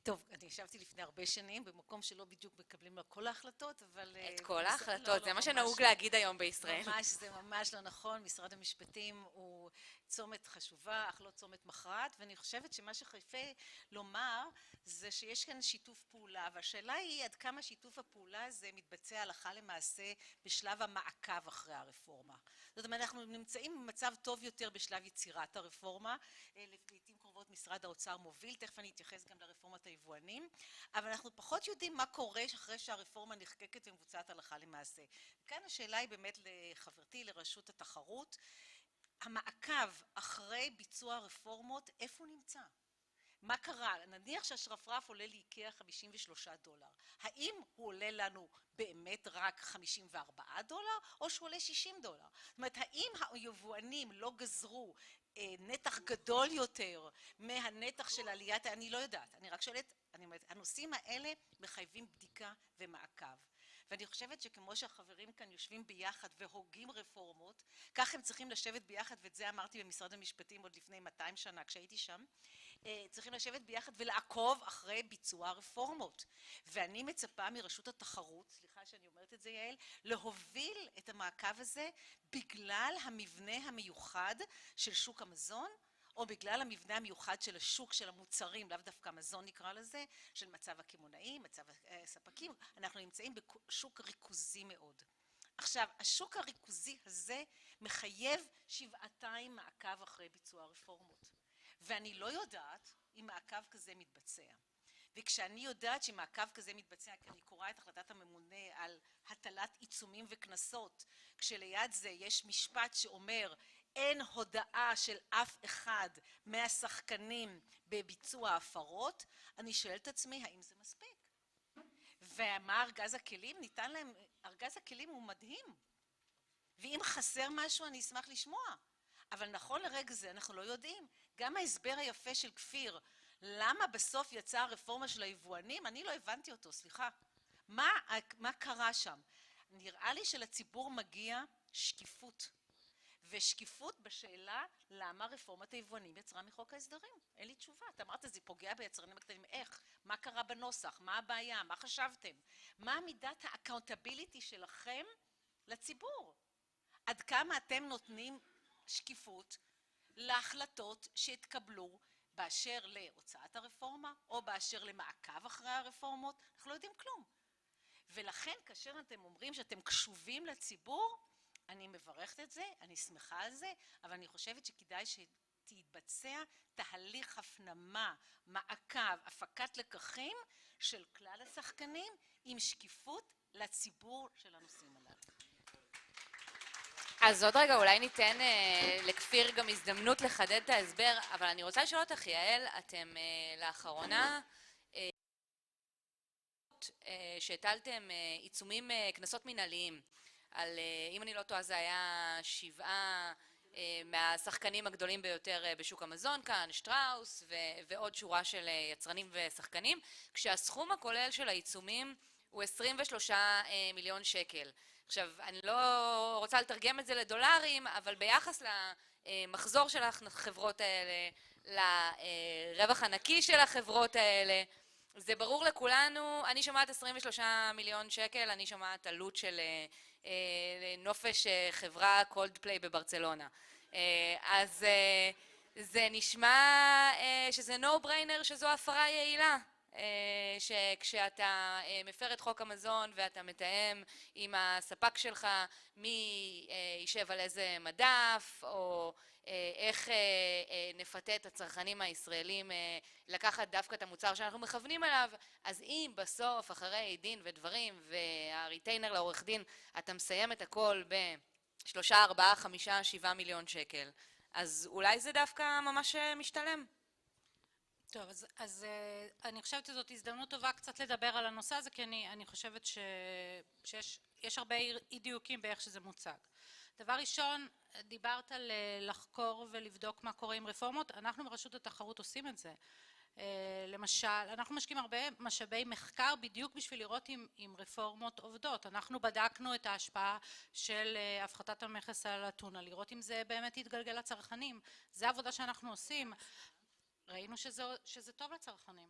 טוב, אני ישבתי לפני הרבה שנים במקום שלא בדיוק מקבלים לה כל ההחלטות, אבל... את כל ההחלטות, זה מה שנהוג להגיד היום בישראל. זה ממש לא נכון, משרד המשפטים הוא צומת חשובה, אך לא צומת מכרעת, ואני חושבת שמה שחיפה לומר זה שיש כאן שיתוף פעולה, והשאלה היא עד כמה שיתוף הפעולה הזה מתבצע הלכה למעשה בשלב המעקב אחרי הרפורמה. זאת אומרת, אנחנו נמצאים במצב טוב יותר בשלב יצירת הרפורמה, לעתים קרובות משרד האוצר מוביל, תכף אני אתייחס גם לרפורמת היבואנים, אבל אנחנו פחות יודעים מה קורה אחרי שהרפורמה נחקקת ומבוצעת הלכה למעשה. כאן השאלה היא באמת לחברתי, לרשות התחרות, המעקב אחרי ביצוע הרפורמות, איפה הוא נמצא? מה קרה? נניח שהשרפרף עולה לאיקאה $53. האם הוא עולה לנו באמת רק $54 או שהוא עולה $60? זאת אומרת, האם היבואנים לא גזרו נתח גדול יותר מהנתח של עליית, אני לא יודעת, אני רק שואלת, אני אומרת, הנושאים האלה מחייבים בדיקה ומעקב. ואני חושבת שכמו שהחברים כאן יושבים ביחד והוגים רפורמות, כך הם צריכים לשבת ביחד, ואת זה אמרתי במשרד המשפטים עוד לפני 200 שנה כשהייתי שם, צריכים לשבת ביחד ולעקוב אחרי ביצוע הרפורמות. ואני מצפה מרשות התחרות, סליחה שאני אומרת את זה יעל, להוביל את המעקב הזה בגלל המבנה המיוחד של שוק המזון, או בגלל המבנה המיוחד של השוק של המוצרים, לאו דווקא מזון נקרא לזה, של מצב הקמעונאים, מצב הספקים, אנחנו נמצאים בשוק ריכוזי מאוד. עכשיו, השוק הריכוזי הזה מחייב שבעתיים מעקב אחרי ביצוע רפורמות. ואני לא יודעת אם מעקב כזה מתבצע. וכשאני יודעת שמעקב כזה מתבצע, כי אני קוראה את החלטת הממונה על הטלת עיצומים וקנסות, כשליד זה יש משפט שאומר, אין הודעה של אף אחד מהשחקנים בביצוע הפרות, אני שואלת את עצמי, האם זה מספיק? ומה ארגז הכלים? ניתן להם, ארגז הכלים הוא מדהים. ואם חסר משהו אני אשמח לשמוע. אבל נכון לרגע זה אנחנו לא יודעים. גם ההסבר היפה של כפיר, למה בסוף יצאה הרפורמה של היבואנים? אני לא הבנתי אותו, סליחה. מה קרה שם? נראה לי שלציבור מגיע שקיפות. ושקיפות בשאלה למה רפורמת היבואנים יצרה מחוק ההסדרים. אין לי תשובה. אתה אמרת, זה פוגע ביצרנים הקטנים. איך? מה קרה בנוסח? מה הבעיה? מה חשבתם? מה מידת האקאונטביליטי שלכם לציבור? עד כמה אתם נותנים שקיפות להחלטות שהתקבלו באשר להוצאת הרפורמה או באשר למעקב אחרי הרפורמות? אנחנו לא יודעים כלום. ולכן כאשר אתם אומרים שאתם קשובים לציבור, אני מברכת את זה, אני שמחה על זה, אבל אני חושבת שכדאי שתתבצע תהליך הפנמה, מעקב, הפקת לקחים של כלל השחקנים עם שקיפות לציבור של הנושאים הללו. אז עוד רגע אולי ניתן לכפיר גם הזדמנות לחדד את ההסבר, אבל אני רוצה לשאול אותך, יעל, אתם לאחרונה שהטלתם עיצומים, קנסות מנהליים, על, אם אני לא טועה, זה היה 7 מהשחקנים הגדולים ביותר בשוק המזון, כאן שטראוס ועוד שורה של יצרנים ושחקנים, כשהסכום הכולל של העיצומים הוא 23 מיליון שקל. עכשיו, אני לא רוצה לתרגם את זה לדולרים, אבל ביחס למחזור של החברות האלה, לרווח הנקי של החברות האלה, זה ברור לכולנו. אני שומעת 23 מיליון שקל, אני שומעת עלות של נופש חברה קולדפליי בברצלונה. אז זה נשמע שזה no brainer שזו הפרה יעילה. שכשאתה מפר את חוק המזון ואתה מתאם עם הספק שלך מי יישב על איזה מדף או איך נפתה את הצרכנים הישראלים לקחת דווקא את המוצר שאנחנו מכוונים אליו, אז אם בסוף אחרי דין ודברים והריטיינר לעורך דין אתה מסיים את הכל ב3, 4, 5, 7 מיליון שקל, אז אולי זה דווקא ממש משתלם. טוב, אז אני חושבת שזאת הזדמנות טובה קצת לדבר על הנושא הזה, כי אני חושבת שיש הרבה אי דיוקים באיך שזה מוצג. דבר ראשון, דיברת על לחקור ולבדוק מה קורה עם רפורמות, אנחנו ברשות התחרות עושים את זה. למשל, אנחנו משקיעים הרבה משאבי מחקר בדיוק בשביל לראות אם רפורמות עובדות. אנחנו בדקנו את ההשפעה של הפחתת המכס על הטונה, לראות אם זה באמת יתגלגל לצרכנים. זה העבודה שאנחנו עושים. ראינו שזה טוב לצרכנים.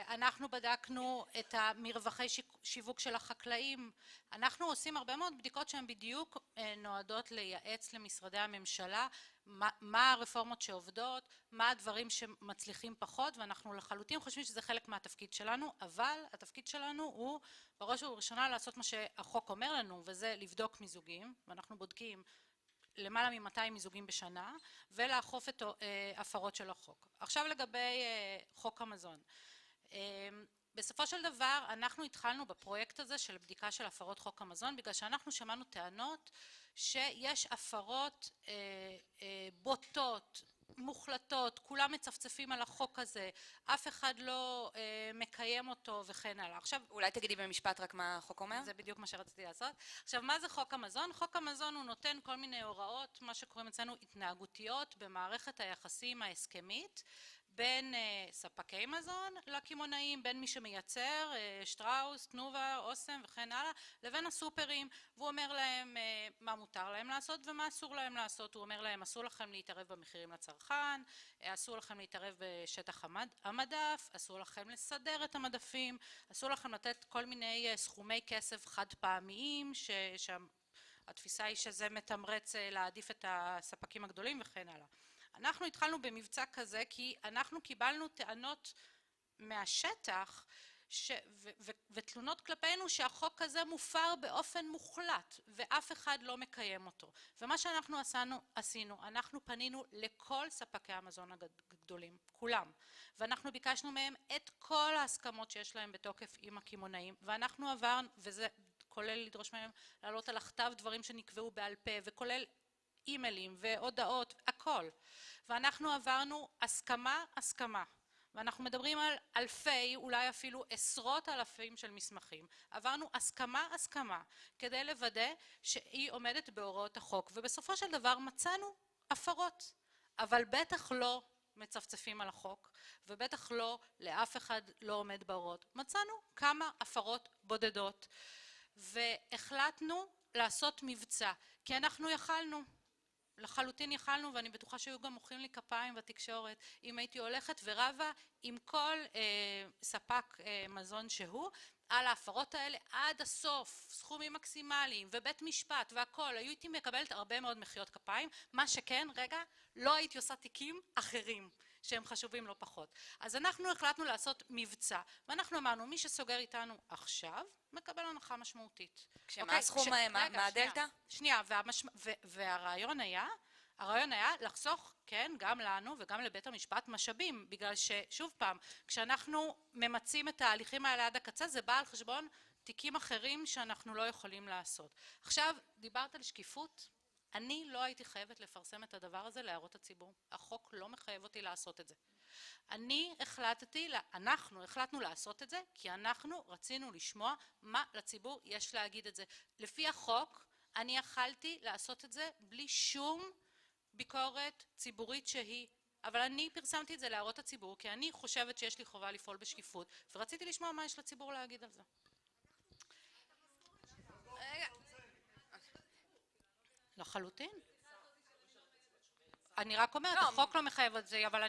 אנחנו בדקנו את המרווחי שיווק של החקלאים. אנחנו עושים הרבה מאוד בדיקות שהן בדיוק נועדות לייעץ למשרדי הממשלה מה הרפורמות שעובדות, מה הדברים שמצליחים פחות, ואנחנו לחלוטין חושבים שזה חלק מהתפקיד שלנו, אבל התפקיד שלנו הוא בראש ובראשונה לעשות מה שהחוק אומר לנו, וזה לבדוק מיזוגים, ואנחנו בודקים למעלה מ-200 מיזוגים בשנה, ולאכוף את הפרות של החוק. עכשיו לגבי חוק המזון. בסופו של דבר אנחנו התחלנו בפרויקט הזה של בדיקה של הפרות חוק המזון, בגלל שאנחנו שמענו טענות שיש הפרות בוטות, מוחלטות, כולם מצפצפים על החוק הזה, אף אחד לא מקיים אותו וכן הלאה. עכשיו, אולי תגידי במשפט רק מה החוק אומר? זה בדיוק מה שרציתי לעשות. עכשיו, מה זה חוק המזון? חוק המזון הוא נותן כל מיני הוראות, מה שקוראים אצלנו התנהגותיות במערכת היחסים ההסכמית, בין ספקי מזון לקמעונאים, בין מי שמייצר, שטראוס, תנובה, אוסם וכן הלאה, לבין הסופרים, והוא אומר להם מה מותר להם לעשות ומה אסור להם לעשות. הוא אומר להם, אסור לכם להתערב במחירים לצרכן, אסור לכם להתערב בשטח המדף, אסור לכם לסדר את המדפים, אסור לכם לתת כל מיני סכומי כסף חד פעמיים, שהתפיסה היא שזה מתמרץ להעדיף את הספקים הגדולים וכן הלאה. אנחנו התחלנו במבצע כזה כי אנחנו קיבלנו טענות מהשטח ותלונות כלפינו שהחוק הזה מופר באופן מוחלט ואף אחד לא מקיים אותו. ומה שאנחנו עשינו, אנחנו פנינו לכל ספקי המזון הגדולים, כולם, ואנחנו ביקשנו מהם את כל ההסכמות שיש להם בתוקף עם הקמעונאים, ואנחנו עברנו, וזה כולל לדרוש מהם לעלות על הכתב דברים שנקבעו בעל פה, וכולל אימיילים והודעות, הכל. ואנחנו עברנו הסכמה, ואנחנו מדברים על אלפי, אולי אפילו עשרות אלפים של מסמכים. עברנו הסכמה, כדי לוודא שהיא עומדת בהוראות החוק, ובסופו של דבר מצאנו הפרות, אבל בטח לא מצפצפים על החוק, ובטח לא לאף אחד לא עומד בהוראות. מצאנו כמה הפרות בודדות, והחלטנו לעשות מבצע, כי אנחנו לחלוטין יכלנו, ואני בטוחה שהיו גם מוחאים לי כפיים בתקשורת, אם הייתי הולכת ורבה עם כל ספק מזון שהוא, על ההפרות האלה עד הסוף, סכומים מקסימליים ובית משפט והכל, הייתי מקבלת הרבה מאוד מחיאות כפיים, מה שכן, לא הייתי עושה תיקים אחרים שהם חשובים לא פחות. אז אנחנו החלטנו לעשות מבצע, ואנחנו אמרנו, מי שסוגר איתנו עכשיו, מקבל הנחה משמעותית. כשמה הסכום, מה הדלתא? שנייה, והרעיון היה לחסוך, כן, גם לנו וגם לבית המשפט משאבים, בגלל ששוב פעם, כשאנחנו ממצים את ההליכים האלה עד הקצה, זה בא על חשבון תיקים אחרים שאנחנו לא יכולים לעשות. עכשיו, דיברת על שקיפות, אני לא הייתי חייבת לפרסם את הדבר הזה להערות הציבור. החוק לא מחייב אותי לעשות את זה. אנחנו החלטנו לעשות את זה, כי אנחנו רצינו לשמוע מה לציבור יש להגיד את זה. לפי החוק, אני יכלתי לעשות את זה בלי שום ביקורת ציבורית שהיא, אבל אני פרסמתי את זה להערות הציבור, כי אני חושבת שיש לי חובה לפעול בשקיפות, ורציתי לשמוע מה יש לציבור להגיד על זה. לחלוטין. אני רק אומרת, החוק לא מחייב את זה, אבל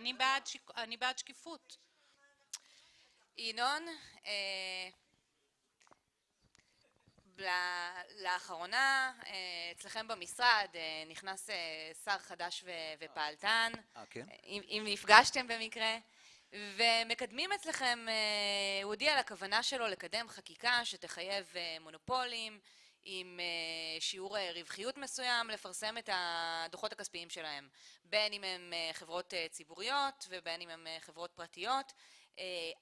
אני בעד שקיפות. ינון, לאחרונה אצלכם במשרד נכנס שר חדש ופעלתן, אם נפגשתם במקרה, ומקדמים אצלכם, הוא הודיע על הכוונה שלו לקדם חקיקה שתחייב מונופולים עם שיעור רווחיות מסוים לפרסם את הדוחות הכספיים שלהם, בין אם הם חברות ציבוריות ובין אם הם חברות פרטיות.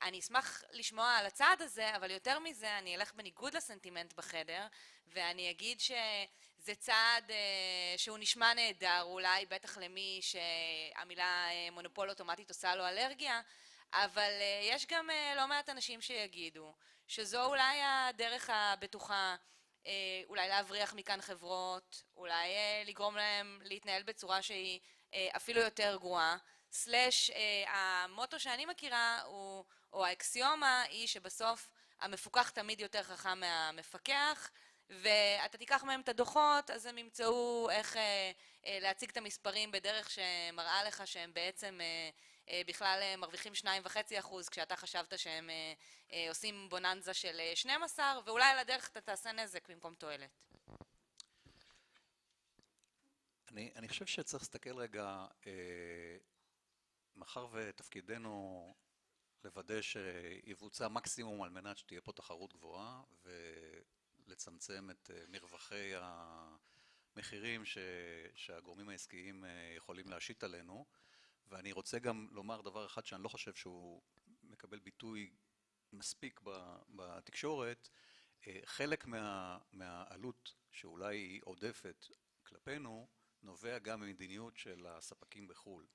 אני אשמח לשמוע על הצעד הזה, אבל יותר מזה אני אלך בניגוד לסנטימנט בחדר, ואני אגיד שזה צעד שהוא נשמע נהדר, אולי בטח למי שהמילה מונופול אוטומטית עושה לו אלרגיה, אבל יש גם לא מעט אנשים שיגידו שזו אולי הדרך הבטוחה, אולי להבריח מכאן חברות, אולי לגרום להם להתנהל בצורה שהיא אפילו יותר גרועה, סלש המוטו שאני מכירה הוא, או האקסיומה היא שבסוף המפוקח תמיד יותר חכם מהמפקח, ואתה תיקח מהם את הדוחות, אז הם ימצאו איך להציג את המספרים בדרך שמראה לך שהם בעצם בכלל מרוויחים 2.5%, כשאתה חשבת שהם עושים בוננזה של 12, ואולי על הדרך אתה תעשה נזק במקום תועלת. אני חושב שצריך להסתכל רגע, מאחר ותפקידנו לוודא שיבוצע מקסימום על מנת שתהיה פה תחרות גבוהה ולצמצם את מרווחי המחירים שהגורמים העסקיים יכולים להשית עלינו, ואני רוצה גם לומר דבר אחד שאני לא חושב שהוא מקבל ביטוי מספיק בתקשורת, חלק מהעלות שאולי היא עודפת כלפינו נובע גם ממדיניות של הספקים בחו"ל.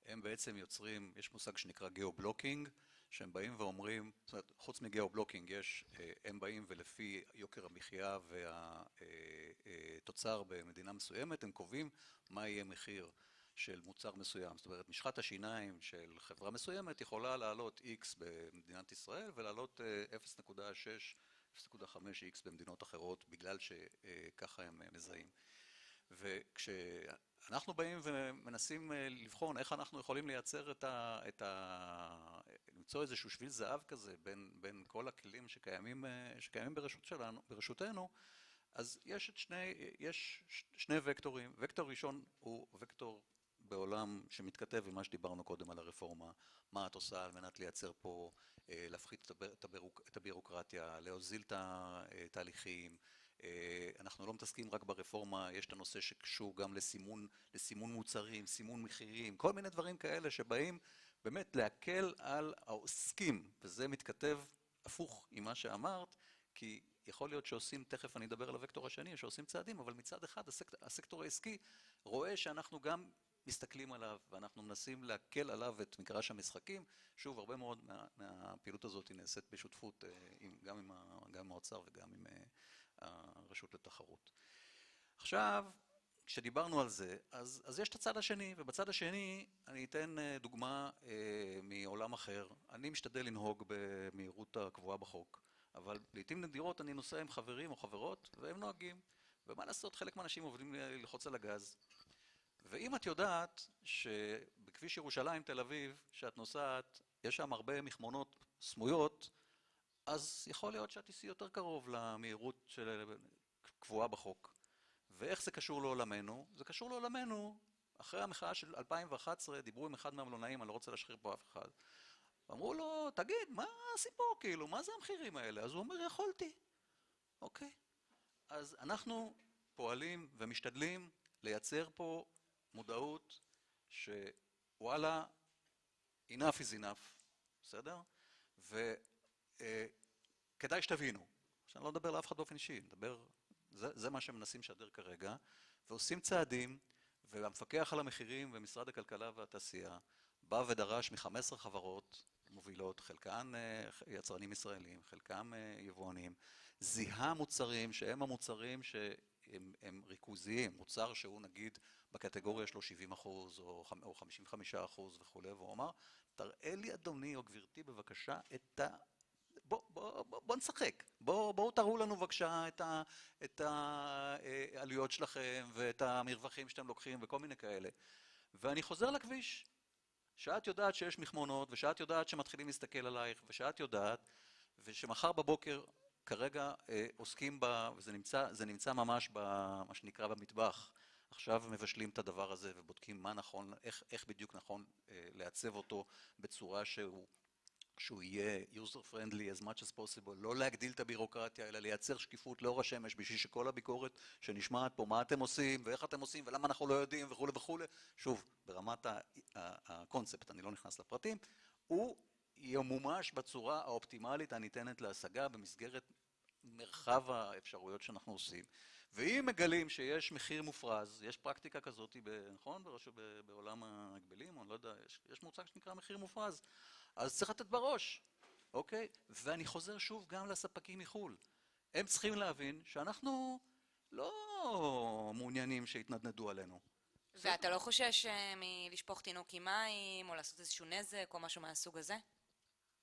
הם בעצם יוצרים, יש מושג שנקרא גיאו-בלוקינג, שהם באים ואומרים, זאת אומרת, חוץ מגיאו-בלוקינג הם באים ולפי יוקר המחייה והתוצר במדינה מסוימת, הם קובעים מה יהיה מחיר של מוצר מסוים. זאת אומרת, משחת השיניים של חברה מסוימת יכולה לעלות X במדינת ישראל ולעלות 0.6, 0.5X במדינות אחרות, בגלל שככה הם מזהים. וכשאנחנו באים ומנסים לבחון איך אנחנו יכולים לייצר למצוא איזשהו שביל זהב כזה בין כל הכלים שקיימים ברשותנו, אז יש שני וקטורים. וקטור ראשון הוא וקטור בעולם שמתכתב עם מה שדיברנו קודם על הרפורמה, מה את עושה על מנת לייצר פה, להפחית את הבירוקרטיה, להוזיל את התהליכים. אנחנו לא מתעסקים רק ברפורמה, יש את הנושא שקשור גם לסימון מוצרים, סימון מחירים, כל מיני דברים כאלה שבאים באמת להקל על העוסקים, וזה מתכתב הפוך עם מה שאמרת, כי יכול להיות שעושים, תכף אני אדבר על הוקטור השני, שעושים צעדים, אבל מצד אחד הסקטור העסקי רואה שאנחנו גם מסתכלים עליו, ואנחנו מנסים להקל עליו את מגרש המשחקים. שוב, הרבה מאוד מהפעילות הזאת נעשית בשותפות גם עם האוצר וגם עם הרשות לתחרות. עכשיו, כשדיברנו על זה, אז יש את הצד השני, ובצד השני אני אתן דוגמה מעולם אחר. אני משתדל לנהוג במהירות הקבועה בחוק, אבל לעתים נדירות אני נוסע עם חברים או חברות, והם נוהגים, ומה לעשות, חלק מהאנשים עובדים ללחוץ על הגז. ואם את יודעת שבכביש ירושלים תל אביב, שאת נוסעת, יש שם הרבה מכמונות סמויות, אז יכול להיות שאת תיסעי יותר קרוב למהירות קבועה בחוק. ואיך זה קשור לעולמנו? זה קשור לעולמנו. אחרי המחאה של 2011 דיברו עם אחד מהמלונאים, אני לא רוצה להשחיר פה אף אחד. אמרו לו, תגיד, מה הסיפור כאילו? מה זה המחירים האלה? אז הוא אומר, יכולתי. אוקיי. אז אנחנו פועלים ומשתדלים לייצר פה מודעות שוואלה, enough is enough, בסדר? וכדאי שתבינו. שאני לא מדבר לאף אחד באופן אישי, זה מה שמנסים לשדר כרגע, ועושים צעדים, והמפקח על המחירים ומשרד הכלכלה והתעשייה בא ודרש מ-15 חברות מובילות, חלקן יצרנים ישראלים, חלקם יבואנים, זיהה מוצרים שהם המוצרים שהם ריכוזיים, מוצר שהוא נגיד בקטגוריה שלו 70% או 55% וכו', והוא אמר, תראה לי אדוני או גברתי בבקשה את בוא נשחק, בואו תראו לנו בבקשה את העלויות שלכם ואת המרווחים שאתם לוקחים וכל מיני כאלה. ואני חוזר לכביש, שאת יודעת שיש מכמונות ושאת יודעת שמתחילים להסתכל עלייך ושאת יודעת, ושמחר בבוקר כרגע עוסקים בה, וזה נמצא ממש במה שנקרא במטבח. עכשיו מבשלים את הדבר הזה ובודקים מה נכון, איך בדיוק נכון לעצב אותו בצורה שהוא יהיה user friendly as much as possible, לא להגדיל את הבירוקרטיה, אלא לייצר שקיפות לאור השמש, בשביל שכל הביקורת שנשמעת פה, מה אתם עושים ואיך אתם עושים ולמה אנחנו לא יודעים וכו' וכו'. שוב, ברמת הקונספט, אני לא נכנס לפרטים, הוא ימומש בצורה האופטימלית הניתנת להשגה במסגרת מרחב האפשרויות שאנחנו עושים. ואם מגלים שיש מחיר מופרז, יש פרקטיקה כזאת, נכון? בעולם ההגבלים, אני לא יודע, יש מוצג שנקרא מחיר מופרז, אז צריך לתת בראש, אוקיי? ואני חוזר שוב גם לספקים מחול. הם צריכים להבין שאנחנו לא מעוניינים שיתנדנדו עלינו. ואתה לא חושש מלשפוך תינוק עם מים, או לעשות איזשהו נזק, או משהו מהסוג הזה?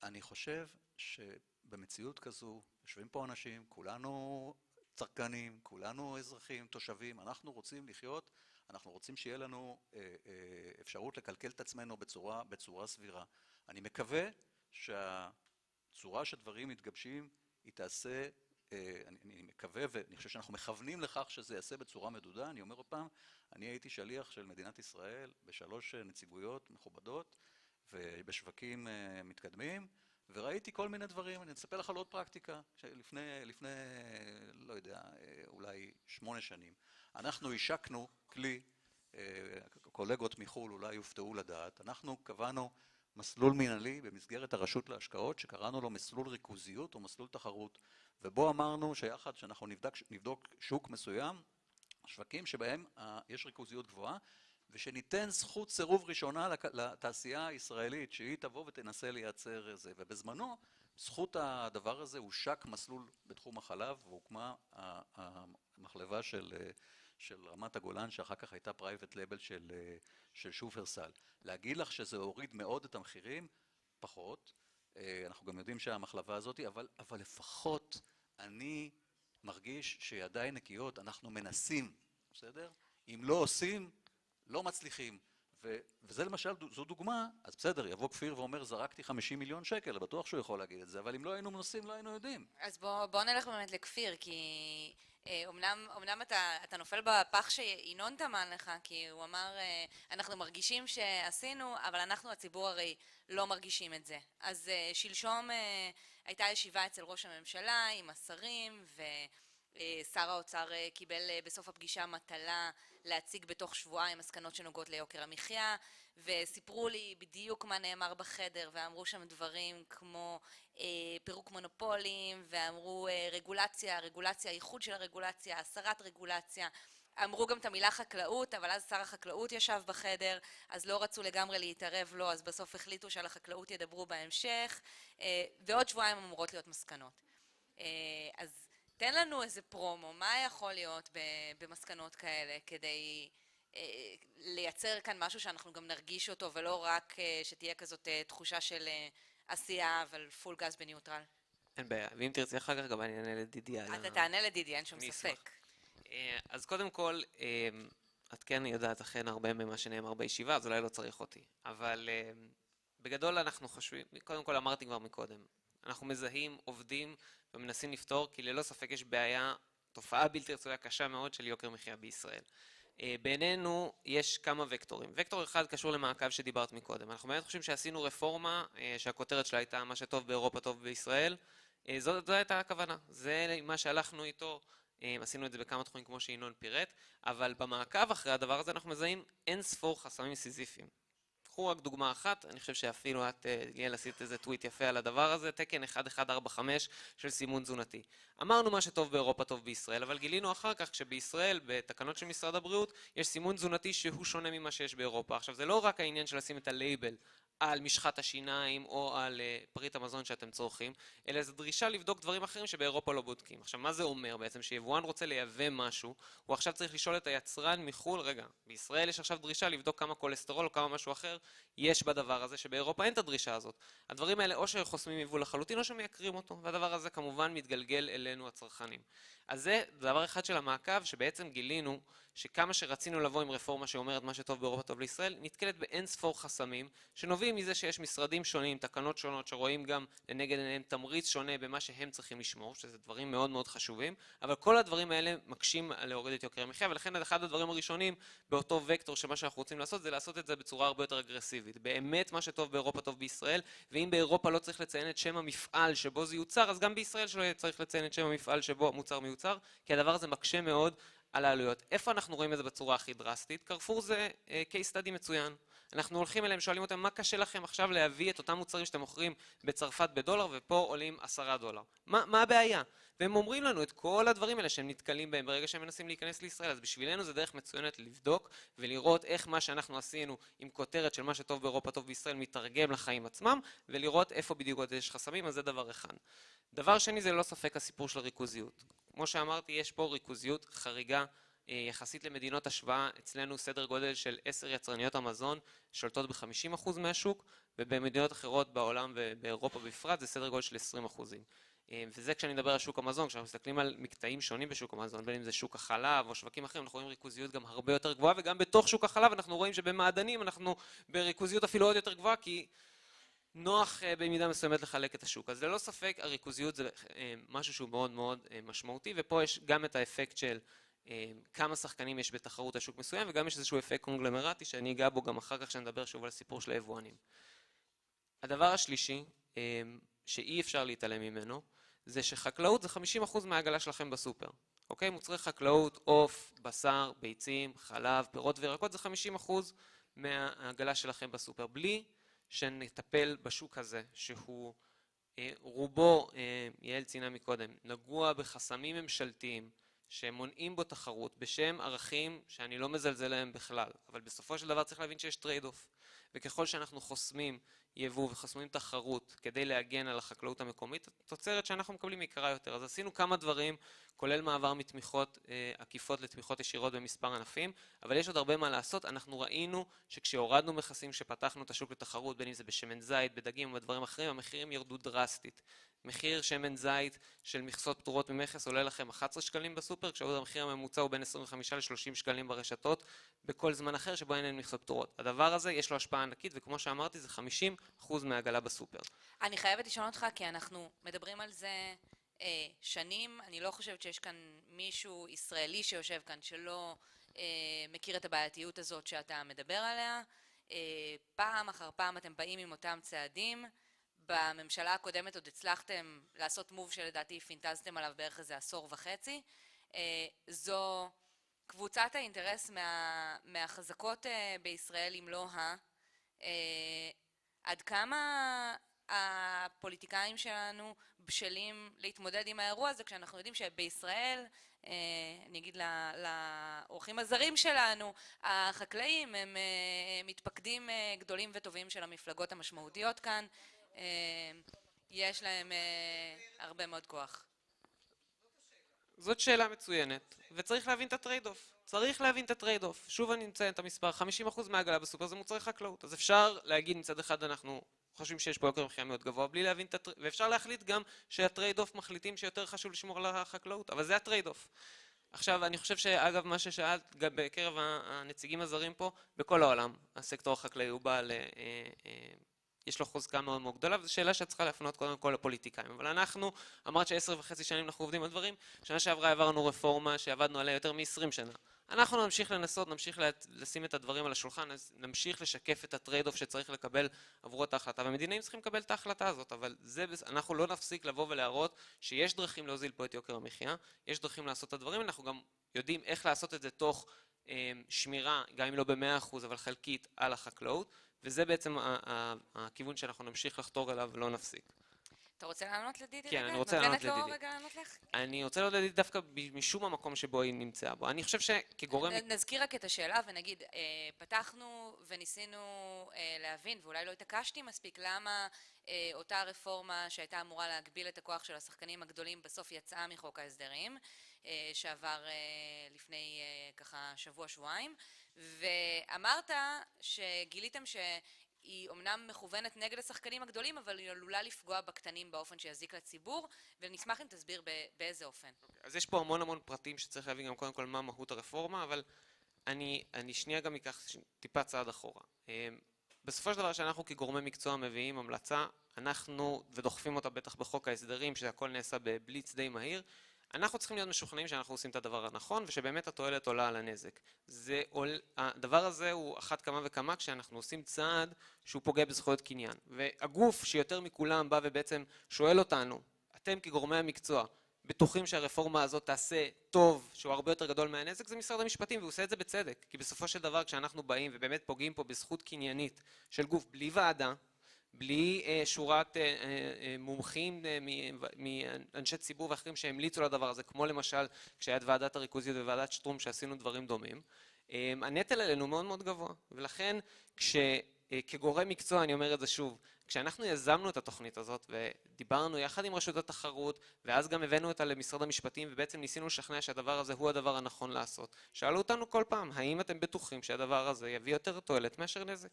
אני חושב שבמציאות כזו, יושבים פה אנשים, כולנו צרכנים, כולנו אזרחים, תושבים, אנחנו רוצים לחיות, אנחנו רוצים שיהיה לנו אפשרות לקלקל את עצמנו בצורה סבירה. אני מקווה שהצורה שדברים מתגבשים היא תעשה, אני מקווה ואני חושב שאנחנו מכוונים לכך שזה יעשה בצורה מדודה. אני אומר עוד פעם, אני הייתי שליח של מדינת ישראל בשלוש נציגויות מכובדות ובשווקים מתקדמים, וראיתי כל מיני דברים. אני אספר לך על עוד פרקטיקה. לפני, לא יודע, אולי 8 שנים, אנחנו השקנו כלי, קולגות מחול אולי יופתעו לדעת, אנחנו קבענו מסלול מנהלי במסגרת הרשות להשקעות, שקראנו לו מסלול ריכוזיות או מסלול תחרות, ובו אמרנו שיחד שאנחנו נבדוק שוק מסוים, שווקים שבהם יש ריכוזיות גבוהה, ושניתן זכות סירוב ראשונה לתעשייה הישראלית, שהיא תבוא ותנסה לייצר זה. ובזמנו, זכות הדבר הזה הושק מסלול בתחום החלב, והוקמה המחלבה של רמת הגולן, שאחר כך הייתה פרייבט לבל של שופרסל. להגיד לך שזה הוריד מאוד את המחירים? פחות. אנחנו גם יודעים שהמחלבה הזאת, אבל לפחות אני מרגיש שידיים נקיות, אנחנו מנסים, בסדר? אם לא עושים, לא מצליחים. וזה למשל, זו דוגמה, אז בסדר, יבוא כפיר ואומר, זרקתי 50 מיליון שקל, בטוח שהוא יכול להגיד את זה, אבל אם לא היינו מנסים, לא היינו יודעים. אז בוא נלך באמת לכפיר, כי אמנם אתה נופל בפח שינון טמן לך, כי הוא אמר, אנחנו מרגישים שעשינו, אבל אנחנו הציבור הרי לא מרגישים את זה. אז שלשום הייתה ישיבה אצל ראש הממשלה עם השרים, ושר האוצר קיבל בסוף הפגישה מטלה להציג בתוך שבועיים מסקנות שנוגעות ליוקר המחייה, וסיפרו לי בדיוק מה נאמר בחדר, ואמרו שם דברים כמו פירוק מונופולים, ואמרו רגולציה, איחוד של הרגולציה, הסרת רגולציה, אמרו גם את המילה חקלאות, אבל אז שר החקלאות ישב בחדר, אז לא רצו לגמרי להתערב לו, אז בסוף החליטו שעל החקלאות ידברו בהמשך, ועוד שבועיים אמורות להיות מסקנות. אז תן לנו איזה פרומו, מה יכול להיות במסקנות כאלה, כדי לייצר כאן משהו שאנחנו גם נרגיש אותו, ולא רק שתהיה כזאת תחושה של עשייה, אבל פול גז בניוטרל. אין בעיה, ואם תרצי אחר כך גם אני אענה לדידי. אתה תענה לדידי, אין שום ספק. אז קודם כל, את כן יודעת אכן הרבה ממה שנאמר בישיבה, אז אולי לא צריך אותי. אבל בגדול אנחנו חושבים, קודם כל אמרתי כבר מקודם, אנחנו מזהים, עובדים ומנסים לפתור, כי ללא ספק יש בעיה, תופעה בלתי רצויה קשה מאוד של יוקר מחיה בישראל. בינינו יש כמה וקטורים. וקטור אחד קשור למעקב שדיברת מקודם. אנחנו באמת חושבים שעשינו רפורמה שהכותרת שלה הייתה מה שטוב באירופה טוב בישראל. זאת הייתה הכוונה. זה מה שהלכנו איתו. עשינו את זה בכמה תחומים כמו שינון פירט, אבל במעקב אחרי הדבר הזה אנחנו מזהים אין ספור חסמים סיזיפיים. קחו רק דוגמה אחת, אני חושב שאפילו את ליאל עשית איזה טוויט יפה על הדבר הזה, תקן 1145 של סימון תזונתי. אמרנו מה שטוב באירופה טוב בישראל, אבל גילינו אחר כך כשבישראל, בתקנות של משרד הבריאות, יש סימון תזונתי שהוא שונה ממה שיש באירופה. עכשיו זה לא רק העניין של לשים את הלייבל על משחת השיניים או על פריט המזון שאתם צורכים, אלא זו דרישה לבדוק דברים אחרים שבאירופה לא בודקים. עכשיו מה זה אומר בעצם? שיבואן רוצה לייבא משהו, הוא עכשיו צריך לשאול את היצרן מחול, רגע, בישראל יש עכשיו דרישה לבדוק כמה קולסטרול או כמה משהו אחר יש בדבר הזה, שבאירופה אין את הדרישה הזאת. הדברים האלה או שחוסמים יבוא לחלוטין או שמייקרים אותו, והדבר הזה כמובן מתגלגל אלינו הצרכנים. אז זה דבר אחד של המעקב שבעצם גילינו שכמה שרצינו לבוא עם רפורמה שאומרת מה שטוב באירופה טוב לישראל, נתקלת באין ספור חסמים שנובעים מזה שיש משרדים שונים, תקנות שונות שרואים גם לנגד עיניהם תמריץ שונה במה שהם צריכים לשמור, שזה דברים מאוד מאוד חשובים, אבל כל הדברים האלה מקשים להוריד את יוקר המחיה, ולכן אחד הדברים הראשונים באותו וקטור שמה שאנחנו רוצים לעשות זה לעשות את זה בצורה הרבה יותר אגרסיבית. באמת מה שטוב באירופה טוב בישראל, ואם באירופה לא צריך לציין את שם המפעל שבו זה יוצר, אז גם בישראל שלא צריך לציין את שם המפעל שבו המוצר מיוצר, כי הדבר הזה מקשה מאוד על העלויות. איפה אנחנו רואים את זה בצורה הכי דרסטית? קרפור זה case study מצוין. אנחנו הולכים אליהם, שואלים אותם מה קשה לכם עכשיו להביא את אותם מוצרים שאתם מוכרים בצרפת $1 ופה עולים $10. מה הבעיה? והם אומרים לנו את כל הדברים האלה שהם נתקלים בהם ברגע שהם מנסים להיכנס לישראל. אז בשבילנו זה דרך מצוינת לבדוק ולראות איך מה שאנחנו עשינו עם כותרת של מה שטוב באירופה טוב בישראל מתרגם לחיים עצמם, ולראות איפה בדיוק עוד יש חסמים. אז זה דבר אחד. דבר שני זה לא ספק הסיפור של ריכוזיות. כמו שאמרתי, יש פה ריכוזיות חריגה יחסית למדינות השוואה. אצלנו סדר גודל של 10 יצרניות המזון שולטות ב-50% מהשוק, ובמדינות אחרות בעולם ובאירופה בפרט זה סדר גודל של 20%. וזה כשאני מדבר על שוק המזון, כשאנחנו מסתכלים על מקטעים שונים בשוק המזון, בין אם זה שוק החלב או שווקים אחרים, אנחנו רואים ריכוזיות גם הרבה יותר גבוהה, וגם בתוך שוק החלב אנחנו רואים שבמעדנים אנחנו בריכוזיות אפילו עוד יותר גבוהה, כי נוח במידה מסוימת לחלק את השוק. אז ללא ספק הריכוזיות זה משהו שהוא מאוד מאוד משמעותי, ופה יש גם את האפקט של כמה שחקנים יש בתחרות השוק מסוים, וגם יש איזשהו אפקט קונגלומרטי שאני אגע בו גם אחר כך שנדבר שוב על הסיפור של היבואנים. הדבר השלישי שאי אפשר להתעלם ממנו, זה שחקלאות זה 50% מהעגלה שלכם בסופר. אוקיי? מוצרי חקלאות, עוף, בשר, ביצים, חלב, פירות וירקות, זה 50% מהעגלה שלכם בסופר. בלי שנטפל בשוק הזה, שהוא רובו, יעל ציינה מקודם, נגוע בחסמים ממשלתיים, שמונעים בו תחרות בשם ערכים שאני לא מזלזל להם בכלל. אבל בסופו של דבר צריך להבין שיש טרייד אוף. וככל שאנחנו חוסמים יבוא וחסמים תחרות כדי להגן על החקלאות המקומית, התוצרת שאנחנו מקבלים יקרה יותר. אז עשינו כמה דברים, כולל מעבר מתמיכות עקיפות לתמיכות ישירות במספר ענפים, אבל יש עוד הרבה מה לעשות. אנחנו ראינו שכשהורדנו מכסים, שפתחנו את השוק לתחרות, בין אם זה בשמן זית, בדגים ובדברים אחרים, המחירים ירדו דרסטית. מחיר שמן זית של מכסות פטורות ממכס עולה לכם 11 שקלים בסופר, כשעוד המחיר הממוצע הוא בין 25 ל-30 שקלים ברשתות, בכל זמן אחר שבו אין מכסות פטורות. הדבר הזה יש לו השפעה ענקית, וכמו שאמרתי, זה 50% מהעגלה בסופר. אני חייבת לשאול אותך, כי אנחנו מדברים על זה שנים. אני לא חושבת שיש כאן מישהו ישראלי שיושב כאן שלא מכיר את הבעייתיות הזאת שאתה מדבר עליה. פעם אחר פעם אתם באים עם אותם צעדים. בממשלה הקודמת עוד הצלחתם לעשות מוב שלדעתי פינטזתם עליו בערך איזה 10.5. זו קבוצת האינטרס מהחזקות בישראל, אם לא עד כמה הפוליטיקאים שלנו בשלים להתמודד עם האירוע הזה, כשאנחנו יודעים שבישראל, אני אגיד לאורחים הזרים שלנו, החקלאים הם מתפקדים גדולים וטובים של המפלגות המשמעותיות כאן, יש להם הרבה מאוד כוח. זאת שאלה מצוינת, וצריך להבין את הטרייד-אוף. צריך להבין את הטרייד-אוף. שוב אני מציין את המספר, 50% מהעגלה בסופר זה מוצרי חקלאות. אז אפשר להגיד מצד אחד אנחנו חושבים שיש פה יוקר מחיה מאוד גבוה, בלי להבין את הטרייד-אוף, ואפשר להחליט גם שהטרייד-אוף מחליטים שיותר חשוב לשמור על החקלאות, אבל זה הטרייד-אוף. עכשיו, אני חושב שאגב מה ששאלת, גם בקרב הנציגים הזרים פה, בכל העולם, הסקטור החקלאי הוא בעל יש לו חוזקה מאוד מאוד גדולה, וזו שאלה שאת צריכה להפנות קודם כל לפוליטיקאים. אבל אנחנו, אמרת ש10.5 שנים אנחנו עובדים על דברים, שנה שעברה העברנו רפורמה שעבדנו עליה יותר מ-20 שנה. אנחנו נמשיך לנסות, נמשיך לשים את הדברים על השולחן, נמשיך לשקף את הטרייד-אוף שצריך לקבל עבורו את ההחלטה, והמדינאים צריכים לקבל את ההחלטה הזאת, אבל אנחנו לא נפסיק לבוא ולהראות שיש דרכים להוזיל פה את יוקר המחיה, יש דרכים לעשות את הדברים, אנחנו גם יודעים איך לעשות את זה תוך שמירה, גם אם לא ב100%, אבל חלקית על החקלאות, וזה בעצם הכיוון שאנחנו נמשיך לחתור אליו ולא נפסיק. אתה רוצה לענות לדידי? כן, אני רוצה לענות לדידי. נותנת לו רגע לענות לך? אני רוצה לענות לדידי דווקא משום המקום שבו היא נמצאה בו. אני חושב שכגורם... נזכיר רק את השאלה ונגיד, פתחנו וניסינו להבין, ואולי לא התעקשתי מספיק, למה אותה רפורמה שהייתה אמורה להגביל את הכוח של השחקנים הגדולים בסוף יצאה מחוק ההסדרים, שעבר לפני ככה שבוע-שבועיים, ואמרת שגיליתם היא אומנם מכוונת נגד השחקנים הגדולים, אבל היא עלולה לפגוע בקטנים באופן שיזיק לציבור, ונשמח אם תסביר באיזה אופן. אז יש פה המון פרטים שצריך להבין גם קודם כל מה מהות הרפורמה, אבל אני שנייה גם אקח טיפה צעד אחורה. בסופו של דבר שאנחנו כגורמי מקצוע מביאים המלצה, אנחנו ודוחפים אותה בטח בחוק ההסדרים, שהכל נעשה בבליץ די מהיר, אנחנו צריכים להיות משוכנעים שאנחנו עושים את הדבר הנכון, ושבאמת התועלת עולה על הנזק. הדבר הזה הוא אחת כמה וכמה כשאנחנו עושים צעד שהוא פוגע בזכויות קניין. והגוף שיותר מכולם בא ובעצם שואל אותנו, אתם כגורמי המקצוע, בטוחים שהרפורמה הזאת תעשה טוב, שהוא הרבה יותר גדול מהנזק, זה משרד המשפטים, והוא עושה את זה בצדק. כי בסופו של דבר כשאנחנו באים ובאמת פוגעים פה בזכות קניינית של גוף בלי ועדה, בלי שורת מומחים מאנשי ציבור ואחרים שהמליצו לדבר הזה, כמו למשל כשהיה את ועדת הריכוזיות וועדת שטרום שעשינו דברים דומים, הנטל עלינו מאוד מאוד גבוה. ולכן כגורם מקצוע, אני אומר את זה שוב, כשאנחנו יזמנו את התוכנית הזאת ודיברנו יחד עם רשות התחרות, ואז גם הבאנו אותה למשרד המשפטים, ובעצם ניסינו לשכנע שהדבר הזה הוא הדבר הנכון לעשות. שאלו אותנו כל פעם, האם אתם בטוחים שהדבר הזה יביא יותר תועלת מאשר נזק?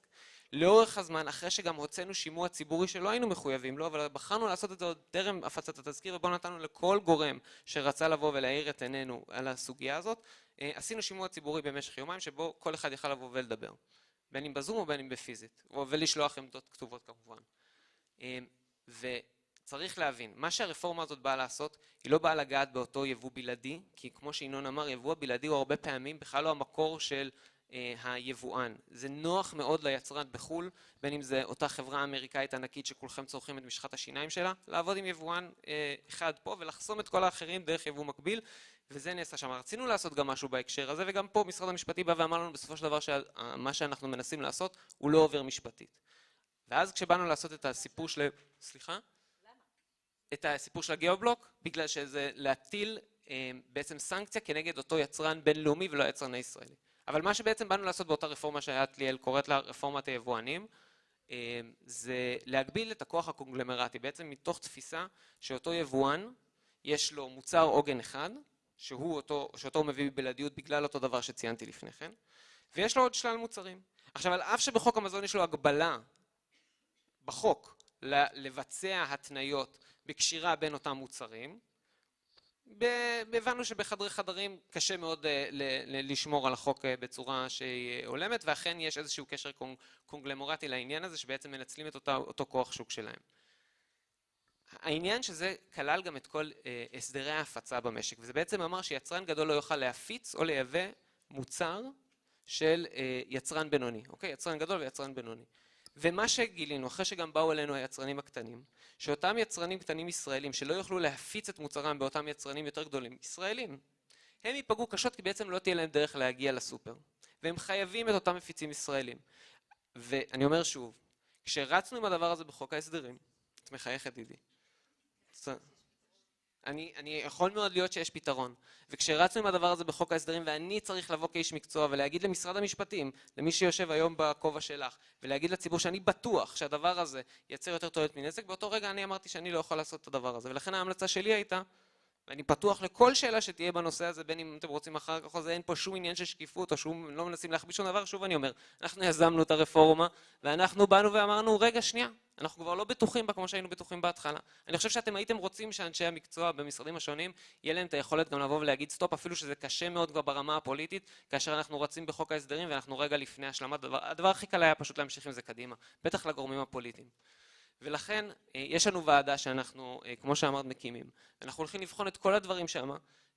לאורך הזמן, אחרי שגם הוצאנו שימוע ציבורי שלא היינו מחויבים לו, אבל בחרנו לעשות את זה עוד טרם הפצת התזכיר, ובו נתנו לכל גורם שרצה לבוא ולהאיר את עינינו על הסוגיה הזאת, עשינו שימוע ציבורי במשך יומיים, שבו כל אחד יכל לבוא ולדבר. בין אם בזום או בין אם בפיזית, ולשלוח עמדות כתובות כמובן. וצריך להבין, מה שהרפורמה הזאת באה לעשות, היא לא באה לגעת באותו יבוא בלעדי, כי כמו שינון אמר, יבוא הבלעדי הוא הרבה פעמים בכלל לא המקור של היבואן. זה נוח מאוד ליצרן בחול, בין אם זה אותה חברה אמריקאית ענקית שכולכם צורכים את משחת השיניים שלה, לעבוד עם יבואן אחד פה ולחסום את כל האחרים דרך יבוא מקביל, וזה נעשה שם. רצינו לעשות גם משהו בהקשר הזה, וגם פה משרד המשפטי בא ואמר לנו בסופו של דבר שמה שאנחנו מנסים לעשות הוא לא עובר משפטית. ואז כשבאנו לעשות את הסיפור של... סליחה? למה? את הסיפור של הגיאובלוק, בגלל שזה להטיל בעצם סנקציה כנגד אותו יצרן בינלאומי ולא היצרן הישראלי. אבל מה שבעצם באנו לעשות באותה רפורמה שאת ליאל קוראת לה רפורמת היבואנים, זה להגביל את הכוח הקונגלמרטי, בעצם מתוך תפיסה שאותו יבואן יש לו מוצר עוגן אחד, שאותו הוא מביא בבלעדיות בגלל אותו דבר שציינתי לפני כן, ויש לו עוד שלל מוצרים. עכשיו, על אף שבחוק המזון יש לו הגבלה בחוק לבצע התניות בקשירה בין אותם מוצרים, הבנו שבחדרי חדרים קשה מאוד לשמור על החוק בצורה שהיא הולמת, ואכן יש איזשהו קשר קונגלמרטי לעניין הזה, שבעצם מנצלים את אותו כוח שוק שלהם. העניין שזה כלל גם את כל הסדרי ההפצה במשק, וזה בעצם אמר שיצרן גדול לא יוכל להפיץ או לייבא מוצר של יצרן בינוני, אוקיי? יצרן גדול ויצרן בינוני. ומה שגילינו, אחרי שגם באו אלינו היצרנים הקטנים, שאותם יצרנים קטנים ישראלים שלא יוכלו להפיץ את מוצרם באותם יצרנים יותר גדולים ישראלים, הם ייפגעו קשות כי בעצם לא תהיה להם דרך להגיע לסופר. והם חייבים את אותם מפיצים ישראלים. ואני אומר שוב, כשרצנו עם הדבר הזה בחוק ההסדרים, את מחייכת דידי. אני יכול מאוד להיות שיש פתרון. וכשרצנו עם הדבר הזה בחוק ההסדרים, ואני צריך לבוא כאיש מקצוע ולהגיד למשרד המשפטים, למי שיושב היום בכובע שלך, ולהגיד לציבור שאני בטוח שהדבר הזה ייצר יותר תועלת מנזק, באותו רגע אני אמרתי שאני לא יכול לעשות את הדבר הזה. ולכן ההמלצה שלי הייתה, ואני פתוח לכל שאלה שתהיה בנושא הזה, בין אם אתם רוצים אחר כך או זה, אין פה שום עניין של שקיפות, או שום, לא מנסים להחביא שום דבר. שוב אני אומר, אנחנו יזמנו את הרפורמה, ואנחנו באנו ואמרנו, רגע, שנייה, אנחנו כבר לא בטוחים בה כמו שהיינו בטוחים בהתחלה. אני חושב שאתם הייתם רוצים שאנשי המקצוע במשרדים השונים, יהיה להם את היכולת גם לבוא ולהגיד סטופ, אפילו שזה קשה מאוד כבר ברמה הפוליטית, כאשר אנחנו רצים בחוק ההסדרים, ואנחנו רגע לפני השלמת דבר. הדבר הכי קל היה פשוט להמשיך עם זה קדימה, בטח לגורמים הפוליטיים. ולכן יש לנו ועדה שאנחנו, כמו שאמרת, מקימים. אנחנו הולכים לבחון את כל הדברים שם,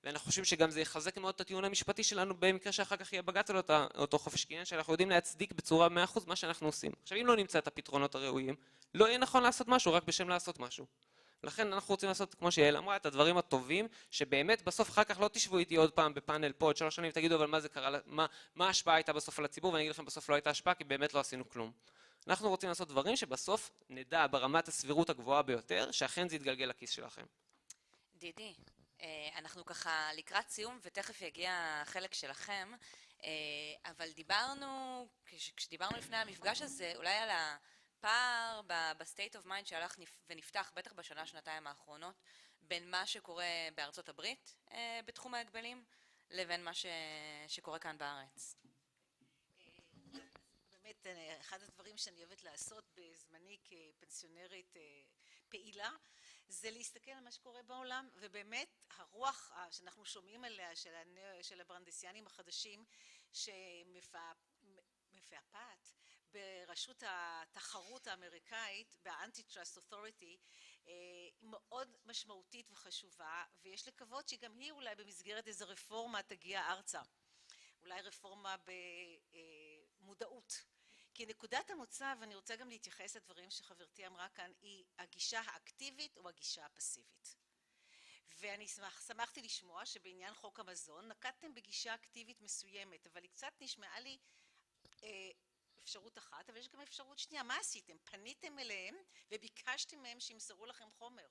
ואנחנו חושבים שגם זה יחזק מאוד את הטיעון המשפטי שלנו, במקרה שאחר כך יהיה בג"ץ על אותו חופש קניין, שאנחנו יודעים להצדיק בצורה 100% מה שאנחנו עושים. עכשיו, אם לא נמצא את הפתרונות הראויים, לא יהיה נכון לעשות משהו, רק בשם לעשות משהו. לכן אנחנו רוצים לעשות, כמו שיעל אמרה, את הדברים הטובים, שבאמת בסוף אחר כך לא תשבו איתי עוד פעם בפאנל פה, עוד 3 שנים, תגידו, אבל מה זה קרה, מה ההשפעה הייתה בסוף על הציבור, ואני אגיד לכם, בסוף לא הייתה השפעה, כי באמת לא עשינו כלום. אנחנו רוצים לעשות דברים שבסוף נדע ברמת הסבירות הגבוהה ביותר, שאכן זה יתגלגל לכיס שלכם. דידי, אנחנו ככה לקראת סיום, ותכף יגיע החלק שלכם, אבל דיברנו, כשדיברנו לפני המפגש הזה, אולי על הפער בסטייט אוף מיינד שהלך ונפתח, בטח בשנה, שנתיים האחרונות, בין מה שקורה בארצות הברית בתחום ההגבלים, לבין מה שקורה כאן בארץ. באמת, אחד הדברים שאני אוהבת לעשות בזמני כפנסיונרית פעילה, זה להסתכל על מה שקורה בעולם, ובאמת הרוח שאנחנו שומעים עליה של הברנדייסיאנים החדשים, שמפעפעת ברשות התחרות האמריקאית, ב-Antitrust Authority, מאוד משמעותית וחשובה, ויש לקוות שגם היא אולי במסגרת איזו רפורמה תגיע ארצה. אולי רפורמה במודעות. כי נקודת המוצא, ואני רוצה גם להתייחס לדברים שחברתי אמרה כאן, היא הגישה האקטיבית או הגישה הפסיבית. ואני שמחתי לשמוע שבעניין חוק המזון נקטתם בגישה אקטיבית מסוימת, אבל היא קצת נשמעה לי אפשרות אחת, אבל יש גם אפשרות שנייה. מה עשיתם? פניתם אליהם וביקשתם מהם שימסרו לכם חומר.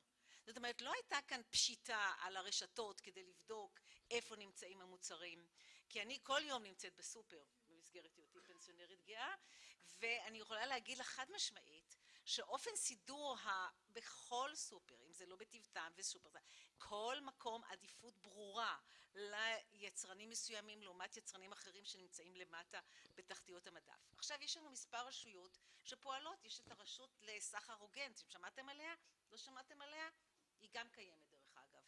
זאת אומרת, לא הייתה כאן פשיטה על הרשתות כדי לבדוק איפה נמצאים המוצרים, כי אני כל יום נמצאת בסופר במסגרת היותי פנסיונרית גאה, ואני יכולה להגיד לך חד משמעית שאופן סידור בכל סופר, אם זה לא בטבע טעם וסופר, כל מקום עדיפות ברורה ליצרנים מסוימים לעומת יצרנים אחרים שנמצאים למטה בתחתיות המדף. עכשיו יש לנו מספר רשויות שפועלות, יש את הרשות לסחר הוגן, שמעתם עליה? לא שמעתם עליה? היא גם קיימת דרך אגב.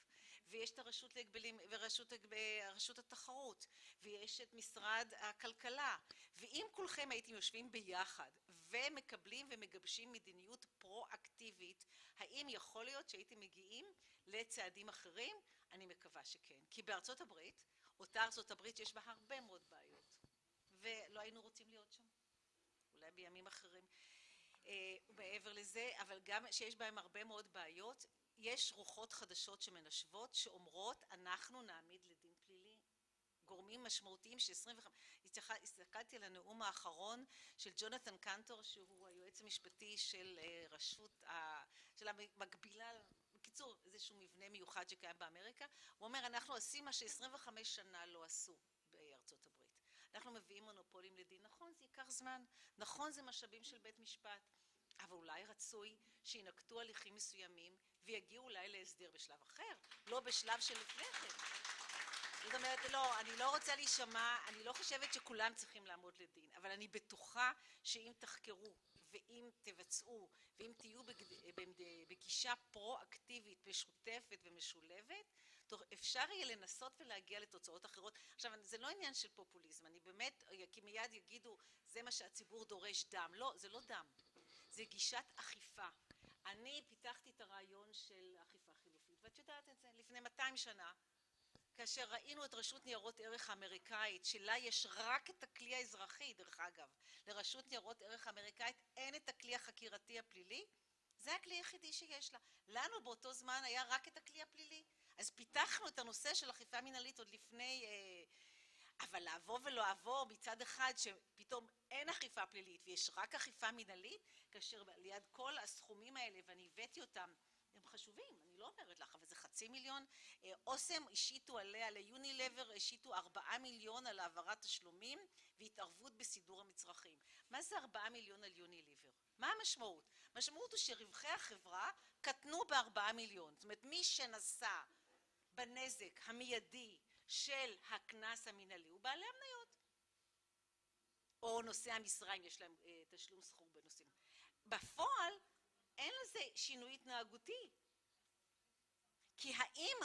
ויש את הרשות להגבלים ורשות התחרות, ויש את משרד הכלכלה, ואם כולכם הייתם יושבים ביחד ומקבלים ומגבשים מדיניות פרו-אקטיבית, האם יכול להיות שהייתם מגיעים לצעדים אחרים? אני מקווה שכן. כי בארצות הברית, אותה ארצות הברית יש בה הרבה מאוד בעיות, ולא היינו רוצים להיות שם. אולי בימים אחרים. מעבר לזה, אבל גם שיש בהם הרבה מאוד בעיות, יש רוחות חדשות שמנשבות שאומרות אנחנו נעמיד לדין פלילי גורמים משמעותיים הסתכלתי על הנאום האחרון של ג'ונתן קנטור שהוא היועץ המשפטי של של המקבילה, בקיצור איזשהו מבנה מיוחד שקיים באמריקה. הוא אומר אנחנו עושים מה ש25 שנה לא עשו בארצות הברית, אנחנו מביאים מונופולים לדין. נכון, זה ייקח זמן, נכון, זה משאבים של בית משפט, אבל אולי רצוי שינקטו הליכים מסוימים ויגיעו אולי להסדר בשלב אחר, לא בשלב של לפני כן. זאת אומרת, לא, אני לא רוצה להישמע, אני לא חושבת שכולם צריכים לעמוד לדין, אבל אני בטוחה שאם תחקרו ואם תבצעו ואם תהיו בגישה פרו-אקטיבית, משותפת ומשולבת, אפשר יהיה לנסות ולהגיע לתוצאות אחרות. עכשיו, זה לא עניין של פופוליזם, אני באמת, כי מיד יגידו, זה מה שהציבור דורש דם. לא, זה לא דם. זה גישת אכיפה. אני פיתחתי את הרעיון של אכיפה חילופית, ואת יודעת את זה, לפני 200 שנה, כאשר ראינו את רשות ניירות ערך האמריקאית, שלה יש רק את הכלי האזרחי, דרך אגב, לרשות ניירות ערך האמריקאית אין את הכלי החקירתי הפלילי, זה הכלי היחידי שיש לה. לנו באותו זמן היה רק את הכלי הפלילי. אז פיתחנו את הנושא של אכיפה מנהלית עוד לפני, אבל לעבור ולא לעבור מצד אחד שפתאום אין אכיפה פלילית ויש רק אכיפה מנהלית, כאשר ליד כל הסכומים האלה, ואני הבאתי אותם, הם חשובים, אני לא אומרת לך, אבל זה 500,000. אוסם השיתו עליה, ליונילבר השיתו 4 מיליון על העברת תשלומים והתערבות בסידור המצרכים. מה זה 4 מיליון על יוניליבר? מה המשמעות? המשמעות הוא שרווחי החברה קטנו ב4 מיליון. זאת אומרת, מי שנשא בנזק המיידי של הקנס המנהלי הוא בעלי המניות. או נושאי המשרה אם יש להם תשלום סחור בנושאים. בפועל אין לזה שינוי התנהגותי. כי האם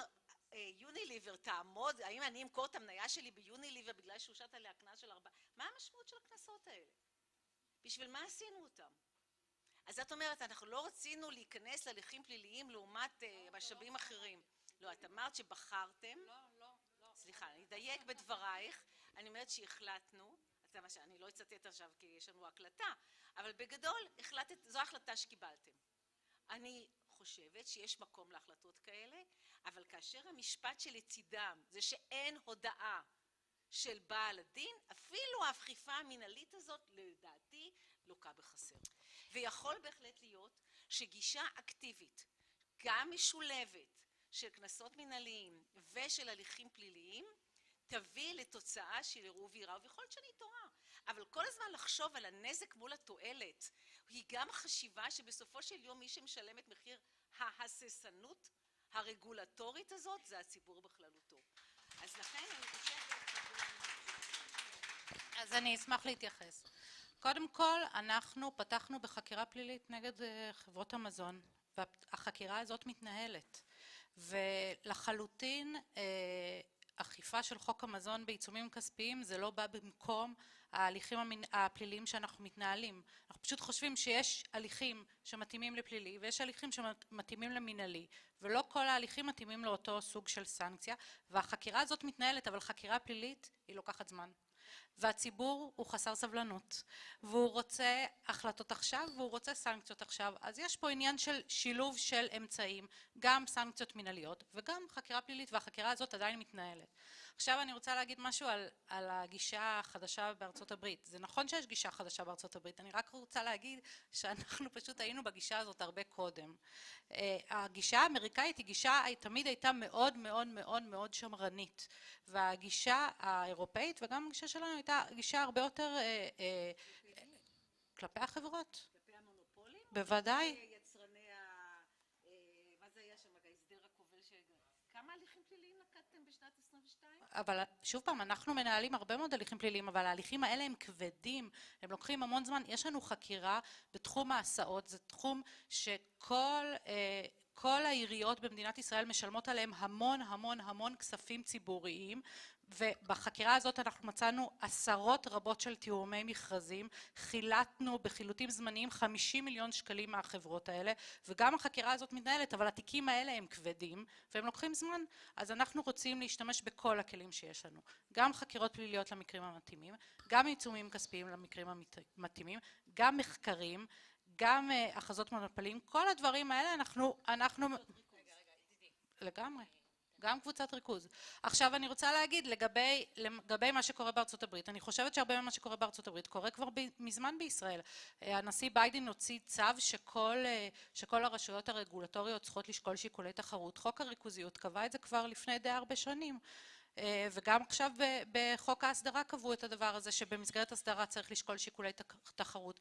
יוניליבר תעמוד, האם אני אמכור את המניה שלי ביוניליבר בגלל שהושת עליה קנס של 4? מה המשמעות של הקנסות האלה? בשביל מה עשינו אותם? אז את אומרת, אנחנו לא רצינו להיכנס להליכים פליליים לעומת משאבים אחרים. לא, את אמרת שבחרתם. לא. סליחה, אני אדייק בדברייך. אני אומרת שהחלטנו, אני לא אצטט עכשיו כי יש לנו הקלטה, אבל בגדול זו החלטה שקיבלתם. אני חושבת שיש מקום להחלטות כאלה, אבל כאשר המשפט שלצידם זה שאין הודעה של בעל הדין, אפילו האכיפה המנהלית הזאת לדעתי לוקה בחסר. ויכול בהחלט להיות שגישה אקטיבית, גם משולבת של קנסות מנהליים ושל הליכים פליליים, תביא לתוצאה של עירוב ויראה, ויכול להיות שאני טועה. אבל כל הזמן לחשוב על הנזק מול התועלת, היא גם חשיבה שבסופו של יום מי שמשלם את מחיר ההססנות הרגולטורית הזאת, זה הציבור בכללותו. אז לכן אני חושבת... אז אני אשמח להתייחס. קודם כל, אנחנו פתחנו בחקירה פלילית נגד חברות המזון, והחקירה הזאת מתנהלת. ולחלוטין אכיפה של חוק המזון בעיצומים כספיים זה לא בא במקום ההליכים הפליליים שאנחנו מתנהלים. אנחנו פשוט חושבים שיש הליכים שמתאימים לפלילי ויש הליכים שמתאימים למנהלי, ולא כל ההליכים מתאימים לאותו סוג של סנקציה, והחקירה הזאת מתנהלת, אבל חקירה פלילית היא לוקחת זמן. והציבור הוא חסר סבלנות, והוא רוצה החלטות עכשיו והוא רוצה סנקציות עכשיו. אז יש פה עניין של שילוב של אמצעים, גם סנקציות מנהליות וגם חקירה פלילית, והחקירה הזאת עדיין מתנהלת. עכשיו אני רוצה להגיד משהו על הגישה החדשה בארצות הברית. זה נכון שיש גישה חדשה בארצות הברית, אני רק רוצה להגיד שאנחנו פשוט היינו בגישה הזאת הרבה קודם. הגישה האמריקאית היא גישה, תמיד הייתה מאוד מאוד מאוד מאוד שמרנית, והגישה האירופאית וגם הגישה שלנו הייתה גישה הרבה יותר כלפי החברות. כלפי המונופולים? בוודאי. יצרני מה זה היה שם, ההסדר הכובל כמה הליכים פליליים נקטתם בשנת 22? אבל שוב פעם, אנחנו מנהלים הרבה מאוד הליכים פליליים, אבל ההליכים האלה הם כבדים, הם לוקחים המון זמן. יש לנו חקירה בתחום ההסעות, זה תחום כל העיריות במדינת ישראל משלמות עליהם המון המון המון כספים ציבוריים, ובחקירה הזאת אנחנו מצאנו עשרות רבות של תיאומי מכרזים, חילטנו בחילוטים זמניים 50 מיליון שקלים מהחברות האלה, וגם החקירה הזאת מתנהלת, אבל התיקים האלה הם כבדים והם לוקחים זמן. אז אנחנו רוצים להשתמש בכל הכלים שיש לנו, גם חקירות פליליות למקרים המתאימים, גם עיצומים כספיים למקרים המתאימים, גם מחקרים, גם הכרזות מונופולים, כל הדברים האלה אנחנו לגמרי, גם קבוצת ריכוז. עכשיו אני רוצה להגיד לגבי מה שקורה בארצות הברית, אני חושבת שהרבה ממה שקורה בארצות הברית קורה כבר מזמן בישראל. הנשיא ביידן הוציא צו שכל הרשויות הרגולטוריות צריכות לשקול שיקולי תחרות. חוק הריכוזיות קבע את זה כבר לפני די הרבה שנים. וגם עכשיו בחוק ההסדרה קבעו את הדבר הזה, שבמסגרת הסדרה צריך לשקול שיקולי תחרות,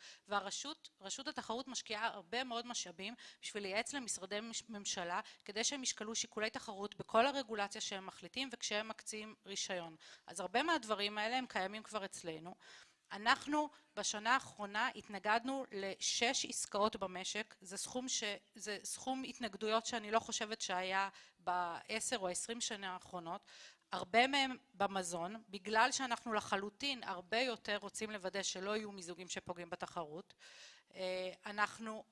רשות התחרות משקיעה הרבה מאוד משאבים בשביל לייעץ למשרדי ממשלה, כדי שהם ישקלו שיקולי תחרות בכל הרגולציה שהם מחליטים וכשהם מקצים רישיון. אז הרבה מהדברים האלה הם קיימים כבר אצלנו. אנחנו בשנה האחרונה התנגדנו ל6 עסקאות במשק, זה סכום התנגדויות שאני לא חושבת שהיה ב10 או 20 שנה האחרונות, הרבה מהם במזון, בגלל שאנחנו לחלוטין הרבה יותר רוצים לוודא שלא יהיו מיזוגים שפוגעים בתחרות. אנחנו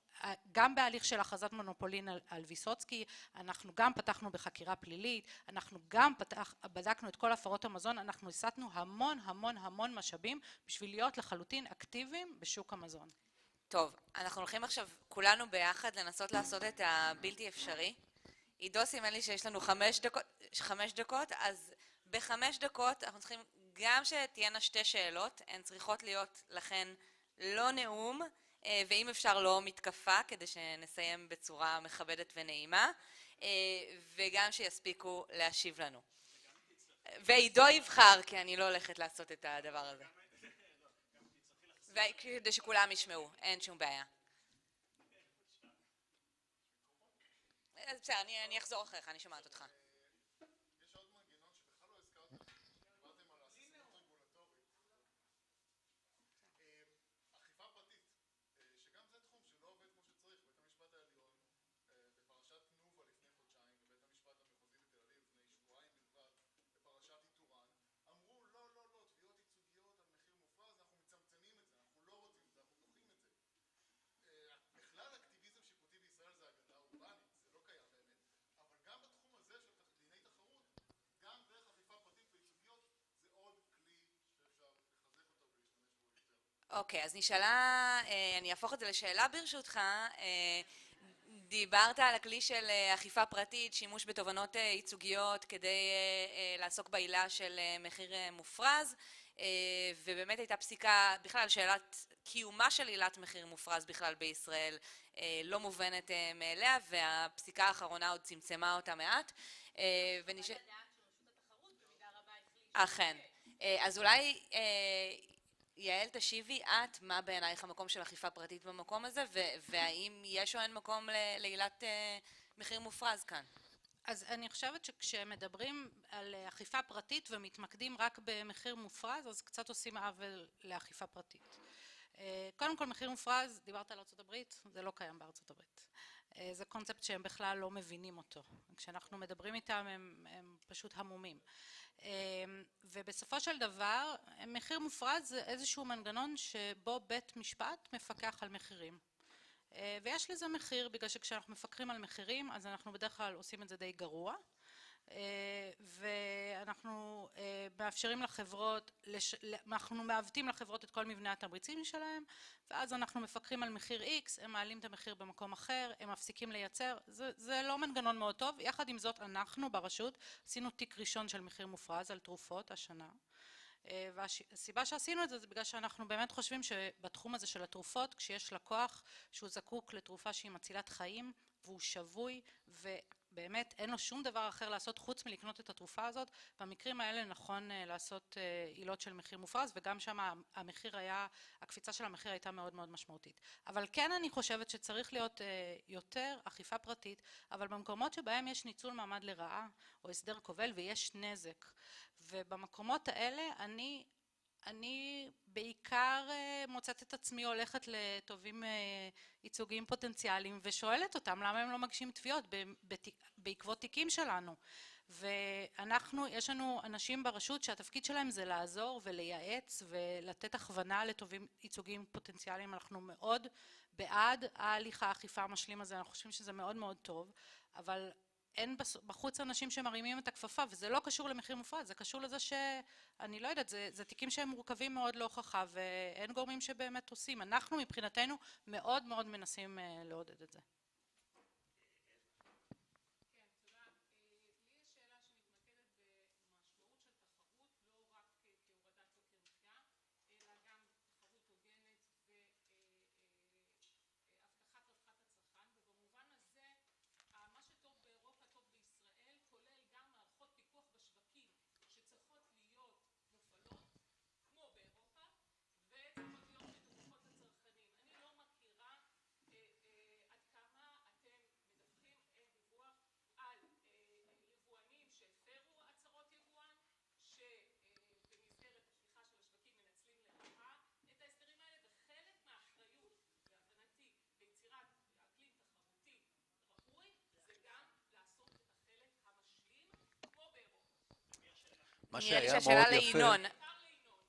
גם בהליך של הכרזת מונופולין על ויסוצקי, אנחנו גם פתחנו בחקירה פלילית, אנחנו גם בדקנו את כל הפרות המזון, אנחנו הסטנו המון משאבים בשביל להיות לחלוטין אקטיביים בשוק המזון. טוב, אנחנו הולכים עכשיו כולנו ביחד לנסות לעשות את הבלתי אפשרי. עידו סימן לי שיש לנו 5 דקות, אז ב5 דקות אנחנו צריכים גם שתהיינה 2 שאלות, הן צריכות להיות לכן לא נאום, ואם אפשר לא מתקפה, כדי שנסיים בצורה מכבדת ונעימה, וגם שיספיקו להשיב לנו. ועידו יבחר, כי אני לא הולכת לעשות את הדבר הזה. כדי שכולם ישמעו, אין שום בעיה. בסדר, אני אחזור אחריך, אני שומעת אותך. יש עוד מנגנון שבכלל לא הזכרתם, דיברתם על הססנות רגולטורית. אכיפה פרטית, שגם זה תחום שלא עובד כמו שצריך. בית המשפט העליון, בפרשת תנובה לפני חודשיים, ובית המשפט המחוזי בתל אביב לפני שבועיים בלבד, בפרשת איתורן, אמרו לא, תביעות ייצוגיות על מחיר מופרז, אנחנו מצמצמים את זה, אנחנו לא רוצים את זה, אנחנו דוחים את זה. בכלל אקטיביזם שיפוטי בישראל זה אגדה אורבנית, זה לא קיים באמת, אבל גם בתחום הזה של דיני תחרות, גם דרך אכיפה פרטית וייצוגיות, זה עוד כלי שאפשר לחזק אותו ולהשתמש בו יותר. אוקיי, אז נשאלה, אני אהפוך את זה לשאלה ברשותך, דיברת על הכלי של אכיפה פרטית, שימוש בתובנות ייצוגיות כדי לעסוק בעילה של מחיר מופרז, ובאמת הייתה פסיקה, בכלל שאלת קיומה של עילת מחיר מופרז בכלל בישראל לא מובנת מאליה, והפסיקה האחרונה עוד צמצמה אותה מעט. אכן. אז אולי יעל תשיבי את, מה בעינייך המקום של אכיפה פרטית במקום הזה, והאם יש או אין מקום לעילת מחיר מופרז כאן? אז אני חושבת שכשמדברים על אכיפה פרטית ומתמקדים רק במחיר מופרז, אז קצת עושים עוול לאכיפה פרטית. קודם כל, מחיר מופרז, דיברת על ארצות הברית, זה לא קיים בארצות הברית. זה קונספט שהם בכלל לא מבינים אותו. כשאנחנו מדברים איתם הם פשוט המומים. ובסופו של דבר, מחיר מופרז זה איזשהו מנגנון שבו בית משפט מפקח על מחירים. ויש לזה מחיר, בגלל שכשאנחנו מפקחים על מחירים, אז אנחנו בדרך כלל עושים את זה די גרוע. ואנחנו מאפשרים לחברות, אנחנו מעוותים לחברות את כל מבנה התמריצים שלהם, ואז אנחנו מפקחים על מחיר X, הם מעלים את המחיר במקום אחר, הם מפסיקים לייצר, זה לא מנגנון מאוד טוב. יחד עם זאת, אנחנו ברשות עשינו תיק ראשון של מחיר מופרז על תרופות השנה, והסיבה שעשינו את זה זה בגלל שאנחנו באמת חושבים שבתחום הזה של התרופות, כשיש לקוח שהוא זקוק לתרופה שהיא מצילת חיים והוא שבוי ובאמת אין לו שום דבר אחר לעשות חוץ מלקנות את התרופה הזאת, במקרים האלה נכון לעשות עילות של מחיר מופרז, וגם שם הקפיצה של המחיר הייתה מאוד מאוד משמעותית. אבל כן אני חושבת שצריך להיות יותר אכיפה פרטית, אבל במקומות שבהם יש ניצול מעמד לרעה או הסדר כובל ויש נזק, ובמקומות האלה אני בעיקר מוצאת את עצמי הולכת לטובים ייצוגיים פוטנציאליים ושואלת אותם למה הם לא מגישים תביעות בעקבות תיקים שלנו. ואנחנו, יש לנו אנשים ברשות שהתפקיד שלהם זה לעזור ולייעץ ולתת הכוונה לטובים ייצוגיים פוטנציאליים. אנחנו מאוד בעד ההליך האכיפה המשלים הזה, אנחנו חושבים שזה מאוד מאוד טוב, אבל אין בחוץ אנשים שמרימים את הכפפה, וזה לא קשור למחיר מופרז, זה קשור לזה שאני לא יודעת, זה תיקים שהם מורכבים מאוד להוכחה, ואין גורמים שבאמת עושים. אנחנו מבחינתנו מאוד מאוד מנסים לעודד את זה.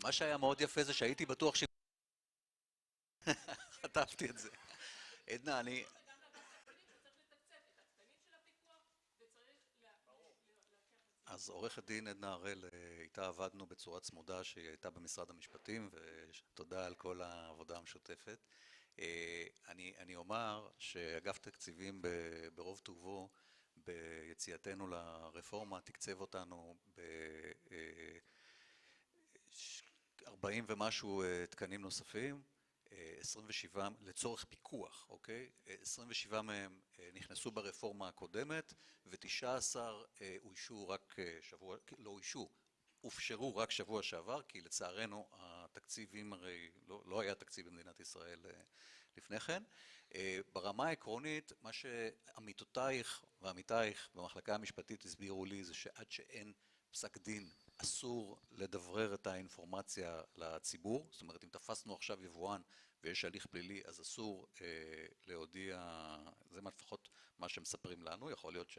מה שהיה מאוד יפה זה שהייתי בטוח חטפתי את זה. עדנה, אני... אז עורכת דין עדנה הראל, איתה עבדנו בצורה צמודה, שהיא הייתה במשרד המשפטים, ותודה על כל העבודה המשותפת. אני אומר שאגף תקציבים ברוב טובו, ביציאתנו לרפורמה, תקצב אותנו ב-40 ומשהו תקנים נוספים, 27 לצורך פיקוח, אוקיי? 27 מהם נכנסו ברפורמה הקודמת, ו19 אוישו רק שבוע, לא אוישו, הופשרו רק שבוע שעבר, כי לצערנו התקציבים הרי לא היה תקציב במדינת ישראל לפני כן. ברמה העקרונית, מה שעמיתותייך ועמיתייך במחלקה המשפטית הסבירו לי, זה שעד שאין פסק דין, אסור לדברר את האינפורמציה לציבור. זאת אומרת, אם תפסנו עכשיו יבואן ויש הליך פלילי, אז אסור להודיע, זה לפחות מה שמספרים לנו, יכול להיות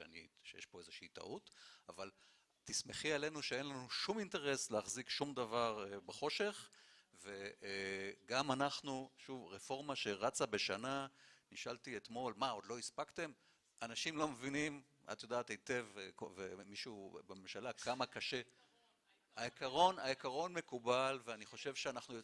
שיש פה איזושהי טעות, אבל תסמכי עלינו שאין לנו שום אינטרס להחזיק שום דבר בחושך, וגם אנחנו, שוב, רפורמה שרצה בשנה, נשאלתי אתמול, מה, עוד לא הספקתם? אנשים לא מבינים, את יודעת היטב, ומישהו בממשלה, כמה קשה. העיקרון מקובל, ואני חושב שאנחנו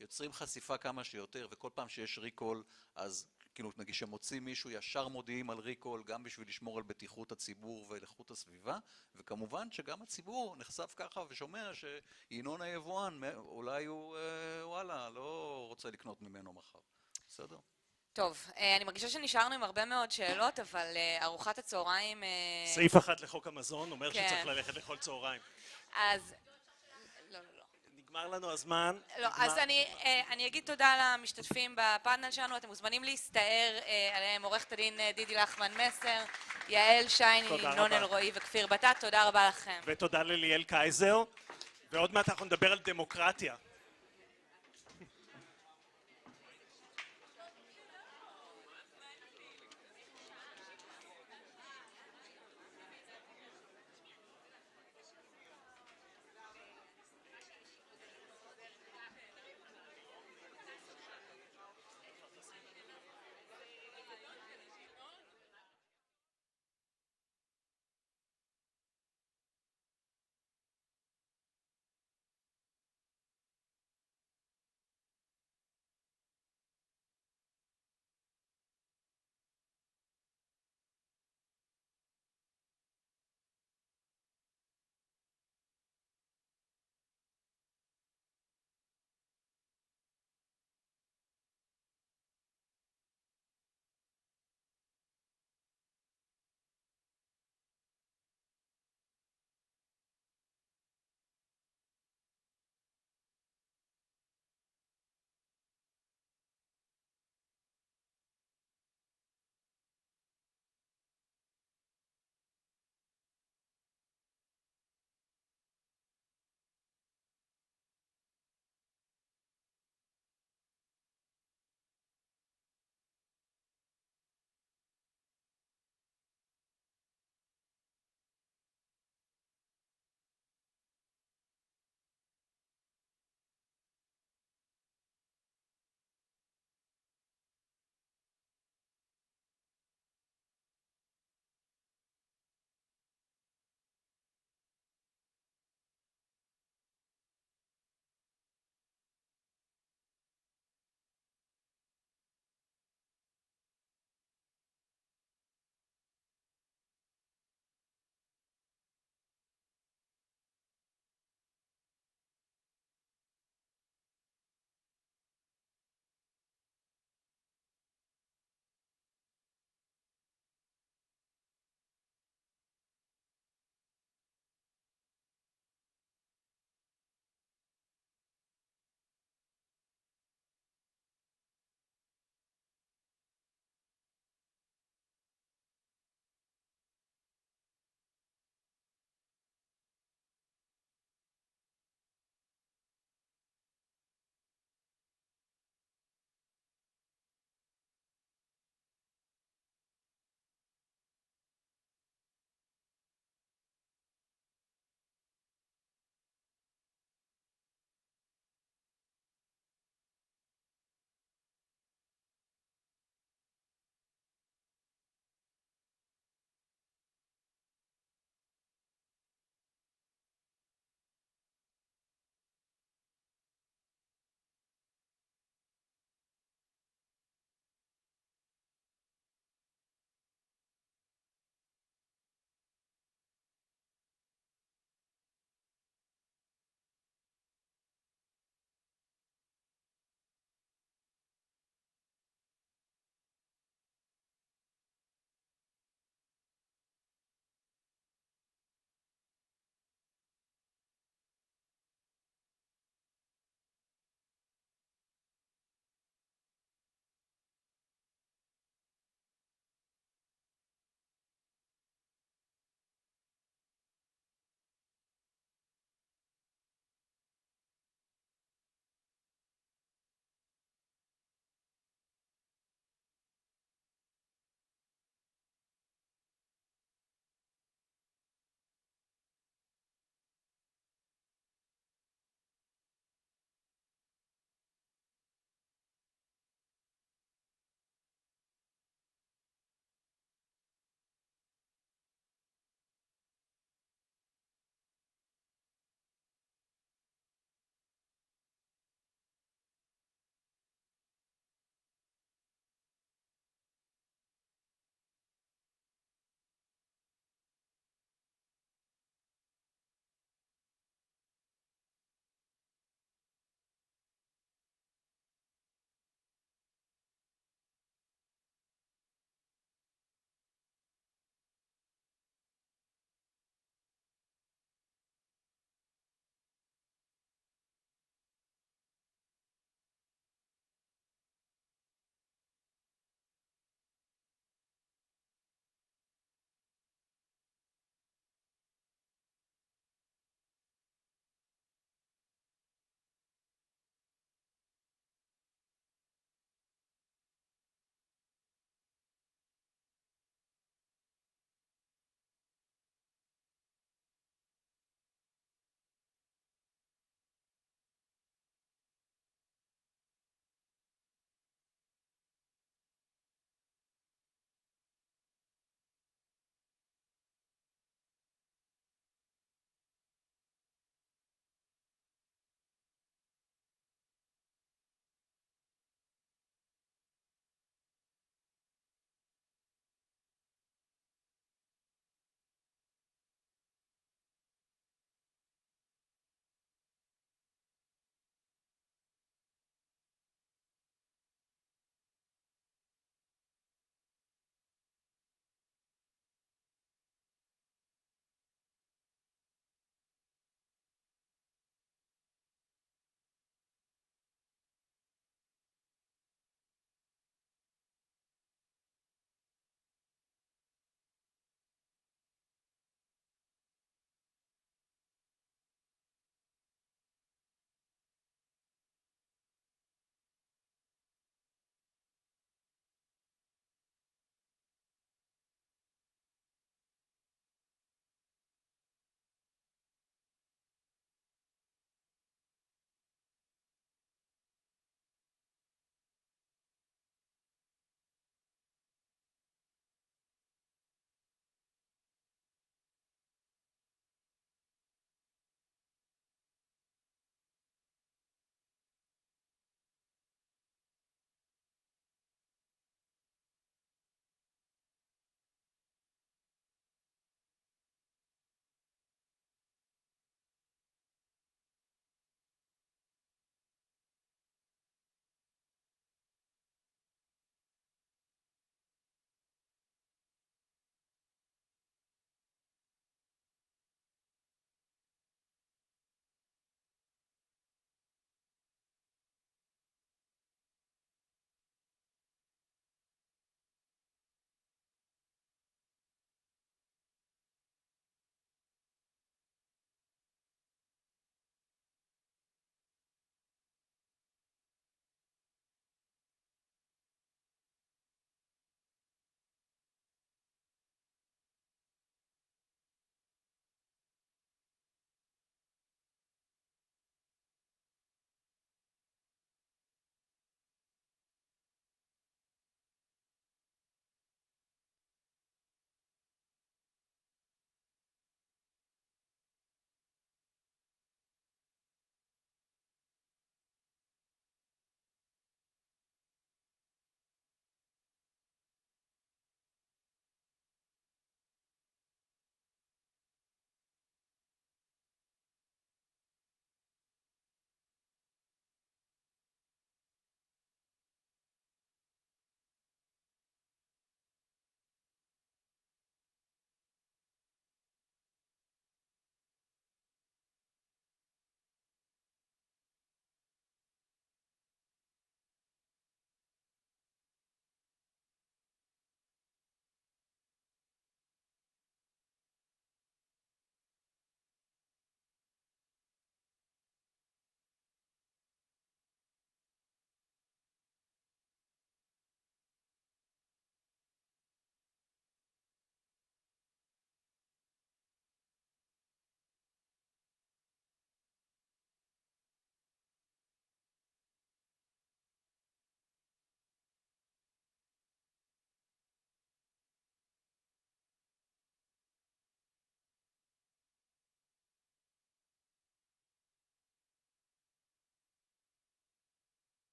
יוצרים חשיפה כמה שיותר, וכל פעם שיש ריקול, אז כאילו נגיד שמוצאים מישהו, ישר מודיעים על ריקול, גם בשביל לשמור על בטיחות הציבור ואיכות הסביבה, וכמובן שגם הציבור נחשף ככה ושומע שינון היבואן, אולי הוא, וואלה, לא רוצה לקנות ממנו מחר. בסדר? טוב, אני מרגישה שנשארנו עם הרבה מאוד שאלות, אבל ארוחת הצהריים... סעיף 1 לחוק המזון אומר שצריך ללכת לאכול צהריים. אז... לא. נגמר לנו הזמן. לא, אז אני אגיד תודה למשתתפים בפאנל שלנו, אתם מוזמנים להסתער עליהם, עורכת הדין דידי לחמן מסר, יעל שייני, נון אלרועי וכפיר בטט, תודה רבה לכם. ותודה לליאל קייזר, ועוד מעט אנחנו נדבר על דמוקרטיה.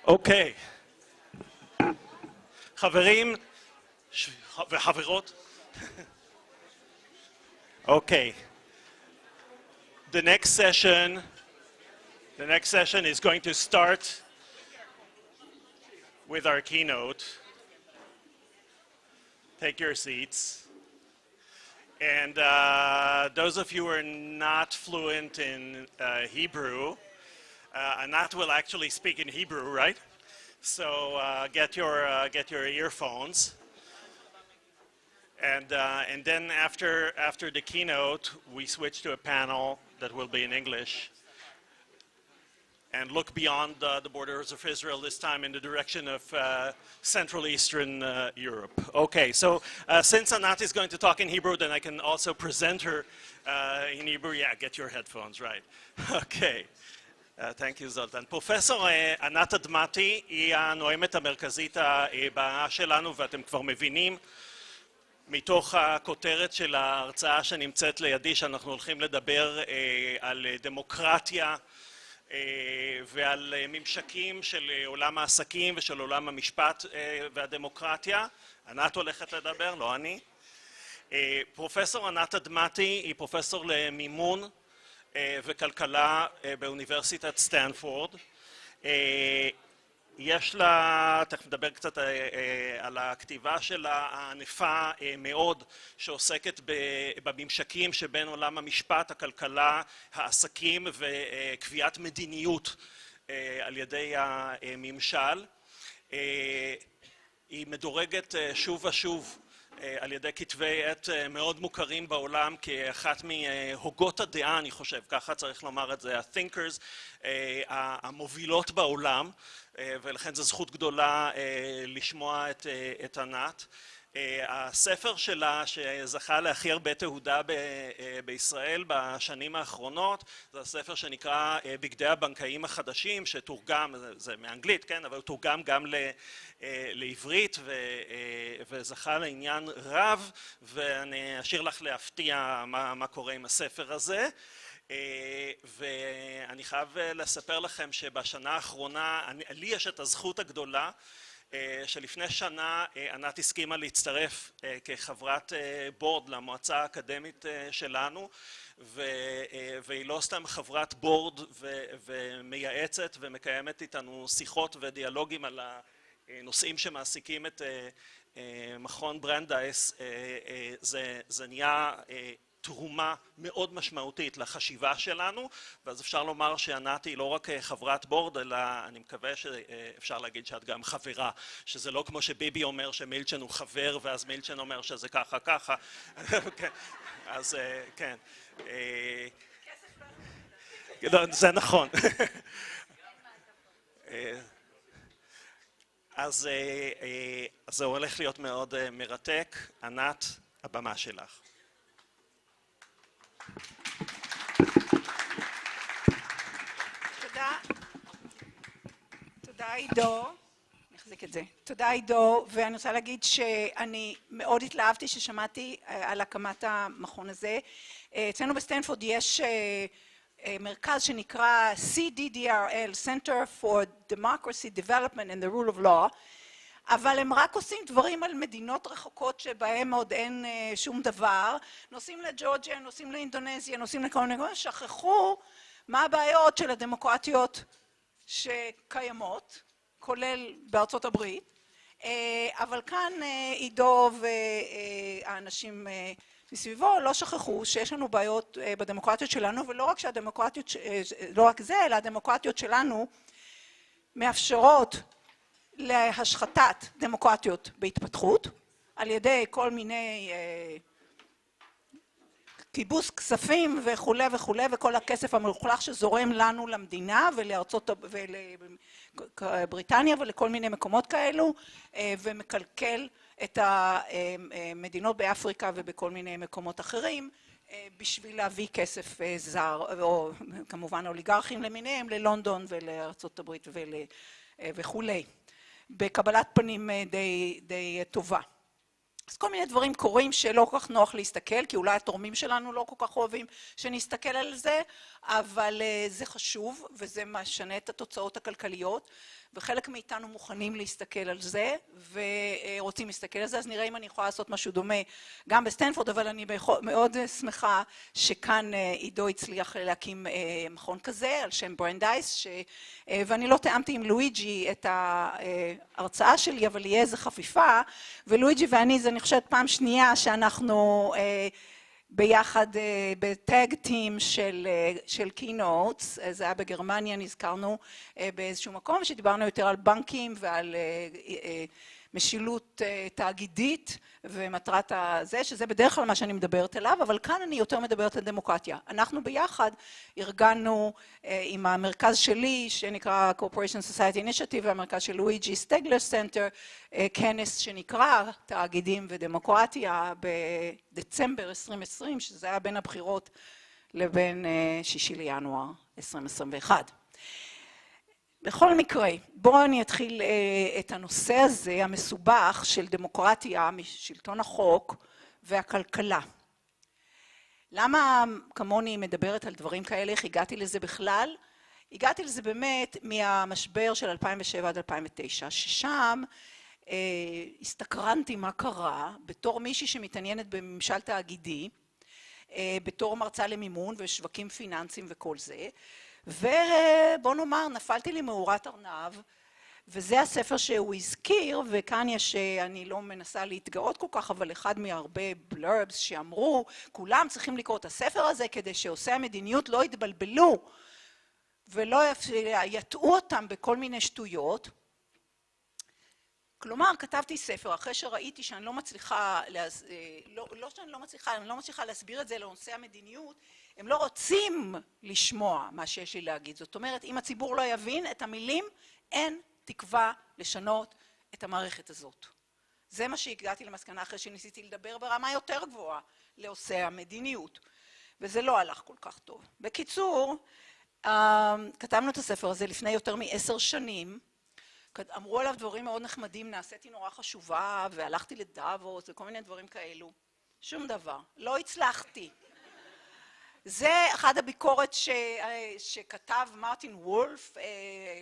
אוקיי. חברים וחברות. Okay. The next session is going to start with our keynote. Take your seats. And those of you who are not fluent in Hebrew, Anat will actually speak in Hebrew, right? So get your earphones. And then after the keynote, we switch to a panel that will be in English and look beyond the borders of Israel, this time in the direction of Central Eastern Europe. Okay, so since Anat is going to talk in Hebrew, then I can also present her in Hebrew. Yeah, get your headphones, right. Okay. Thank you, זולטן. פרופסור ענת אדמתי היא הנואמת המרכזית הבאה שלנו, ואתם כבר מבינים מתוך הכותרת של ההרצאה שנמצאת לידי, שאנחנו הולכים לדבר על דמוקרטיה ועל ממשקים של עולם העסקים ושל עולם המשפט והדמוקרטיה. ענת הולכת לדבר, לא אני. פרופסור ענת אדמתי היא פרופסור למימון וכלכלה באוניברסיטת סטנפורד. יש לה, תכף נדבר קצת על הכתיבה שלה הענפה מאוד, שעוסקת בממשקים שבין עולם המשפט, הכלכלה, העסקים וקביעת מדיניות על ידי הממשל. היא מדורגת שוב ושוב על ידי כתבי עת מאוד מוכרים בעולם כאחת מהוגות הדעה, אני חושב, ככה צריך לומר את זה, ה-thinkers המובילות בעולם, ולכן זו זכות גדולה לשמוע את ענת. הספר שלה שזכה להכי הרבה תהודה בישראל בשנים האחרונות, זה הספר שנקרא בגדי הבנקאים החדשים, שתורגם, זה מאנגלית, כן, אבל הוא תורגם גם לעברית וזכה לעניין רב, ואני אשאיר לך להפתיע מה קורה עם הספר הזה. ואני חייב לספר לכם שבשנה האחרונה, לי יש את הזכות הגדולה שלפני שנה ענת הסכימה להצטרף כחברת בורד למועצה האקדמית שלנו, והיא לא סתם חברת בורד ומייעצת ומקיימת איתנו שיחות ודיאלוגים על הנושאים שמעסיקים את מכון ברנדייס. זה נהיה תרומה מאוד משמעותית לחשיבה שלנו, ואז אפשר לומר שענת היא לא רק חברת בורד, אלא אני מקווה שאפשר להגיד שאת גם חברה, שזה לא כמו שביבי אומר שמילצ'ן הוא חבר, ואז מילצ'ן אומר שזה ככה ככה. אז כן. זה נכון. אז זה הולך להיות מאוד מרתק. ענת, הבמה שלך. תודה עידו, נחזיק את זה. תודה עידו, ואני רוצה להגיד שאני מאוד התלהבתי ששמעתי על הקמת המכון הזה. אצלנו בסטנפורד יש מרכז שנקרא CDDRL, Center for Democracy Development and the Rule of Law, אבל הם רק עושים דברים על מדינות רחוקות שבהם עוד אין שום דבר. נוסעים לג'ורג'יה, נוסעים לאינדונזיה, נוסעים לכל מיני, שכחו מה הבעיות של הדמוקרטיות שקיימות, כולל בארצות הברית. אבל כאן עידו והאנשים מסביבו לא שכחו שיש לנו בעיות בדמוקרטיות שלנו, ולא רק שהדמוקרטיות, לא רק זה, אלא הדמוקרטיות שלנו מאפשרות להשחתת דמוקרטיות בהתפתחות על ידי כל מיני כיבוס כספים וכולי וכולי, וכל הכסף המלוכלך שזורם לנו למדינה ולארצות בריטניה ולכל מיני מקומות כאלו, ומקלקל את המדינות באפריקה ובכל מיני מקומות אחרים בשביל להביא כסף זר, או כמובן אוליגרכים למיניהם, ללונדון ולארצות הברית וכולי, בקבלת פנים די טובה. אז כל מיני דברים קורים שלא כל כך נוח להסתכל, כי אולי התורמים שלנו לא כל כך אוהבים שנסתכל על זה, אבל זה חשוב וזה משנה את התוצאות הכלכליות, וחלק מאיתנו מוכנים להסתכל על זה ורוצים להסתכל על זה, אז נראה אם אני יכולה לעשות משהו דומה גם בסטנפורד, אבל אני מאוד שמחה שכאן עידו הצליח להקים מכון כזה על שם ברנדייס, ואני לא תאמתי עם לואיג'י את ההרצאה שלי, אבל יהיה איזה חפיפה, ולואיג'י ואני זה אני חושבת פעם שנייה שאנחנו ביחד בטאג טים של קינוטס, זה היה בגרמניה, נזכרנו באיזשהו מקום שדיברנו יותר על בנקים ועל משילות תאגידית ומטרת הזה, שזה בדרך כלל מה שאני מדברת אליו, אבל כאן אני יותר מדברת על דמוקרטיה. אנחנו ביחד ארגנו עם המרכז שלי, שנקרא Corporation Society Initiative, והמרכז של לואיג'י סטגלר סנטר, כנס שנקרא תאגידים ודמוקרטיה בדצמבר 2020, שזה היה בין הבחירות לבין 6 לינואר 2021. בכל מקרה, בואו אני אתחיל את הנושא הזה, המסובך של דמוקרטיה, משלטון החוק והכלכלה. למה כמוני מדברת על דברים כאלה, איך הגעתי לזה בכלל? הגעתי לזה באמת מהמשבר של 2007 עד 2009, ששם הסתקרנתי מה קרה, בתור מישהי שמתעניינת בממשל תאגידי, בתור מרצה למימון ושווקים פיננסיים וכל זה, ובוא נאמר, נפלתי לי מאורת ארנב, וזה הספר שהוא הזכיר, וכאן יש, אני לא מנסה להתגאות כל כך, אבל אחד מהרבה בלרבס שאמרו, כולם צריכים לקרוא את הספר הזה, כדי שעושי המדיניות לא יתבלבלו, ולא יטעו אותם בכל מיני שטויות. כלומר, כתבתי ספר, אחרי שראיתי שאני לא מצליחה, אני לא מצליחה להסביר את זה לנושא המדיניות, הם לא רוצים לשמוע מה שיש לי להגיד. זאת אומרת, אם הציבור לא יבין את המילים, אין תקווה לשנות את המערכת הזאת. זה מה שהגעתי למסקנה אחרי שניסיתי לדבר ברמה יותר גבוהה לעושי המדיניות. וזה לא הלך כל כך טוב. בקיצור, כתבנו את הספר הזה לפני יותר מ10 שנים, אמרו עליו דברים מאוד נחמדים, נעשיתי נורא חשובה, והלכתי לדאבוס וכל מיני דברים כאלו. שום דבר. לא הצלחתי. זה אחד הביקורת שכתב מרטין וולף,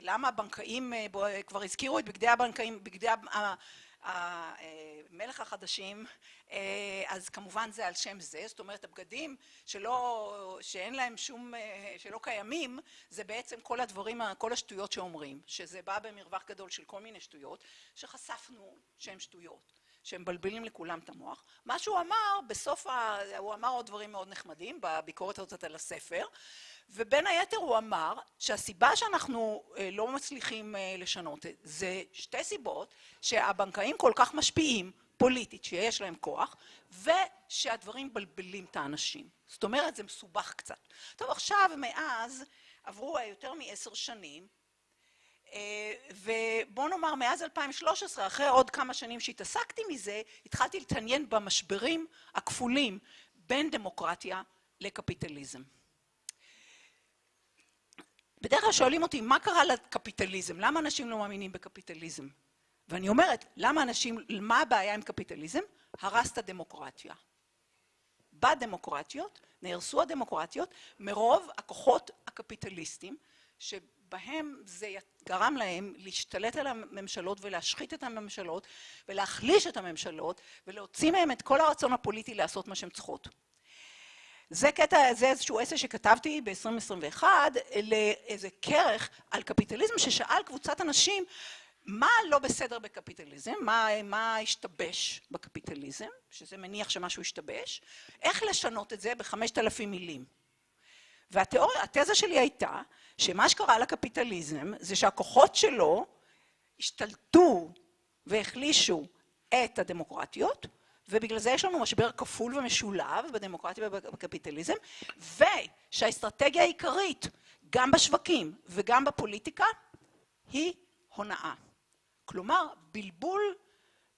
למה הבנקאים, כבר הזכירו את בגדי הבנקאים, בגדי המלך החדשים, אז כמובן זה על שם זה, זאת אומרת הבגדים שאין להם שום, שלא קיימים, זה בעצם כל הדברים, כל השטויות שאומרים, שזה בא במרווח גדול של כל מיני שטויות, שחשפנו שהם שטויות, שהם מבלבלים לכולם את המוח. מה שהוא אמר, בסוף, הוא אמר עוד דברים מאוד נחמדים, בביקורת הזאת על הספר, ובין היתר הוא אמר שהסיבה שאנחנו לא מצליחים לשנות זה 2 סיבות, שהבנקאים כל כך משפיעים פוליטית, שיש להם כוח, ושהדברים בלבלים את האנשים. זאת אומרת, זה מסובך קצת. טוב, עכשיו, מאז, עברו יותר מ10 שנים, ובוא נאמר, מאז 2013, אחרי עוד כמה שנים שהתעסקתי מזה, התחלתי להתעניין במשברים הכפולים בין דמוקרטיה לקפיטליזם. בדרך כלל שואלים אותי, מה קרה לקפיטליזם? למה אנשים לא מאמינים בקפיטליזם? ואני אומרת, מה הבעיה עם קפיטליזם? הרס את הדמוקרטיה. בדמוקרטיות, נהרסו הדמוקרטיות, מרוב הכוחות הקפיטליסטיים, שבהם זה גרם להם להשתלט על הממשלות ולהשחית את הממשלות, ולהחליש את הממשלות, ולהוציא מהם את כל הרצון הפוליטי לעשות מה שהן צריכות. זה קטע, זה איזשהו אסא שכתבתי ב-2021 לאיזה כרך על קפיטליזם ששאל קבוצת אנשים מה לא בסדר בקפיטליזם, מה השתבש בקפיטליזם, שזה מניח שמשהו השתבש, איך לשנות את זה ב5,000 מילים. והתזה שלי הייתה שמה שקרה לקפיטליזם זה שהכוחות שלו השתלטו והחלישו את הדמוקרטיות, ובגלל זה יש לנו משבר כפול ומשולב בדמוקרטיה ובקפיטליזם, ושהאסטרטגיה העיקרית גם בשווקים וגם בפוליטיקה היא הונאה. כלומר, בלבול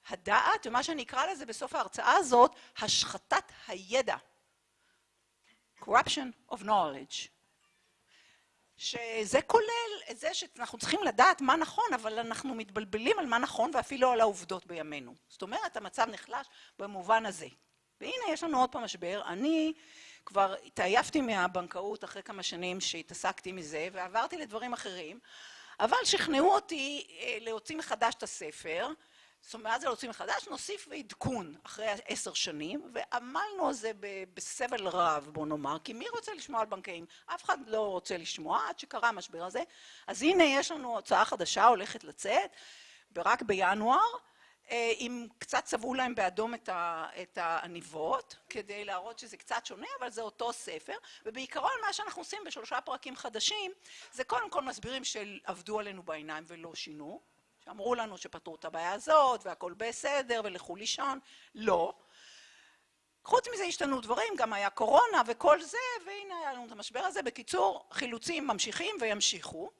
הדעת, ומה שאני אקרא לזה בסוף ההרצאה הזאת, השחתת הידע. Corruption of knowledge. שזה כולל את זה שאנחנו צריכים לדעת מה נכון, אבל אנחנו מתבלבלים על מה נכון ואפילו על העובדות בימינו. זאת אומרת, המצב נחלש במובן הזה. והנה, יש לנו עוד פעם משבר. אני כבר התעייפתי מהבנקאות אחרי כמה שנים שהתעסקתי מזה, ועברתי לדברים אחרים, אבל שכנעו אותי להוציא מחדש את הספר. זאת אומרת, זה להוציא מחדש, נוסיף ועדכון אחרי 10 שנים, ועמלנו על זה בסבל רב, בוא נאמר, כי מי רוצה לשמוע על בנקאים? אף אחד לא רוצה לשמוע, עד שקרה המשבר הזה. אז הנה, יש לנו הוצאה חדשה, הולכת לצאת, רק בינואר, אם קצת צבעו להם באדום את העניבות, כדי להראות שזה קצת שונה, אבל זה אותו ספר, ובעיקרון מה שאנחנו עושים ב3 פרקים חדשים, זה קודם כל מסבירים שעבדו עלינו בעיניים ולא שינו, שאמרו לנו שפתרו את הבעיה הזאת, והכל בסדר, ולכו לישון. לא. חוץ מזה השתנו דברים, גם היה קורונה וכל זה, והנה היה לנו את המשבר הזה. בקיצור, חילוצים ממשיכים וימשיכו.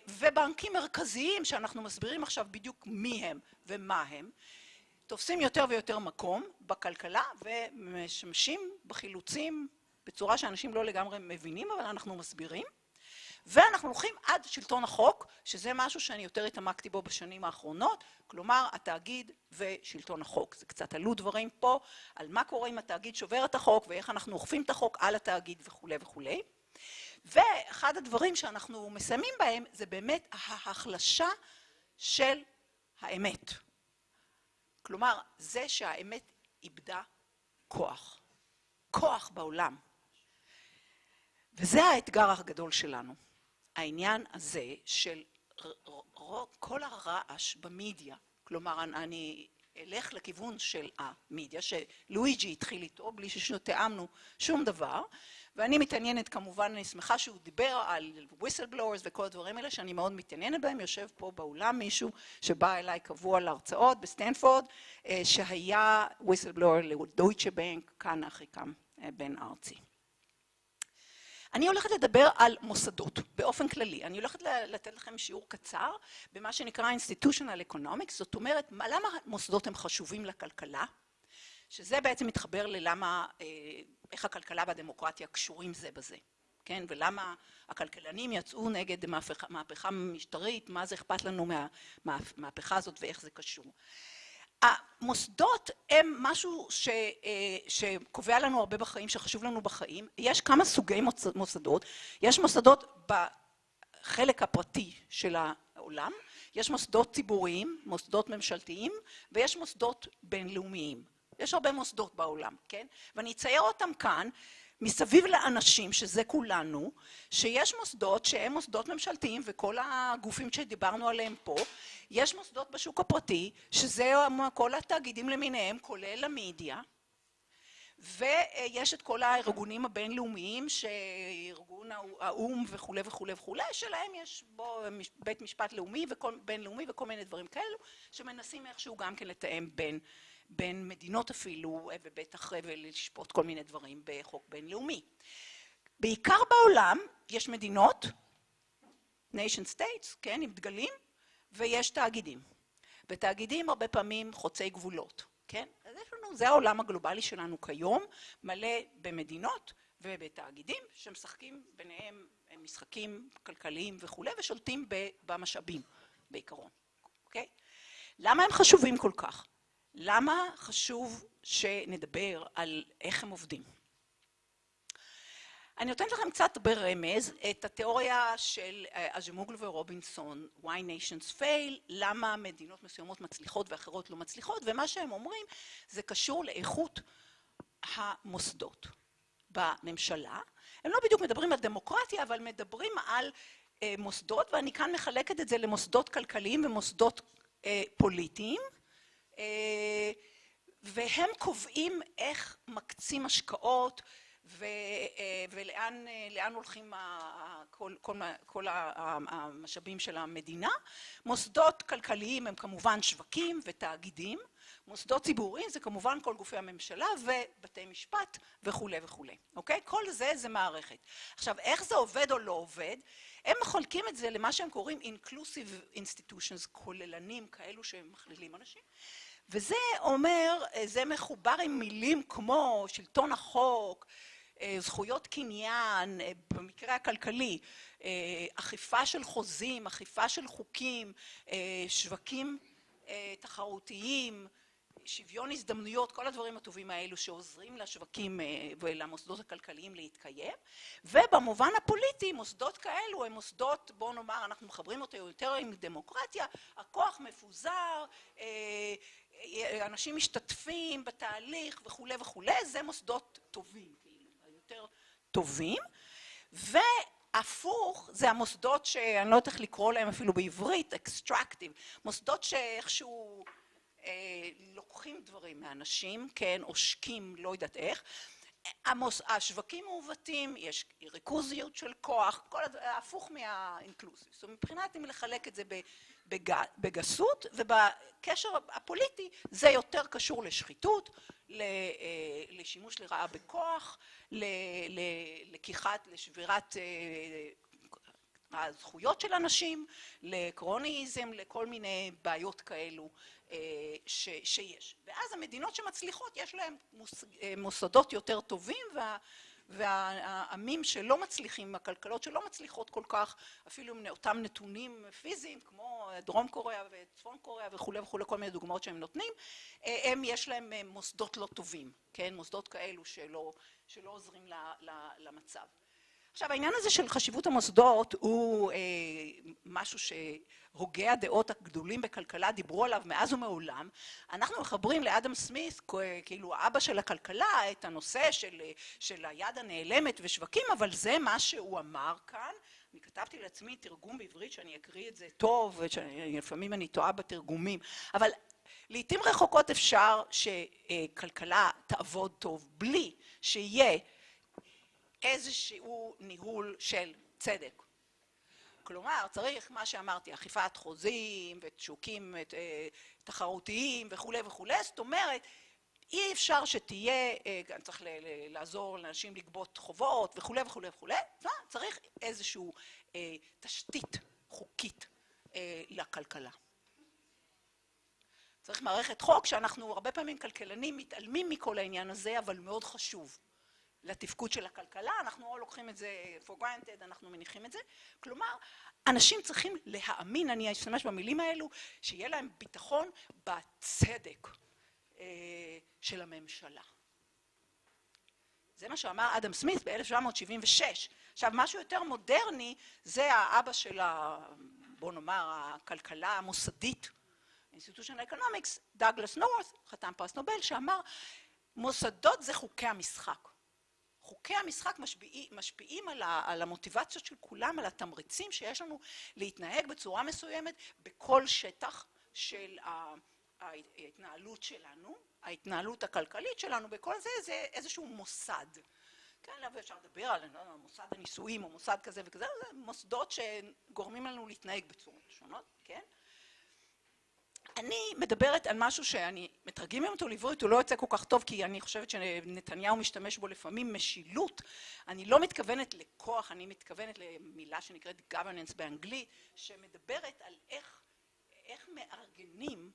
ובנקים מרכזיים, שאנחנו מסבירים עכשיו בדיוק מי הם ומה הם, תופסים יותר ויותר מקום בכלכלה, ומשמשים בחילוצים בצורה שאנשים לא לגמרי מבינים, אבל אנחנו מסבירים. ואנחנו הולכים עד שלטון החוק, שזה משהו שאני יותר התעמקתי בו בשנים האחרונות, כלומר התאגיד ושלטון החוק. זה קצת עלו דברים פה על מה קורה אם התאגיד שובר את החוק, ואיך אנחנו אוכפים את החוק על התאגיד וכו' וכו'. ואחד הדברים שאנחנו מסיימים בהם, זה באמת ההחלשה של האמת. כלומר, זה שהאמת איבדה כוח. כוח בעולם. וזה האתגר הגדול שלנו. העניין הזה של כל הרעש במדיה, כלומר אני אלך לכיוון של המדיה, שלואיג'י התחיל איתו בלי שתאמנו שום דבר, ואני מתעניינת כמובן, אני שמחה שהוא דיבר על whistleblowers וכל הדברים האלה שאני מאוד מתעניינת בהם, יושב פה באולם מישהו שבא אליי קבוע להרצאות בסטנפורד, שהיה whistleblower לדויטשה בנק, כאן אחיקם בן ארצי. אני הולכת לדבר על מוסדות באופן כללי. אני הולכת לתת לכם שיעור קצר במה שנקרא institutional economics, זאת אומרת, למה מוסדות הם חשובים לכלכלה, שזה בעצם מתחבר ללמה, איך הכלכלה והדמוקרטיה קשורים זה בזה, כן? ולמה הכלכלנים יצאו נגד מהפכה משטרית, מה זה אכפת לנו מהמהפכה הזאת ואיך זה קשור. המוסדות הם משהו שקובע לנו הרבה בחיים, שחשוב לנו בחיים. יש כמה סוגי מוסדות. יש מוסדות בחלק הפרטי של העולם, יש מוסדות ציבוריים, מוסדות ממשלתיים, ויש מוסדות בינלאומיים. יש הרבה מוסדות בעולם, כן? ואני אצייר אותם כאן, מסביב לאנשים, שזה כולנו, שיש מוסדות שהם מוסדות ממשלתיים, וכל הגופים שדיברנו עליהם פה, יש מוסדות בשוק הפרטי, שזה כל התאגידים למיניהם, כולל המדיה, ויש את כל הארגונים הבינלאומיים, שארגון האו"ם וכו' וכו' וכו', שלהם יש בו בית משפט לאומי ובינלאומי וכל מיני דברים כאלו, שמנסים איכשהו גם כן לתאם בין מדינות אפילו, ובטח ולשפוט כל מיני דברים בחוק בינלאומי. בעיקר בעולם יש מדינות, nation states, כן, עם דגלים, ויש תאגידים. ותאגידים הרבה פעמים חוצי גבולות, כן? אז יש לנו, זה העולם הגלובלי שלנו כיום, מלא במדינות ובתאגידים, שמשחקים ביניהם משחקים כלכליים וכו', ושולטים במשאבים בעיקרון, אוקיי? למה הם חשובים כל כך? למה חשוב שנדבר על איך הם עובדים? אני נותנת לכם קצת ברמז את התיאוריה של אג'מוגל ורובינסון, Why Nations Fail, למה מדינות מסוימות מצליחות ואחרות לא מצליחות, ומה שהם אומרים זה קשור לאיכות המוסדות בממשלה. הם לא בדיוק מדברים על דמוקרטיה, אבל מדברים על מוסדות, ואני כאן מחלקת את זה למוסדות כלכליים ומוסדות פוליטיים, והם קובעים איך מקצים השקעות ולאן הולכים כל המשאבים של המדינה. מוסדות כלכליים הם כמובן שווקים ותאגידים, מוסדות ציבוריים זה כמובן כל גופי הממשלה ובתי משפט וכו' וכו'. אוקיי? כל זה זה מערכת. עכשיו, איך זה עובד או לא עובד? הם מחלקים את זה למה שהם קוראים inclusive institutions, כוללנים כאלו שמכלילים אנשים. וזה אומר, זה מחובר עם מילים כמו שלטון החוק, זכויות קניין, במקרה הכלכלי, אכיפה של חוזים, אכיפה של חוקים, שווקים תחרותיים, שוויון הזדמנויות, כל הדברים הטובים האלו שעוזרים לשווקים ולמוסדות הכלכליים להתקיים. ובמובן הפוליטי, מוסדות כאלו הם מוסדות, בואו נאמר, אנחנו מחברים אותו יותר עם דמוקרטיה, הכוח מפוזר, אנשים משתתפים בתהליך וכו' וכו', זה מוסדות טובים, יותר טובים. והפוך, זה המוסדות שאני לא יודעת איך לקרוא להם אפילו בעברית, extractive, מוסדות שאיכשהו לוקחים דברים מאנשים, כן, עושקים, לא יודעת איך. השווקים מעוותים, יש ריכוזיות של כוח, כל ההפוך מהאינקלוסיב. זאת אומרת, מבחינת אם לחלק את זה בגסות, ובקשר הפוליטי זה יותר קשור לשחיתות, לשימוש לרעה בכוח, לקיחת, לשבירת הזכויות של אנשים, לקרוניזם, לכל מיני בעיות כאלו שיש. ואז המדינות שמצליחות יש להם מוסדות יותר טובים, והעמים שלא מצליחים, הכלכלות שלא מצליחות כל כך, אפילו עם אותם נתונים פיזיים כמו דרום קוריאה וצפון קוריאה וכו' וכו', כל מיני דוגמאות שהם נותנים, הם יש להם מוסדות לא טובים, כן? מוסדות כאלו שלא עוזרים למצב. עכשיו, העניין הזה של חשיבות המוסדות הוא משהו שהוגי הדעות הגדולים בכלכלה דיברו עליו מאז ומעולם. אנחנו מחברים לאדם סמית, כאילו האבא של הכלכלה, את הנושא של היד הנעלמת ושווקים, אבל זה מה שהוא אמר כאן. אני כתבתי לעצמי תרגום בעברית שאני אקריא את זה טוב, ולפעמים אני טועה בתרגומים, אבל לעתים רחוקות אפשר שכלכלה תעבוד טוב בלי שיהיה איזשהו ניהול של צדק. כלומר, צריך מה שאמרתי, אכיפת חוזים ושווקים תחרותיים וכו' וכו', זאת אומרת, אי אפשר שתהיה, צריך לעזור לאנשים לגבות חובות וכו' וכו' וכו', צריך איזשהו תשתית חוקית לכלכלה. צריך מערכת חוק שאנחנו הרבה פעמים כלכלנים מתעלמים מכל העניין הזה, אבל מאוד חשוב. לתפקוד של הכלכלה, אנחנו לוקחים את זה for granted, אנחנו מניחים את זה. כלומר, אנשים צריכים להאמין, אני אשתמש במילים האלו, שיהיה להם ביטחון בצדק של הממשלה. זה מה שאמר אדם סמית ב-1776. עכשיו, משהו יותר מודרני, זה האבא של, בוא נאמר, הכלכלה המוסדית, Institutional Economics, דאגלס נורת', חתם פרס נובל, שאמר, מוסדות זה חוקי המשחק. חוקי המשחק משפיעים על המוטיבציות של כולם, על התמריצים שיש לנו להתנהג בצורה מסוימת בכל שטח של ההתנהלות שלנו, ההתנהלות הכלכלית שלנו, בכל זה זה איזשהו מוסד. כן, אפשר לדבר על מוסד הנישואים או מוסד כזה וכזה, זה מוסדות שגורמים לנו להתנהג בצורות שונות, כן? אני מדברת על משהו שאני מתרגמים אותו לעברית, הוא לא יוצא כל כך טוב, כי אני חושבת שנתניהו משתמש בו לפעמים משילות. אני לא מתכוונת לכוח, אני מתכוונת למילה שנקראת governance באנגלית, שמדברת על איך מארגנים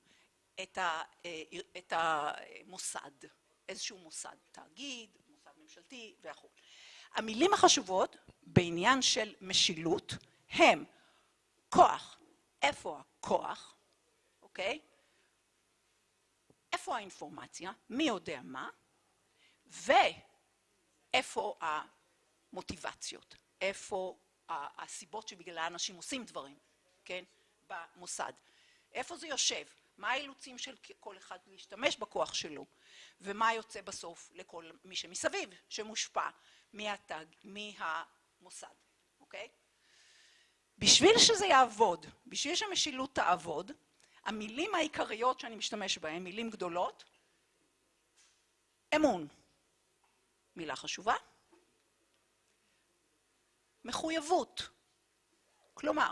את המוסד, איזשהו מוסד, תאגיד, מוסד ממשלתי והכל. המילים החשובות בעניין של משילות הם כוח. איפה הכוח? אוקיי? איפה האינפורמציה? מי יודע מה? ואיפה המוטיבציות? איפה הסיבות שבגלל האנשים עושים דברים, כן? במוסד. איפה זה יושב? מה האילוצים של כל אחד להשתמש בכוח שלו? ומה יוצא בסוף לכל מי שמסביב, שמושפע מהמוסד, אוקיי? בשביל שזה יעבוד, בשביל שהמשילות תעבוד, המילים העיקריות שאני משתמש בהן, מילים גדולות, אמון, מילה חשובה, מחויבות, כלומר,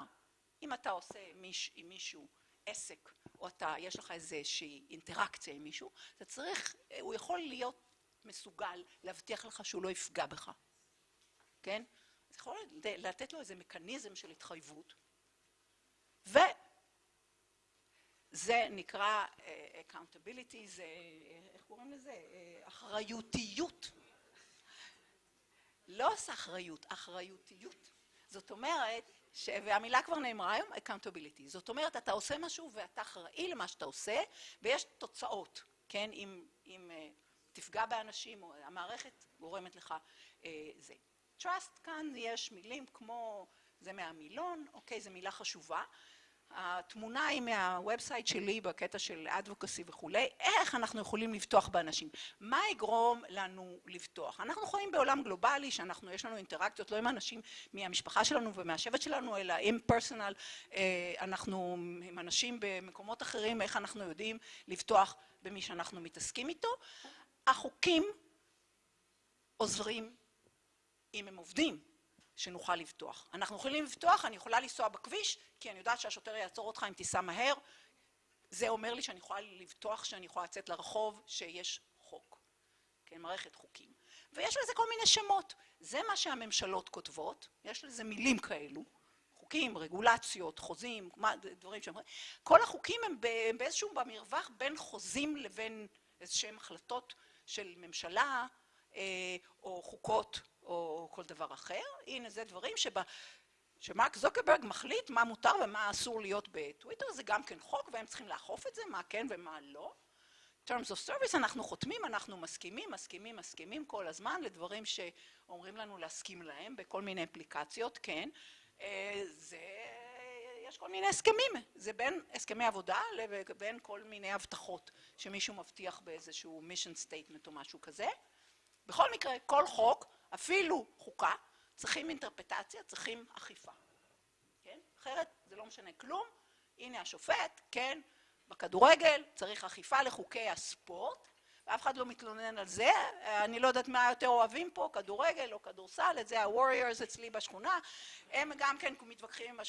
אם אתה עושה עם מישהו עסק, או יש לך איזושהי אינטראקציה עם מישהו, אתה צריך, הוא יכול להיות מסוגל להבטיח לך שהוא לא יפגע בך, כן? אז יכול לתת לו איזה מכניזם של התחייבות, זה נקרא accountability, זה, איך קוראים לזה? אחריותיות. לא עושה אחריות, אחריותיות. זאת אומרת, והמילה כבר נאמרה היום, accountability. זאת אומרת, אתה עושה משהו ואתה אחראי למה שאתה עושה, ויש תוצאות, כן? אם תפגע באנשים, או המערכת גורמת לך זה. Trust, כאן יש מילים כמו, זה מהמילון, אוקיי, זו מילה חשובה. התמונה היא מהוובסייט שלי בקטע של advocacy וכולי, איך אנחנו יכולים לבטוח באנשים, מה יגרום לנו לבטוח. אנחנו חיים בעולם גלובלי יש לנו אינטראקציות לא עם אנשים מהמשפחה שלנו ומהשבט שלנו, אלא עם פרסונל, אנחנו עם אנשים במקומות אחרים, איך אנחנו יודעים לבטוח במי שאנחנו מתעסקים איתו. החוקים עוזרים אם הם עובדים, שנוכל לבטוח. אנחנו יכולים לבטוח, אני יכולה לנסוע בכביש, כי אני יודעת שהשוטר יעצור אותך אם תיסע מהר. זה אומר לי שאני יכולה לבטוח, שאני יכולה לצאת לרחוב, שיש חוק. כן, מערכת חוקים. ויש לזה כל מיני שמות. זה מה שהממשלות כותבות, יש לזה מילים כאלו. חוקים, רגולציות, חוזים, דברים שאומרים. כל החוקים הם באיזשהו במרווח בין חוזים לבין איזשהם החלטות של ממשלה, או חוקות, או כל דבר אחר. הנה זה דברים שמרק זוקרברג מחליט מה מותר ומה אסור להיות בטוויטר, זה גם כן חוק והם צריכים לאכוף את זה, מה כן ומה לא. Terms of service, אנחנו חותמים, אנחנו מסכימים כל הזמן לדברים שאומרים לנו להסכים להם בכל מיני אפליקציות, כן. יש כל מיני הסכמים, זה בין הסכמי עבודה לבין כל מיני הבטחות שמישהו מבטיח באיזשהו mission statement או משהו כזה. בכל מקרה, כל חוק, אפילו חוקה, צריכים אינטרפטציה, צריכים אכיפה. כן? אחרת זה לא משנה כלום. הנה השופט, כן, בכדורגל צריך אכיפה לחוקי הספורט, ואף אחד לא מתלונן על זה. אני לא יודעת מה יותר אוהבים פה, כדורגל או כדורסל, את זה הווריורס אצלי בשכונה. הם גם כן מתווכחים עם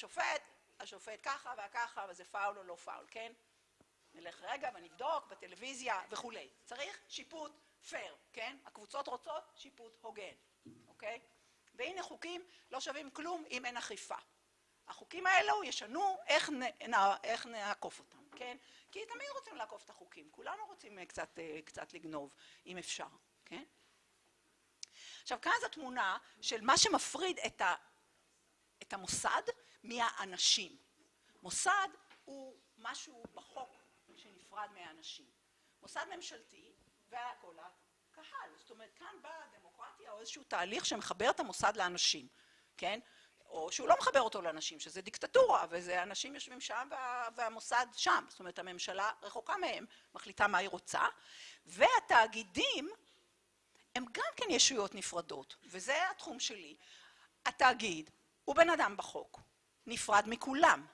השופט ככה וככה, וזה פאול או לא פאול, כן? נלך רגע ונבדוק בטלוויזיה וכולי. צריך שיפוט פייר, כן? הקבוצות רוצות שיפוט הוגן, אוקיי? והנה חוקים לא שווים כלום אם אין אכיפה. החוקים האלו ישנו איך נעקוף אותם, כן? כי תמיד רוצים לעקוף את החוקים, כולנו רוצים קצת לגנוב, אם אפשר, כן? עכשיו, כאן זו תמונה של מה שמפריד את המוסד מהאנשים. מוסד הוא משהו בחוק שנפרד מהאנשים. מוסד ממשלתי והכל הקהל. זאת אומרת, כאן באה הדמוקרטיה או איזשהו תהליך שמחבר את המוסד לאנשים, כן? או שהוא לא מחבר אותו לאנשים, שזה דיקטטורה, וזה אנשים יושבים שם והמוסד שם. זאת אומרת, הממשלה רחוקה מהם, מחליטה מה היא רוצה, והתאגידים הם גם כן ישויות נפרדות, וזה התחום שלי. התאגיד הוא בן אדם בחוק, נפרד מכולם.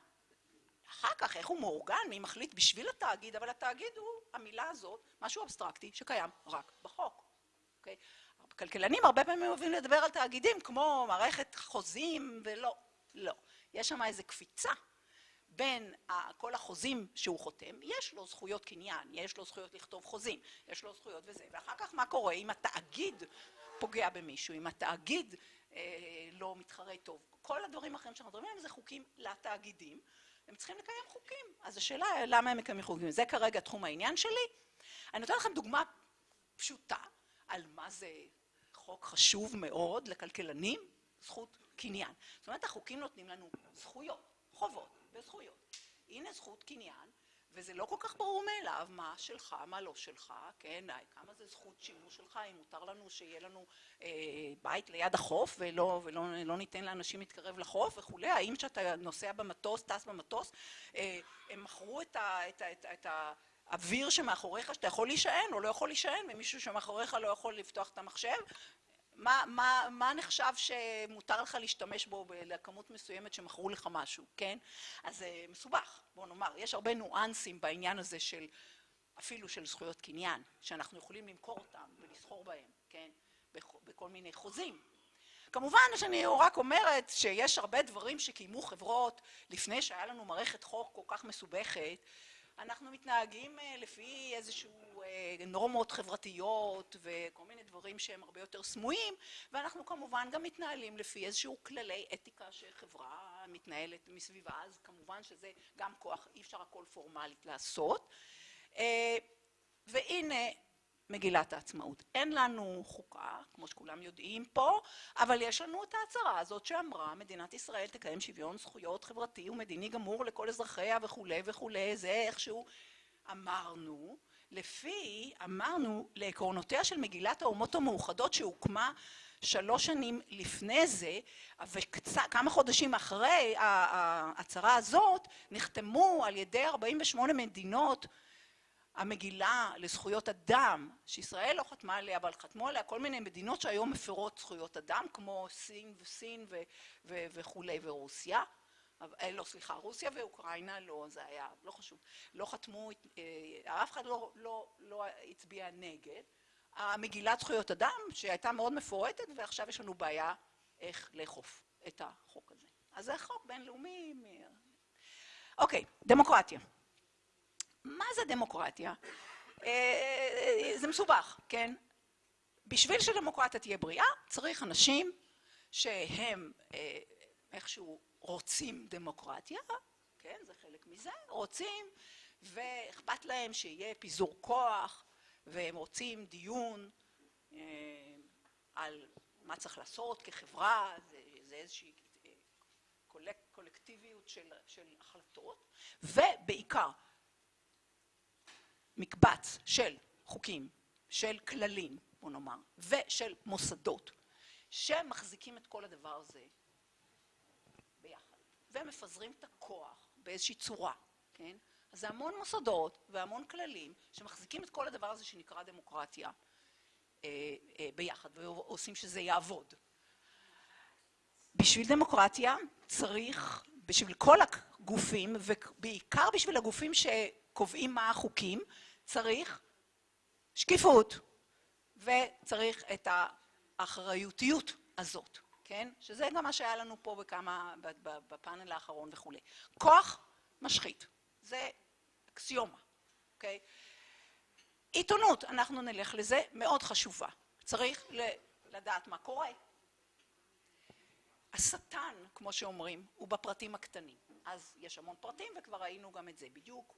אחר כך, איך הוא מאורגן, מי מחליט בשביל התאגיד, אבל התאגיד הוא, המילה הזאת, משהו אבסטרקטי שקיים רק בחוק. אוקיי? כלכלנים הרבה פעמים אוהבים לדבר על תאגידים כמו מערכת חוזים ולא, לא. יש שם איזו קפיצה בין כל החוזים שהוא חותם, יש לו זכויות קניין, יש לו זכויות לכתוב חוזים, יש לו זכויות וזה, ואחר כך מה קורה אם התאגיד פוגע במישהו, אם התאגיד לא מתחרה טוב. כל הדברים האחרים שאנחנו מדברים עליהם זה חוקים לתאגידים, הם צריכים לקיים חוקים. אז השאלה למה הם מקיימים חוקים, זה כרגע תחום העניין שלי. אני נותן לכם דוגמה פשוטה על מה זה חוק חשוב מאוד לכלכלנים, זכות קניין. זאת אומרת, החוקים נותנים לנו זכויות, חובות וזכויות. הנה זכות קניין, וזה לא כל כך ברור מאליו מה שלך, מה לא שלך, כן, כמה זה זכות שימוש שלך, אם מותר לנו שיהיה לנו בית ליד החוף, ולא ניתן לאנשים להתקרב לחוף וכולי, האם שאתה נוסע במטוס, טס במטוס, הם מכרו את האוויר שמאחוריך שאתה יכול להישען או לא יכול להישען, ומישהו שמאחוריך לא יכול לפתוח את המחשב, מה נחשב שמותר לך להשתמש בו לכמות מסוימת שמכרו לך משהו, כן? אז זה מסובך, בוא נאמר, יש הרבה ניואנסים בעניין הזה של, אפילו של זכויות קניין, שאנחנו יכולים למכור אותם ולסחור בהם, כן? בכל מיני חוזים. כמובן שאני רק אומרת שיש הרבה דברים שקיימו חברות לפני שהיה לנו מערכת חוק כל כך מסובכת, אנחנו מתנהגים לפי איזשהו נורמות חברתיות וכל מיני דברים שהם הרבה יותר סמויים, ואנחנו כמובן גם מתנהלים לפי איזשהו כללי אתיקה שחברה מתנהלת מסביבה, אז כמובן שזה גם כוח, אי אפשר הכל פורמלית לעשות. והנה מגילת העצמאות. אין לנו חוקה, כמו שכולם יודעים פה, אבל יש לנו את ההצהרה הזאת שאמרה, מדינת ישראל תקיים שוויון זכויות חברתי ומדיני גמור לכל אזרחיה וכולי וכולי, זה איכשהו אמרנו, אמרנו לעקרונותיה של מגילת האומות המאוחדות שהוקמה 3 שנים לפני זה, וכמה חודשים אחרי ההצהרה הזאת, נחתמו על ידי 48 מדינות המגילה לזכויות אדם, שישראל לא חתמה עליה, אבל חתמו עליה כל מיני מדינות שהיום מפרות זכויות אדם, כמו סין וכולי, ורוסיה. לא, סליחה, רוסיה ואוקראינה, לא, זה היה, לא חשוב. לא חתמו, אף אחד לא הצביע נגד. המגילת זכויות אדם, שהייתה מאוד מפורטת, ועכשיו יש לנו בעיה איך לאכוף את החוק הזה. אז זה חוק בינלאומי. אוקיי, דמוקרטיה. מה זה דמוקרטיה? זה מסובך, כן? בשביל שדמוקרטיה תהיה בריאה, צריך אנשים שהם איכשהו רוצים דמוקרטיה, כן? זה חלק מזה, רוצים, ואכפת להם שיהיה פיזור כוח, והם רוצים דיון על מה צריך לעשות כחברה, זה איזושהי קולקטיביות של החלטות, ובעיקר מקבץ של חוקים, של כללים, בוא נאמר, ושל מוסדות, שמחזיקים את כל הדבר הזה ביחד, ומפזרים את הכוח באיזושהי צורה, כן? אז זה המון מוסדות והמון כללים שמחזיקים את כל הדבר הזה שנקרא דמוקרטיה ביחד, ועושים שזה יעבוד. בשביל דמוקרטיה צריך, בשביל כל הגופים, ובעיקר בשביל הגופים שקובעים מה החוקים, צריך שקיפות, וצריך את האחריותיות הזאת, כן? שזה גם מה שהיה לנו פה בפאנל האחרון וכו'. כוח משחית. זה אקסיומה, אוקיי? עיתונות, אנחנו נלך לזה, מאוד חשובה. צריך לדעת מה קורה. השטן, כמו שאומרים, הוא בפרטים הקטנים. אז יש המון פרטים, וכבר ראינו גם את זה בדיוק.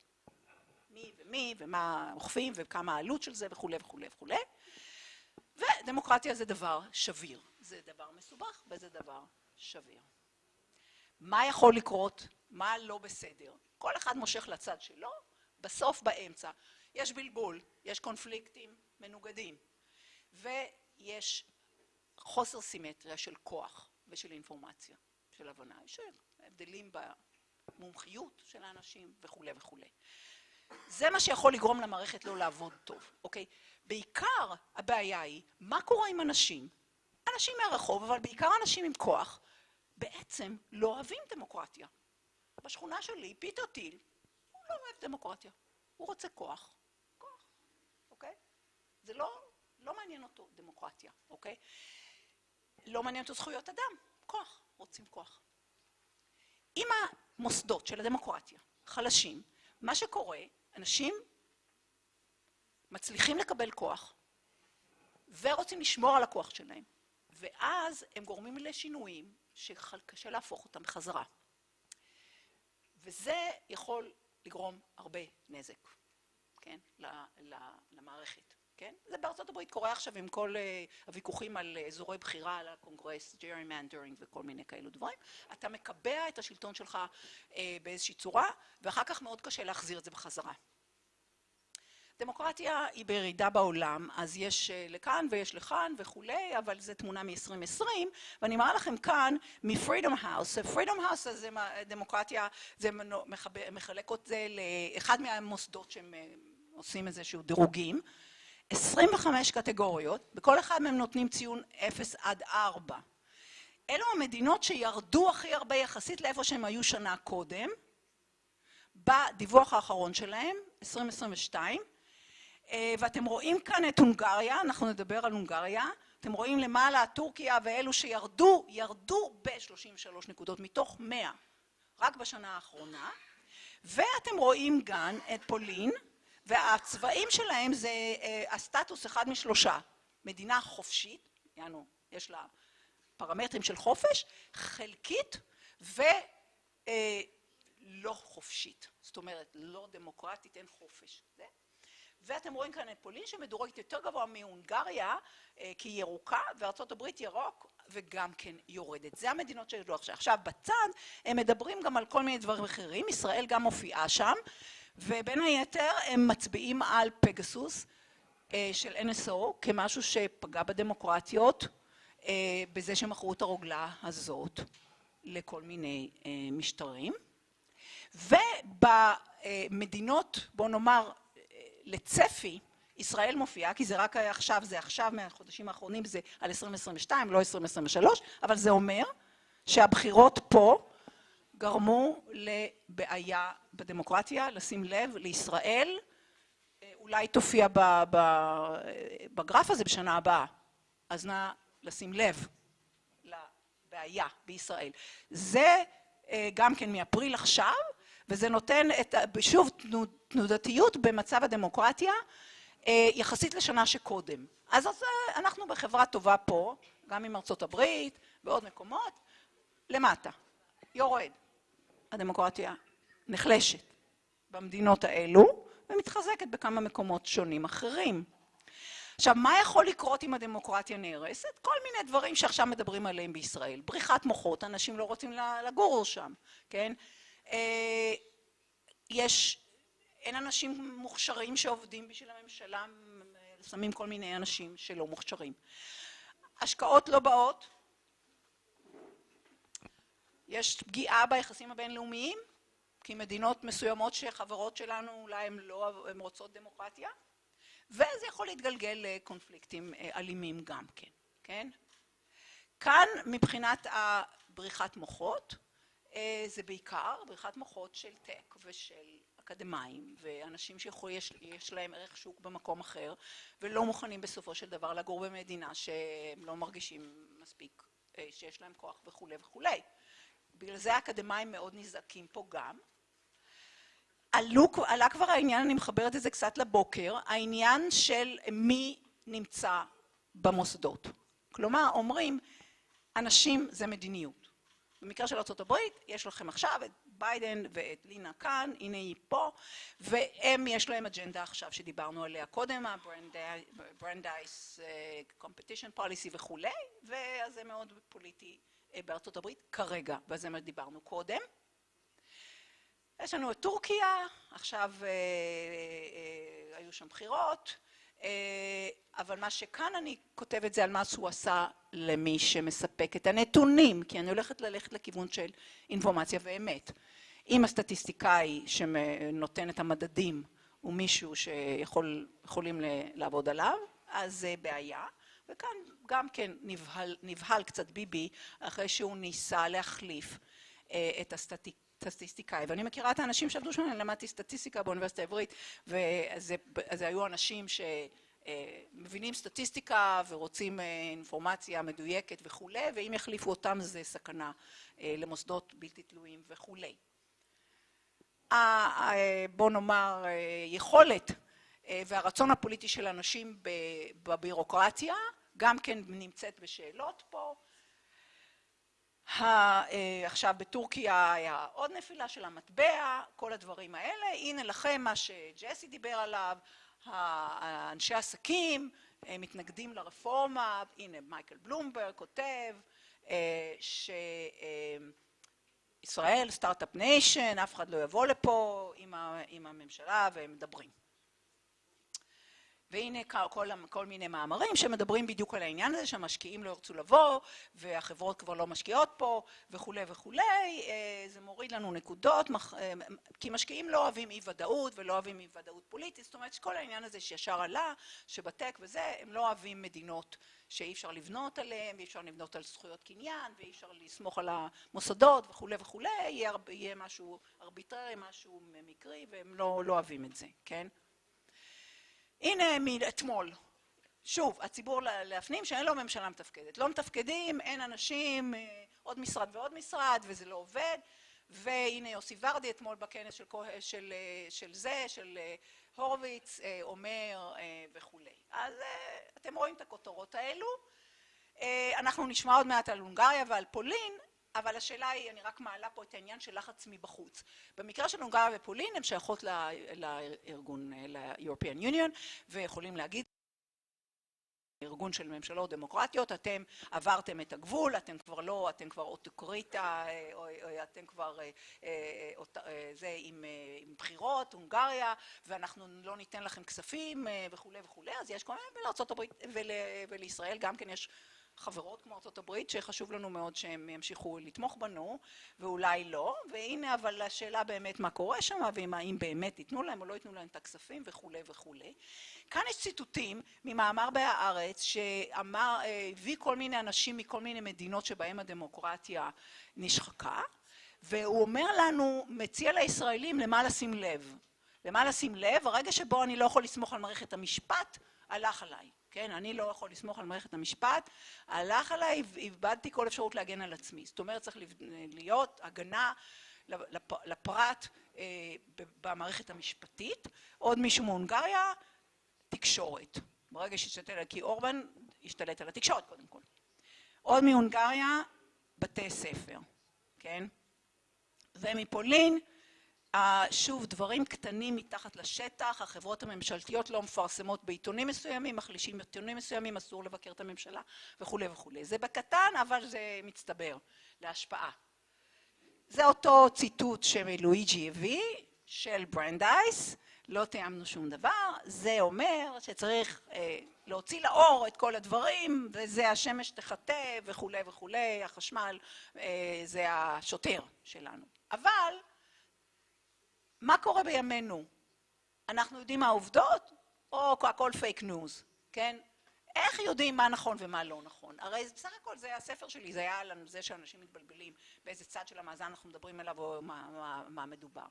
מי ומי, ומה אוכפים, וכמה העלות של זה, וכו' וכו' וכו'. ודמוקרטיה זה דבר שביר. זה דבר מסובך, וזה דבר שביר. מה יכול לקרות? מה לא בסדר? כל אחד מושך לצד שלו, בסוף באמצע. יש בלבול, יש קונפליקטים מנוגדים, ויש חוסר סימטריה של כוח ושל אינפורמציה, של הבנה, יש הבדלים במומחיות של האנשים וכו' וכו'. זה מה שיכול לגרום למערכת לא לעבוד טוב, אוקיי? בעיקר הבעיה היא, מה קורה עם אנשים? אנשים מהרחוב, אבל בעיקר אנשים עם כוח, בעצם לא אוהבים דמוקרטיה. בשכונה שלי, פיטר טיל, הוא לא אוהב דמוקרטיה. הוא רוצה כוח. כוח, אוקיי? זה לא מעניין אותו דמוקרטיה, אוקיי? לא מעניין אותו זכויות אדם. כוח, רוצים כוח. אם המוסדות של הדמוקרטיה חלשים, מה שקורה, אנשים מצליחים לקבל כוח, ורוצים לשמור על הכוח שלהם. ואז הם גורמים לשינויים שקשה להפוך אותם בחזרה. וזה יכול לגרום הרבה נזק, כן? למערכת, כן? זה בארצות הברית קורה עכשיו עם כל הוויכוחים על אזורי בחירה, על הקונגרס, gerrymandering וכל מיני כאלו דברים. אתה מקבע את השלטון שלך באיזושהי צורה, ואחר כך מאוד קשה להחזיר את זה בחזרה. דמוקרטיה היא בירידה בעולם, אז יש לכאן ויש לכאן וכולי, אבל זה תמונה מ-2020, ואני מראה לכם כאן מפרידום האוס. פרידום האוס זה דמוקרטיה, זה מחלק את זה לאחד מהמוסדות שהם עושים איזשהו דירוגים, 25 קטגוריות, בכל אחד מהם נותנים ציון 0 עד 4. אלו המדינות שירדו הכי הרבה יחסית לאיפה שהם היו שנה קודם, בדיווח האחרון שלהם, 2022, ואתם רואים כאן את הונגריה, אנחנו נדבר על הונגריה, אתם רואים למעלה טורקיה ואלו שירדו, ירדו ב-33 נקודות מתוך 100, רק בשנה האחרונה, ואתם רואים כאן את פולין, והצבעים שלהם זה הסטטוס אחד משלושה, מדינה חופשית, יענו, יש לה פרמטרים של חופש, חלקית ולא חופשית, זאת אומרת לא דמוקרטית, אין חופש, זה. ואתם רואים כאן את פולין שמדורגת יותר גבוה מהונגריה, כי היא ירוקה, וארצות הברית ירוק, וגם כן יורדת. זה המדינות שידעו עכשיו. עכשיו, בצד, הם מדברים גם על כל מיני דברים אחרים, ישראל גם מופיעה שם, ובין היתר הם מצביעים על פגסוס של NSO, כמשהו שפגע בדמוקרטיות, בזה שמכרו את הרוגלה הזאת לכל מיני משטרים. ובמדינות, בוא נאמר, לצפי, ישראל מופיעה, כי זה רק עכשיו, זה עכשיו מהחודשים האחרונים, זה על 2022, לא 2023, אבל זה אומר שהבחירות פה גרמו לבעיה בדמוקרטיה, לשים לב, לישראל, אולי תופיע בגרף הזה בשנה הבאה, אז נא לשים לב לבעיה בישראל. זה גם כן מאפריל עכשיו, וזה נותן שוב תנודתיות במצב הדמוקרטיה יחסית לשנה שקודם. אז אנחנו בחברה טובה פה, גם עם ארצות הברית ועוד מקומות, למטה, יורד. הדמוקרטיה נחלשת במדינות האלו ומתחזקת בכמה מקומות שונים אחרים. עכשיו, מה יכול לקרות אם הדמוקרטיה נהרסת? כל מיני דברים שעכשיו מדברים עליהם בישראל. בריחת מוחות, אנשים לא רוצים לגור שם, כן? אין אנשים מוכשרים שעובדים בשביל הממשלה, שמים כל מיני אנשים שלא מוכשרים. השקעות לא באות, יש פגיעה ביחסים הבינלאומיים, כי מדינות מסוימות שחברות שלנו אולי הן רוצות דמוקרטיה, וזה יכול להתגלגל לקונפליקטים אלימים גם כן, כן? כאן מבחינת הבריחת מוחות, זה בעיקר בריחת מוחות של טק ושל אקדמיים ואנשים שיש להם ערך שוק במקום אחר ולא מוכנים בסופו של דבר לגור במדינה שהם לא מרגישים מספיק שיש להם כוח וכולי וכולי. בגלל זה האקדמיים מאוד נזעקים פה גם. עלה כבר העניין, אני מחברת את זה קצת לבוקר, העניין של מי נמצא במוסדות. כלומר, אומרים, אנשים זה מדיניות. במקרה של ארצות הברית, יש לכם עכשיו את ביידן ואת לינה כאן, הנה היא פה, והם יש להם אג'נדה עכשיו שדיברנו עליה קודם, ברנדייס, competition policy וכולי, ואז זה מאוד פוליטי בארצות הברית כרגע, וזה מה דיברנו קודם. יש לנו את טורקיה, עכשיו היו שם בחירות, אבל מה שכאן אני כותבת זה על מה שהוא עשה למי שמספק את הנתונים, כי אני הולכת ללכת לכיוון של אינפורמציה ואמת. אם הסטטיסטיקאי שנותן את המדדים הוא מישהו שיכולים לעבוד עליו, אז זה בעיה. וכאן גם כן נבהל קצת ביבי אחרי שהוא ניסה להחליף את הסטטיסטיקאי. ואני מכירה את האנשים שעבדו שם, אני למדתי סטטיסטיקה באוניברסיטה העברית, אז היו אנשים שמבינים סטטיסטיקה ורוצים אינפורמציה מדויקת וכולי, ואם יחליפו אותם זה סכנה למוסדות בלתי תלויים וכולי. בוא נאמר, יכולת והרצון הפוליטי של אנשים בבירוקרטיה, גם כן נמצאת בשאלות פה. עכשיו בטורקיה היה עוד נפילה של המטבע, כל הדברים האלה. הנה לכם מה שג'סי דיבר עליו, האנשי עסקים מתנגדים לרפורמה. הנה מייקל בלומברג כותב שישראל סטארט-אפ ניישן, אף אחד לא יבוא לפה עם הממשלה והם מדברים. והנה כל מיני מאמרים שמדברים בדיוק על העניין הזה, שהמשקיעים לא ירצו לבוא, והחברות כבר לא משקיעות פה, וכולי וכולי. זה מוריד לנו נקודות, כי משקיעים לא אוהבים אי ודאות, ולא אוהבים אי ודאות פוליטית. זאת אומרת שכל העניין הזה שישר עלה, שבטק וזה, הם לא אוהבים מדינות שאי אפשר לבנות עליהן, ואי אפשר לבנות על זכויות קניין, ואי אפשר לסמוך על המוסדות וכולי וכולי. יהיה משהו ארביטרי, משהו מקרי, והם לא אוהבים את זה, כן? הנה מאתמול, שוב, הציבור להפנים שאין לו ממשלה מתפקדת. לא מתפקדים, אין אנשים, עוד משרד ועוד משרד, וזה לא עובד. והנה יוסי ורדי אתמול בכנס של הורוביץ, אומר וכולי. אז אתם רואים את הכותרות האלו. אנחנו נשמע עוד מעט על הונגריה ועל פולין. אבל השאלה היא, אני רק מעלה פה את העניין של לחץ מבחוץ. במקרה של הונגריה ופולין, הן שייכות לארגון, ל-European Union, ויכולים להגיד, ארגון של ממשלות דמוקרטיות, אתם עברתם את הגבול, אתם כבר לא, אתם כבר אוטוקריטה, או אתם כבר זה עם בחירות, הונגריה, ואנחנו לא ניתן לכם כספים וכו' וכו'. אז יש כל מיני, ולארצות הברית ולישראל גם כן יש חברות כמו ארצות הברית שחשוב לנו מאוד שהם ימשיכו לתמוך בנו, ואולי לא, והנה אבל השאלה באמת מה קורה שם, והאם באמת ייתנו להם או לא ייתנו להם את הכספים וכו' וכו'. כאן יש ציטוטים ממאמר בהארץ שאמר, הביא כל מיני אנשים מכל מיני מדינות שבהם הדמוקרטיה נשחקה, והוא אומר לנו, מציע לישראלים למה לשים לב. למה לשים לב? הרגע שבו אני לא יכול לסמוך על מערכת המשפט, הלך עליי. כן, אני לא יכול לסמוך על מערכת המשפט, הלך עליי, איבדתי כל אפשרות להגן על עצמי. זאת אומרת, צריך להיות הגנה לפרט במערכת המשפטית. עוד מישהו מהונגריה, תקשורת. ברגע שהשתלט, כי אורבן השתלט על התקשורת קודם כל. עוד מהונגריה, בתי ספר, כן? ומפולין, שוב, דברים קטנים מתחת לשטח, החברות הממשלתיות לא מפרסמות בעיתונים מסוימים, מחלישים בעיתונים מסוימים, אסור לבקר את הממשלה וכו' וכו'. זה בקטן, אבל זה מצטבר להשפעה. זה אותו ציטוט שלואיג'י הביא, של ברנדייס, לא תיאמנו שום דבר, זה אומר שצריך להוציא לאור את כל הדברים, וזה השמש תחטא וכו' וכו', החשמל זה השוטר שלנו. אבל מה קורה בימינו? אנחנו יודעים מה העובדות, או הכל פייק ניוז, כן? איך יודעים מה נכון ומה לא נכון? הרי בסך הכל זה הספר שלי, זה היה על זה שאנשים מתבלבלים באיזה צד של המאזן אנחנו מדברים עליו או מה מדובר.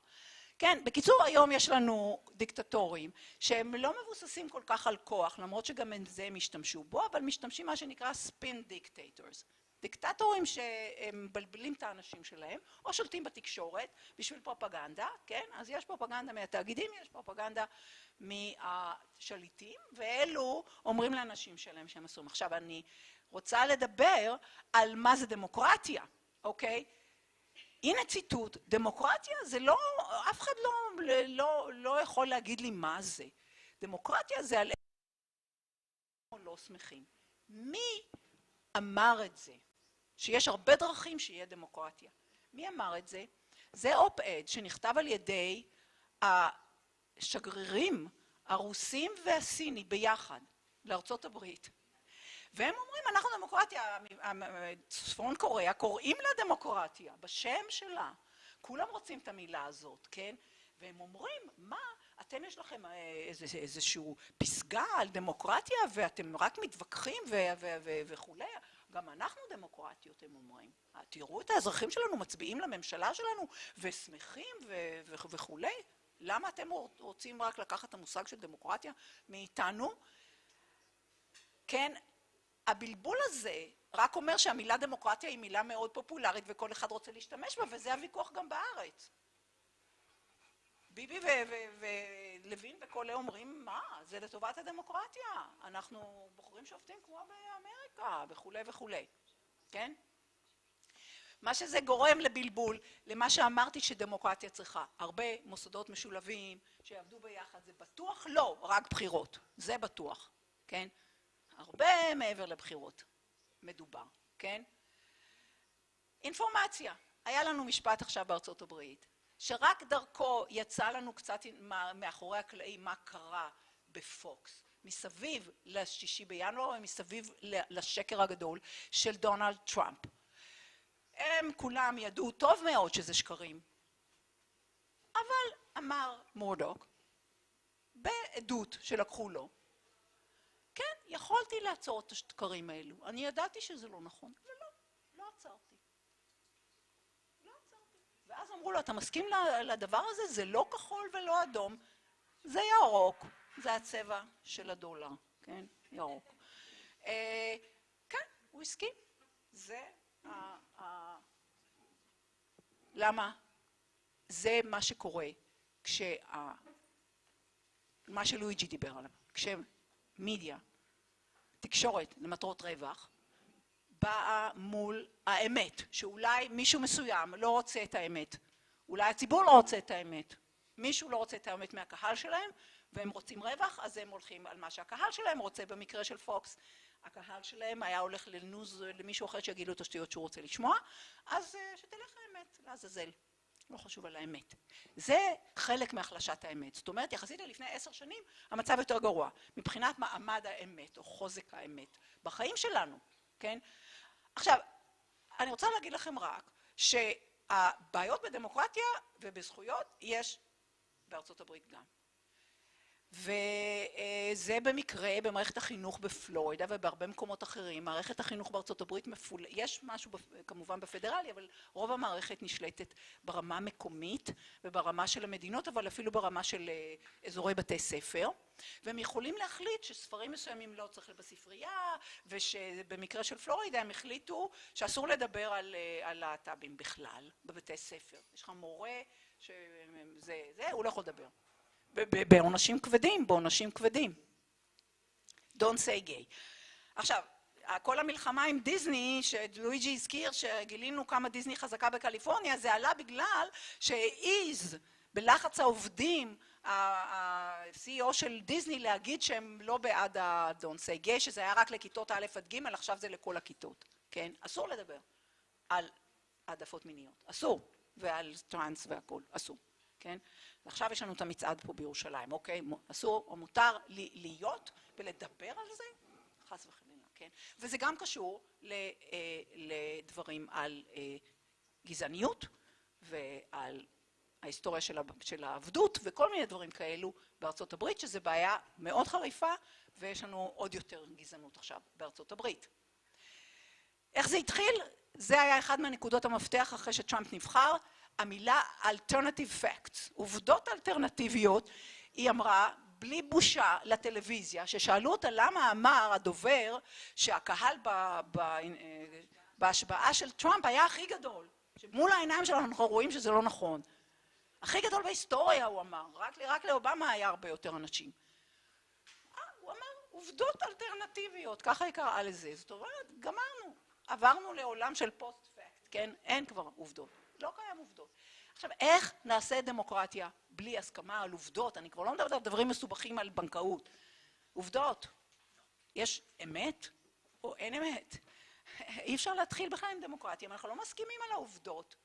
כן, בקיצור היום יש לנו דיקטטורים שהם לא מבוססים כל כך על כוח, למרות שגם את זה הם השתמשו בו, אבל משתמשים מה שנקרא ספין דיקטטורס. דיקטטורים שהם מבלבלים את האנשים שלהם, או שולטים בתקשורת בשביל פרופגנדה, כן? אז יש פרופגנדה מהתאגידים, יש פרופגנדה מהשליטים, ואלו אומרים לאנשים שלהם שהם עשו. עכשיו אני רוצה לדבר על מה זה דמוקרטיה, אוקיי? הנה ציטוט, דמוקרטיה זה לא, אף אחד לא יכול להגיד לי מה זה. דמוקרטיה זה על לא שמחים. מי אמר את זה? שיש הרבה דרכים שיהיה דמוקרטיה. מי אמר את זה? זה אופ-אד שנכתב על ידי השגרירים הרוסים והסיני ביחד לארצות הברית. והם אומרים, אנחנו דמוקרטיה, צפון קוריאה קוראים לה דמוקרטיה, בשם שלה. כולם רוצים את המילה הזאת, כן? והם אומרים, מה, אתם יש לכם איזשהו פסגה על דמוקרטיה ואתם רק מתווכחים וכולי. גם אנחנו דמוקרטיות, הם אומרים. תראו את האזרחים שלנו מצביעים לממשלה שלנו ושמחים וכולי. למה אתם רוצים רק לקחת את המושג של דמוקרטיה מאיתנו? כן, הבלבול הזה רק אומר שהמילה דמוקרטיה היא מילה מאוד פופולרית וכל אחד רוצה להשתמש בה, וזה הוויכוח גם בארץ. ביבי ולוין וכל אלה אומרים, מה? זה לטובת הדמוקרטיה. אנחנו בוחרים שופטים כמו באמריקה וכו' וכו'. כן? מה שזה גורם לבלבול, למה שאמרתי שדמוקרטיה צריכה. הרבה מוסדות משולבים שיעבדו ביחד, זה בטוח לא רק בחירות. זה בטוח. כן? הרבה מעבר לבחירות מדובר. כן? אינפורמציה. היה לנו משפט עכשיו בארצות הברית. שרק דרכו יצא לנו קצת מאחורי הקלעים מה קרה בפוקס, מסביב ל6 בינואר ומסביב לשקר הגדול של דונלד טראמפ. הם כולם ידעו טוב מאוד שזה שקרים, אבל אמר מורדוק, בעדות שלקחו לו, כן, יכולתי לעצור את השקרים האלו, אני ידעתי שזה לא נכון, ולא עצרתי. ואז אמרו לו, אתה מסכים לדבר הזה? זה לא כחול ולא אדום, זה ירוק, זה הצבע של הדולר, כן? ירוק. כן, הוא הסכים. זה למה? זה מה שקורה מה שלואיג'י דיבר עליו, כשמדיה, תקשורת למטרות רווח, באה מול האמת, שאולי מישהו מסוים לא רוצה את האמת, אולי הציבור לא רוצה את האמת, מישהו לא רוצה את האמת מהקהל שלהם, והם רוצים רווח, אז הם הולכים על מה שהקהל שלהם רוצה. במקרה של פוקס, הקהל שלהם היה הולך לנוז למישהו אחר שיגיד לו את השטויות שהוא רוצה לשמוע, אז שתלך האמת, לעזאזל, לא חשוב על האמת. זה חלק מהחלשת האמת. זאת אומרת, יחסית ללפני 10 שנים, המצב יותר גרוע, מבחינת מעמד האמת, או חוזק האמת, בחיים שלנו, כן? עכשיו, אני רוצה להגיד לכם רק, שהבעיות בדמוקרטיה ובזכויות יש בארצות הברית גם. וזה במקרה במערכת החינוך בפלורידה ובהרבה מקומות אחרים. מערכת החינוך בארצות הברית יש משהו כמובן בפדרלי, אבל רוב המערכת נשלטת ברמה המקומית וברמה של המדינות, אבל אפילו ברמה של אזורי בתי ספר. והם יכולים להחליט שספרים מסוימים לא צריך בספרייה, ושבמקרה של פלורידה הם החליטו שאסור לדבר על להט"בים בכלל בבתי ספר. יש לך מורה הוא לא יכול לדבר. בעונשים כבדים. Don't say gay. עכשיו, כל המלחמה עם דיסני, שלואיג'י הזכיר שגילינו כמה דיסני חזקה בקליפורניה, זה עלה בגלל שהעיז בלחץ העובדים, ה-CEO של דיסני להגיד שהם לא בעד ה-Don't say gay, שזה היה רק לכיתות א' עד ג', עכשיו זה לכל הכיתות. כן? אסור לדבר על העדפות מיניות. אסור. ועל טרנס והכל. אסור. כן? ועכשיו יש לנו את המצעד פה בירושלים, אוקיי? אסור או מותר להיות ולדבר על זה? חס וחלילה, כן? וזה גם קשור לדברים על גזעניות ועל ההיסטוריה של העבדות וכל מיני דברים כאלו בארצות הברית, שזה בעיה מאוד חריפה, ויש לנו עוד יותר גזענות עכשיו בארצות הברית. איך זה התחיל? זה היה אחד מהנקודות המפתח אחרי שטראמפ נבחר, המילה alternative facts, עובדות אלטרנטיביות. היא אמרה בלי בושה לטלוויזיה, ששאלו אותה למה אמר הדובר שהקהל בהשבעה של טראמפ היה הכי גדול, שמול העיניים שלנו אנחנו רואים שזה לא נכון. הכי גדול בהיסטוריה, הוא אמר, רק לאובמה היה הרבה יותר אנשים. הוא אמר עובדות אלטרנטיביות, ככה היא קראה לזה. זאת אומרת, גמרנו, עברנו לעולם של פוסט פקט, כן? אין כבר עובדות. לא קיים עובדות. עכשיו, איך נעשה דמוקרטיה בלי הסכמה על עובדות? אני כבר לא מדברת על דברים מסובכים על בנקאות. עובדות. יש אמת או אין אמת? אי אפשר להתחיל בכלל עם דמוקרטיה, אבל אנחנו לא מסכימים על העובדות.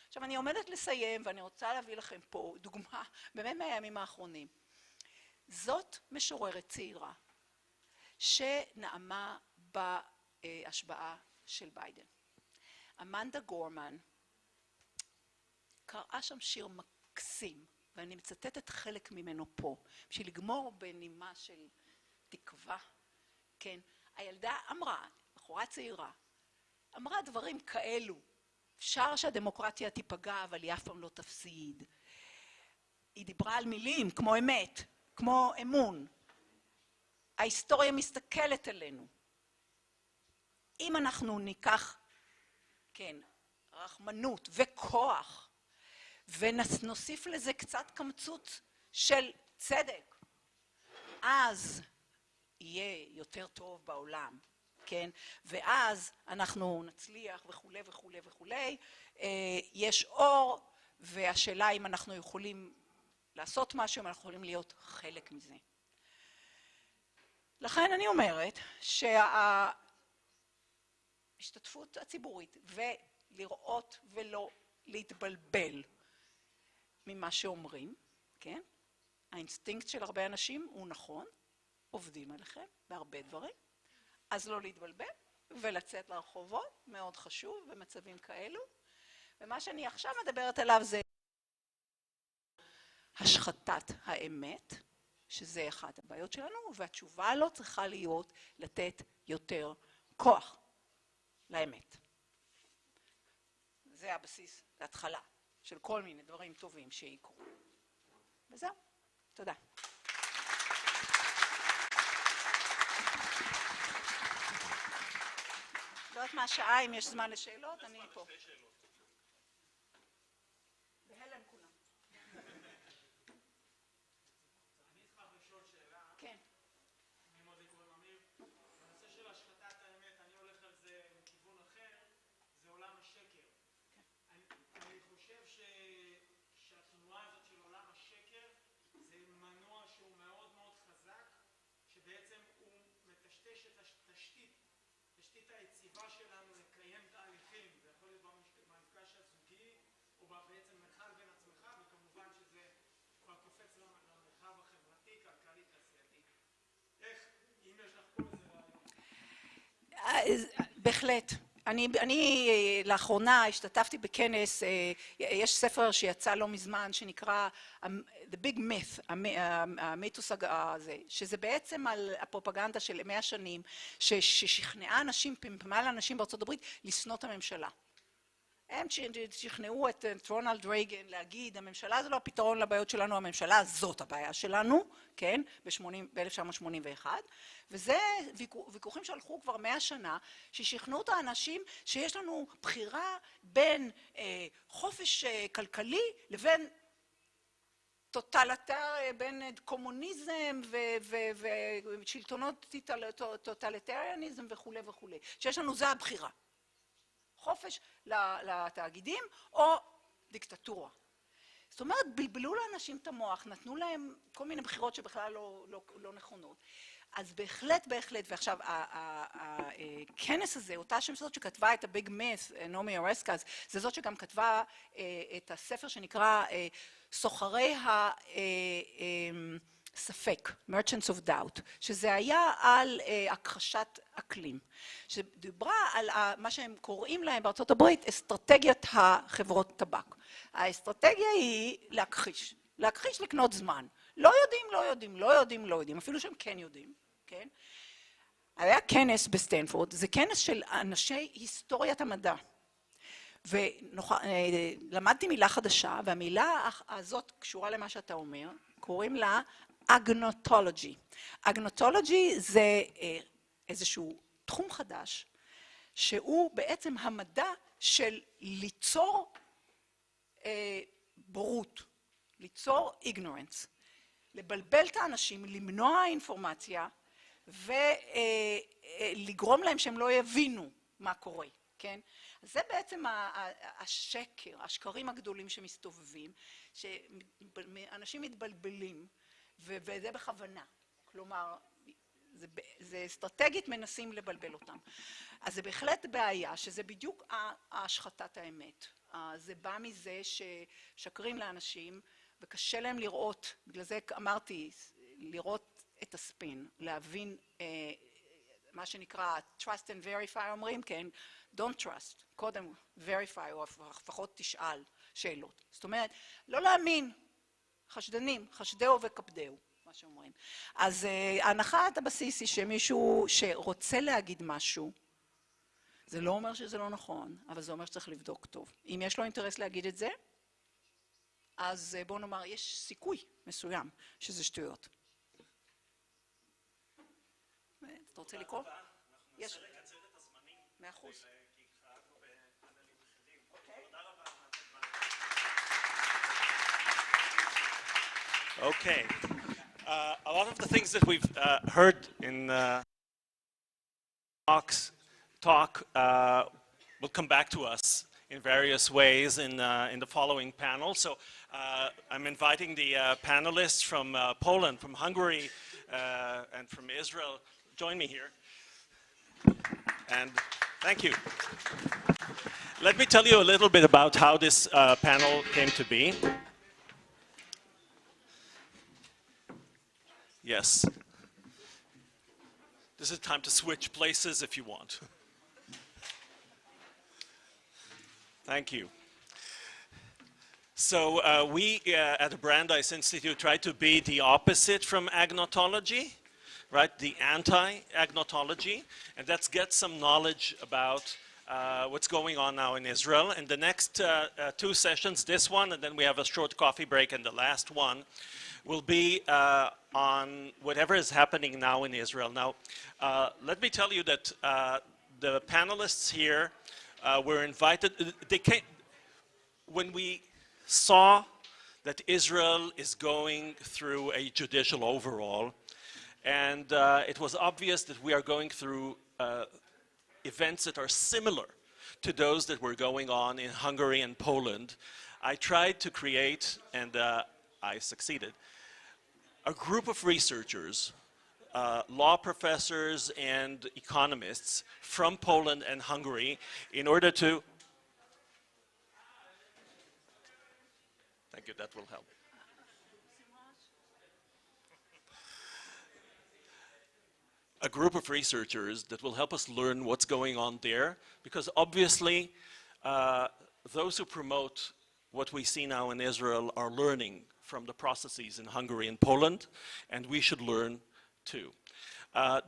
עכשיו, אני עומדת לסיים, ואני רוצה להביא לכם פה דוגמה, באמת מהימים האחרונים. זאת משוררת צעירה, שנעמה בהשבעה של ביידן. אמנדה גורמן, קראה שם שיר מקסים, ואני מצטטת חלק ממנו פה, בשביל לגמור בנימה של תקווה, כן? הילדה אמרה, בחורה צעירה, אמרה דברים כאלו, אפשר שהדמוקרטיה תיפגע, אבל היא אף פעם לא תפסיד. היא דיברה על מילים כמו אמת, כמו אמון. ההיסטוריה מסתכלת עלינו. אם אנחנו ניקח, כן, רחמנות וכוח, ונוסיף לזה קצת קמצות של צדק, אז יהיה יותר טוב בעולם, כן? ואז אנחנו נצליח וכולי וכולי וכולי. יש אור, והשאלה אם אנחנו יכולים לעשות משהו, אם אנחנו יכולים להיות חלק מזה. לכן אני אומרת שההשתתפות הציבורית ולראות ולא להתבלבל ממה שאומרים, כן? האינסטינקט של הרבה אנשים הוא נכון, עובדים עליכם בהרבה דברים, אז לא להתבלבל ולצאת לרחובות, מאוד חשוב במצבים כאלו. ומה שאני עכשיו מדברת עליו זה השחתת האמת, שזה אחת הבעיות שלנו, והתשובה לא צריכה להיות לתת יותר כוח לאמת. זה הבסיס להתחלה של כל מיני דברים טובים שיקרו. וזהו, תודה. לא יודעת מה השעה, אם יש זמן לשאלות, אני פה. בהלם כולם. אני אשמח לשאול שאלה. כן. אני מאוד קוראים אמיר. בנושא של השחתת האמת, אני הולך על זה מכיוון אחר. התשתית היציבה שלנו לקיים תהליכים, זה יכול להיות במפגש הזוגי, או בעצם מרחב בין עצמך, וכמובן שזה כבר קופץ למרחב החברתי, כלכלי, תעשייתי. איך, אם יש לך פה איזה רעיון? בהחלט. אני לאחרונה השתתפתי בכנס, יש ספר שיצא לא מזמן שנקרא The Big Myth, המיתוס הזה, שזה בעצם על הפרופגנדה של 100 שנים, ששכנעה אנשים, פמפמה לאנשים בארצות הברית, לשנוא את הממשלה. הם שכנעו את רונלד רייגן להגיד, הממשלה זה לא הפתרון לבעיות שלנו, הממשלה זאת הבעיה שלנו, כן, ב-1981, וזה ויכוחים שהלכו כבר 100 שנה, ששכנעו את האנשים שיש לנו בחירה בין חופש כלכלי לבין בין קומוניזם ושלטונות טוטליטריאניזם וכו' וכו', שיש לנו זה הבחירה. חופש לתאגידים או דיקטטורה. זאת אומרת, בלבלו לאנשים את המוח, נתנו להם כל מיני בחירות שבכלל לא נכונות. אז בהחלט, ועכשיו, הכנס הזה, אותה שם זאת שכתבה את ה-Big Myth, נעמי אורסקה, זה זאת שגם כתבה את הספר שנקרא סוחרי ספק, Merchants of Doubt, שזה היה על הכחשת אקלים, שדיברה על מה שהם קוראים להם בארצות הברית, אסטרטגיית החברות טבק. האסטרטגיה היא להכחיש לקנות זמן. לא יודעים, אפילו שהם כן יודעים, כן? היה כנס בסטנפורד, זה כנס של אנשי היסטוריית המדע. ולמדתי מילה חדשה, והמילה הזאת קשורה למה שאתה אומר, קוראים לה אגנוטולוגי. אגנוטולוגי זה איזשהו תחום חדש, שהוא בעצם המדע של ליצור בורות, ליצור ignorance, לבלבל את האנשים, למנוע אינפורמציה, ולגרום להם שהם לא יבינו מה קורה, כן? זה בעצם השקרים הגדולים שמסתובבים, שאנשים מתבלבלים, וזה בכוונה. כלומר, זה אסטרטגית מנסים לבלבל אותם. אז זה בהחלט בעיה, שזה בדיוק השחתת האמת. זה בא מזה ששקרים לאנשים, וקשה להם לראות, בגלל זה אמרתי, לראות את הספין, להבין מה שנקרא trust and verify אומרים, כן, don't trust, קודם verify, או לפחות תשאל שאלות. זאת אומרת, לא להאמין, חשדנים, חשדהו וכבדהו, מה שאומרים. אז הנחת הבסיס היא שמישהו שרוצה להגיד משהו, זה לא אומר שזה לא נכון, אבל זה אומר שצריך לבדוק טוב. אם יש לו אינטרס להגיד את זה, אז בואו נאמר, יש סיכוי מסוים שזה שטויות. אתה רוצה לקרוא? אנחנו ננסה לקצר את הזמנים. 100%. כי התחלנו בפאנלים אחרים. תודה רבה. Okay. A lot of the things that we've heard in talk will come back to us in various ways in the following panel. So I'm inviting the panelists from Poland, from Hungary, and from Israel. Join me here. And thank you. Let me tell you a little bit about how this panel came to be. Yes. This is time to switch places if you want. Thank you. So we at the Brandeis Institute try to be the opposite from agnotology, right? The anti-agnotology, and let's get some knowledge about what's going on now in Israel. And the next two sessions, this one, and then we have a short coffee break, and the last one will be on whatever is happening now in Israel. Now, let me tell you that the panelists here were invited. They came when we saw that Israel is going through a judicial overhaul, and it was obvious that we are going through events that are similar to those that were going on in Hungary and Poland. I tried to create, and I succeeded, a group of researchers law professors and economists from Poland and Hungary in order to... Thank you, that will help. A group of researchers that will help us learn what's going on there, because obviously those who promote what we see now in Israel are learning from the processes in Hungary and Poland, and we should learn too.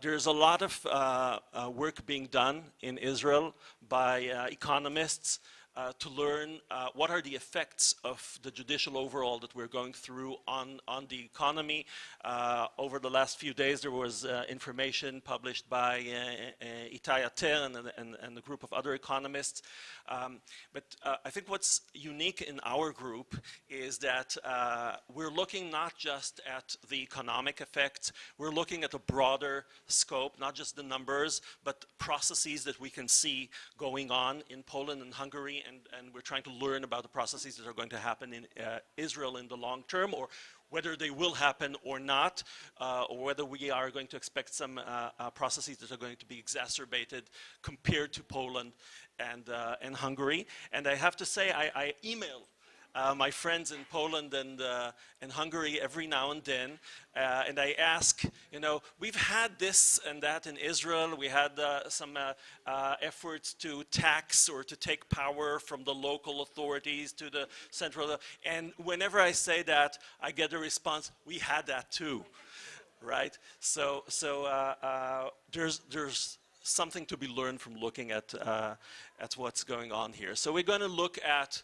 There's a lot of work being done in Israel by economists to learn what are the effects of the judicial overhaul that we're going through on the economy. Over the last few days there was information published by Itai Ater and a group of other economists. But I think what's unique in our group is that we're looking not just at the economic effects, we're looking at a broader scope, not just the numbers, but processes that we can see going on in Poland and Hungary, and we're trying to learn about the processes that are going to happen in Israel in the long term, or whether they will happen or not, or whether we are going to expect some processes that are going to be exacerbated compared to Poland and Hungary. And I have to say, I email my friends in Poland and Hungary every now and then, and I ask, you know, we've had this and that in Israel. We had some efforts to tax or to take power from the local authorities to the central, and whenever I say that, I get a response, we had that too, right? So there's something to be learned from looking at what's going on here. So we're going to look at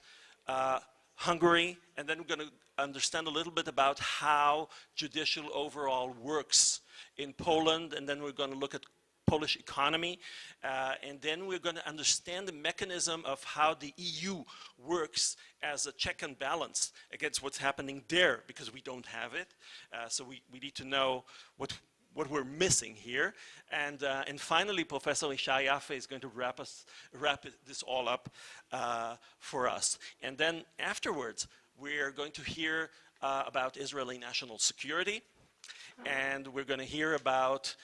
Hungary, and then we're going to understand a little bit about how judicial overall works in Poland, and then we're going to look at Polish economy, and then we're going to understand the mechanism of how the EU works as a check and balance against what's happening there, because we don't have it. So we need to know what we're missing here. And finally, Professor Ishai Yaffe is going to wrap this all up for us. And then afterwards, we're going to hear about Israeli national security, and we're going to hear about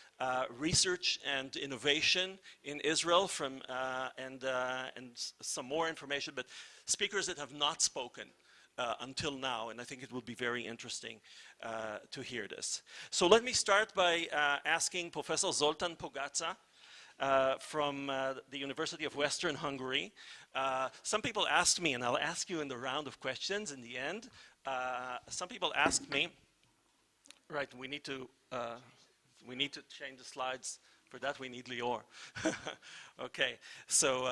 research and innovation in Israel from and some more information, but speakers that have not spoken until now, and I think it will be very interesting to hear this. So let me start by asking Professor Zoltan Pogača from the University of Western Hungary. Some people asked me, and I'll ask you in the round of questions in the end, some people asked me, right, we need to change the slides. For that we need Lior. Okay, so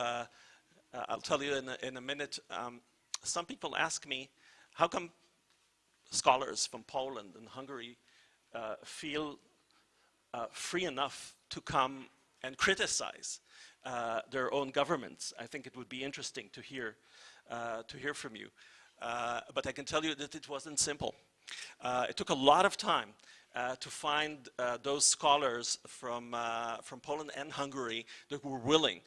I'll tell you in a minute. Some people ask me, how come scholars from Poland and Hungary feel free enough to come and criticize their own governments? I think it would be interesting to hear from you. But I can tell you that it wasn't simple. It took a lot of time to find those scholars from Poland and Hungary that were willing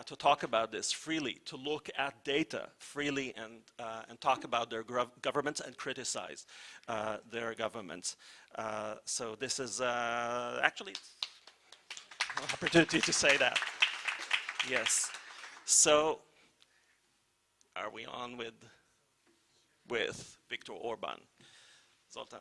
to talk about this freely, to look at data freely, and talk about their governments and criticize their governments. So this is actually an opportunity to say that. Yes. So are we on with Viktor Orban? Zoltan.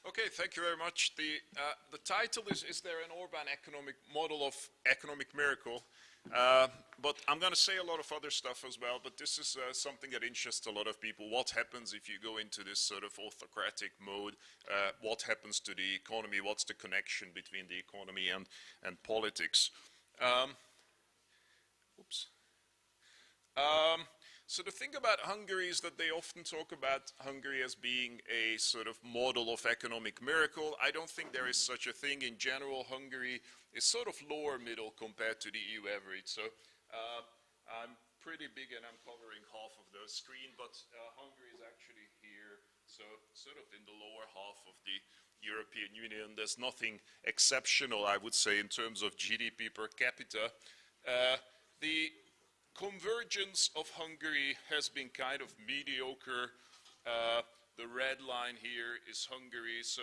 Okay, thank you very much. The title is there an Orban economic model of economic miracle? But I'm going to say a lot of other stuff as well, but this is something that interests a lot of people. What happens if you go into this sort of autocratic mode? What happens to the economy? What's the connection between the economy and politics? So the thing about Hungary is that they often talk about Hungary as being a sort of model of economic miracle. I don't think there is such a thing. In general, Hungary is sort of lower middle compared to the EU average. So I'm pretty big and I'm covering half of the screen, but Hungary is actually here, so sort of in the lower half of the European Union. There's nothing exceptional, I would say, in terms of GDP per capita. The convergence of Hungary has been kind of mediocre. The red line here is Hungary. So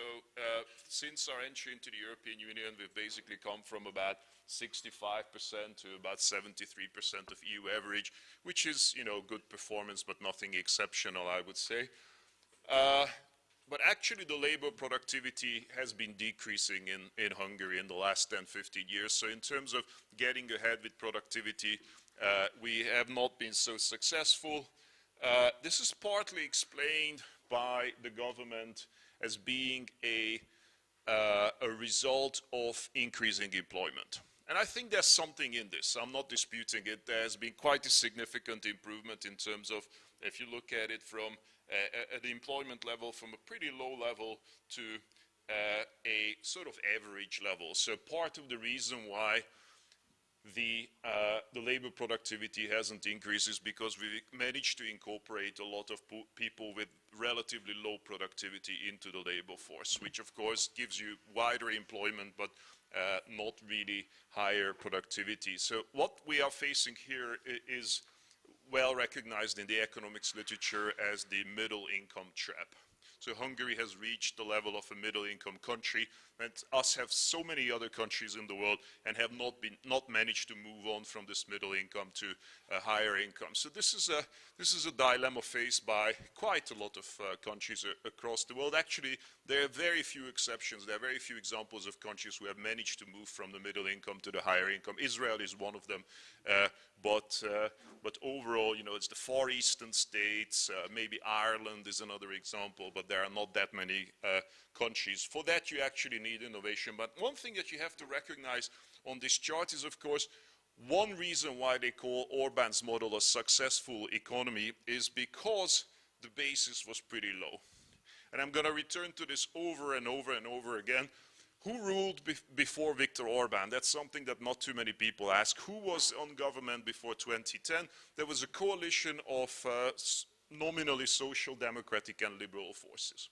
since our entry into the European Union, we've basically come from about 65% to about 73% of EU average, which is, good performance, but nothing exceptional, I would say. But actually the labor productivity has been decreasing in Hungary in the last 10, 15 years. So in terms of getting ahead with productivity, we have not been so successful. This is partly explained by the government as being a result of increasing employment. And I think there's something in this. I'm not disputing it. There has been quite a significant improvement in terms of, if you look at it from at the employment level, from a pretty low level to a sort of average level. So part of the reason why the labor productivity hasn't increased is because we managed to incorporate a lot of people with relatively low productivity into the labor force, which of course gives you wider employment, but not really higher productivity. So what we are facing here is well recognized in the economics literature as the middle income trap. So Hungary has reached the level of a middle income country, and us have so many other countries in the world and have not managed to move on from this middle income to a higher income. So this is a dilemma faced by quite a lot of countries across the world. Actually, there are very few exceptions. There are very few examples of countries who have managed to move from the middle income to the higher income. Israel is one of them, but overall, it's the Far Eastern states. Maybe Ireland is another example, but there are not that many countries. For that, you actually need innovation. But one thing that you have to recognize on this chart is, of course, one reason why they call Orban's model a successful economy is because the basis was pretty low. And I'm going to return to this over and over and over again. Who ruled before Viktor Orban? That's something that not too many people ask. Who was on government before 2010? There was a coalition of nominally social democratic and liberal forces.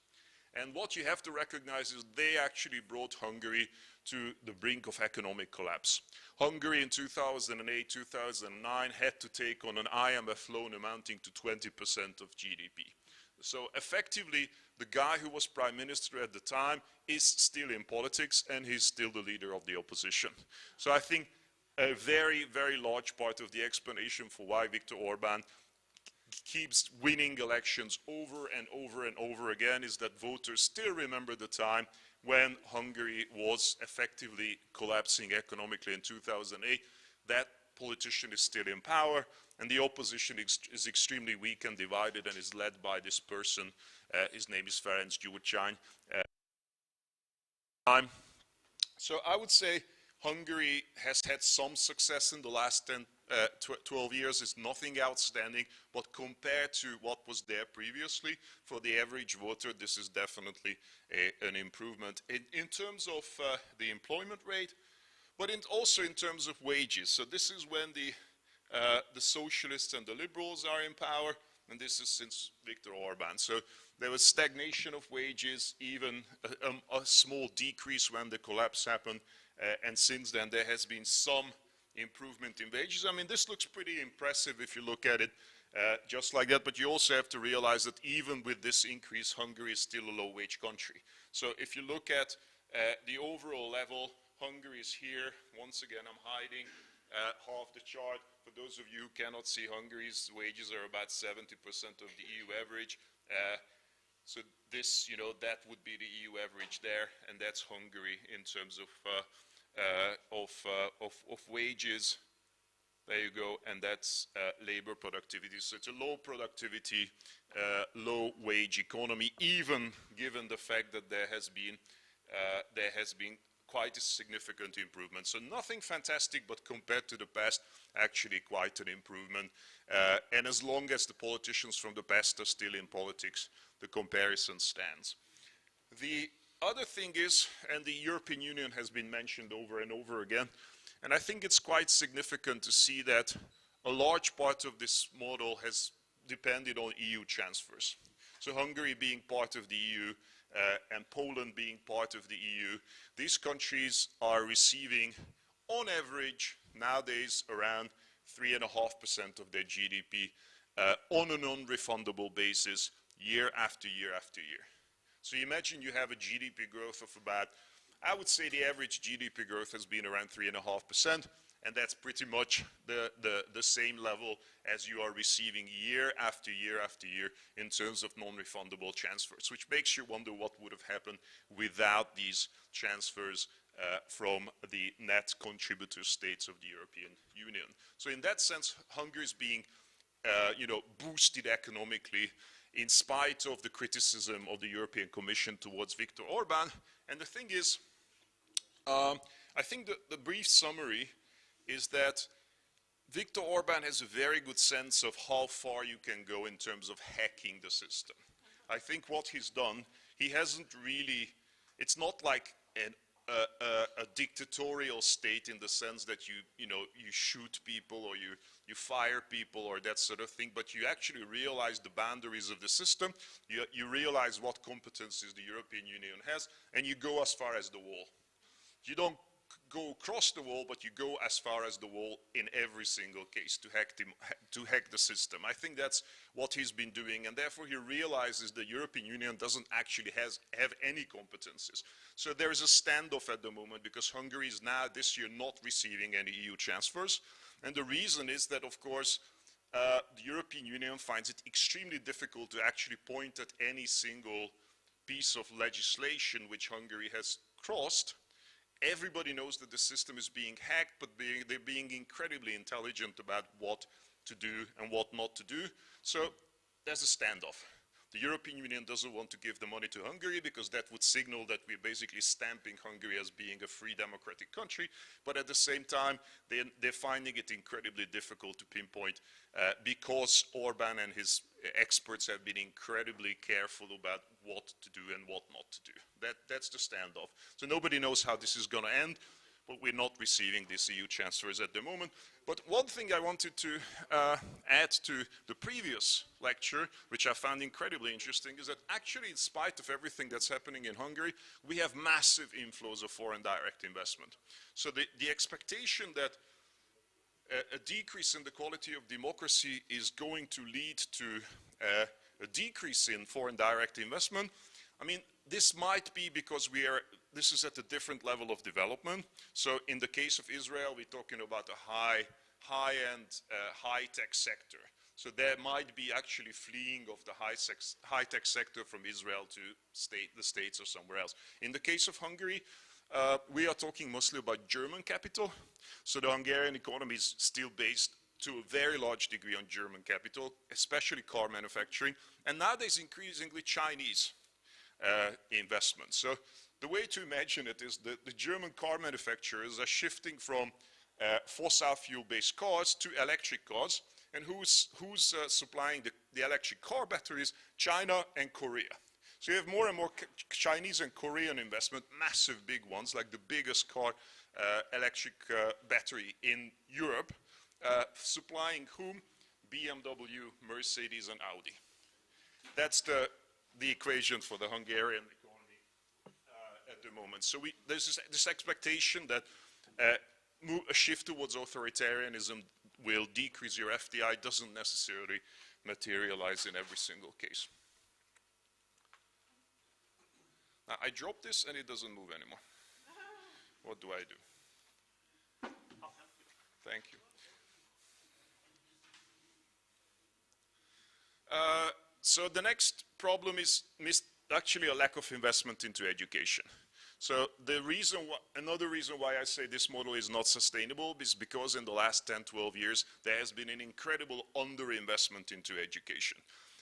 And what you have to recognize is they actually brought Hungary to the brink of economic collapse. Hungary in 2008, 2009 had to take on an IMF loan amounting to 20% of GDP. So effectively, the guy who was prime minister at the time is still in politics, and he's still the leader of the opposition. So I think a very, very large part of the explanation for why Viktor Orban keeps winning elections over and over and over again is that voters still remember the time when Hungary was effectively collapsing economically in 2008. That politician is still in power, and the opposition is extremely weak and divided and is led by this person. His name is Ferenc Gyurcsány. So I would say Hungary has had some success in the last 12 years. It's nothing outstanding, but compared to what was there previously, for the average voter, this is definitely an improvement in terms of the employment rate, but also in terms of wages. So this is when the socialists and the liberals are in power, and this is since Viktor Orban. So there was stagnation of wages, even a small decrease when the collapse happened, and since then there has been some improvement in wages. I mean, this looks pretty impressive if you look at it just like that, but you also have to realize that even with this increase, Hungary is still a low-wage country. So if you look at the overall level, Hungary is here. Once again, I'm hiding half the chart. For those of you who cannot see, Hungary's wages are about 70% of the EU average. So this, that would be the EU average there, and that's Hungary in terms of wages. There you go, and that's labor productivity. So it's a low productivity, low wage economy, even given the fact that there has been quite a significant improvement. So nothing fantastic, but compared to the past, actually quite an improvement. And as long as the politicians from the past are still in politics, the comparison stands. The other thing is, and the European Union has been mentioned over and over again, and I think it's quite significant to see that a large part of this model has depended on EU transfers. So Hungary being part of the EU, and Poland being part of the EU, these countries are receiving, on average, nowadays around 3.5% of their GDP on a non-refundable basis year after year after year. So you imagine you have a GDP growth of about, I would say the average GDP growth has been around 3.5%, and that's pretty much the same level as you are receiving year after year after year in terms of non-refundable transfers, which makes you wonder what would have happened without these transfers from the net contributor states of the European Union. So in that sense, Hungary is being boosted economically in spite of the criticism of the European Commission towards Viktor Orban. And the thing is, I think the brief summary is that Viktor Orban has a very good sense of how far you can go in terms of hacking the system. I think what he's done, he hasn't really, it's not like a dictatorial state in the sense that you shoot people or you fire people or that sort of thing, but you actually realize the boundaries of the system, you realize what competencies the European Union has, and you go as far as the wall. You don't go across the wall, but you go as far as the wall in every single case to hack the system. I think that's what he's been doing, and therefore he realizes the European Union doesn't actually have any competences. So there is a standoff at the moment because Hungary is now this year not receiving any EU transfers, and the reason is that, of course, the European Union finds it extremely difficult to actually point at any single piece of legislation which Hungary has crossed. Everybody knows that the system is being hacked, but they're being incredibly intelligent about what to do and what not to do. So there's a standoff. The European Union doesn't want to give the money to Hungary because that would signal that we're basically stamping Hungary as being a free democratic country. But at the same time, they're finding it incredibly difficult to pinpoint because Orban and his experts have been incredibly careful about what to do and what not to do. That's the standoff. So nobody knows how this is going to end, but we're not receiving these EU transfers at the moment. But one thing I wanted to add to the previous lecture, which I found incredibly interesting, is that actually in spite of everything that's happening in Hungary, we have massive inflows of foreign direct investment. So the expectation that a decrease in the quality of democracy is going to lead to a decrease in foreign direct investment, I mean, this might be because this is at a different level of development. So in the case of Israel, we're talking about a high-end, high-tech sector. So there might be actually fleeing of the high-tech sector from Israel to the States or somewhere else. In the case of Hungary, we are talking mostly about German capital. So the Hungarian economy is still based to a very large degree on German capital, especially car manufacturing, and nowadays increasingly Chinese investment. So the way to imagine it is that the German car manufacturers are shifting from fossil fuel-based cars to electric cars, and who's supplying the electric car batteries? China and Korea. So you have more and more Chinese and Korean investment, massive big ones, like the biggest car electric battery in Europe, supplying whom? BMW, Mercedes, and Audi. That's the equation for the Hungarian economy at the moment. So there's this expectation that a shift towards authoritarianism will decrease your FDI. Doesn't necessarily materialize in every single case. Now, I dropped this and it doesn't move anymore. What do I do? Thank you. So the next problem is actually a lack of investment into education. So another reason why I say this model is not sustainable is because in the last 10, 12 years, there has been an incredible underinvestment into education.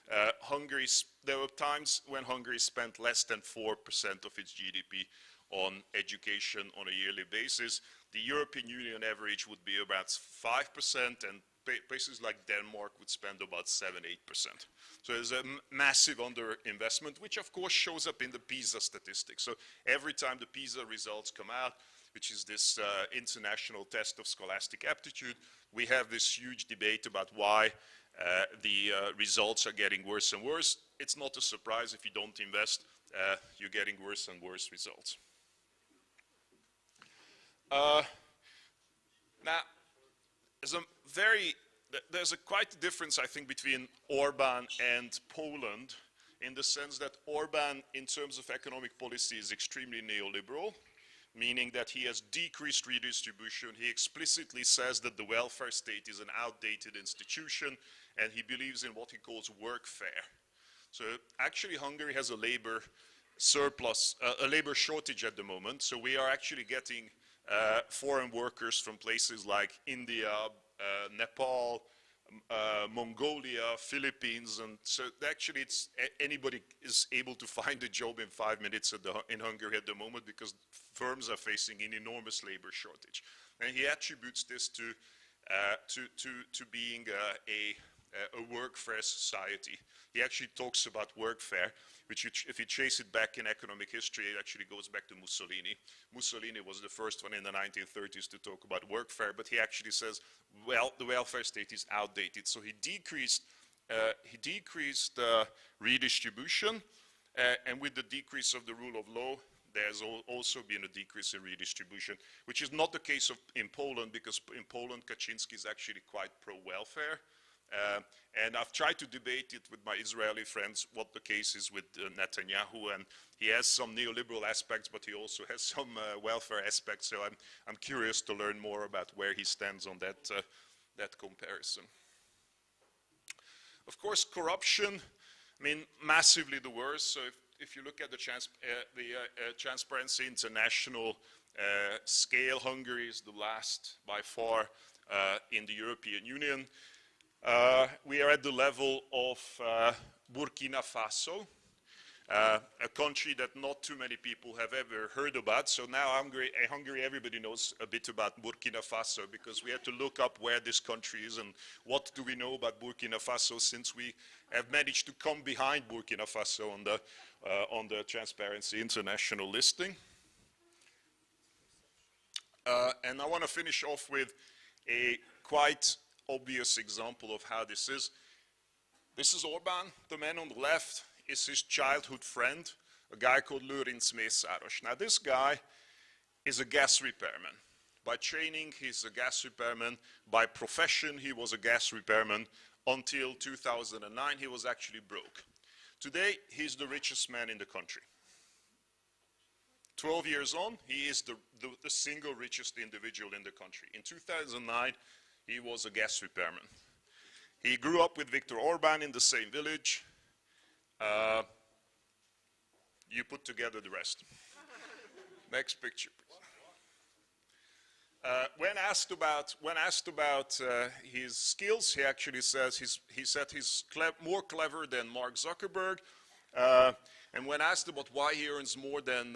There were times when Hungary spent less than 4% of its GDP on education on a yearly basis. The European Union average would be about 5%, and places like Denmark would spend about 7-8%. So there's a massive underinvestment, which of course shows up in the PISA statistics. So every time the PISA results come out, which is this international test of scholastic aptitude, we have this huge debate about why the results are getting worse and worse. It's not a surprise if you don't invest, you're getting worse and worse results. Now, there's quite a difference, I think, between Orban and Poland in the sense that Orban, in terms of economic policy, is extremely neoliberal, meaning that he has decreased redistribution. He explicitly says that the welfare state is an outdated institution, and he believes in what he calls workfare. So actually Hungary has a labor surplus, a labor shortage at the moment, so we are actually getting foreign workers from places like India, Nepal, Mongolia, Philippines, and so actually it's anybody is able to find a job in 5 minutes in Hungary at the moment because firms are facing an enormous labor shortage. And he attributes this to being a workfare society. He actually talks about workfare, which if you trace it back in economic history, it actually goes back to Mussolini. Mussolini was the first one in the 1930s to talk about workfare, but he actually says, well, the welfare state is outdated. So he decreased redistribution, and with the decrease of the rule of law, there's also been a decrease in redistribution, which is not the case in Poland, because in Poland, Kaczynski is actually quite pro-welfare. And I've tried to debate it with my Israeli friends what the case is with Netanyahu, and he has some neoliberal aspects, but he also has some welfare aspects. So I'm curious to learn more about where he stands on that comparison. Of course, corruption, I mean, massively the worst. So if you look at the Transparency International scale, Hungary is the last by far in the European Union. We are at the level of Burkina Faso, a country that not too many people have ever heard about. So now Hungary, everybody knows a bit about Burkina Faso because we had to look up where this country is and what do we know about Burkina Faso, since we have managed to come behind Burkina Faso on the Transparency International listing. And I want to finish off with a quite obvious example of how this is. This is Orban. The man on the left is his childhood friend, a guy called Lőrinc Mészáros. Now this guy is a gas repairman. By training, he's a gas repairman. By profession, he was a gas repairman. Until 2009, he was actually broke. Today, he's the richest man in the country. 12 years on, he is the single richest individual in the country. In 2009, he was a gas repairman. He grew up with Viktor Orban in the same village. You put together the rest. Next picture, please. When asked about his skills, he actually says he's more clever than Mark Zuckerberg. And when asked about why he earns more than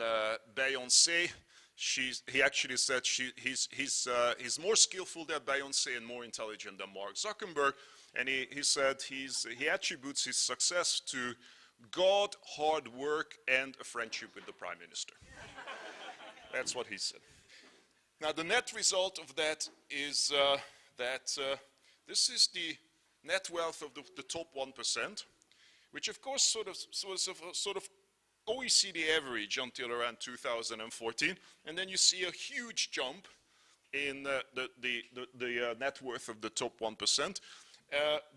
Beyoncé, he actually said he's more skillful than Beyoncé and more intelligent than Mark Zuckerberg. And he said he attributes his success to God, hard work, and a friendship with the Prime Minister. That's what he said. Now, the net result of that is that this is the net wealth of the top 1%, which of course sort of OECD average until around 2014, and then you see a huge jump in the net worth of the top 1%.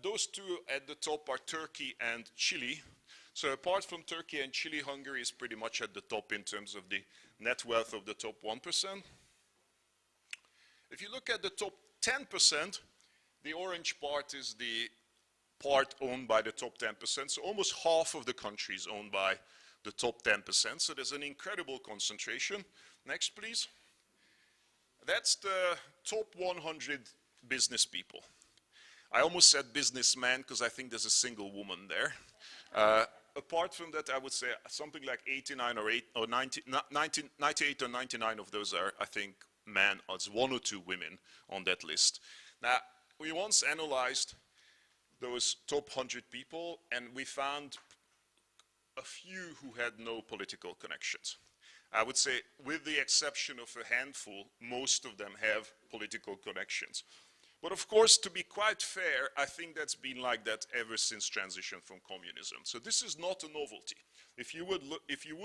Those two at the top are Turkey and Chile. So apart from Turkey and Chile, Hungary is pretty much at the top in terms of the net wealth of the top 1%. If you look at the top 10%, the orange part is the part owned by the top 10%. So almost half of the country is owned by the top 10%. So there's an incredible concentration. Next, please. That's the top 100 business people. I almost said businessman because I think there's a single woman there. Apart from that, I would say something like 98 or 99 of those are, I think, men. It's one or two women on that list. Now, we once analyzed those top 100 people, and we found a few who had no political connections. I would say, with the exception of a handful, most of them have political connections. But of course, to be quite fair, I think that's been like that ever since transition from communism. So this is not a novelty. If you would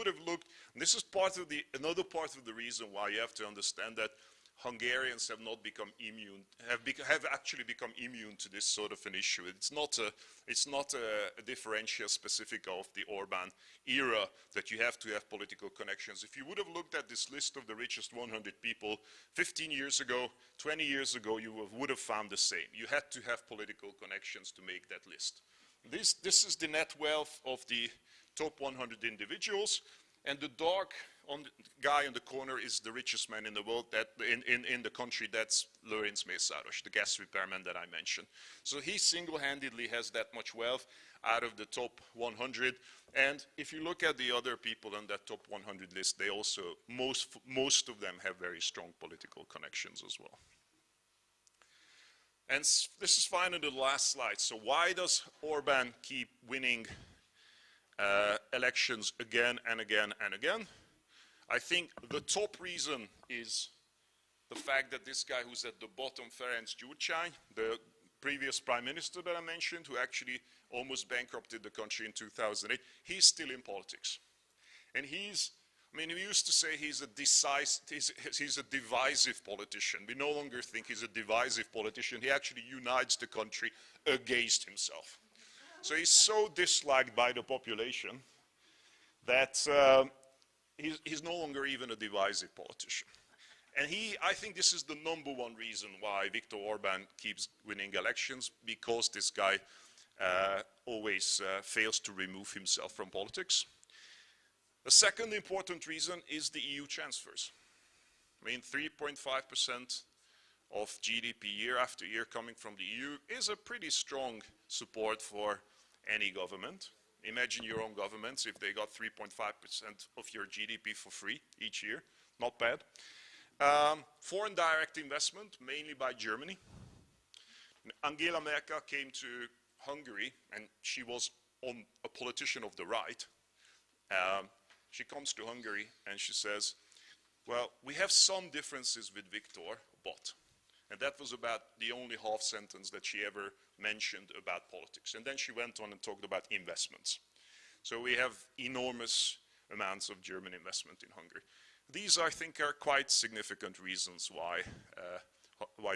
have looked, and this is another part of the reason why you have to understand that Hungarians have not become immune, have actually become immune to this sort of an issue. It's not a differential specific of the Orban era that you have to have political connections. If you would have looked at this list of the richest 100 people 15 years ago, 20 years ago, you would have found the same. You had to have political connections to make that list. This is the net wealth of the top 100 individuals, and the dark guy in the corner is the richest man in the world, that in the country. That's Lőrinc Mészáros, the gas repairman that I mentioned. So he single-handedly has that much wealth out of the top 100. And if you look at the other people on that top 100 list, they also, most of them have very strong political connections as well. And this is finally the last slide. So why does Orban keep winning elections again and again and again? I think the top reason is the fact that this guy who's at the bottom, Ferenc Gyurcsány, the previous prime minister that I mentioned, who actually almost bankrupted the country in 2008, he's still in politics. And he's, I mean, we used to say he's a divisive politician. We no longer think he's a divisive politician. He actually unites the country against himself. So he's so disliked by the population that he's no longer even a divisive politician. And I think this is the #1 reason why Viktor Orban keeps winning elections, because this guy always fails to remove himself from politics. The second important reason is the EU transfers. I mean, 3.5% of GDP year after year coming from the EU is a pretty strong support for any government. Imagine your own governments if they got 3.5% of your GDP for free each year. Not bad. Foreign direct investment, mainly by Germany. Angela Merkel came to Hungary, and she was a politician of the right. She comes to Hungary and she says, well, we have some differences with Viktor, but. And that was about the only half sentence that she ever mentioned about politics. And then she went on and talked about investments. So we have enormous amounts of German investment in Hungary. These, I think, are quite significant reasons why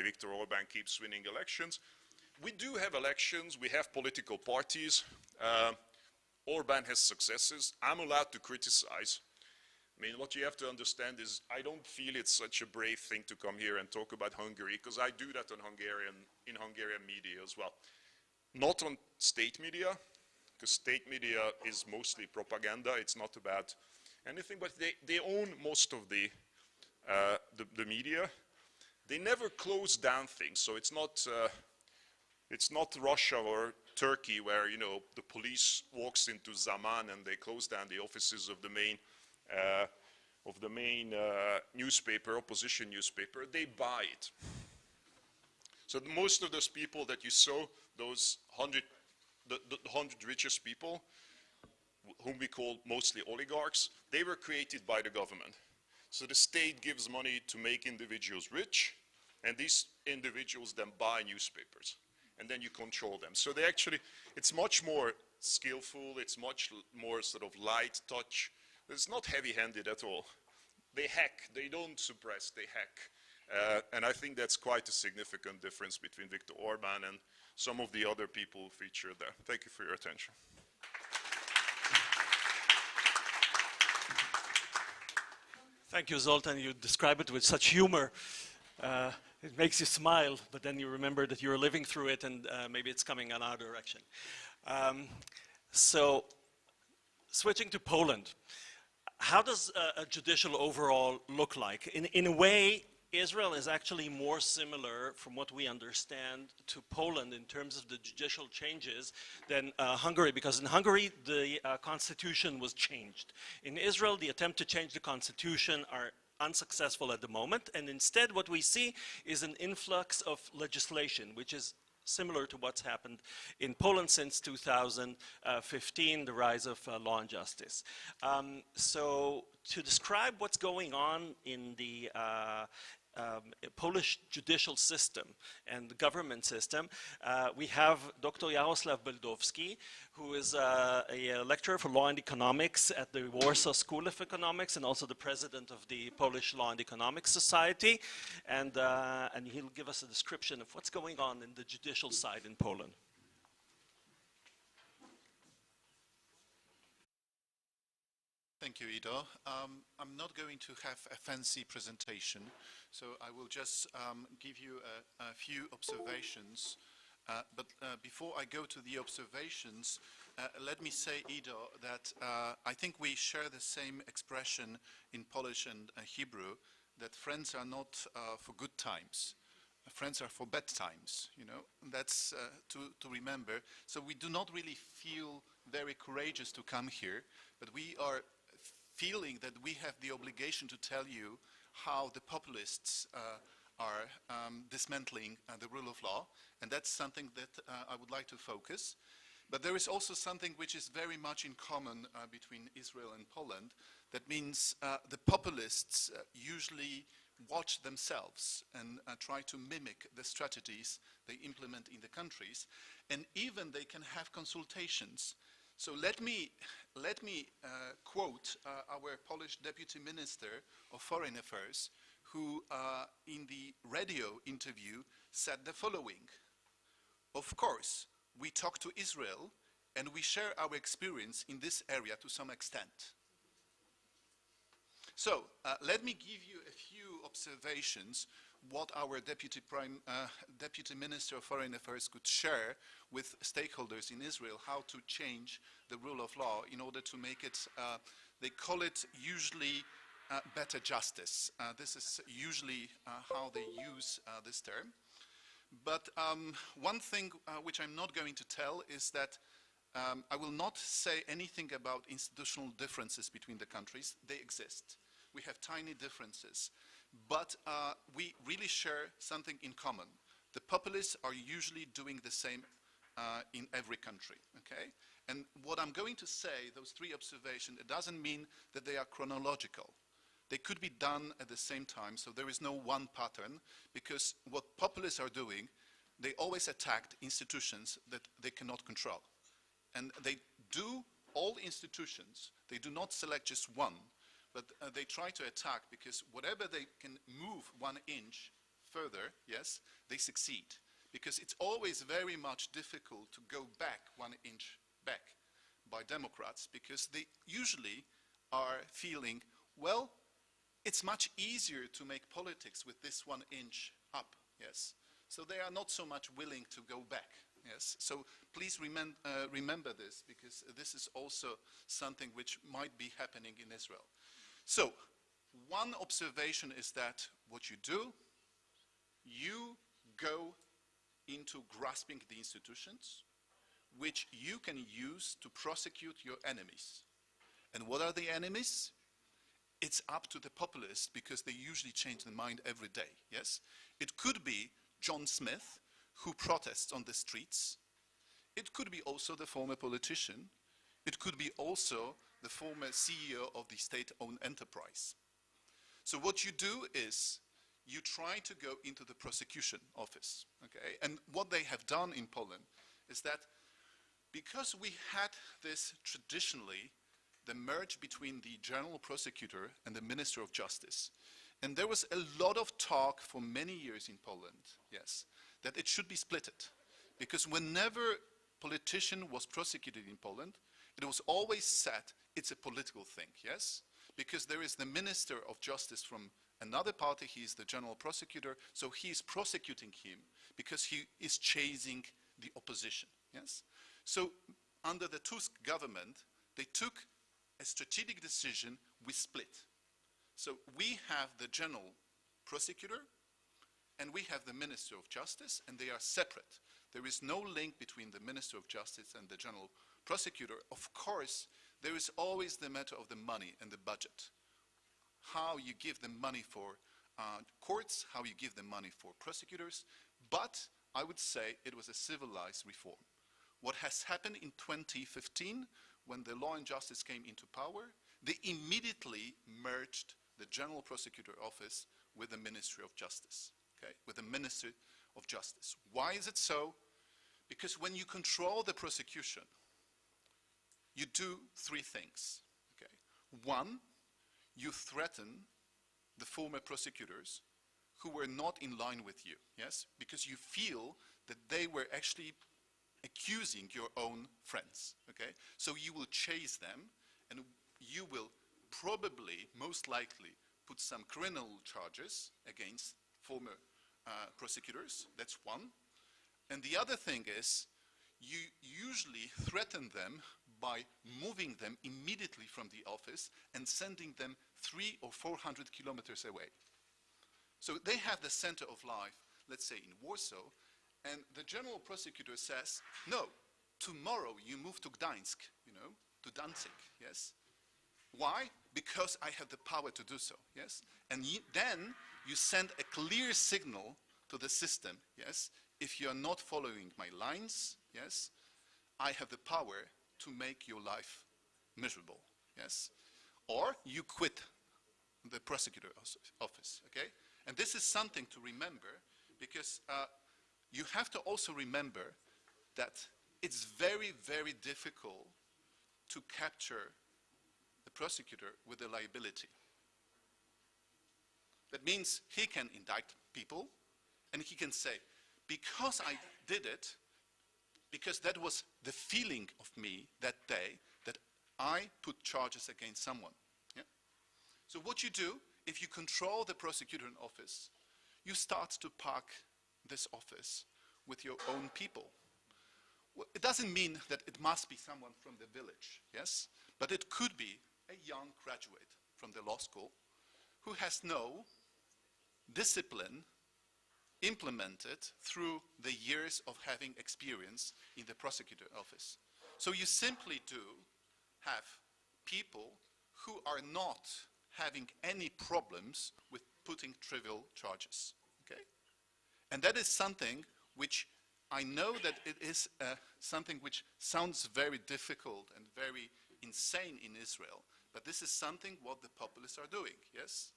Viktor Orban keeps winning elections. We do have elections, we have political parties. Orban has successes. I'm allowed to criticize. I mean, what you have to understand is I don't feel it's such a brave thing to come here and talk about Hungary, because I do that in Hungarian media as well. Not on state media, because state media is mostly propaganda. It's not about anything, but they own most of the media. They never close down things, so it's not Russia or Turkey where, you know, the police walks into Zaman and they close down the offices of the main newspaper, opposition newspaper. They buy it. So most of those people that you saw, those 100 richest people, whom we call mostly oligarchs, they were created by the government. So the state gives money to make individuals rich, and these individuals then buy newspapers, and then you control them. So they actually, it's much more skillful, it's much more sort of light touch. It's not heavy-handed at all. They hack, they don't suppress, they hack. And I think that's quite a significant difference between Viktor Orban and some of the other people who feature there. Thank you for your attention. Thank you, Zoltan. You describe it with such humor. It makes you smile, but then you remember that you're living through it, and maybe it's coming in our direction. So, switching to Poland, how does a judicial overall look like? In a way, Israel is actually more similar, from what we understand, to Poland in terms of the judicial changes than Hungary, because in Hungary the constitution was changed. In Israel, the attempt to change the constitution are unsuccessful at the moment, and instead what we see is an influx of legislation, which is similar to what's happened in Poland since 2015, the rise of law and justice. So to describe what's going on in the Polish judicial system and the government system. We have Dr. Jaroslav Beldowski, who is a lecturer for law and economics at the Warsaw School of Economics and also the president of the Polish Law and Economics Society. And he'll give us a description of what's going on in the judicial side in Poland. Thank you, Ido. I'm not going to have a fancy presentation, so I will just give you a few observations. But before I go to the observations, let me say, Ido, that I think we share the same expression in Polish and Hebrew, that friends are not for good times. Friends are for bad times, you know. That's to remember. So we do not really feel very courageous to come here, but we are feeling that we have the obligation to tell you how the populists are dismantling the rule of law, and that's something that I would like to focus. But there is also something which is very much in common between Israel and Poland. That means the populists usually watch themselves and try to mimic the strategies they implement in the countries, and even they can have consultations. So let me quote our Polish Deputy Minister of Foreign Affairs, who in the radio interview said the following: "Of course, we talk to Israel and we share our experience in this area to some extent." So let me give you a few observations what our Deputy Minister of Foreign Affairs could share with stakeholders in Israel, how to change the rule of law in order to make it, they call it usually better justice. This is usually how they use this term. But one thing which I'm not going to tell is that I will not say anything about institutional differences between the countries. They exist. We have tiny differences. But we really share something in common. The populists are usually doing the same in every country, okay? And what I'm going to say, those three observations, it doesn't mean that they are chronological. They could be done at the same time, so there is no one pattern, because what populists are doing, they always attack institutions that they cannot control. And they do all institutions, they do not select just one, but they try to attack, because whatever they can move 1 inch further, yes, they succeed. Because it's always very much difficult to go back 1 inch back by Democrats, because they usually are feeling, well, it's much easier to make politics with this 1 inch up, yes. So they are not so much willing to go back, yes. So please remember this, because this is also something which might be happening in Israel. So, one observation is that what you do, you go into grasping the institutions, which you can use to prosecute your enemies. And what are the enemies? It's up to the populists, because they usually change their mind every day, yes? It could be John Smith, who protests on the streets. It could be also the former politician. It could be also the former CEO of the state-owned enterprise. So what you do is you try to go into the prosecution office, okay? And what they have done in Poland is that because we had this traditionally, the merge between the general prosecutor and the Minister of Justice, and there was a lot of talk for many years in Poland, yes, that it should be splitted. Because whenever a politician was prosecuted in Poland, it was always said it's a political thing, yes? Because there is the Minister of Justice from another party, he is the general prosecutor, so he is prosecuting him because he is chasing the opposition, yes? So under the Tusk government, they took a strategic decision, we split. So we have the general prosecutor and we have the Minister of Justice, and they are separate. There is no link between the Minister of Justice and the general prosecutor. Of course, there is always the matter of the money and the budget. How you give the money for courts, how you give the money for prosecutors, but I would say it was a civilized reform. What has happened in 2015, when the Law and Justice came into power, they immediately merged the General Prosecutor Office with the Ministry of Justice, okay, with the Ministry of Justice. Why is it so? Because when you control the prosecution, you do three things, okay. One, you threaten the former prosecutors who were not in line with you, yes, because you feel that they were actually accusing your own friends, okay? So you will chase them, and you will probably, most likely, put some criminal charges against former prosecutors. That's one. And the other thing is, you usually threaten them by moving them immediately from the office and sending them 300 or 400 kilometers away. So they have the center of life, let's say in Warsaw, and the general prosecutor says, no, tomorrow you move to Gdańsk, you know, to Danzig, yes? Why? Because I have the power to do so, yes? And then you send a clear signal to the system, yes? If you're not following my lines, yes, I have the power to make your life miserable, yes? Or you quit the prosecutor's office, okay? And this is something to remember, because you have to also remember that it's very, very difficult to capture the prosecutor with a liability. That means he can indict people, and he can say, because I did it, because that was the feeling of me that day, that I put charges against someone. Yeah? So what you do, if you control the prosecutor in office, you start to pack this office with your own people. Well, it doesn't mean that it must be someone from the village, yes? But it could be a young graduate from the law school who has no discipline implemented through the years of having experience in the prosecutor office. So you simply do have people who are not having any problems with putting trivial charges, okay? And that is something which I know that it is something which sounds very difficult and very insane in Israel, but this is something what the populists are doing, yes?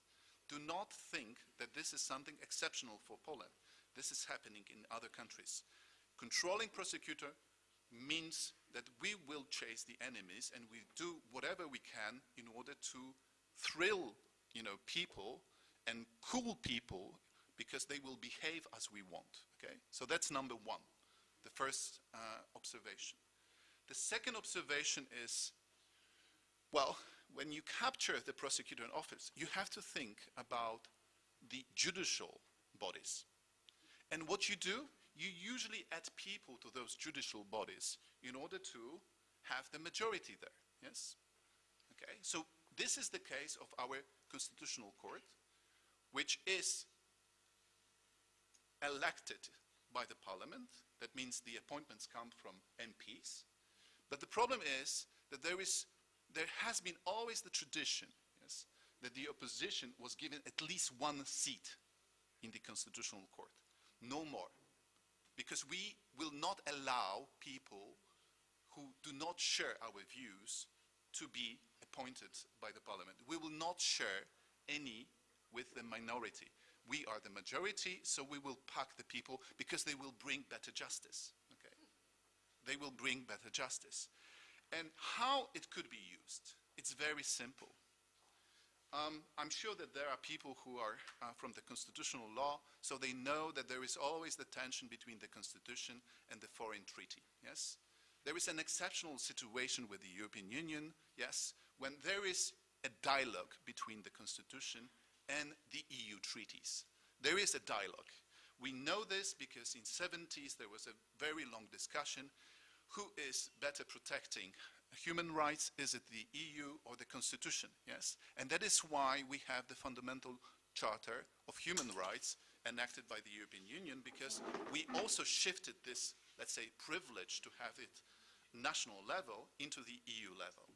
Do not think that this is something exceptional for Poland. This is happening in other countries. Controlling prosecutor means that we will chase the enemies, and we do whatever we can in order to thrill, you know, people and cool people, because they will behave as we want, okay? So that's number one, the first observation. The second observation is, well, when you capture the prosecutor in office, you have to think about the judicial bodies. And what you do, you usually add people to those judicial bodies in order to have the majority there, yes? Okay, so this is the case of our Constitutional Court, which is elected by the parliament. That means the appointments come from MPs. But the problem is that there has been always the tradition, yes, that the opposition was given at least one seat in the Constitutional Court, no more. Because we will not allow people who do not share our views to be appointed by the parliament. We will not share any with the minority. We are the majority, so we will pack the people because they will bring better justice, okay? They will bring better justice. And how it could be used, it's very simple. I'm sure that there are people who are from the constitutional law, so they know that there is always the tension between the constitution and the foreign treaty, yes? There is an exceptional situation with the European Union, yes, when there is a dialogue between the constitution and the EU treaties. There is a dialogue. We know this because in the 70s there was a very long discussion. Who is better protecting human rights? Is it the EU or the Constitution? Yes, and that is why we have the Fundamental Charter of Human Rights enacted by the European Union, because we also shifted this, let's say, privilege to have it national level into the EU level.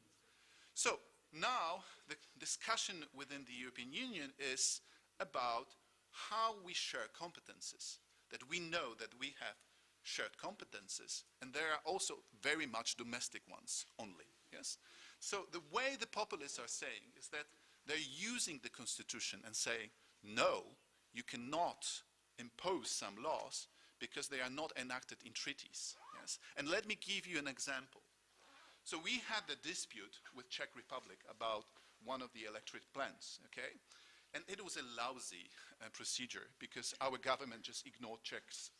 So now the discussion within the European Union is about how we share competences, that we know that we have shared competences, and there are also very much domestic ones only, yes? So the way the populists are saying is that they're using the constitution and saying, no, you cannot impose some laws because they are not enacted in treaties. Yes? And let me give you an example. So we had the dispute with Czech Republic about one of the electric plants, okay? And it was a lousy procedure because our government just ignored Czechs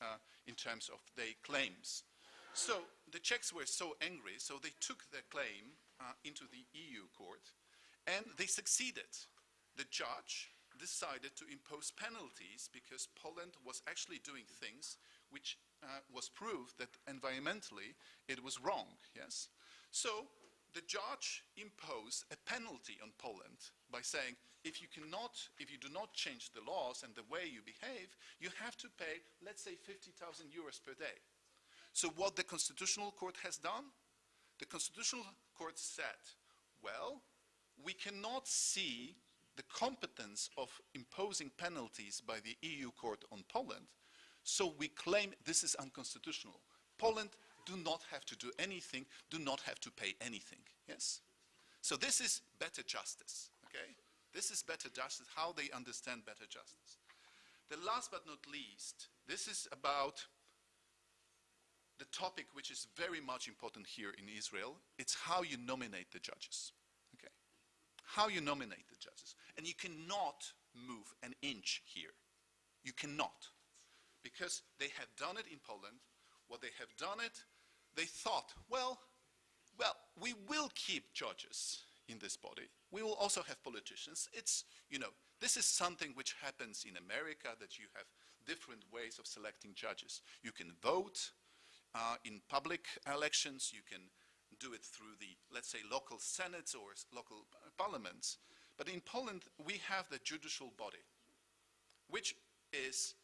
in terms of their claims. So the Czechs were so angry, so they took their claim into the EU court, and they succeeded. The judge decided to impose penalties because Poland was actually doing things which was proof that environmentally it was wrong, yes? So the judge imposed a penalty on Poland by saying, if you do not change the laws and the way you behave, you have to pay, let's say, 50,000 euros per day. So what the Constitutional Court has done? The Constitutional Court said, well, we cannot see the competence of imposing penalties by the EU court on Poland, so we claim this is unconstitutional. Poland do not have to do anything, do not have to pay anything, yes? So this is better justice, okay? This is better justice, how they understand better justice. The last but not least, this is about the topic which is very much important here in Israel. It's how you nominate the judges, okay? How you nominate the judges. And you cannot move an inch here. You cannot. Because they have done it in Poland. What they have done it, they thought, well, we will keep judges in this body. We will also have politicians. It's, you know, this is something which happens in America, that you have different ways of selecting judges. You can vote in public elections. You can do it through the, let's say, local senates or local parliaments. But in Poland, we have the judicial body, which is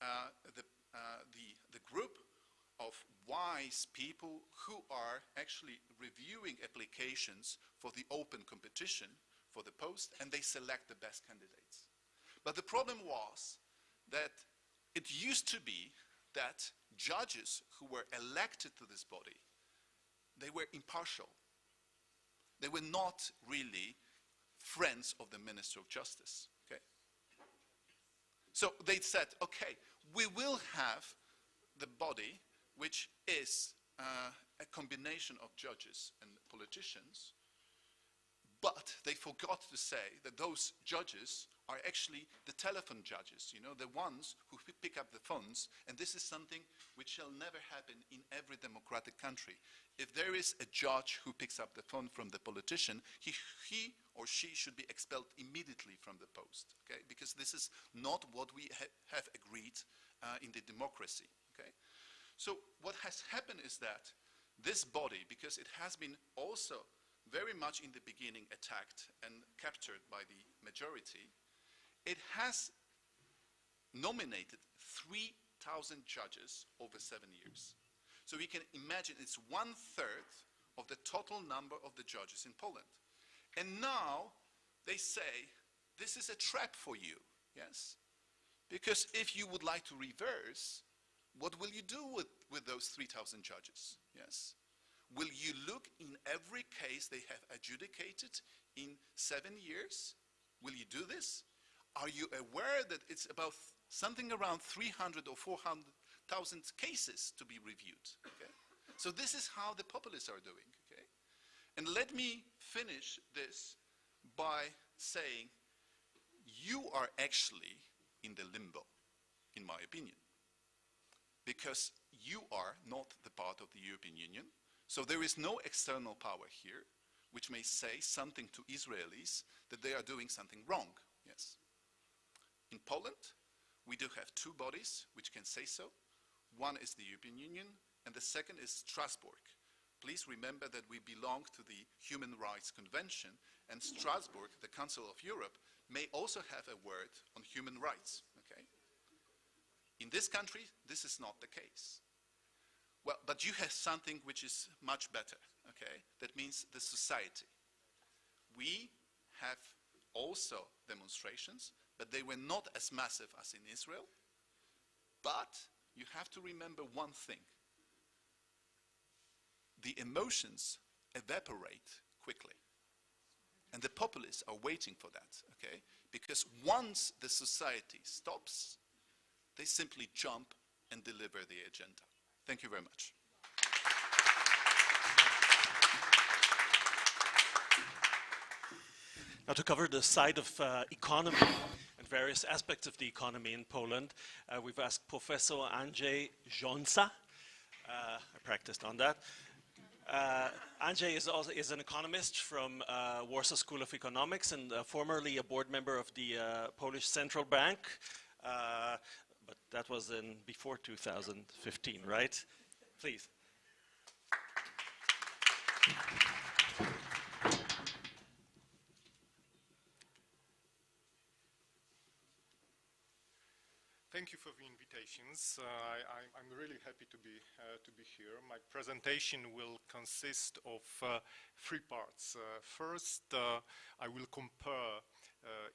the group of wise people who are actually reviewing applications for the open competition for the post, and they select the best candidates. But the problem was that it used to be that judges who were elected to this body, they were impartial. They were not really friends of the Minister of Justice, okay? So they said, okay, we will have the body which is a combination of judges and politicians, but they forgot to say that those judges are actually the telephone judges, you know, the ones who pick up the phones, and this is something which shall never happen in every democratic country. If there is a judge who picks up the phone from the politician, he or she should be expelled immediately from the post, okay? Because this is not what we have agreed in the democracy, okay? So what has happened is that this body, because it has been also very much in the beginning attacked and captured by the majority, it has nominated 3,000 judges over 7 years. So we can imagine it's 1/3 of the total number of the judges in Poland. And now they say, this is a trap for you, yes? Because if you would like to reverse, what will you do with those 3,000 judges, yes? Will you look in every case they have adjudicated in 7 years? Will you do this? Are you aware that it's about something around 300 or 400,000 cases to be reviewed, okay? So this is how the populists are doing, okay? And let me finish this by saying you are actually in the limbo, in my opinion, because you are not the part of the European Union. So there is no external power here which may say something to Israelis that they are doing something wrong, yes. In Poland, we do have two bodies which can say so. One is the European Union, and the second is Strasbourg. Please remember that we belong to the Human Rights Convention, and Strasbourg, the Council of Europe, may also have a word on human rights, okay? In this country, this is not the case. Well, but you have something which is much better, okay? That means the society. We have also demonstrations, but they were not as massive as in Israel. But you have to remember one thing. The emotions evaporate quickly. And the populists are waiting for that, okay? Because once the society stops, they simply jump and deliver the agenda. Thank you very much. Now, to cover the side of economy and various aspects of the economy in Poland, we've asked Professor Andrzej Żonsa. I practiced on that. Andrzej is an economist from Warsaw School of Economics and formerly a board member of the Polish Central Bank. But that was before 2015, right? Please. Thank you for the invitations. I'm really happy to be here. My presentation will consist of 3 parts. First, I will compare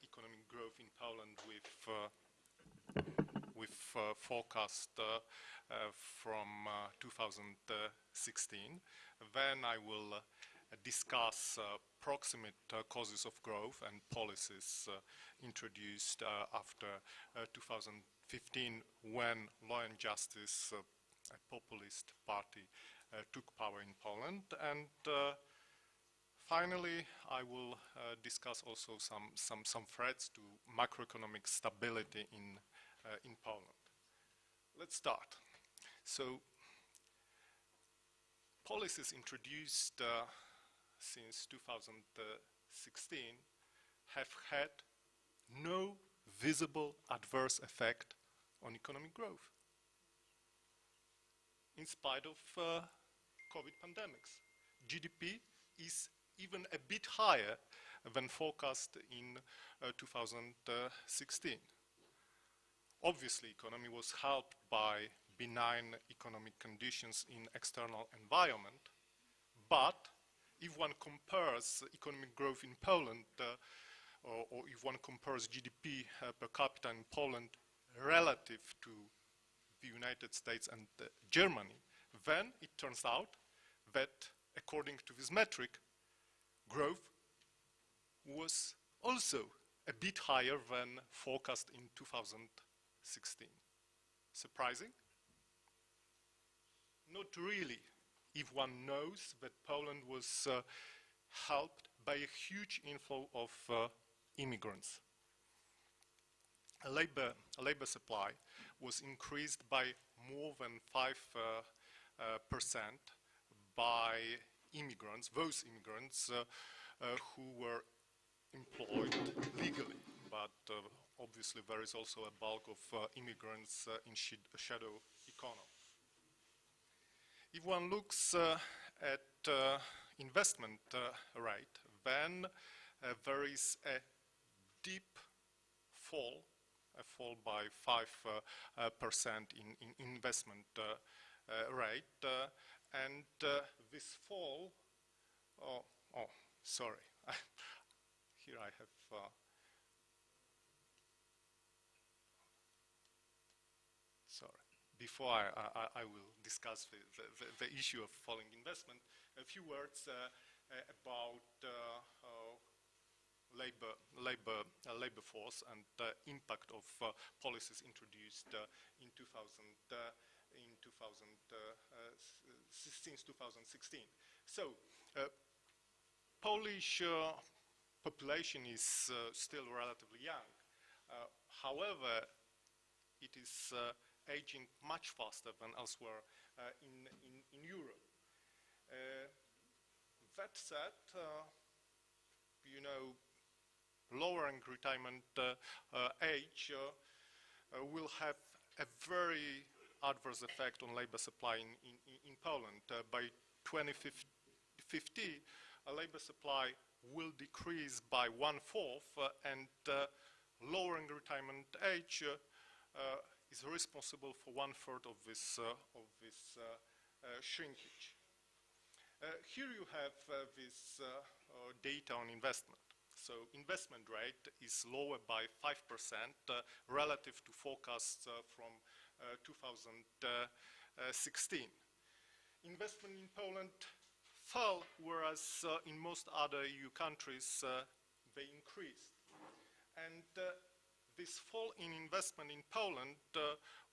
economic growth in Poland with forecast from 2016. Then I will discuss proximate causes of growth and policies introduced after 2015, when Law and Justice, a populist party, took power in Poland. And finally, I will discuss also some threats to macroeconomic stability in Poland. Let's start. So, policies introduced since 2016 have had no visible adverse effect on economic growth, in spite of COVID pandemics. GDP is even a bit higher than forecast in 2016. Obviously, economy was helped by benign economic conditions in external environment, but if one compares economic growth in Poland, or if one compares GDP per capita in Poland relative to the United States and Germany, then it turns out that, according to this metric, growth was also a bit higher than forecast in 2016. Surprising? Not really, if one knows that Poland was helped by a huge inflow of immigrants. A labor supply was increased by more than 5% by immigrants, those immigrants who were employed legally, but obviously there is also a bulk of immigrants in shadow economy. If one looks at investment rate, then there is a deep fall, a fall by 5% in investment rate, and this fall, sorry, here I have, sorry. Before I will discuss the issue of falling investment, a few words about labor force and the impact of policies introduced since 2016. So, Polish population is still relatively young. However, it is aging much faster than elsewhere in Europe. That said, you know, lowering retirement age will have a very adverse effect on labor supply in Poland. By 2050, labor supply will decrease by 1/4, and lowering retirement age is responsible for 1/3 of this shrinkage. Here you have this data on investment. So investment rate is lower by 5% relative to forecasts from 2016. Investment in Poland fell, whereas in most other EU countries they increased. And this fall in investment in Poland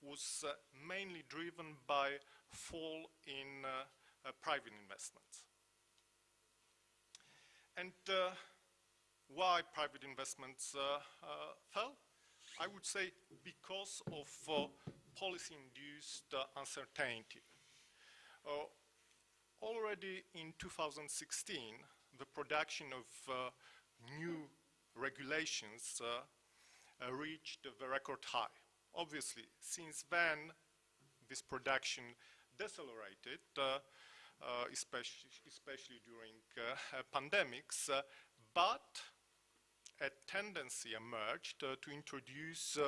was mainly driven by fall in private investments. And why private investments fell? I would say because of policy-induced uncertainty. Already in 2016, the production of new regulations reached the record high. Obviously, since then, this production decelerated, especially during pandemics, but a tendency emerged to introduce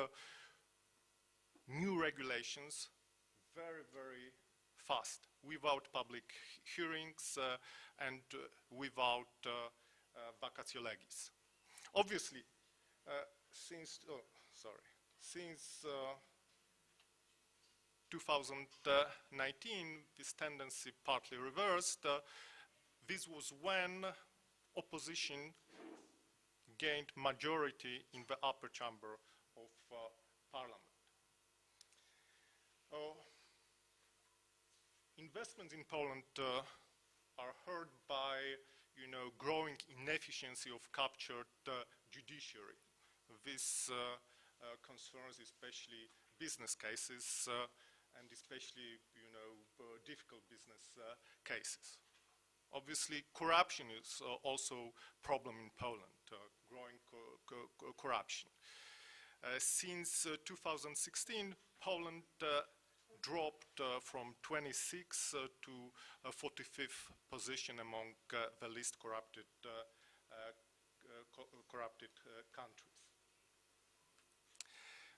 new regulations very, very fast, without public hearings and without vacatio legis. Obviously, since 2019, this tendency partly reversed. This was when opposition gained majority in the upper chamber of parliament. Investments in Poland are hurt by, growing inefficiency of captured judiciary. This concerns especially business cases and especially, difficult business cases. Obviously, corruption is also a problem in Poland, growing corruption. Since 2016, Poland dropped from 26th to 45th position among the least corrupted countries.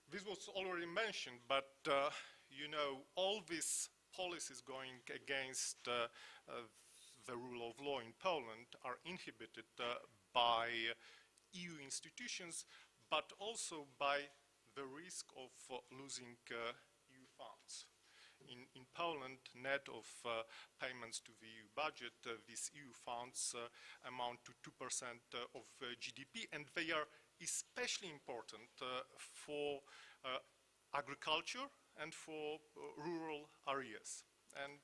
This was already mentioned, but all these policies going against the rule of law in Poland are inhibited by EU institutions, but also by the risk of losing EU funds. In Poland, net of payments to the EU budget, these EU funds amount to 2% of GDP, and they are especially important for agriculture and for rural areas. And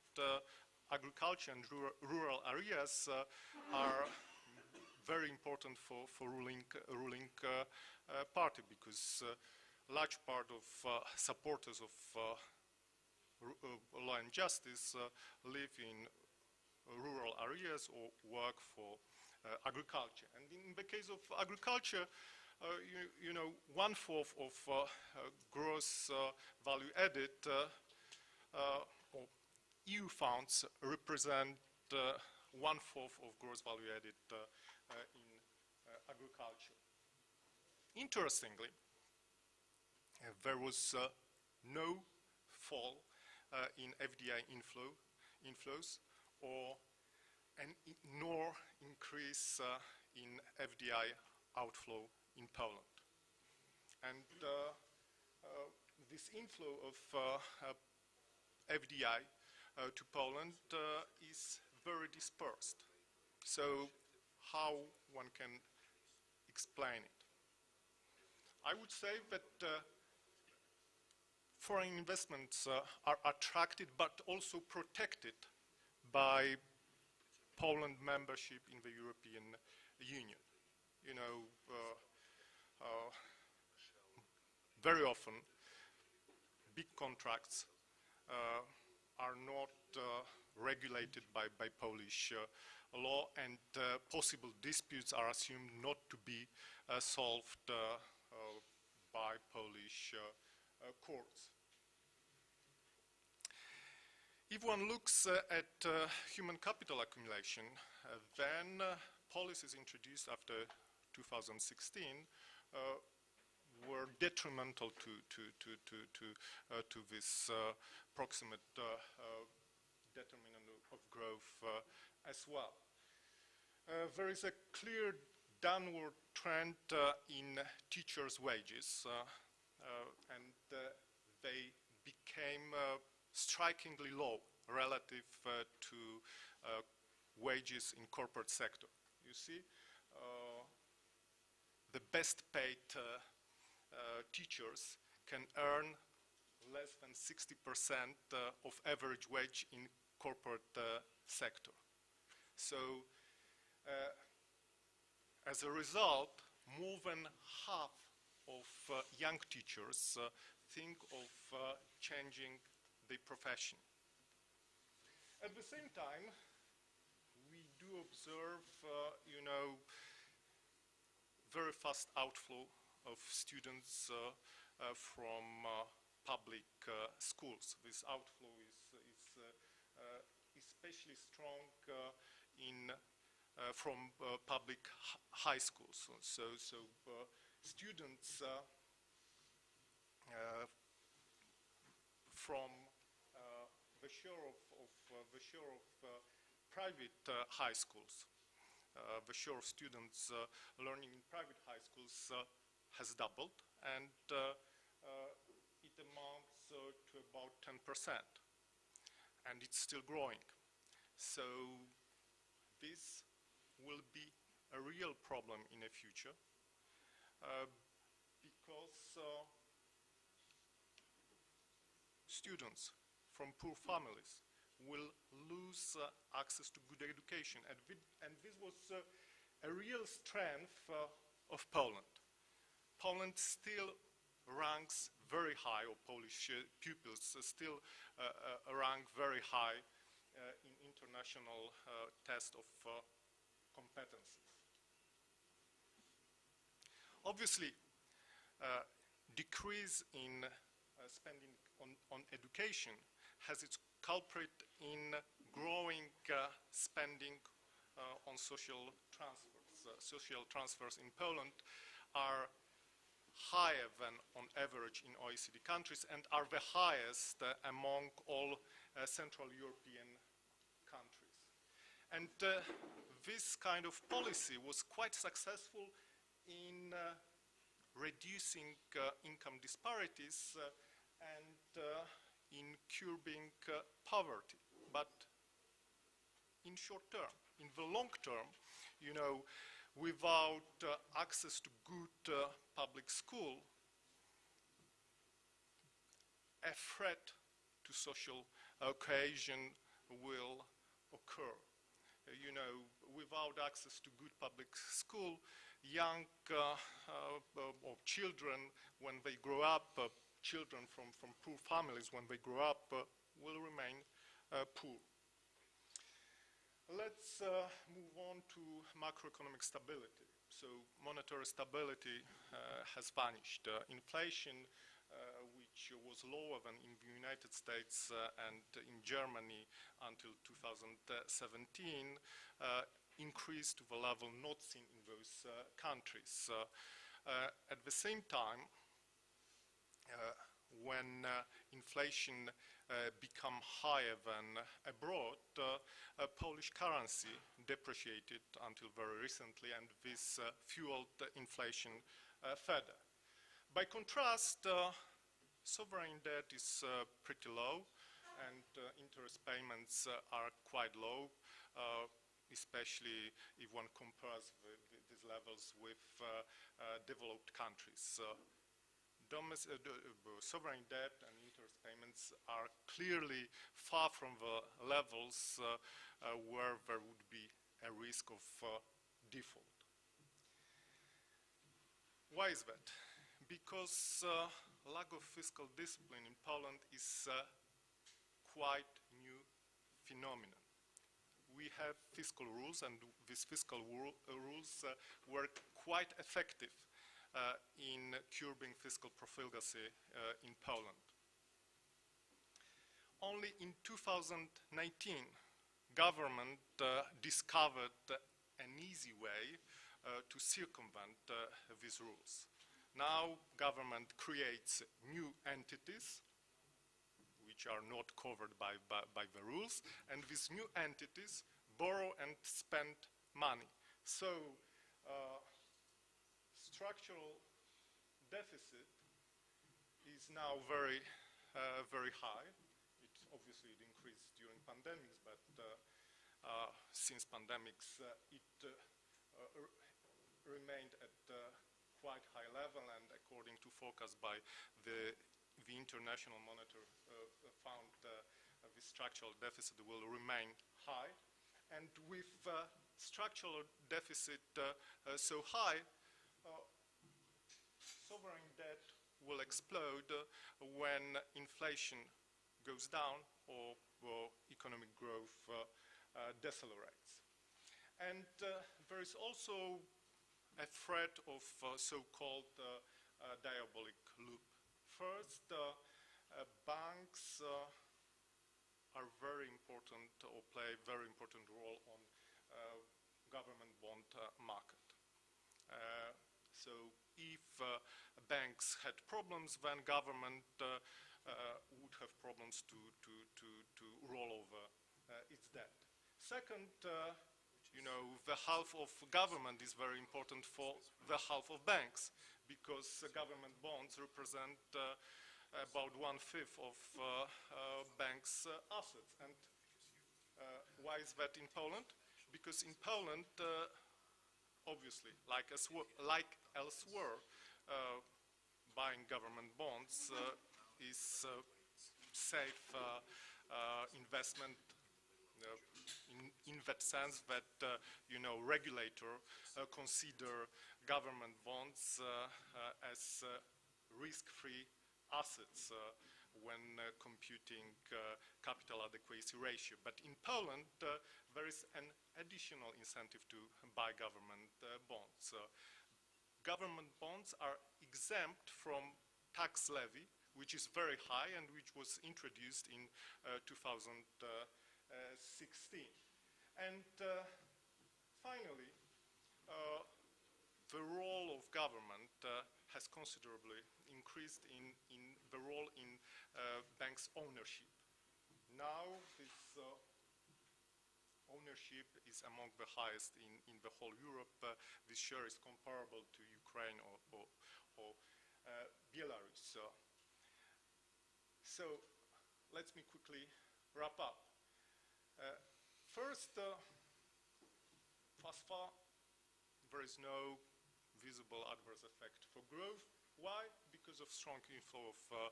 agriculture and rural areas are very important for ruling party, because a large part of supporters of law and justice live in rural areas or work for agriculture. And in the case of agriculture, 1/4 of gross value added or EU funds represent 1/4 of gross value added in agriculture. Interestingly, there was no fall in FDI inflows nor increase in FDI outflow in Poland. And this inflow of FDI to Poland is very dispersed. So how one can explain it? I would say that foreign investments are attracted but also protected by Poland membership in the European Union. Very often big contracts are not regulated by Polish law, and possible disputes are assumed not to be solved by Polish courts. If one looks at human capital accumulation, then policies introduced after 2016 were detrimental to this proximate determinant of growth as well. There is a clear downward trend in teachers' wages, and they became strikingly low relative to wages in corporate sector. You see, the best paid teachers can earn less than 60% of average wage in corporate sector. So as a result, more than half of young teachers think of changing their profession. At the same time, we do observe, very fast outflow of students from public schools. This outflow is especially strong from public high schools. So students from the share of private high schools, the share of students learning in private high schools has doubled, and it amounts to about 10%, and it's still growing. So this will be a real problem in the future because students from poor families will lose access to good education, and this was a real strength of Poland. Poland still ranks very high, or Polish pupils still rank very high in international test of competencies. Obviously, decrease in spending on education has its culprit in growing spending on social transfers. Social transfers in Poland are higher than on average in OECD countries and are the highest among all Central European countries. And this kind of policy was quite successful in reducing income disparities and in curbing poverty. But in short term, in the long term, without access to good public school, a threat to social cohesion will occur. Without access to good public school, young or children, when they grow up, children from poor families, when they grow up, will remain poor. Let's move on to macroeconomic stability. So monetary stability has vanished. Inflation, which was lower than in the United States and in Germany until 2017, increased to the level not seen in those countries. At the same time, when inflation become higher than abroad, Polish currency depreciated until very recently, and this fueled inflation further. By contrast, sovereign debt is pretty low, and interest payments are quite low, especially if one compares these levels with developed countries. Sovereign debt and interest payments are clearly far from the levels where there would be a risk of default. Why is that? Because lack of fiscal discipline in Poland is quite new phenomenon. We have fiscal rules, and these fiscal rules were quite effective in curbing fiscal profligacy in Poland. Only in 2019, government discovered an easy way to circumvent these rules. Now, government creates new entities which are not covered by the rules, and these new entities borrow and spend money. So, structural deficit is now very high. Obviously it increased during pandemics, but since pandemics it remained at quite high level, and according to forecast by the International Monetary Fund, the structural deficit will remain high. And with structural deficit so high, sovereign debt will explode when inflation goes down or economic growth decelerates. And there is also a threat of so-called diabolic loop. First, banks are very important or play a very important role on government bond market. So if banks had problems, then government would have problems to roll over its debt. Second, you know, the half of government is very important for the half of banks, because government bonds represent about 1/5 of banks' assets. And why is that in Poland? Because in Poland, obviously, like elsewhere, buying government bonds is safe investment in that sense that, you know, regulator consider government bonds as risk-free assets when computing capital adequacy ratio. But in Poland, there is an additional incentive to buy government bonds. Government bonds are exempt from tax levy, which is very high and which was introduced in 2016. And finally, the role of government has considerably increased in the role in banks' ownership. Now this ownership is among the highest in the whole Europe. This share is comparable to Ukraine or Belarus. So let me quickly wrap up. First, thus far, there is no visible adverse effect for growth. Why? Because of strong inflow of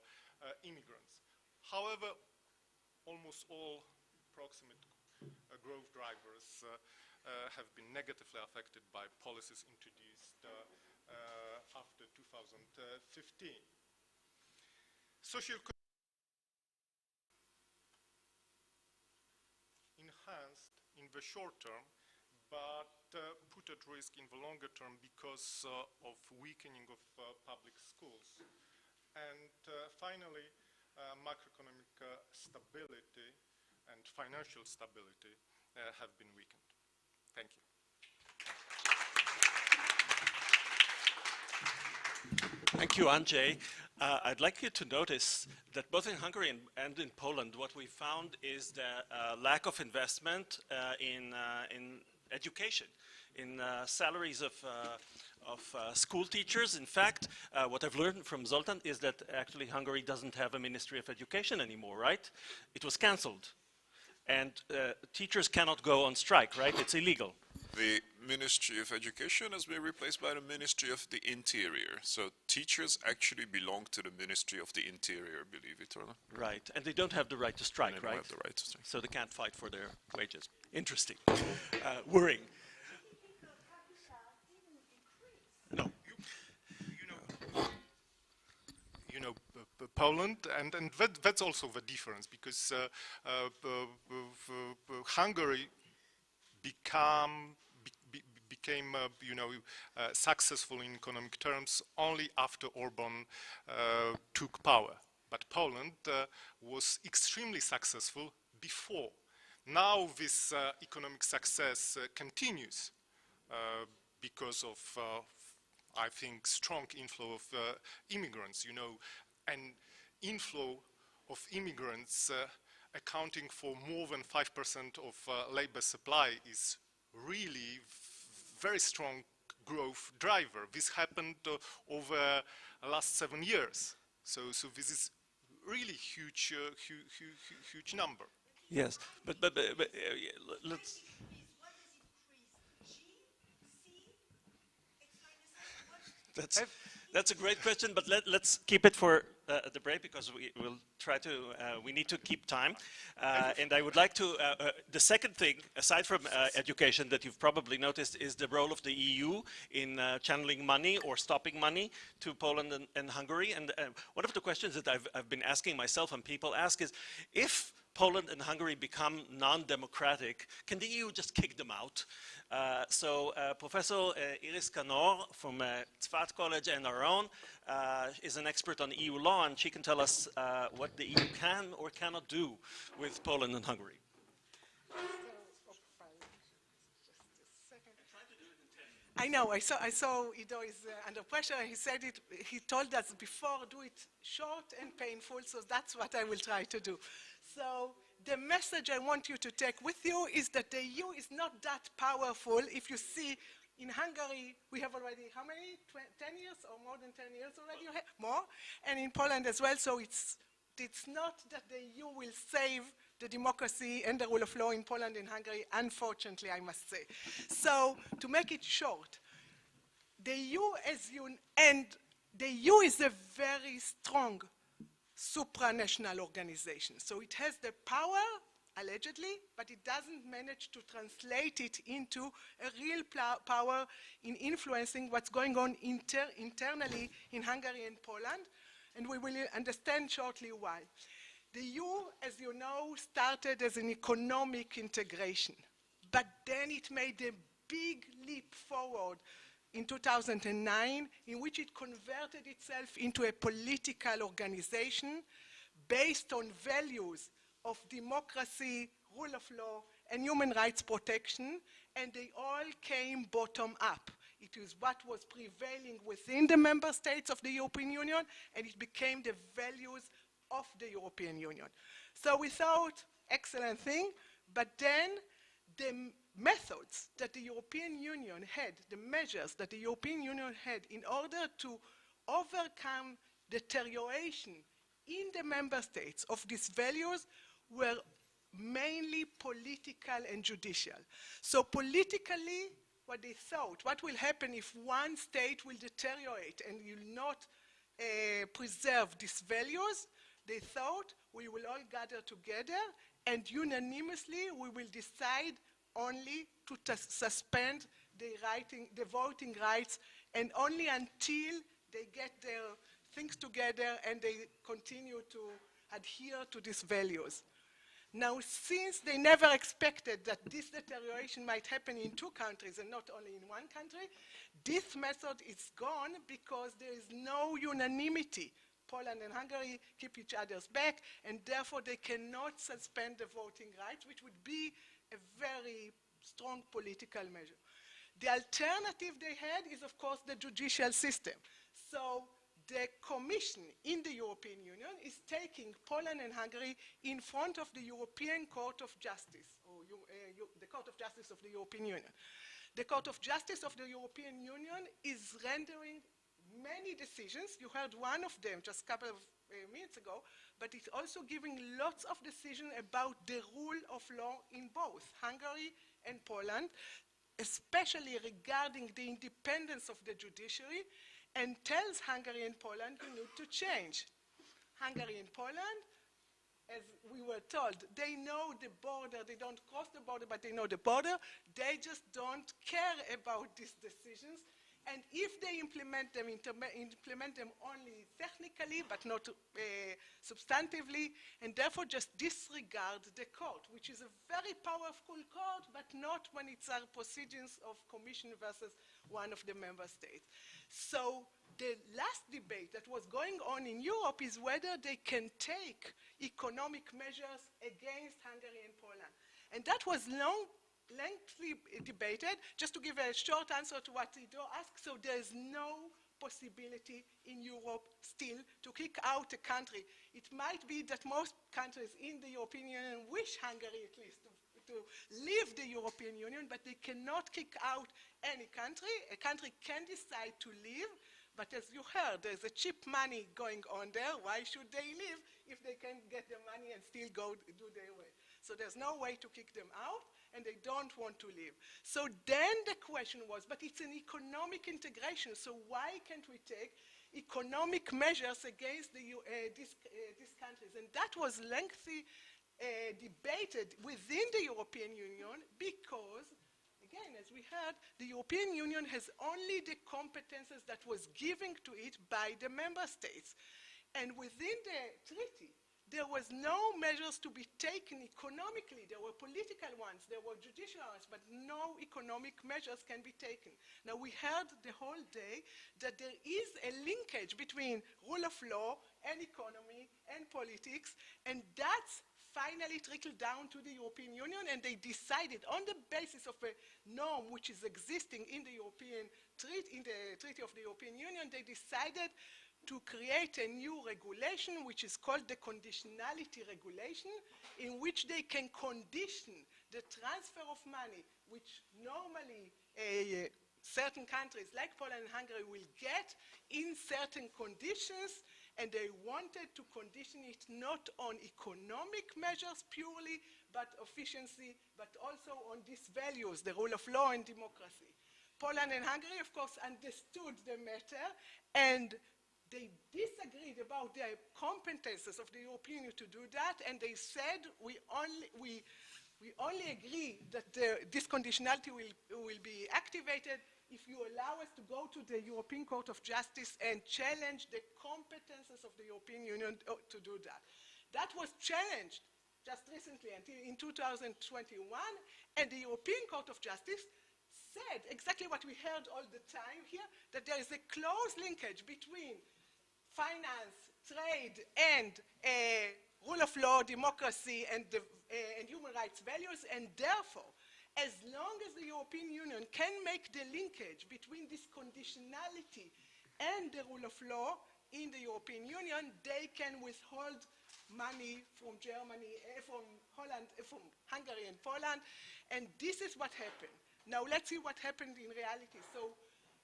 immigrants. However, almost all proximate growth drivers have been negatively affected by policies introduced after 2015. Social enhanced in the short term, but put at risk in the longer term because of weakening of public schools. And finally, macroeconomic stability and financial stability have been weakened. Thank you. Thank you, Andrzej. I'd like you to notice that both in Hungary and in Poland, what we found is the lack of investment in education, in salaries of school teachers. In fact, what I've learned from Zoltan is that actually Hungary doesn't have a Ministry of Education anymore, right? It was cancelled. And teachers cannot go on strike, right? It's illegal. The Ministry of Education has been replaced by the Ministry of the Interior. So teachers actually belong to the Ministry of the Interior, believe it or not. Right, and they don't have the right to strike, They don't right? have the right to strike. So they can't fight for their wages. Interesting. Worrying. No. You know, Poland, and that's also the difference, because Hungary became you know, successful in economic terms only after Orban took power. But Poland was extremely successful before. Now this economic success continues because of I think, strong inflow of immigrants, you know, an inflow of immigrants accounting for more than 5% of labor supply is really very strong growth driver. This happened over the last 7 years. So this is really huge, huge number. Yes, but let's. That's a great question, but let's keep it for the break because we need to keep time. And I would like to, the second thing, aside from education that you've probably noticed, is the role of the EU in channeling money or stopping money to Poland and Hungary. And one of the questions that I've been asking myself and people ask is, if Poland and Hungary become non-democratic, can the EU just kick them out? So Professor Iris Kanor from Tzfat College and our own is an expert on EU law, and she can tell us what the EU can or cannot do with Poland and Hungary. I know, I saw Ido is under pressure, and he said it, he told us before, do it short and painful, so that's what I will try to do. So the message I want you to take with you is that the EU is not that powerful. If you see in Hungary, we have already, how many, 10 years or more than 10 years already? More, and in Poland as well, so it's not that the EU will save the democracy and the rule of law in Poland and Hungary, unfortunately, I must say. So, to make it short, the EU is a very strong supranational organization. So it has the power, allegedly, but it doesn't manage to translate it into a real power in influencing what's going on internally in Hungary and Poland, and we will understand shortly why. The EU, as you know, started as an economic integration, but then it made a big leap forward in 2009, in which it converted itself into a political organization based on values of democracy, rule of law, and human rights protection, and they all came bottom up. It is what was prevailing within the member states of the European Union, and it became the values of the European Union. So we thought, excellent thing, but then the methods that the European Union had, the measures that the European Union had in order to overcome deterioration in the member states of these values were mainly political and judicial. So politically, what they thought, what will happen if one state will deteriorate and will not preserve these values, they thought we will all gather together and unanimously we will decide only to suspend the voting rights, and only until they get their things together and they continue to adhere to these values. Now, since they never expected that this deterioration might happen in two countries and not only in one country, this method is gone because there is no unanimity. Poland and Hungary keep each other's back, and therefore they cannot suspend the voting rights, which would be a very strong political measure. The alternative they had is, of course, the judicial system. So the Commission in the European Union is taking Poland and Hungary in front of the European Court of Justice, or the Court of Justice of the European Union. The Court of Justice of the European Union is rendering many decisions. You heard one of them just a couple of minutes ago, but it's also giving lots of decisions about the rule of law in both Hungary and Poland, especially regarding the independence of the judiciary, and tells Hungary and Poland you need to change. Hungary and Poland, as we were told, they know the border, they don't cross the border, but they know the border. They just don't care about these decisions. And if they implement them only technically, but not substantively, and therefore just disregard the court, which is a very powerful court, but not when it's our proceedings of Commission versus one of the member states. So the last debate that was going on in Europe is whether they can take economic measures against Hungary and Poland. And that was lengthily debated. Just to give a short answer to what Ido asked, so there is no possibility in Europe still to kick out a country. It might be that most countries in the European Union wish Hungary at least to leave the European Union, but they cannot kick out any country. A country can decide to leave, but as you heard, there's a cheap money going on there. Why should they leave if they can get the money and still go do their way? So there's no way to kick them out, and they don't want to leave. So then the question was, but it's an economic integration, so why can't we take economic measures against these countries? And that was lengthy debated within the European Union because, again, as we heard, the European Union has only the competences that was given to it by the member states. And within the treaty, there was no measures to be taken economically. There were political ones, there were judicial ones, but no economic measures can be taken. Now, we heard the whole day that there is a linkage between rule of law and economy and politics, and that's finally trickled down to the European Union, and they decided on the basis of a norm which is existing in the European treaty, in the Treaty of the European Union, they decided to create a new regulation which is called the conditionality regulation, in which they can condition the transfer of money, which normally certain countries like Poland and Hungary will get in certain conditions, and they wanted to condition it not on economic measures purely, but efficiency, but also on these values, the rule of law and democracy. Poland and Hungary, of course, understood the matter, and they disagreed about the competences of the European Union to do that, and they said we only agree that this conditionality will be activated if you allow us to go to the European Court of Justice and challenge the competences of the European Union to do that. That was challenged just recently until in 2021, and the European Court of Justice said exactly what we heard all the time here, that there is a close linkage between finance, trade, and rule of law, democracy, and human rights values, and therefore, as long as the European Union can make the linkage between this conditionality and the rule of law in the European Union, they can withhold money from Germany, from Holland, from Hungary and Poland, and this is what happened. Now let's see what happened in reality. So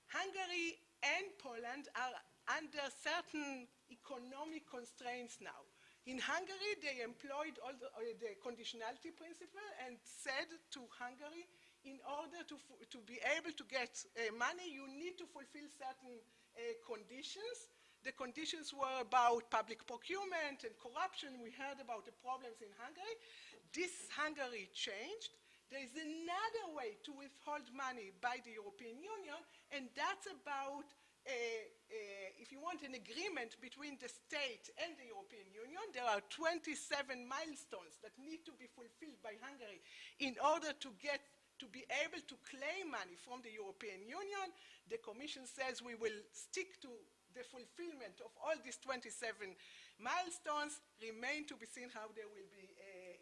Hungary and Poland are under certain economic constraints now. In Hungary, they employed all the conditionality principle and said to Hungary, in order to be able to get money, you need to fulfill certain conditions. The conditions were about public procurement and corruption. We heard about the problems in Hungary. This Hungary changed. There is another way to withhold money by the European Union, and that's about if you want an agreement between the state and the European Union. There are 27 milestones that need to be fulfilled by Hungary in order to be able to claim money from the European Union. The Commission says we will stick to the fulfillment of all these 27 milestones. Remain to be seen how they will be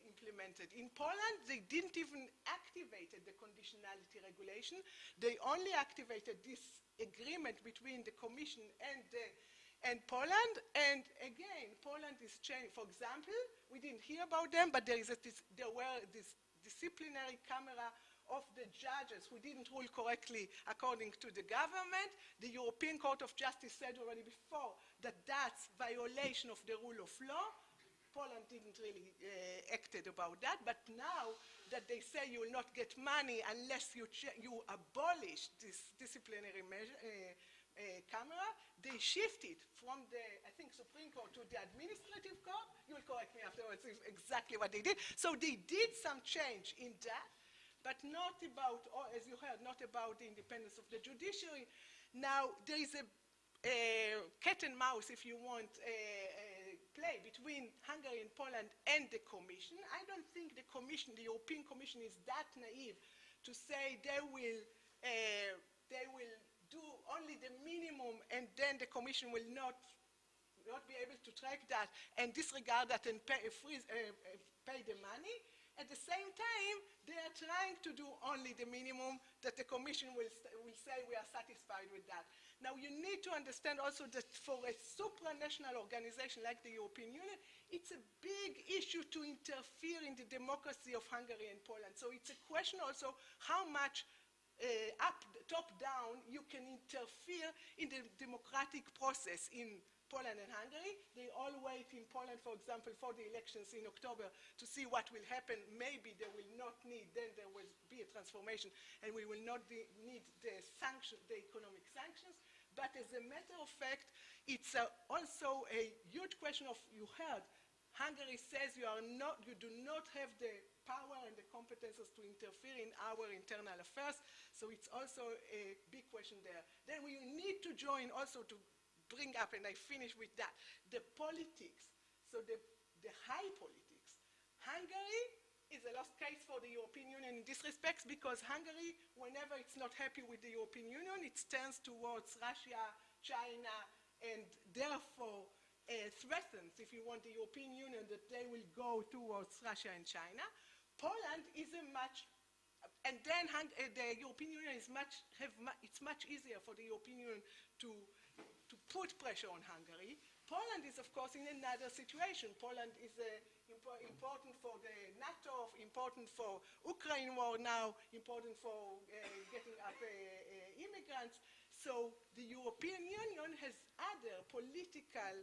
implemented. In Poland, they didn't even activate the conditionality regulation. They only activated this agreement between the Commission and Poland. And again, Poland is changing. For example, we didn't hear about them, but there were this disciplinary camera of the judges who didn't rule correctly according to the government. The European Court of Justice said already before that that's violation of the rule of law. Poland didn't really acted about that, but now that they say you will not get money unless you abolish this disciplinary measure, camera, they shifted from the, I think, Supreme Court to the Administrative Court. You will correct me afterwards exactly what they did. So they did some change in that, but not about, as you heard, not about the independence of the judiciary. Now, there is a cat and mouse, if you want, play between Hungary and Poland and the Commission. I don't think the Commission, the European Commission, is that naive to say they will do only the minimum, and then the Commission will not be able to track that and disregard that and pay the money. At the same time, they are trying to do only the minimum that the Commission will say we are satisfied with that. Now, you need to understand also that for a supranational organization like the European Union, it's a big issue to interfere in the democracy of Hungary and Poland. So it's a question also how much top-down you can interfere in the democratic process in Poland and Hungary. They all wait in Poland, for example, for the elections in October to see what will happen. Maybe they will not need, then there will be a transformation, and we will not need the economic sanctions. But as a matter of fact, it's also a huge question of, you heard, Hungary says you do not have the power and the competences to interfere in our internal affairs, so it's also a big question there. Then we need to join also to bring up, and I finish with that, the politics, so the high politics. Hungary is a lost case for the European Union in this respect, because Hungary, whenever it's not happy with the European Union, it turns towards Russia, China, and therefore threatens, if you want, the European Union, that they will go towards Russia and China. Poland is a much, and then the European Union is it's much easier for the European Union to put pressure on Hungary. Poland is, of course, in another situation. Poland is important for the NATO, important for Ukraine war now, important for getting up immigrants. So the European Union has other political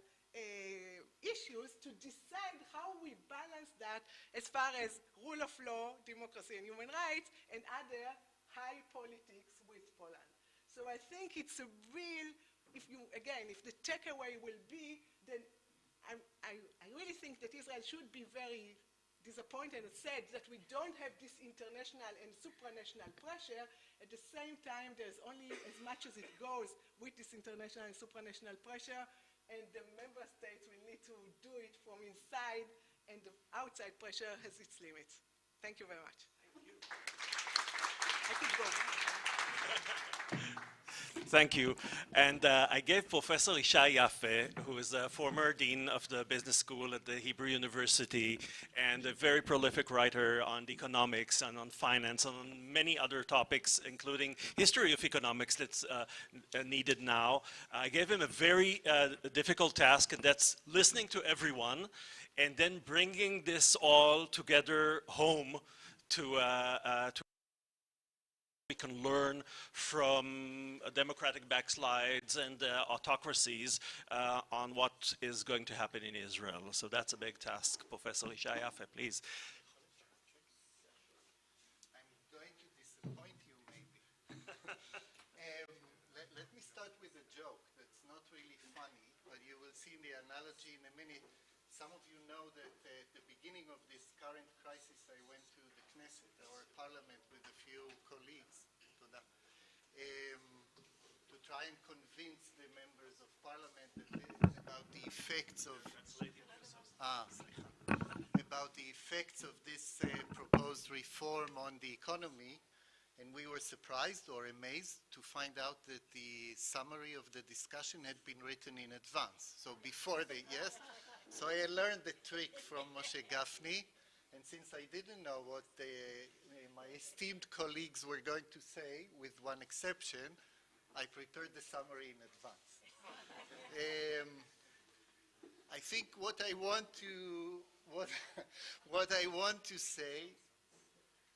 issues to decide how we balance that as far as rule of law, democracy and human rights, and other high politics with Poland. So I think it's a real, if the takeaway will be, then I really think that Israel should be very disappointed and sad that we don't have this international and supranational pressure. At the same time, there's only as much as it goes with this international and supranational pressure, and the member states will need to do it from inside, and the outside pressure has its limits. Thank you very much. Thank you. I could go. Thank you. And I gave Professor Yishai Yaffe, who is a former dean of the business school at the Hebrew University and a very prolific writer on economics and on finance and on many other topics, including history of economics that's needed now. I gave him a very difficult task, and that's listening to everyone and then bringing this all together home to we can learn from democratic backslides and autocracies on what is going to happen in Israel. So that's a big task. Professor Yishai Yaffe, please. I'm going to disappoint you, maybe. Let me start with a joke that's not really funny, but you will see the analogy in a minute. Some of you know that at the beginning of this current crisis, I went to the Knesset, our parliament, with a few colleagues, to try and convince the members of parliament about the effects of this proposed reform on the economy, and we were surprised or amazed to find out that the summary of the discussion had been written in advance. So before yes. So I learned the trick from Moshe Gafni, and since I didn't know what my esteemed colleagues were going to say, with one exception, I prepared the summary in advance. I think what I want to say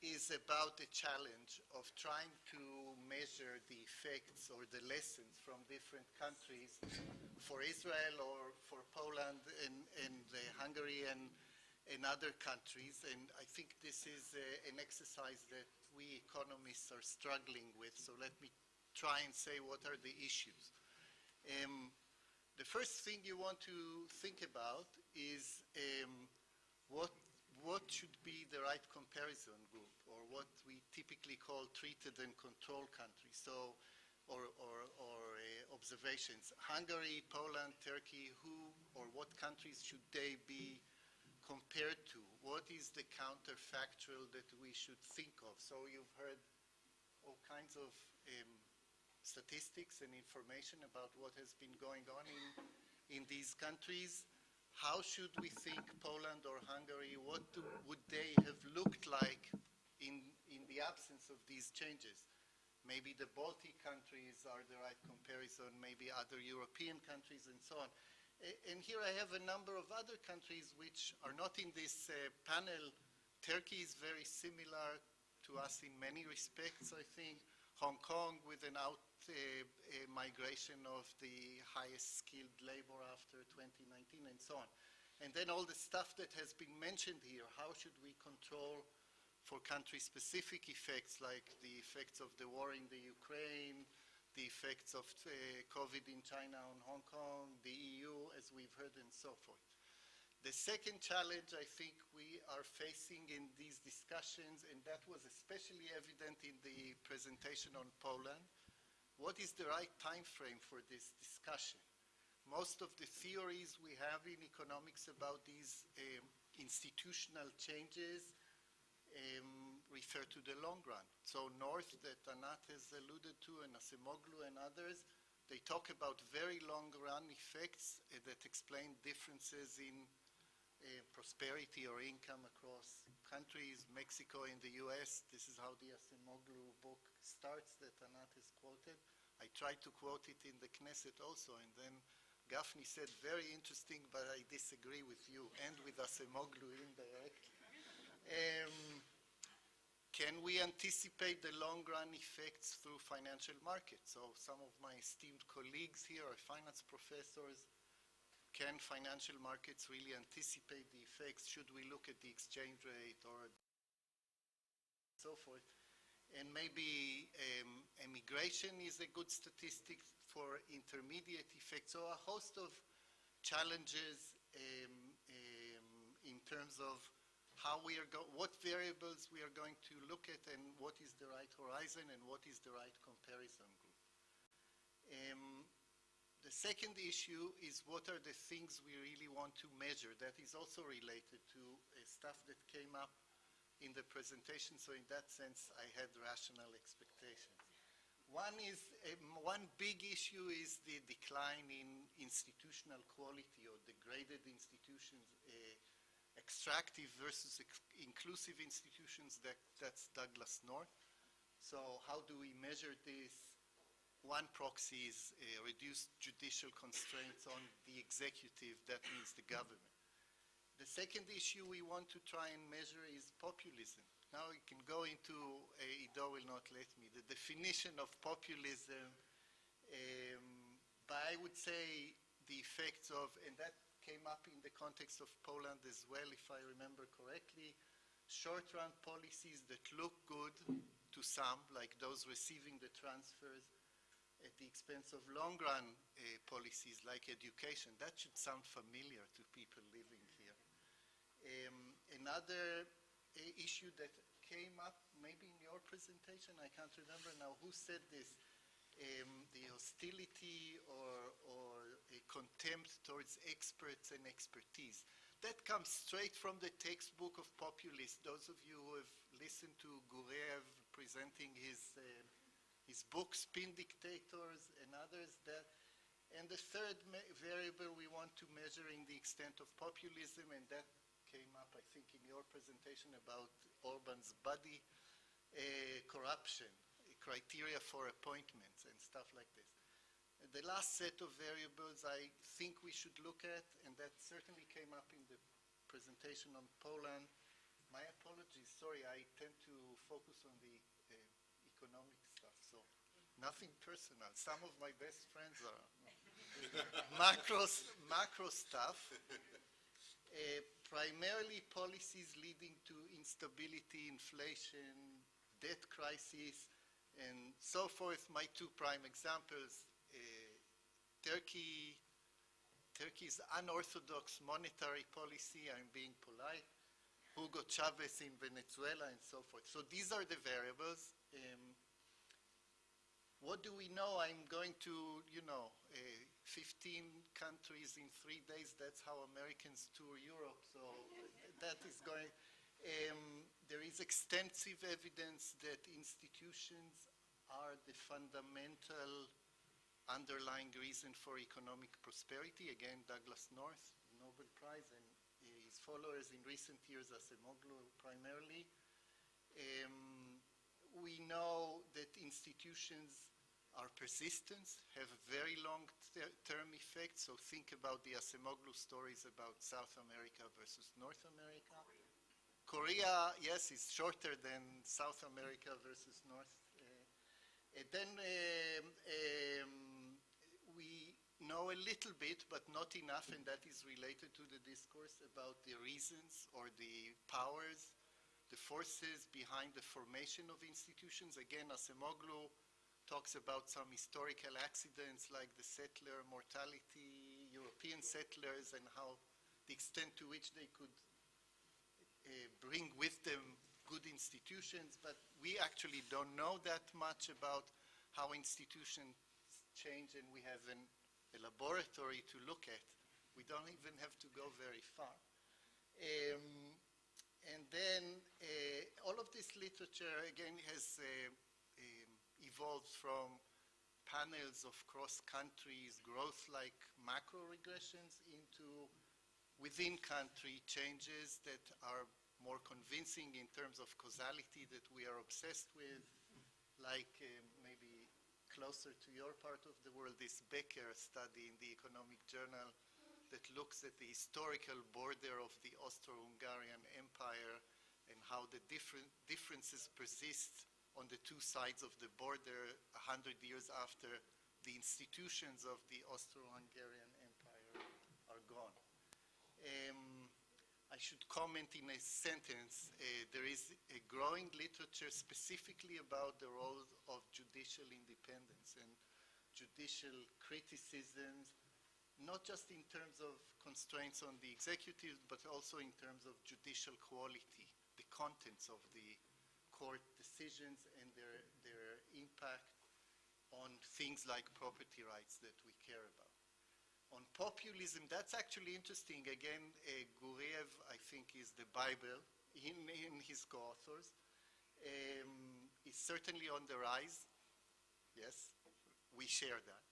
is about the challenge of trying to measure the effects or the lessons from different countries for Israel or for Poland and Hungary and other countries. And I think this is an exercise that we economists are struggling with. So let me try and say what are the issues. The first thing you want to think about is what should be the right comparison group, or what we typically call treated and controlled countries, so or observations. Hungary, Poland, Turkey, who or what countries should they be compared to? What is the counterfactual that we should think of? So you've heard all kinds of statistics and information about what has been going on in these countries. How should we think Poland or Hungary? What would they have looked like in the absence of these changes? Maybe the Baltic countries are the right comparison, maybe other European countries and so on. And here I have a number of other countries which are not in this panel. Turkey is very similar to us in many respects, I think. Hong Kong with an migration of the highest skilled labor after 2019 and so on. And then all the stuff that has been mentioned here, how should we control for country-specific effects like the effects of the war in the Ukraine, the effects of COVID in China on Hong Kong, the EU, as we've heard, and so forth. The second challenge I think we are facing in these discussions, and that was especially evident in the presentation on Poland, what is the right time frame for this discussion? Most of the theories we have in economics about these institutional changes refer to the long run. So North, that Anat has alluded to, and Acemoglu and others, they talk about very long run effects that explain differences in prosperity or income across countries, Mexico and the US. This is how the Acemoglu book starts that Anat has quoted. I tried to quote it in the Knesset also, and then Gafni said, very interesting, but I disagree with you, and with Acemoglu indirectly. Can we anticipate the long-run effects through financial markets? So some of my esteemed colleagues here are finance professors. Can financial markets really anticipate the effects? Should we look at the exchange rate or so forth? And maybe immigration is a good statistic for intermediate effects. So a host of challenges in terms of how we are what variables we are going to look at, and what is the right horizon, and what is the right comparison group. The second issue is what are the things we really want to measure. That is also related to stuff that came up in the presentation, so in that sense I had rational expectations. One big issue is the decline in institutional quality, or degraded institutions, extractive versus inclusive institutions. That's Douglas North. So how do we measure this? One proxy is reduced judicial constraints on the executive. That means the government. The second issue we want to try and measure is populism. Now we can go into, Ido will not let me, the definition of populism, but I would say the effects of, and that came up in the context of Poland as well, if I remember correctly, short-run policies that look good to some, like those receiving the transfers, at the expense of long-run policies like education. That should sound familiar to people living here. Another issue that came up, maybe in your presentation, I can't remember now who said this, the hostility or a contempt towards experts and expertise. That comes straight from the textbook of populists. Those of you who have listened to Gurev presenting his book, Spin Dictators, and others. And the third variable we want to measure in the extent of populism, and that came up, I think, in your presentation about Orban's buddy, corruption, criteria for appointments, and stuff like this. And the last set of variables I think we should look at, and that certainly came up in the presentation on Poland. My apologies, sorry, I tend to focus on the economic stuff, so nothing personal. Some of my best friends are macro stuff. Primarily policies leading to instability, inflation, debt crisis, and so forth. My two prime examples, Turkey's unorthodox monetary policy, I'm being polite, Hugo Chavez in Venezuela, and so forth. So these are the variables. What do we know? I'm going to, 15 countries in 3 days. That's how Americans tour Europe. So that is going. There is extensive evidence that institutions are the fundamental underlying reason for economic prosperity. Again, Douglas North, Nobel Prize, and his followers in recent years, Acemoglu primarily. We know that institutions are persistent, have very long-term effects. So think about the Acemoglu stories about South America versus North America. Korea, yes, is shorter than South America versus North. Then we know a little bit, but not enough, and that is related to the discourse about the reasons or the powers, the forces behind the formation of institutions. Again, Acemoglu talks about some historical accidents like the settler mortality, European settlers, and how the extent to which they could bring with them good institutions, but we actually don't know that much about how institutions change, and we have a laboratory to look at. We don't even have to go very far. And then all of this literature, again, has evolved from panels of cross-countries, growth-like macro regressions into within-country changes that are more convincing in terms of causality that we are obsessed with, like maybe closer to your part of the world, this Becker study in the Economic Journal that looks at the historical border of the Austro-Hungarian Empire and how the differences persist on the two sides of the border 100 years after the institutions of the Austro-Hungarian Empire are gone. I should comment in a sentence. There is a growing literature specifically about the role of judicial independence and judicial criticisms, not just in terms of constraints on the executive, but also in terms of judicial quality, the contents of the court decisions and their impact on things like property rights that we care about. On populism, that's actually interesting. Again, Guriev, I think, is the Bible in his co-authors. Is certainly on the rise. Yes, we share that.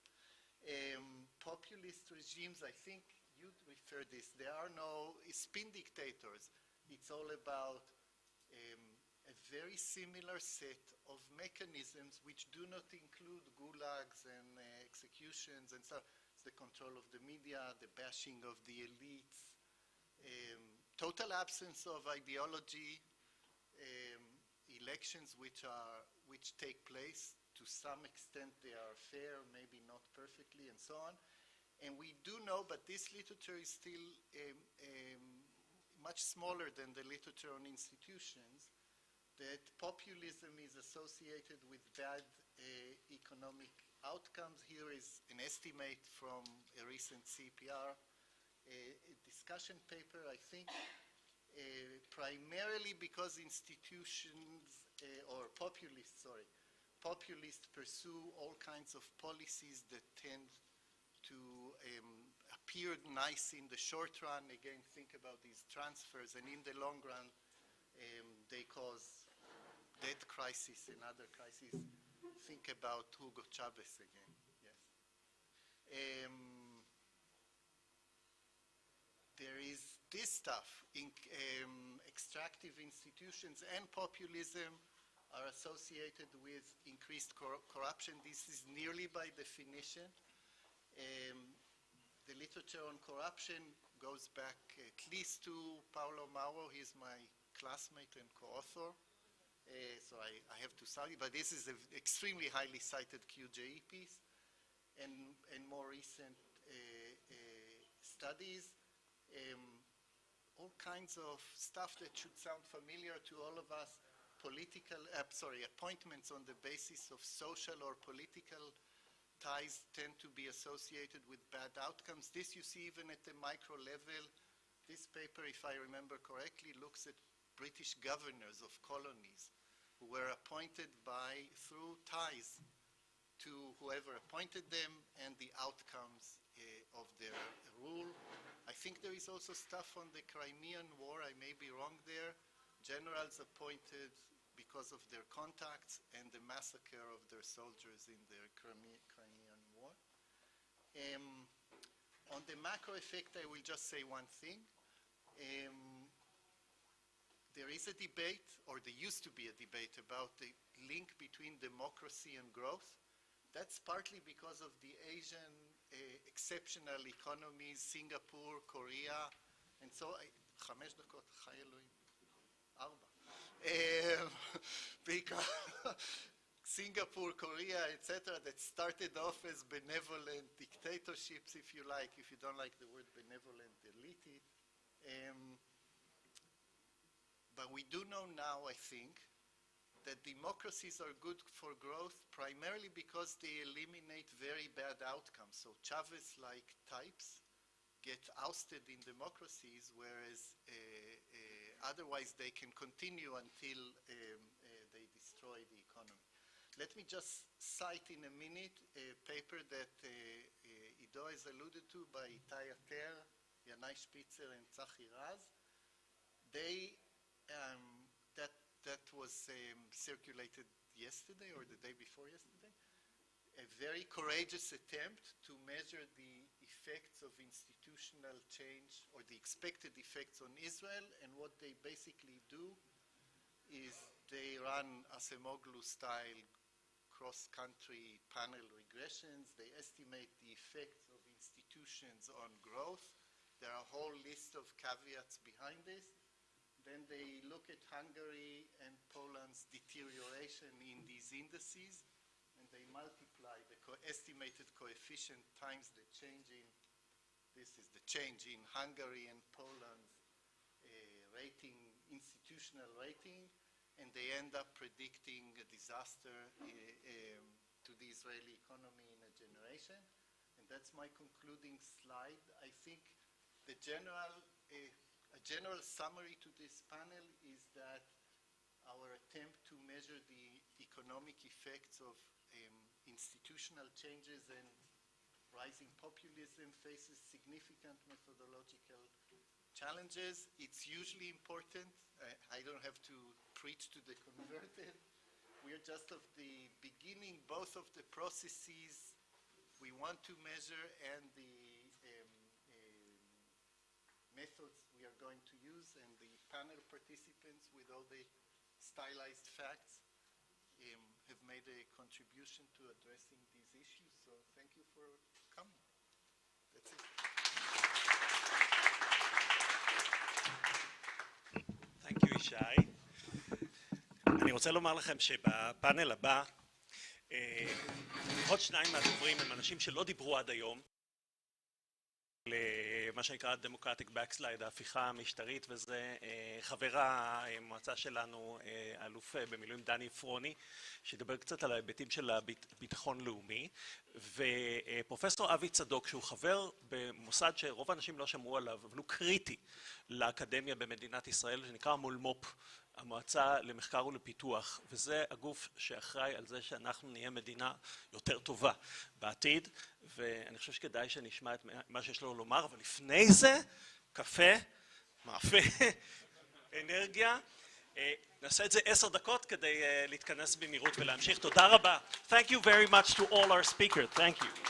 Populist regimes, I think you refer this, there are no spin dictators. It's all about a very similar set of mechanisms which do not include gulags and executions and so. The control of the media, the bashing of the elites, total absence of ideology, elections which take place to some extent they are fair, maybe not perfectly, and so on. And we do know, but this literature is still much smaller than the literature on institutions, that populism is associated with bad economic outcomes. Here is an estimate from a recent CPR discussion paper, I think, primarily because institutions, or populists pursue all kinds of policies that tend to appear nice in the short run. Again, think about these transfers, and in the long run, they cause debt crisis and other crises. Think about Hugo Chavez again. Yes. There is this stuff. Extractive institutions and populism are associated with increased corruption. This is nearly by definition. The literature on corruption goes back at least to Paulo Mauro. He's my classmate and co-author. So I have to cite it, but this is an extremely highly cited QJE piece, and more recent studies, all kinds of stuff that should sound familiar to all of us, appointments on the basis of social or political ties tend to be associated with bad outcomes. This you see even at the micro level. This paper, if I remember correctly, looks at British governors of colonies who were appointed through ties to whoever appointed them and the outcomes of their rule. I think there is also stuff on the Crimean War. I may be wrong there. Generals appointed because of their contacts and the massacre of their soldiers in the Crimean War. On the macro effect, I will just say one thing. There is a debate, or there used to be a debate, about the link between democracy and growth. That's partly because of the Asian exceptional economies, Singapore, Korea, and so, 5 דקות, חי אלוהים, 4. Singapore, Korea, etc., that started off as benevolent dictatorships, if you like. If you don't like the word benevolent, delete it. But we do know now, I think, that democracies are good for growth primarily because they eliminate very bad outcomes. So Chavez-like types get ousted in democracies, whereas otherwise they can continue until they destroy the economy. Let me just cite in a minute a paper that Ido has alluded to by Itai Ater, Yanai Spitzer, and Tzachi Raz. They, that was circulated yesterday or the day before yesterday. A very courageous attempt to measure the effects of institutional change or the expected effects on Israel, and what they basically do is they run Acemoglu-style cross-country panel regressions. They estimate the effects of institutions on growth. There are a whole list of caveats behind this. Then they look at Hungary and Poland's deterioration in these indices, and they multiply the estimated coefficient times the change in, this is the change in Hungary and Poland's rating, institutional rating, and they end up predicting a disaster to the Israeli economy in a generation. And that's my concluding slide. I think the a general summary to this panel is that our attempt to measure the economic effects of institutional changes and rising populism faces significant methodological challenges. It's usually important. I don't have to preach to the converted. We're just of the beginning, both of the processes we want to measure and the methods we are going to use, and the panel participants with all the stylized facts have made a contribution to addressing these issues. So thank you for coming. That's it. Thank you, ישי. אני רוצה לומר לכם שבפאנל הבא, עוד שניים מהדוברים הם אנשים שלא דיברו עד היום, למה שנקרא דמוקרטיק בקסלייד, ההפיכה המשטרית, וזה חברה המועצה שלנו, האלוף במילואים דני פרוני, שידבר קצת על ההיבטים של הביטחון לאומי, ופרופסור אבי צדוק, שהוא חבר במוסד שרוב האנשים לא שמעו עליו, אבל הוא קריטי לאקדמיה במדינת ישראל, שנקרא מולמופ, המועצה למחקר ולפיתוח, וזה הגוף שאחראי על זה שאנחנו נהיה מדינה יותר טובה בעתיד, ואני חושב שכדאי שנשמע את מה שיש לו לומר, אבל לפני זה, קפה, מאפה, אנרגיה, נעשה את זה 10 דקות כדי להתכנס במהירות ולהמשיך. תודה רבה. Thank you very much to all our speakers. Thank you.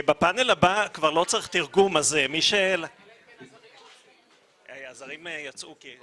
בפאנל הבא כבר לא צריך תרגום, אז מי הזרים יצאו כי...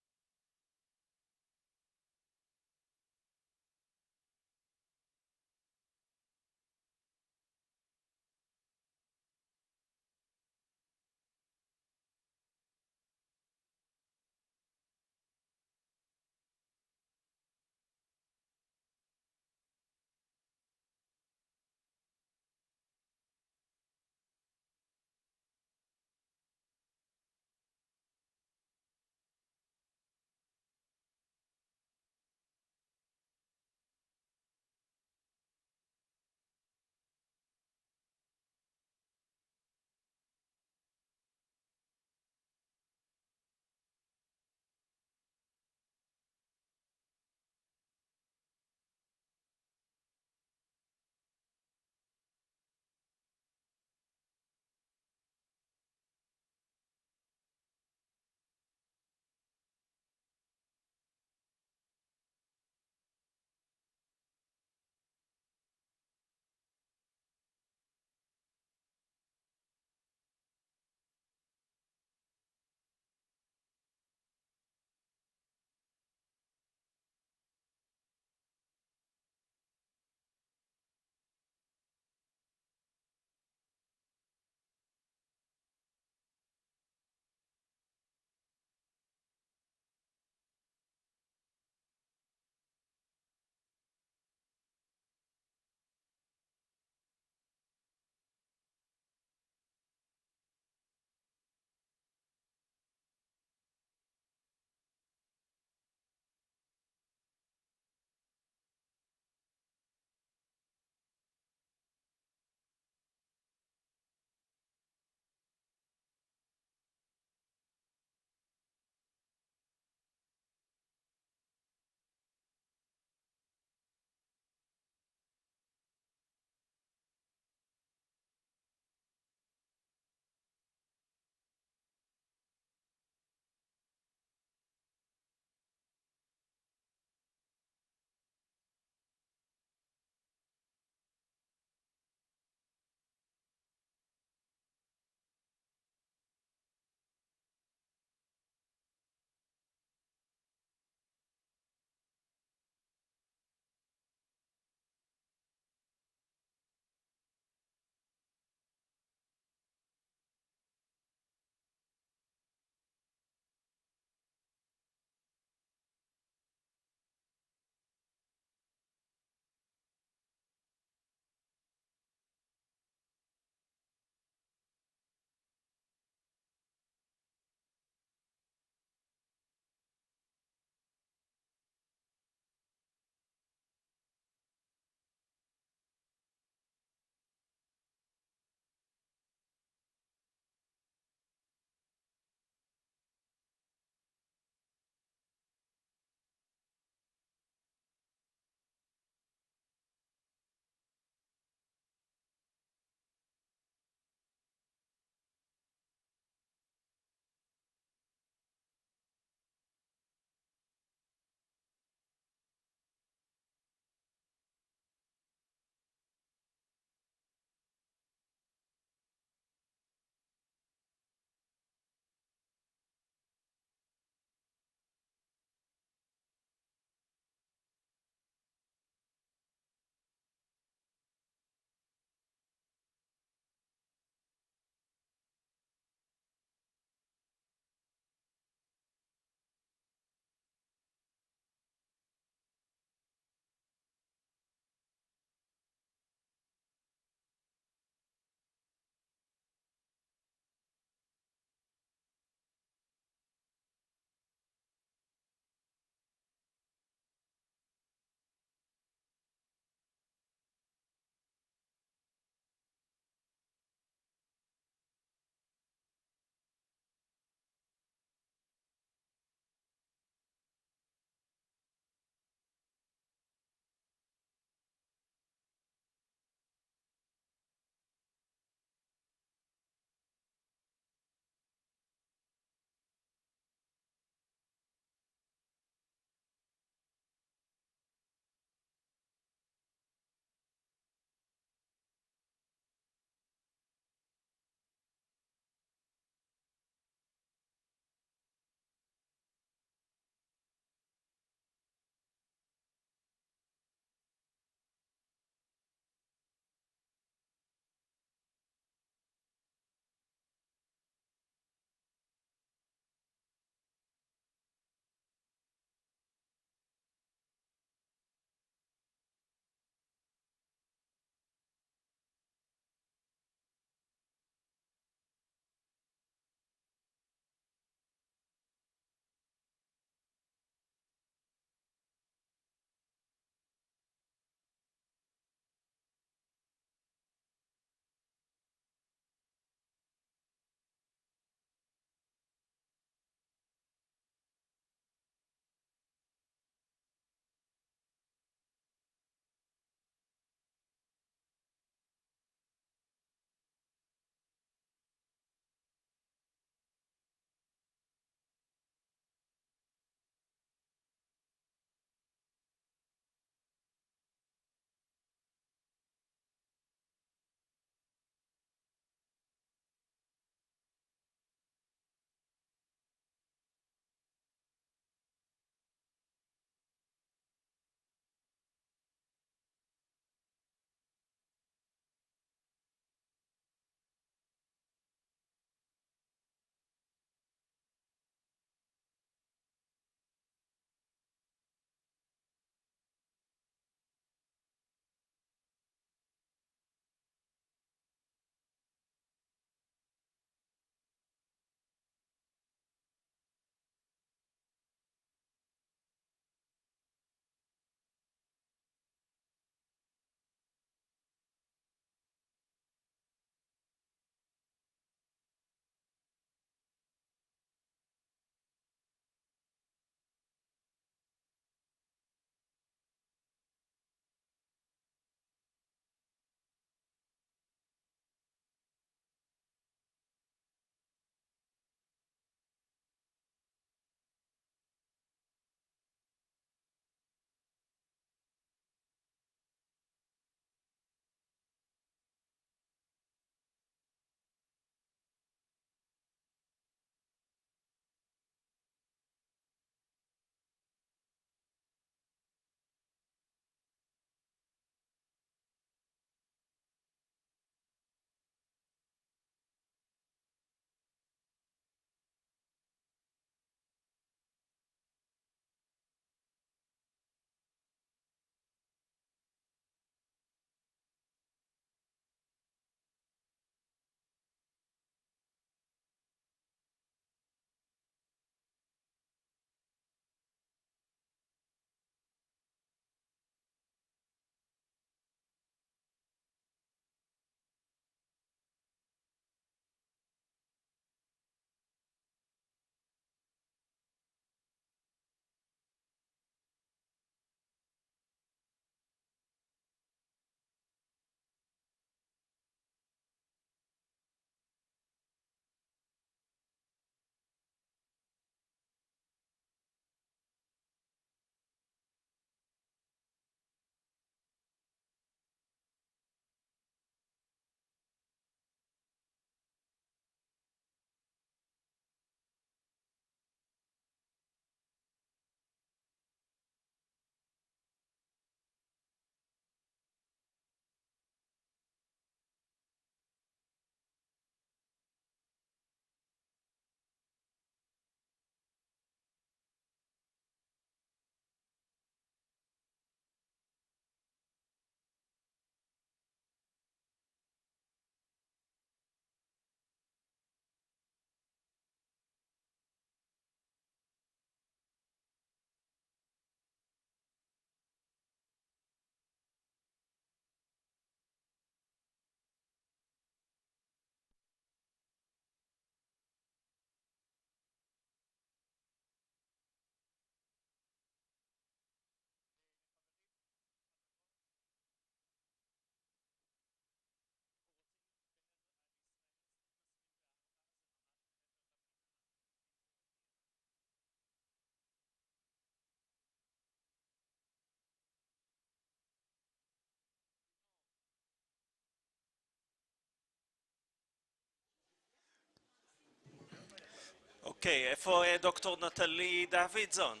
אוקיי, איפה דוקטור נטלי דוידזון?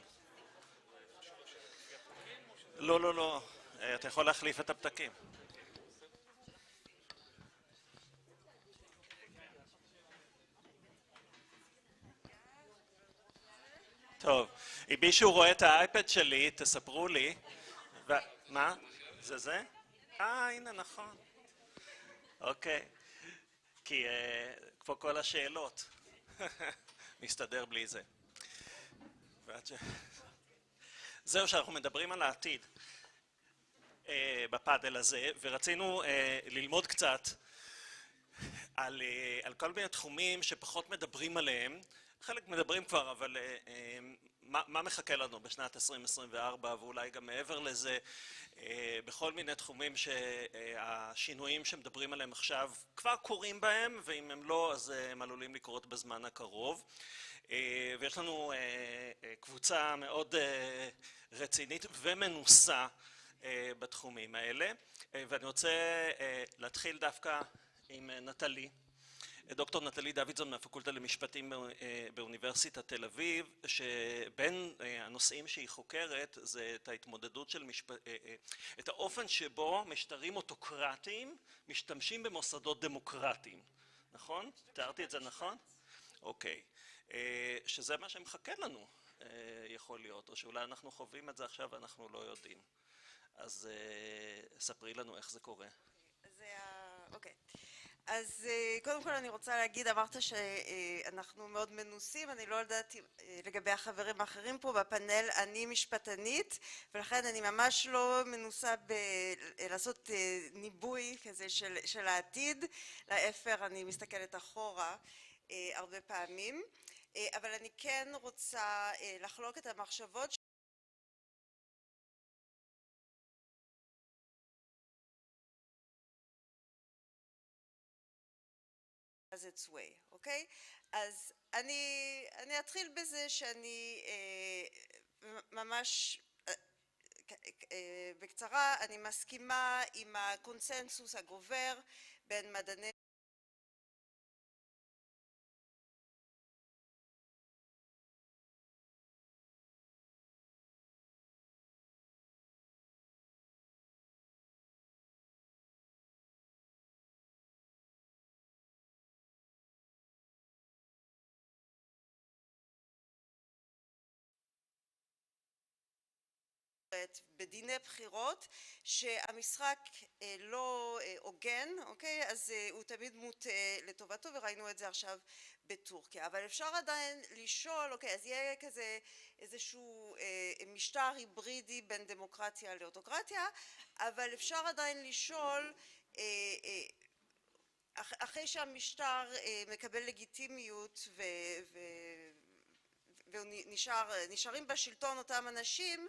לא, לא, לא. אתה יכול להחליף את הפתקים. טוב, אם מישהו רואה את האייפד שלי, תספרו לי. מה? זה זה? הנה, נכון. אוקיי. כי פה כל השאלות. מסתדר בלי זה. זהו, שאנחנו מדברים על העתיד בפאדל הזה, ורצינו ללמוד קצת על כל מיני תחומים שפחות מדברים עליהם. חלק מדברים כבר, אבל מה מחכה לנו בשנת 2024 ואולי גם מעבר לזה, בכל מיני תחומים שהשינויים שמדברים עליהם עכשיו כבר קורים בהם, ואם הם לא, אז הם עלולים לקרות בזמן הקרוב. ויש לנו קבוצה מאוד רצינית ומנוסה בתחומים האלה, ואני רוצה להתחיל דווקא עם נטלי. דוקטור נטלי דוידזון מהפקולטה למשפטים באוניברסיטת תל אביב, שבין הנושאים שהיא חוקרת זה את ההתמודדות של את האופן שבו משטרים אוטוקרטיים משתמשים במוסדות דמוקרטיים. נכון? תיארתי את זה נכון? אוקיי. שזה מה שמחכה לנו, יכול להיות, או שאולי אנחנו חווים את זה עכשיו ואנחנו לא יודעים. אז ספרי לנו איך זה קורה. אוקיי. אז קודם כל אני רוצה להגיד, אמרת שאנחנו מאוד מנוסים, אני לא יודעת לגבי החברים האחרים פה בפאנל, אני משפטנית, ולכן אני ממש לא מנוסה לעשות ניבוי כזה של העתיד, להפך אני מסתכלת אחורה הרבה פעמים, אבל אני כן רוצה לחלוק את המחשבות as its way, אוקיי? אז אני אתחיל בזה שאני ממש בקצרה, אני מסכימה עם הקונסנזוס הגובר בין מדעני בדיני בחירות שהמשחק לא הוגן, אוקיי? אז הוא תמיד מוטה לטובתו וראינו את זה עכשיו בטורקיה. אבל אפשר עדיין לשאול, אוקיי, אז יהיה כזה איזשהו משטר היברידי בין דמוקרטיה לאוטוקרטיה, אבל אפשר עדיין לשאול אחרי שהמשטר מקבל לגיטימיות ונשארים בשלטון אותם אנשים,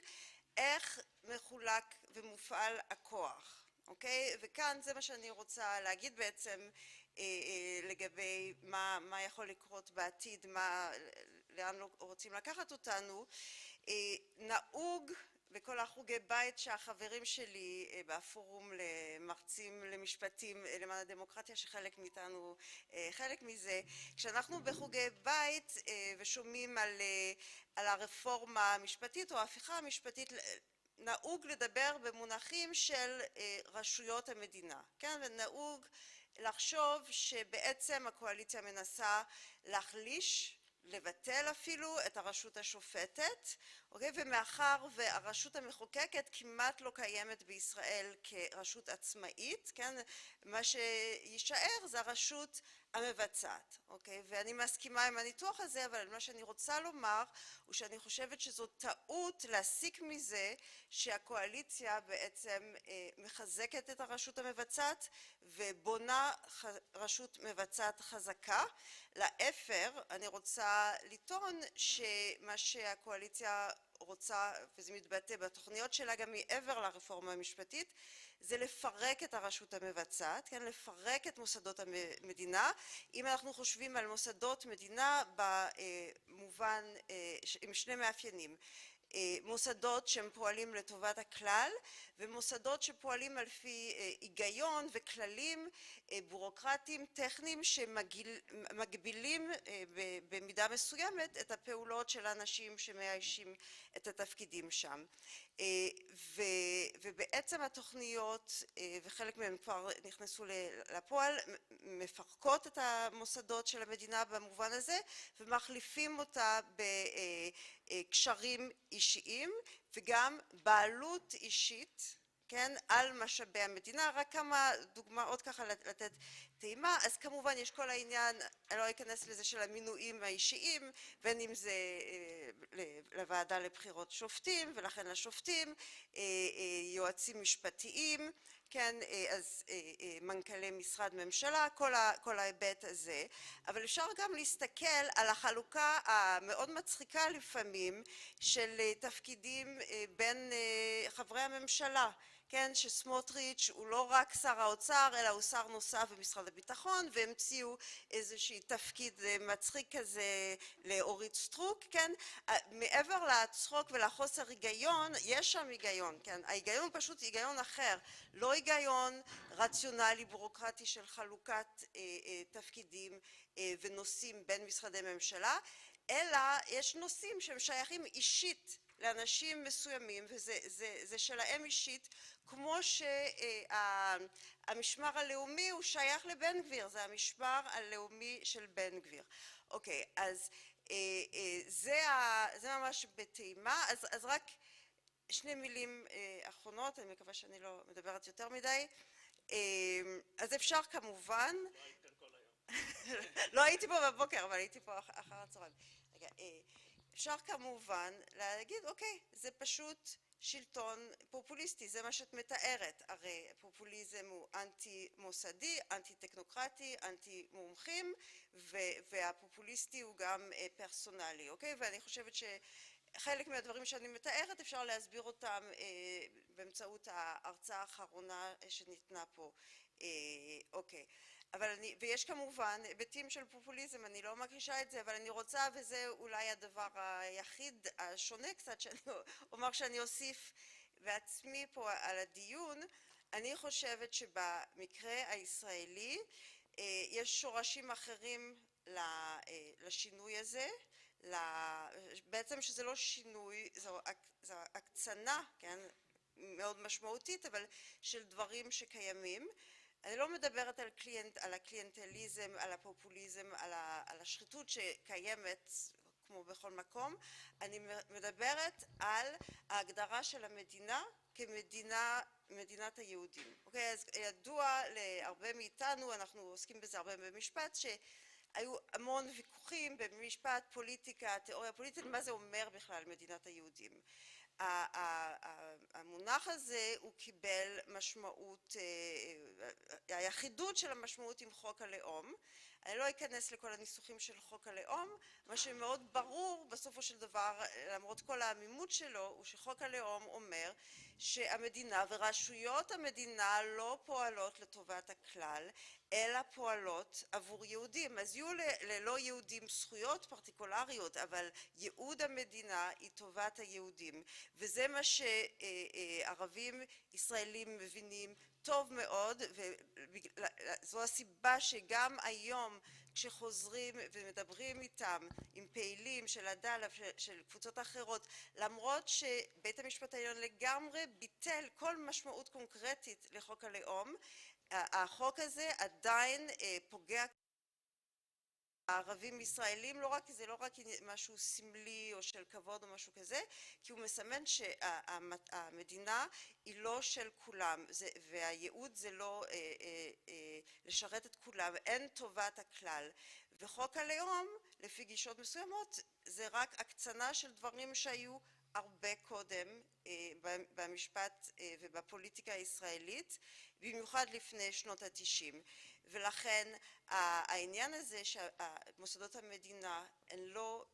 איך מחולק ומופעל הכוח, אוקיי? וכאן זה מה שאני רוצה להגיד בעצם לגבי מה יכול לקרות בעתיד, לאן רוצים לקחת אותנו. נהוג בכל החוגי בית שהחברים שלי בפורום למרצים למשפטים למען הדמוקרטיה, שחלק מאיתנו חלק מזה, כשאנחנו בחוגי בית ושומעים על הרפורמה המשפטית או ההפיכה המשפטית, נהוג לדבר במונחים של רשויות המדינה, כן? ונהוג לחשוב שבעצם הקואליציה מנסה להחליש, לבטל אפילו את הרשות השופטת, אוקיי? ומאחר והרשות המחוקקת כמעט לא קיימת בישראל כרשות עצמאית, כן? מה שישאר זה הרשות המבצעת, אוקיי? ואני מסכימה עם הניתוח הזה, אבל מה שאני רוצה לומר הוא שאני חושבת שזו טעות להסיק מזה שהקואליציה בעצם מחזקת את הרשות המבצעת ובונה רשות מבצעת חזקה. להפך, אני רוצה לטעון שמה שהקואליציה רוצה, וזה מתבטא בתוכניות שלה גם מעבר לרפורמה המשפטית, זה לפרק את הרשות המבצעת, כן? לפרק את מוסדות המדינה. אם אנחנו חושבים על מוסדות מדינה במובן עם שני מאפיינים, מוסדות שהם פועלים לטובת הכלל ומוסדות שפועלים על פי היגיון וכללים בירוקרטיים טכניים שמגבילים במידה מסוימת את הפעולות של האנשים שמאיישים את התפקידים שם. ובעצם התוכניות וחלק מהם כבר נכנסו לפועל מפרקות את המוסדות של המדינה במובן הזה ומחליפים אותה בקשרים אישיים וגם בעלות אישית, כן, על משאבי המדינה. רק כמה דוגמאות ככה לתת טעימה. אז כמובן יש כל העניין, אני לא אכנס לזה, של המינויים האישיים, בין אם זה לוועדה לבחירות שופטים ולכן לשופטים, יועצים משפטיים, כן, אז מנכ"לי משרד ממשלה, כל ההיבט הזה. אבל אפשר גם להסתכל על החלוקה המאוד מצחיקה לפעמים של תפקידים בין חברי הממשלה. כן, שסמוטריץ' הוא לא רק שר האוצר אלא הוא שר נוסף במשרד הביטחון והמציאו איזושהי תפקיד מצחיק כזה לאורית סטרוק, כן, מעבר לצחוק ולחוסר היגיון יש שם היגיון, כן, ההיגיון הוא פשוט היגיון אחר, לא היגיון רציונלי בירוקרטי של חלוקת תפקידים ונושאים בין משרדי ממשלה, אלא יש נושאים שהם שייכים אישית לאנשים מסוימים וזה שלהם אישית, כמו שהמשמר הלאומי הוא שייך לבן גביר, זה המשמר הלאומי של בן גביר. אוקיי, אז זה ממש בטעימה. אז רק שני מילים אחרונות, אני מקווה שאני לא מדברת יותר מדי. אז אפשר כמובן, לא הייתי פה בבוקר אבל הייתי פה אחר הצהריים. אפשר כמובן להגיד, אוקיי, זה פשוט שלטון פופוליסטי, זה מה שאת מתארת. הרי פופוליזם הוא אנטי מוסדי, אנטי טכנוקרטי, אנטי מומחים, והפופוליסטי הוא גם פרסונלי, אוקיי? ואני חושבת שחלק מהדברים שאני מתארת אפשר להסביר אותם באמצעות ההרצאה האחרונה שניתנה פה, אוקיי. ויש כמובן היבטים של פופוליזם, אני לא מכחישה את זה, אבל אני רוצה, וזה אולי הדבר היחיד השונה קצת שאני אומר שאני אוסיף בעצמי פה על הדיון, אני חושבת שבמקרה הישראלי יש שורשים אחרים לשינוי הזה, בעצם שזה לא שינוי, זו הקצנה, כן, מאוד משמעותית, אבל של דברים שקיימים. אני לא מדברת על הקליינטליזם, על הפופוליזם, על השחיתות שקיימת כמו בכל מקום, אני מדברת על ההגדרה של המדינה כמדינת היהודים. אוקיי, אז ידוע להרבה מאיתנו, אנחנו עוסקים בזה הרבה במשפט, שהיו המון ויכוחים במשפט, פוליטיקה, תיאוריה פוליטית, מה זה אומר בכלל מדינת היהודים. המונח הזה הוא קיבל משמעות, היחידות של המשמעות עם חוק הלאום. אני לא אכנס לכל הניסוחים של חוק הלאום, מה שמאוד ברור בסופו של דבר, למרות כל העמימות שלו, הוא שחוק הלאום אומר שהמדינה ורשויות המדינה לא פועלות לטובת הכלל, אלא פועלות עבור יהודים. אז יהיו ללא יהודים זכויות פרטיקולריות, אבל ייעוד המדינה היא טובת היהודים. וזה מה שערבים ישראלים מבינים טוב מאוד, וזו הסיבה שגם היום כשחוזרים ומדברים איתם, עם פעילים של עדאלה, של קבוצות אחרות, למרות שבית המשפט העליון לגמרי ביטל כל משמעות קונקרטית לחוק הלאום, החוק הזה עדיין פוגע הערבים ישראלים, לא רק, זה לא רק משהו סמלי או של כבוד או משהו כזה, כי הוא מסמן שהמדינה היא לא של כולם, והייעוד זה לא לשרת את כולם, אין טובת הכלל. וחוק הלאום, לפי גישות מסוימות, זה רק הקצנה של דברים שהיו הרבה קודם במשפט ובפוליטיקה הישראלית, במיוחד לפני שנות ה-90. ולכן העניין הזה שמוסדות המדינה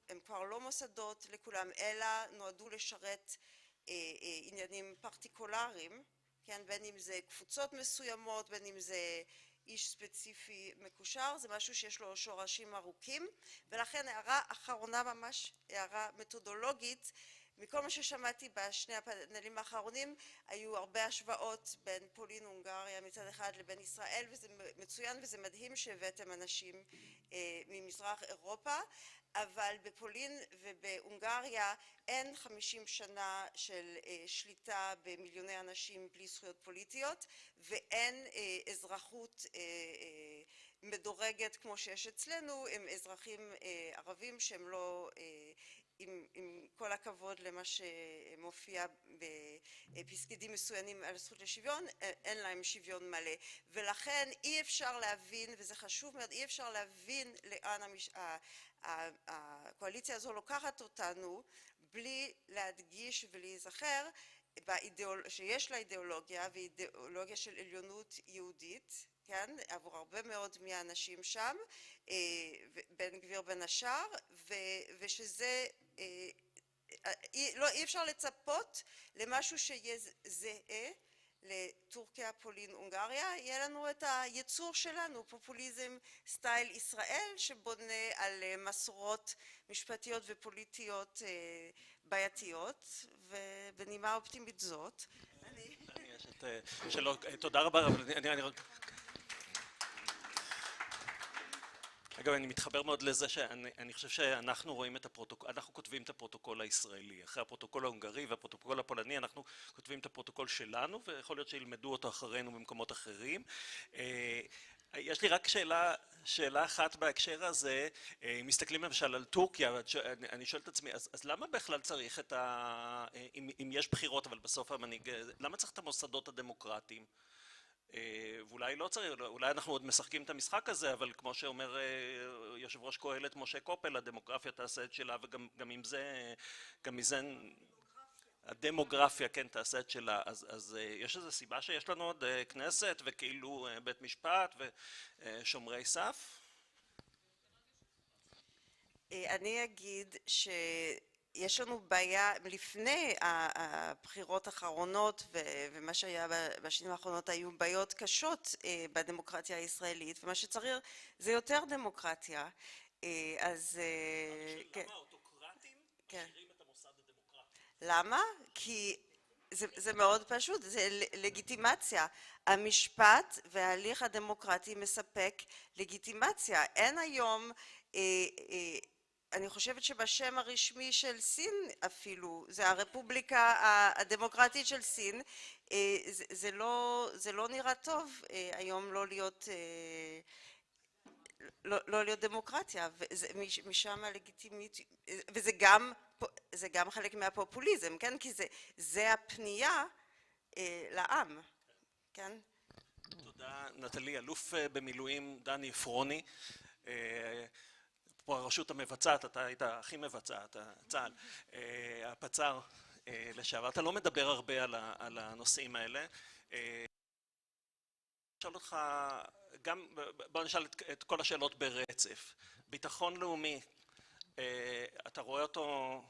הם כבר לא מוסדות לכולם, אלא נועדו לשרת עניינים פרטיקולריים, כן, בין אם זה קבוצות מסוימות, בין אם זה איש ספציפי מקושר, זה משהו שיש לו שורשים ארוכים, ולכן הערה אחרונה ממש, הערה מתודולוגית, מכל מה ששמעתי בשני הפאנלים האחרונים, היו הרבה השוואות בין פולין והונגריה מצד אחד לבין ישראל, וזה מצוין וזה מדהים שהבאתם אנשים ממזרח אירופה, אבל בפולין ובהונגריה אין 50 שנה של שליטה במיליוני אנשים בלי זכויות פוליטיות, ואין אזרחות מדורגת כמו שיש אצלנו, הם אזרחים ערבים שהם לא, עם כל הכבוד למה שמופיע בפסקי דין מסוימים על הזכות לשוויון, אין להם שוויון מלא, ולכן אי אפשר להבין, וזה חשוב מאוד, אי אפשר להבין לאן הקואליציה הזו לוקחת אותנו בלי להדגיש ולהיזכר שיש לה אידיאולוגיה, ואידיאולוגיה של עליונות יהודית, כן, עבור הרבה מאוד מהאנשים שם, בן גביר בין השאר, ושזה, אי אפשר לצפות למשהו שיהיה זהה לטורקיה, פולין, הונגריה, יהיה לנו את היצור שלנו, פופוליזם סטייל ישראל, שבונה על מסורות משפטיות ופוליטיות בעייתיות, ובנימה אופטימית זאת, תודה רבה, אבל אני אגב, אני מתחבר מאוד לזה שאני חושב שאנחנו רואים את הפרוטוקול, אנחנו כותבים את הפרוטוקול הישראלי, אחרי הפרוטוקול ההונגרי והפרוטוקול הפולני, אנחנו כותבים את הפרוטוקול שלנו, ויכול להיות שילמדו אותו אחרינו במקומות אחרים. יש לי רק שאלה אחת בהקשר הזה, אם מסתכלים למשל על טורקיה, אני שואל את עצמי, אז למה בכלל צריך את אם יש בחירות, אבל בסוף המנהיג, למה צריך את המוסדות הדמוקרטיים? ואולי לא צריך, אולי אנחנו עוד משחקים את המשחק הזה, אבל כמו שאומר יושב ראש קהלת משה קופל, הדמוגרפיה תעשה את שלה, וגם עם זה, גם מזה, הדמוגרפיה כן תעשה את שלה, אז יש איזו סיבה שיש לנו עוד כנסת וכאילו בית משפט ושומרי סף? אני אגיד יש לנו בעיה, לפני הבחירות האחרונות ומה שהיה בשנים האחרונות, היו בעיות קשות בדמוקרטיה הישראלית, ומה שצריך זה יותר דמוקרטיה. אז למה האוטוקרטים משאירים את המוסד הדמוקרטי? למה? כי זה מאוד פשוט, זה לגיטימציה. המשפט וההליך הדמוקרטי מספק לגיטימציה. אין היום אני חושבת שבשם הרשמי של סין אפילו, זה הרפובליקה הדמוקרטית של סין, זה לא נראה טוב היום לא להיות דמוקרטיה, משם הלגיטימית, וזה גם חלק מהפופוליזם, כן? כי זה הפנייה לעם, כן? תודה נטלי. אלוף במילואים דני אפרוני, פה הרשות המבצעת, אתה היית הכי מבצעת, צה"ל, הפצ"ר לשעבר, אתה לא מדבר הרבה על הנושאים האלה. אשאל אותך, בוא נשאל את כל השאלות ברצף. ביטחון לאומי, אתה רואה אותו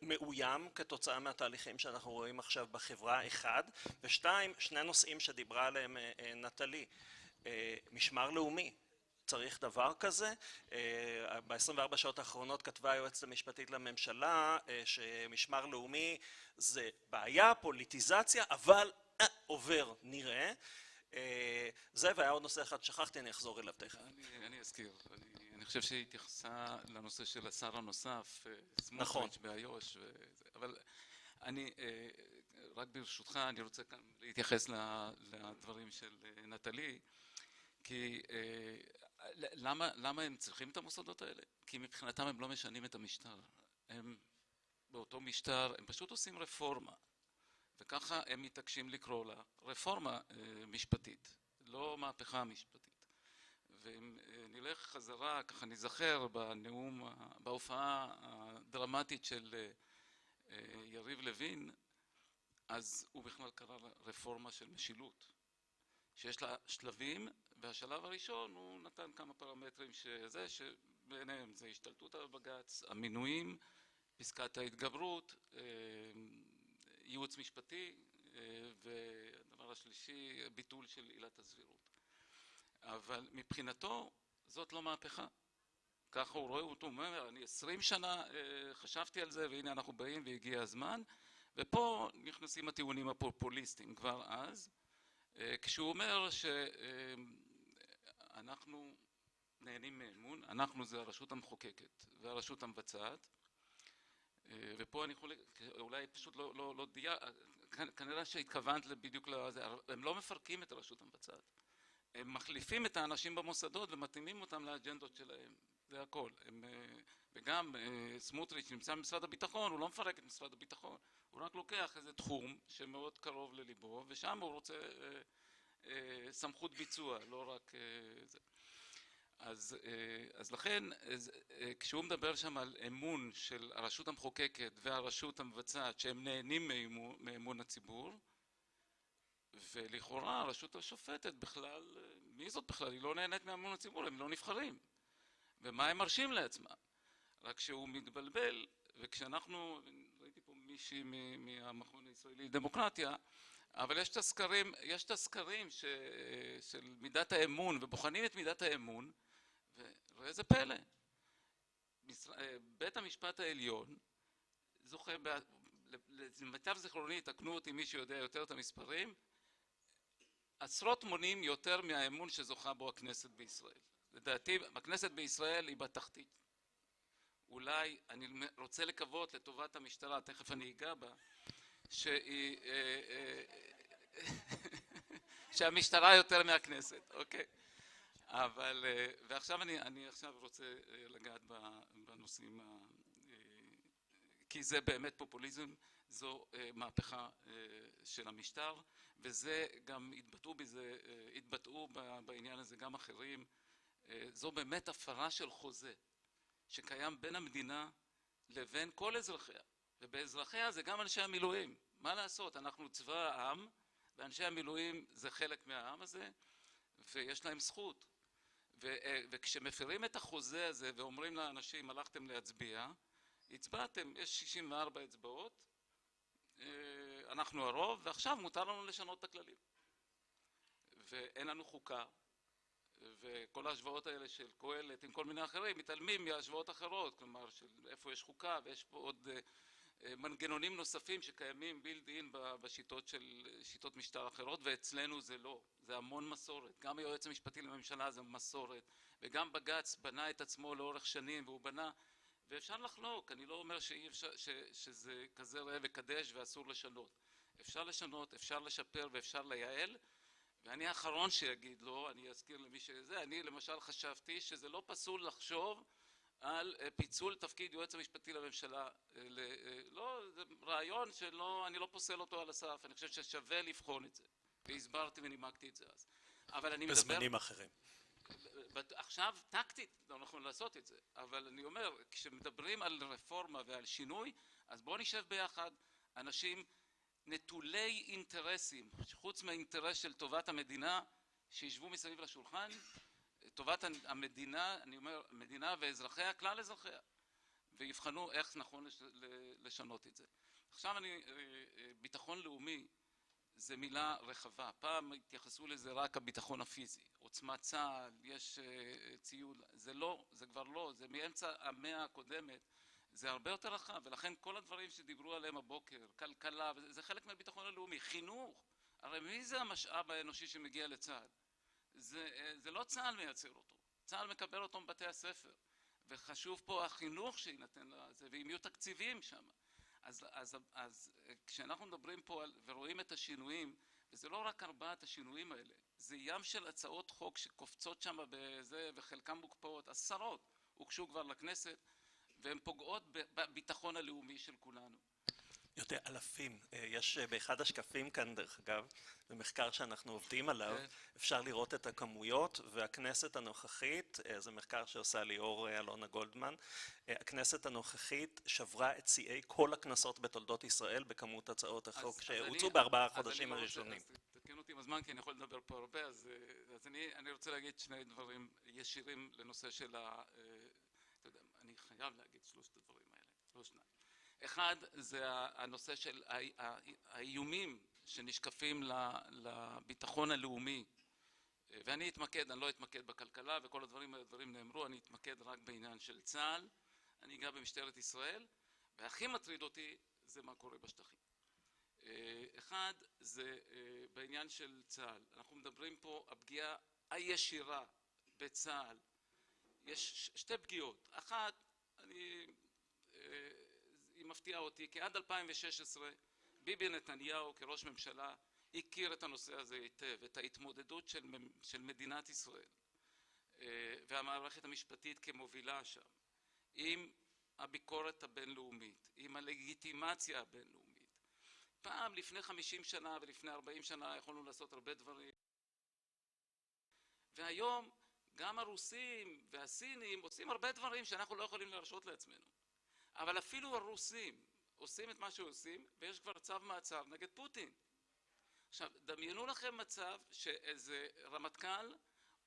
מאוים כתוצאה מהתהליכים שאנחנו רואים עכשיו בחברה, אחד, ושתיים, שני נושאים שדיברה עליהם נטלי, משמר לאומי. צריך דבר כזה. ב-24 שעות האחרונות כתבה היועצת המשפטית לממשלה שמשמר לאומי זה בעיה, פוליטיזציה, אבל עובר, נראה. זה, והיה עוד נושא אחד שכחתי, אני אחזור אליו תכף. אני אזכיר, אני חושב שהיא התייחסה לנושא של השר הנוסף, סמוטריץ' באיו"ש, אבל אני, רק ברשותך, אני רוצה להתייחס לדברים של נטלי, כי למה הם צריכים את המוסדות האלה? כי מבחינתם הם לא משנים את המשטר. הם באותו משטר, הם פשוט עושים רפורמה. וככה הם מתעקשים לקרוא לה רפורמה משפטית, לא מהפכה משפטית. ואם נלך חזרה, ככה נזכר בנאום, בהופעה הדרמטית של יריב לוין, אז הוא בכלל קרא לה רפורמה של משילות. שיש לה שלבים, והשלב הראשון הוא נתן כמה פרמטרים שביניהם זה השתלטות על בג"ץ, המינויים, פסקת ההתגברות, ייעוץ משפטי, והדבר השלישי, ביטול של עילת הסבירות. אבל מבחינתו זאת לא מהפכה, ככה הוא רואה אותו, הוא אומר, אני 20 שנה חשבתי על זה, והנה אנחנו באים והגיע הזמן, ופה נכנסים הטיעונים הפופוליסטיים כבר אז, כשהוא אומר שאנחנו נהנים מאמון, אנחנו זה הרשות המחוקקת והרשות המבצעת, ופה אני יכול, אולי פשוט לא כנראה שהתכוונת בדיוק לזה, הם לא מפרקים את הרשות המבצעת, הם מחליפים את האנשים במוסדות ומתאימים אותם לאג'נדות שלהם, זה הכל. וגם סמוטריץ' נמצא במשרד הביטחון, הוא לא מפרק את משרד הביטחון, הוא רק לוקח איזה תחום שמאוד קרוב לליבו, ושם הוא רוצה סמכות ביצוע, לא רק זה. אז לכן, כשהוא מדבר שם על אמון של הרשות המחוקקת והרשות המבצעת, שהם נהנים מאמון הציבור, ולכאורה הרשות השופטת בכלל, מי זאת בכלל? היא לא נהנית מאמון הציבור, הם לא נבחרים. ומה הם מרשים לעצמם? רק שהוא מתבלבל, וכשאנחנו, ראיתי פה מישהי מהמכון הישראלי לדמוקרטיה, אבל יש את הסקרים של מידת האמון, ובוחנים את מידת האמון, וראה איזה פלא. בית המשפט העליון זוכה, למיטב זיכרוני, תקנו אותי מי שיודע יותר את המספרים, עשרות מונים יותר מהאמון שזוכה בו הכנסת בישראל. לדעתי, הכנסת בישראל היא בתחתית. אולי, אני רוצה לקוות לטובת המשטרה, תכף אני אגע בה, שהמשטרה יותר מהכנסת, אוקיי? אבל, ועכשיו אני עכשיו רוצה לגעת בנושאים, כי זה באמת פופוליזם, זו מהפכה של המשטר, וזה גם התבטאו בעניין הזה גם אחרים, זו באמת הפרה של חוזה שקיים בין המדינה לבין כל אזרחיה, ובאזרחיה זה גם אנשי המילואים. מה לעשות? אנחנו צבא העם, ואנשי המילואים זה חלק מהעם הזה, ויש להם זכות. וכשמפרים את החוזה הזה ואומרים לאנשים, הלכתם להצביע, הצבעתם, יש 64 אצבעות, אנחנו הרוב, ועכשיו מותר לנו לשנות את הכללים. ואין לנו חוקה, וכל ההשוואות האלה של קהלת עם כל מיני אחרים, מתעלמים מהשוואות אחרות, כלומר, של איפה יש חוקה, ויש פה עוד מנגנונים נוספים שקיימים בילד-אין בשיטות של שיטות משטר אחרות, ואצלנו זה לא, זה המון מסורת. גם היועץ המשפטי לממשלה זה מסורת, וגם בג"ץ בנה את עצמו לאורך שנים, והוא בנה, ואפשר לחלוק, אני לא אומר שזה כזה ראה וקדש ואסור לשנות. אפשר לשנות, אפשר לשפר ואפשר לייעל, ואני האחרון שיגיד לו, אני אזכיר למי שזה, אני למשל חשבתי שזה לא פסול לחשוב על פיצול תפקיד יועץ המשפטי לממשלה. לא, זה רעיון שאני לא פוסל אותו על הסף, אני חושב ששווה לבחון את זה, והסברתי ונימקתי את זה אז. אבל אני מדבר... בזמנים אחרים. עכשיו, טקטית, לא נכון לעשות את זה, אבל אני אומר, כשמדברים על רפורמה ועל שינוי, אז בואו נשב ביחד, אנשים נטולי אינטרסים, חוץ מהאינטרס של טובת המדינה, שישבו מסביב לשולחן, טובת המדינה, אני אומר, מדינה ואזרחיה, כלל אזרחיה, ויבחנו איך נכון לשנות את זה. עכשיו ביטחון לאומי זה מילה רחבה, פעם התייחסו לזה רק הביטחון הפיזי, עוצמת צה"ל, יש ציוד, זה כבר לא, זה מאמצע המאה הקודמת, זה הרבה יותר רחב, ולכן כל הדברים שדיברו עליהם הבוקר, כלכלה, זה חלק מהביטחון הלאומי, חינוך, הרי מי זה המשאב האנושי שמגיע לצה"ל? זה לא צה"ל מייצר אותו, צה"ל מקבל אותו מבתי הספר, וחשוב פה החינוך שיינתן לזה, ואם יהיו תקציבים שם. אז כשאנחנו מדברים פה ורואים את השינויים, וזה לא רק 4 השינויים האלה, זה ים של הצעות חוק שקופצות שם בזה, וחלקם מוקפאות, עשרות הוגשו כבר לכנסת, והן פוגעות בביטחון הלאומי של כולנו. יותר אלפים. יש באחד השקפים כאן, דרך אגב, במחקר שאנחנו עובדים עליו, אפשר לראות את הכמויות, והכנסת הנוכחית, זה מחקר שעושה ליאור אלונה גולדמן, הכנסת הנוכחית שברה את שיאי כל הכנסות בתולדות ישראל בכמות הצעות החוק שהוצאו ב4 החודשים הראשונים. אז תקן אותי עם הזמן, כי אני יכול לדבר פה הרבה, אז אני רוצה להגיד 2 דברים ישירים לנושא של אני חייב להגיד 3 הדברים האלה, לא 2. אחד, זה הנושא של האיומים שנשקפים לביטחון הלאומי ואני אתמקד, אני לא אתמקד בכלכלה וכל הדברים נאמרו, אני אתמקד רק בעניין של צה"ל, אני אגע במשטרת ישראל, והכי מטריד אותי זה מה קורה בשטחים. אחד זה בעניין של צה"ל, אנחנו מדברים פה הפגיעה הישירה בצה"ל, יש שתי פגיעות, אחת, היא מפתיעה אותי, כי עד 2016 ביבי נתניהו כראש ממשלה הכיר את הנושא הזה היטב, את ההתמודדות של מדינת ישראל והמערכת המשפטית כמובילה שם, עם הביקורת הבינלאומית, עם הלגיטימציה הבינלאומית. פעם לפני 50 שנה ולפני 40 שנה יכולנו לעשות הרבה דברים, והיום גם הרוסים והסינים עושים הרבה דברים שאנחנו לא יכולים להרשות לעצמנו. אבל אפילו הרוסים עושים את מה שעושים, ויש כבר צו מעצר נגד פוטין. עכשיו, דמיינו לכם מצב שאיזה רמטכ"ל,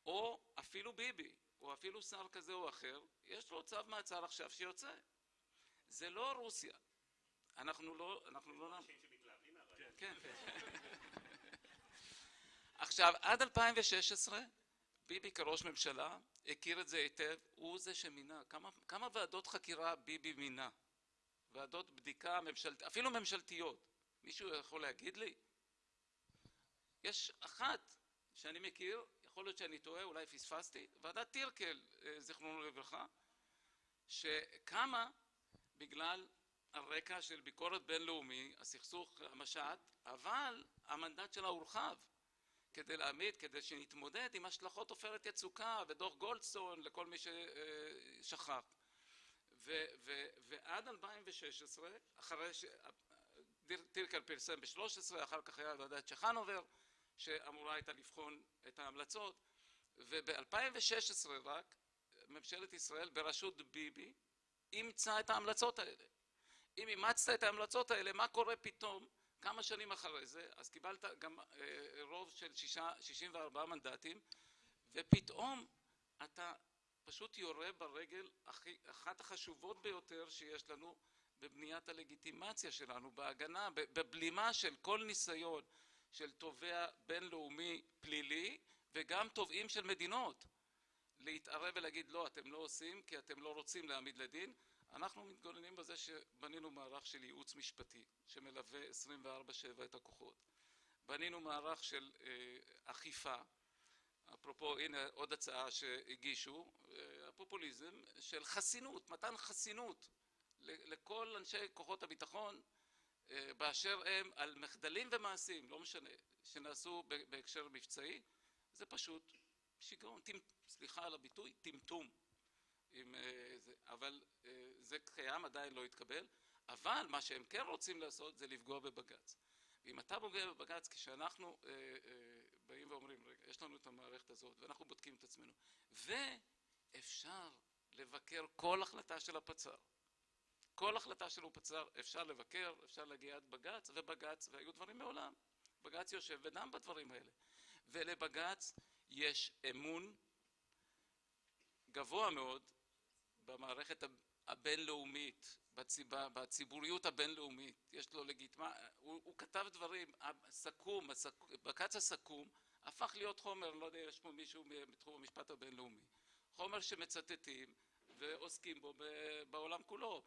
או אפילו ביבי, או אפילו שר כזה או אחר, יש לו צו מעצר עכשיו שיוצא. זה לא רוסיה. אנחנו לא... אנשים שמתלהבים מהרעיון. כן. עכשיו, עד 2016, ביבי כראש ממשלה הכיר את זה היטב, הוא זה שמינה. כמה ועדות חקירה ביבי מינה? ועדות בדיקה אפילו ממשלתיות. מישהו יכול להגיד לי? יש אחת שאני מכיר, יכול להיות שאני טועה, אולי פספסתי, ועדת טירקל, זיכרונו לברכה, שקמה בגלל הרקע של ביקורת בינלאומי, הסכסוך המשט, אבל המנדט שלה הורחב כדי להעמיד, כדי שנתמודד עם השלכות עופרת יצוקה ודוח גולדסטון לכל מי ששכח. ועד 2016, אחרי טירקל פרסם ב-13, אחר כך היה ועדת צ'חנובר, שאמורה הייתה לבחון את ההמלצות, וב-2016 רק ממשלת ישראל בראשות ביבי אימצה את ההמלצות האלה. אם אימצת את ההמלצות האלה, מה קורה פתאום כמה שנים אחרי זה? אז קיבלת גם רוב של 64 מנדטים, ופתאום אתה פשוט יורה ברגל אחת החשובות ביותר שיש לנו בבניית הלגיטימציה שלנו, בהגנה, בבלימה של כל ניסיון של תובע בינלאומי פלילי, וגם תובעים של מדינות, להתערב ולהגיד לא, אתם לא עושים כי אתם לא רוצים להעמיד לדין. אנחנו מתגוננים בזה שבנינו מערך של ייעוץ משפטי, שמלווה 24/7 את הכוחות. בנינו מערך של אכיפה, אפרופו, הנה עוד הצעה שהגישו, הפופוליזם של חסינות, מתן חסינות לכל אנשי כוחות הביטחון, באשר הם על מחדלים ומעשים, לא משנה, שנעשו בהקשר מבצעי, זה פשוט שיגעון, סליחה על הביטוי, טמטום. אבל זה קיים, עדיין לא יתקבל, אבל מה שהם כן רוצים לעשות זה לפגוע בבג"ץ. ואם אתה פוגע בבג"ץ, כשאנחנו באים ואומרים, רגע, יש לנו את המערכת הזאת, ואנחנו בודקים את עצמנו, ואפשר לבקר כל החלטה של הפצ"ר. כל החלטה של הפצ"ר אפשר לבקר, אפשר להגיע עד בג"ץ, ובג"ץ, והיו דברים מעולם, בג"ץ יושב ודן בדברים האלה. ולבג"ץ יש אמון גבוה מאוד במערכת הבינלאומית, בציבוריות הבינלאומית, יש לו הוא כתב דברים, בג"ץ הסכום הפך להיות חומר, לא יודע, יש פה מישהו בתחום המשפט הבינלאומי, חומר שמצטטים ועוסקים בו בעולם כולו.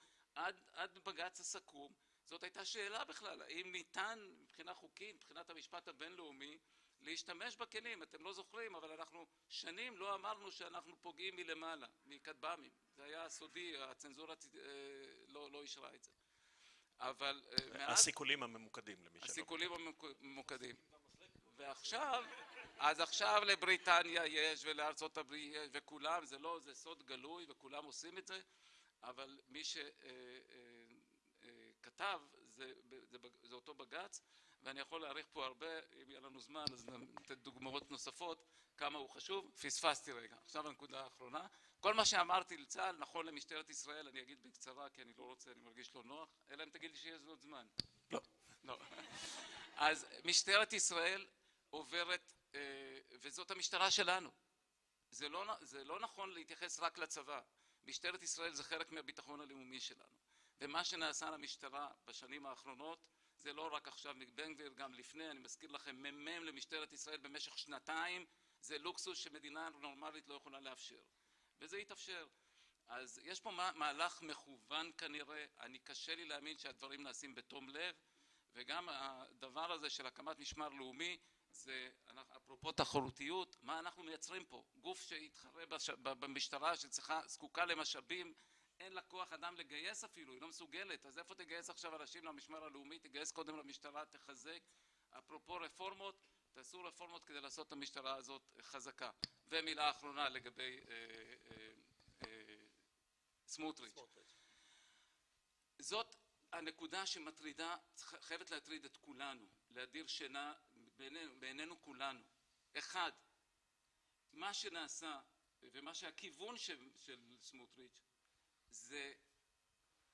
עד בג"ץ הסכום, זאת הייתה שאלה בכלל, האם ניתן מבחינה חוקית, מבחינת המשפט הבינלאומי, להשתמש בכלים. אתם לא זוכרים, אבל אנחנו שנים לא אמרנו שאנחנו פוגעים מלמעלה, מכתב"מים. זה היה סודי, הצנזורה לא אישרה את זה. אבל הסיכולים הממוקדים למי שלא. הסיכולים הממוקדים. ועכשיו, אז עכשיו לבריטניה יש ולארצות הברית יש וכולם, זה לא, זה סוד גלוי וכולם עושים את זה, אבל מי שכתב זה אותו בג"ץ, ואני יכול להעריך פה הרבה, אם יהיה לנו זמן אז נתן דוגמאות נוספות כמה הוא חשוב. פספסתי רגע, עכשיו הנקודה האחרונה, כל מה שאמרתי לצה"ל נכון למשטרת ישראל, אני אגיד בקצרה כי אני לא רוצה, אני מרגיש לא נוח, אלא אם תגיד לי שיש עוד זמן. לא. אז משטרת ישראל עוברת, וזאת המשטרה שלנו. זה לא נכון להתייחס רק לצבא. משטרת ישראל זה חלק מהביטחון הלאומי שלנו. ומה שנעשה למשטרה בשנים האחרונות, זה לא רק עכשיו מבן גביר, גם לפני, אני מזכיר לכם, מ"מ למשטרת ישראל במשך שנתיים, זה לוקסוס שמדינה נורמלית לא יכולה לאפשר, וזה יתאפשר. אז יש פה מהלך מכוון כנראה, אני קשה לי להאמין שהדברים נעשים בתום לב, וגם הדבר הזה של הקמת משמר לאומי, זה אפרופו תחרותיות, מה אנחנו מייצרים פה? גוף שיתחרה במשטרה שזקוקה למשאבים, אין לה כוח אדם לגייס אפילו, היא לא מסוגלת, אז איפה תגייס עכשיו אנשים למשמר הלאומי? תגייס קודם למשטרה, תחזק. אפרופו רפורמות, תעשו רפורמות כדי לעשות את המשטרה הזאת חזקה. ומילה אחרונה לגבי סמוטריץ'. זאת הנקודה שמטרידה, חייבת להטריד את כולנו, להדיר שינה בעינינו כולנו. אחד, מה שנעשה ומה שהכיוון של סמוטריץ' זה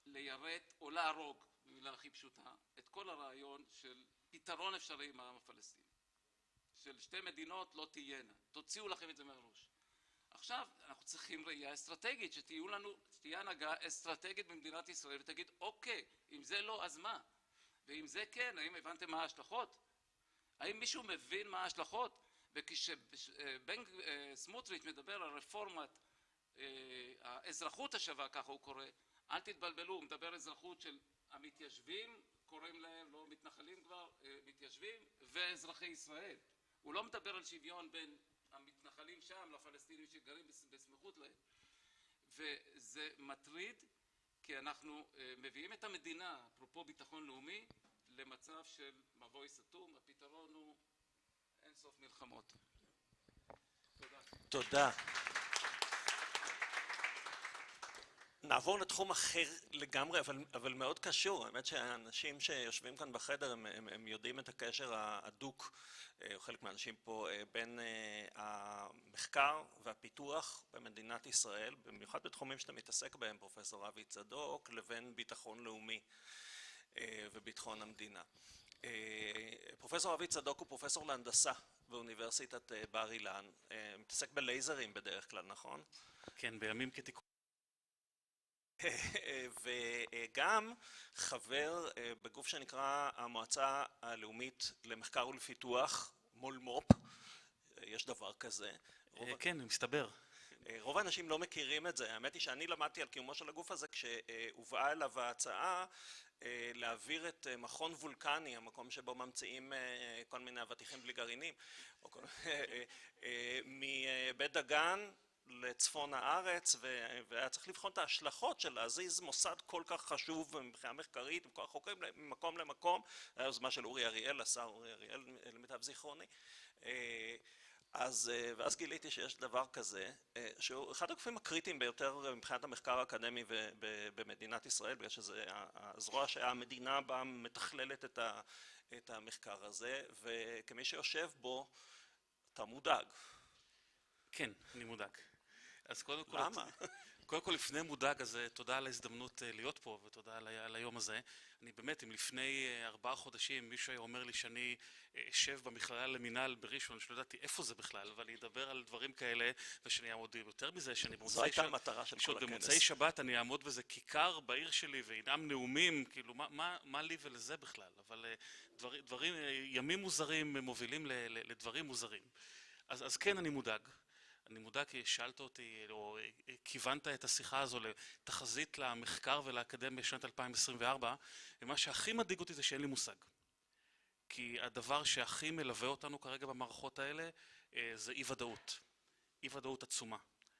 ליירט או להרוג, במילה הכי פשוטה, את כל הרעיון של פתרון אפשרי עם העם הפלסטיני. של שתי מדינות לא תהיינה. תוציאו לכם את זה מהראש. עכשיו אנחנו צריכים ראייה אסטרטגית, שתהיה הנהגה אסטרטגית במדינת ישראל ותגיד, אוקיי, אם זה לא, אז מה? ואם זה כן, האם הבנתם מה ההשלכות? האם מישהו מבין מה ההשלכות? וכשבן סמוטריץ' מדבר על רפורמת האזרחות השווה, ככה הוא קורא, אל תתבלבלו, הוא מדבר אזרחות של המתיישבים, קוראים להם, לא מתנחלים כבר, מתיישבים, ואזרחי ישראל. הוא לא מדבר על שוויון בין המתנחלים שם לפלסטינים שגרים בסמיכות להם. וזה מטריד, כי אנחנו מביאים את המדינה, אפרופו ביטחון לאומי, למצב של מבוי סתום. הפתרון הוא אין סוף מלחמות. תודה. תודה. נעבור לתחום אחר לגמרי, אבל מאוד קשור. האמת שהאנשים שיושבים כאן בחדר, הם יודעים את הקשר ההדוק, או חלק מהאנשים פה, בין המחקר והפיתוח במדינת ישראל, במיוחד בתחומים שאתה מתעסק בהם, פרופסור אבי צדוק, לבין ביטחון לאומי וביטחון המדינה. פרופסור אבי צדוק הוא פרופסור להנדסה באוניברסיטת בר אילן, מתעסק בלייזרים בדרך כלל, נכון? כן, בימים כתיקון. וגם חבר בגוף שנקרא המועצה הלאומית למחקר ולפיתוח, מולמופ, יש דבר כזה. כן, מסתבר. רוב האנשים לא מכירים את זה. האמת היא שאני למדתי על קיומו של הגוף הזה כשהובאה אליו ההצעה להעביר את מכון וולקני, המקום שבו ממציאים כל מיני אבטיחים בלי גרעינים, מבית דגן לצפון הארץ, והיה צריך לבחון את ההשלכות של להזיז מוסד כל כך חשוב מבחינה מחקרית, וכל החוקרים ממקום למקום. היה יוזמה של אורי אריאל, השר אורי אריאל, למיטב זיכרוני. ואז גיליתי שיש דבר כזה, שהוא אחד הגופים הקריטיים ביותר מבחינת המחקר האקדמי במדינת ישראל, בגלל שזה הזרוע שהמדינה בה מתכללת את המחקר הזה, וכמי שיושב בו, אתה מודאג. כן, אני מודאג. אז קודם כל... למה? קודם כל לפני מודאג, אז תודה על ההזדמנות להיות פה ותודה על היום הזה. אני באמת, אם לפני 4 חודשים מישהו היה אומר לי שאני אשב במכללה למינהל בראשון, שלא ידעתי איפה זה בכלל, אבל אני אדבר על דברים כאלה, ושאני אעמוד יותר מזה, שאני זו הייתה המטרה של כל הכנס. במוצאי שבת אני אעמוד בזה כיכר בעיר שלי וינאם נאומים, כאילו מה לי ולזה בכלל? אבל ימים מוזרים מובילים לדברים מוזרים. אז כן, אני מודאג. אני מודע כי שאלת אותי, או כיוונת את השיחה הזו לתחזית למחקר ולאקדמיה בשנת 2024, ומה שהכי מדאיג אותי זה שאין לי מושג. כי הדבר שהכי מלווה אותנו כרגע במערכות האלה, זה אי-ודאות. אי-ודאות עצומה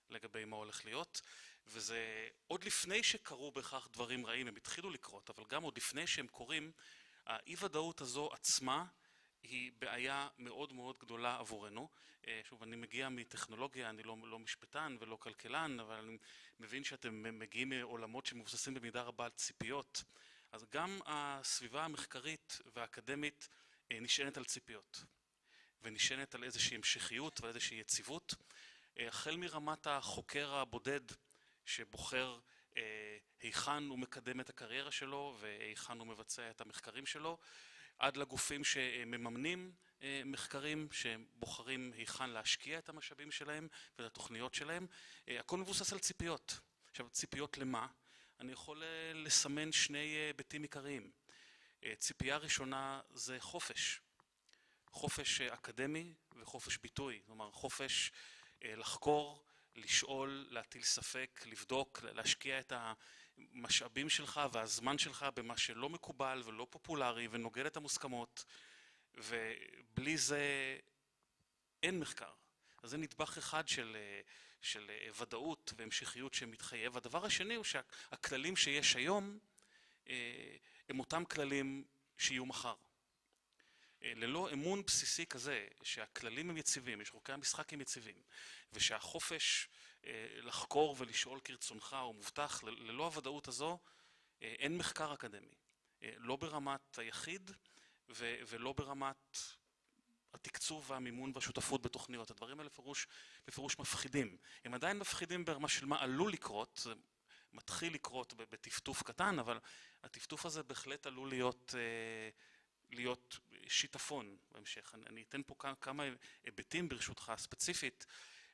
לגבי מה הולך להיות, וזה עוד לפני שקרו בכך דברים רעים, הם התחילו לקרות, אבל גם עוד לפני שהם קורים, האי-ודאות הזו עצמה, היא בעיה מאוד מאוד גדולה עבורנו. שוב, אני מגיע מטכנולוגיה, אני לא משפטן ולא כלכלן, אבל אני מבין שאתם מגיעים מעולמות שמבוססים במידה רבה על ציפיות. אז גם הסביבה המחקרית והאקדמית נשענת על ציפיות, ונשענת על איזושהי המשכיות ועל איזושהי יציבות. החל מרמת החוקר הבודד שבוחר היכן הוא מקדם את הקריירה שלו והיכן הוא מבצע את המחקרים שלו, עד לגופים שמממנים מחקרים, שבוחרים היכן להשקיע את המשאבים שלהם ואת התוכניות שלהם. הכל מבוסס על ציפיות. עכשיו, ציפיות למה? אני יכול לסמן 2 היבטים עיקריים. ציפייה ראשונה זה חופש. חופש אקדמי וחופש ביטוי, כלומר חופש לחקור, לשאול, להטיל ספק, לבדוק, להשקיע את המשאבים שלך והזמן שלך במה שלא מקובל ולא פופולרי ונוגד את המוסכמות, ובלי זה אין מחקר. אז זה נדבך אחד של ודאות והמשכיות שמתחייב. הדבר השני הוא שהכללים שיש היום הם אותם כללים שיהיו מחר. ללא אמון בסיסי כזה, שהכללים הם יציבים, שחוקי המשחק הם יציבים, ושהחופש לחקור ולשאול כרצונך הוא מובטח, ללא הוודאות הזו אין מחקר אקדמי. לא ברמת היחיד ולא ברמת התקצוב והמימון והשותפות בתוכניות. הדברים האלה בפירוש מפחידים. הם עדיין מפחידים ברמה של מה עלול לקרות, זה מתחיל לקרות בטפטוף קטן, אבל הטפטוף הזה בהחלט עלול להיות שיטפון בהמשך. אני אתן פה כמה היבטים ברשותך ספציפית.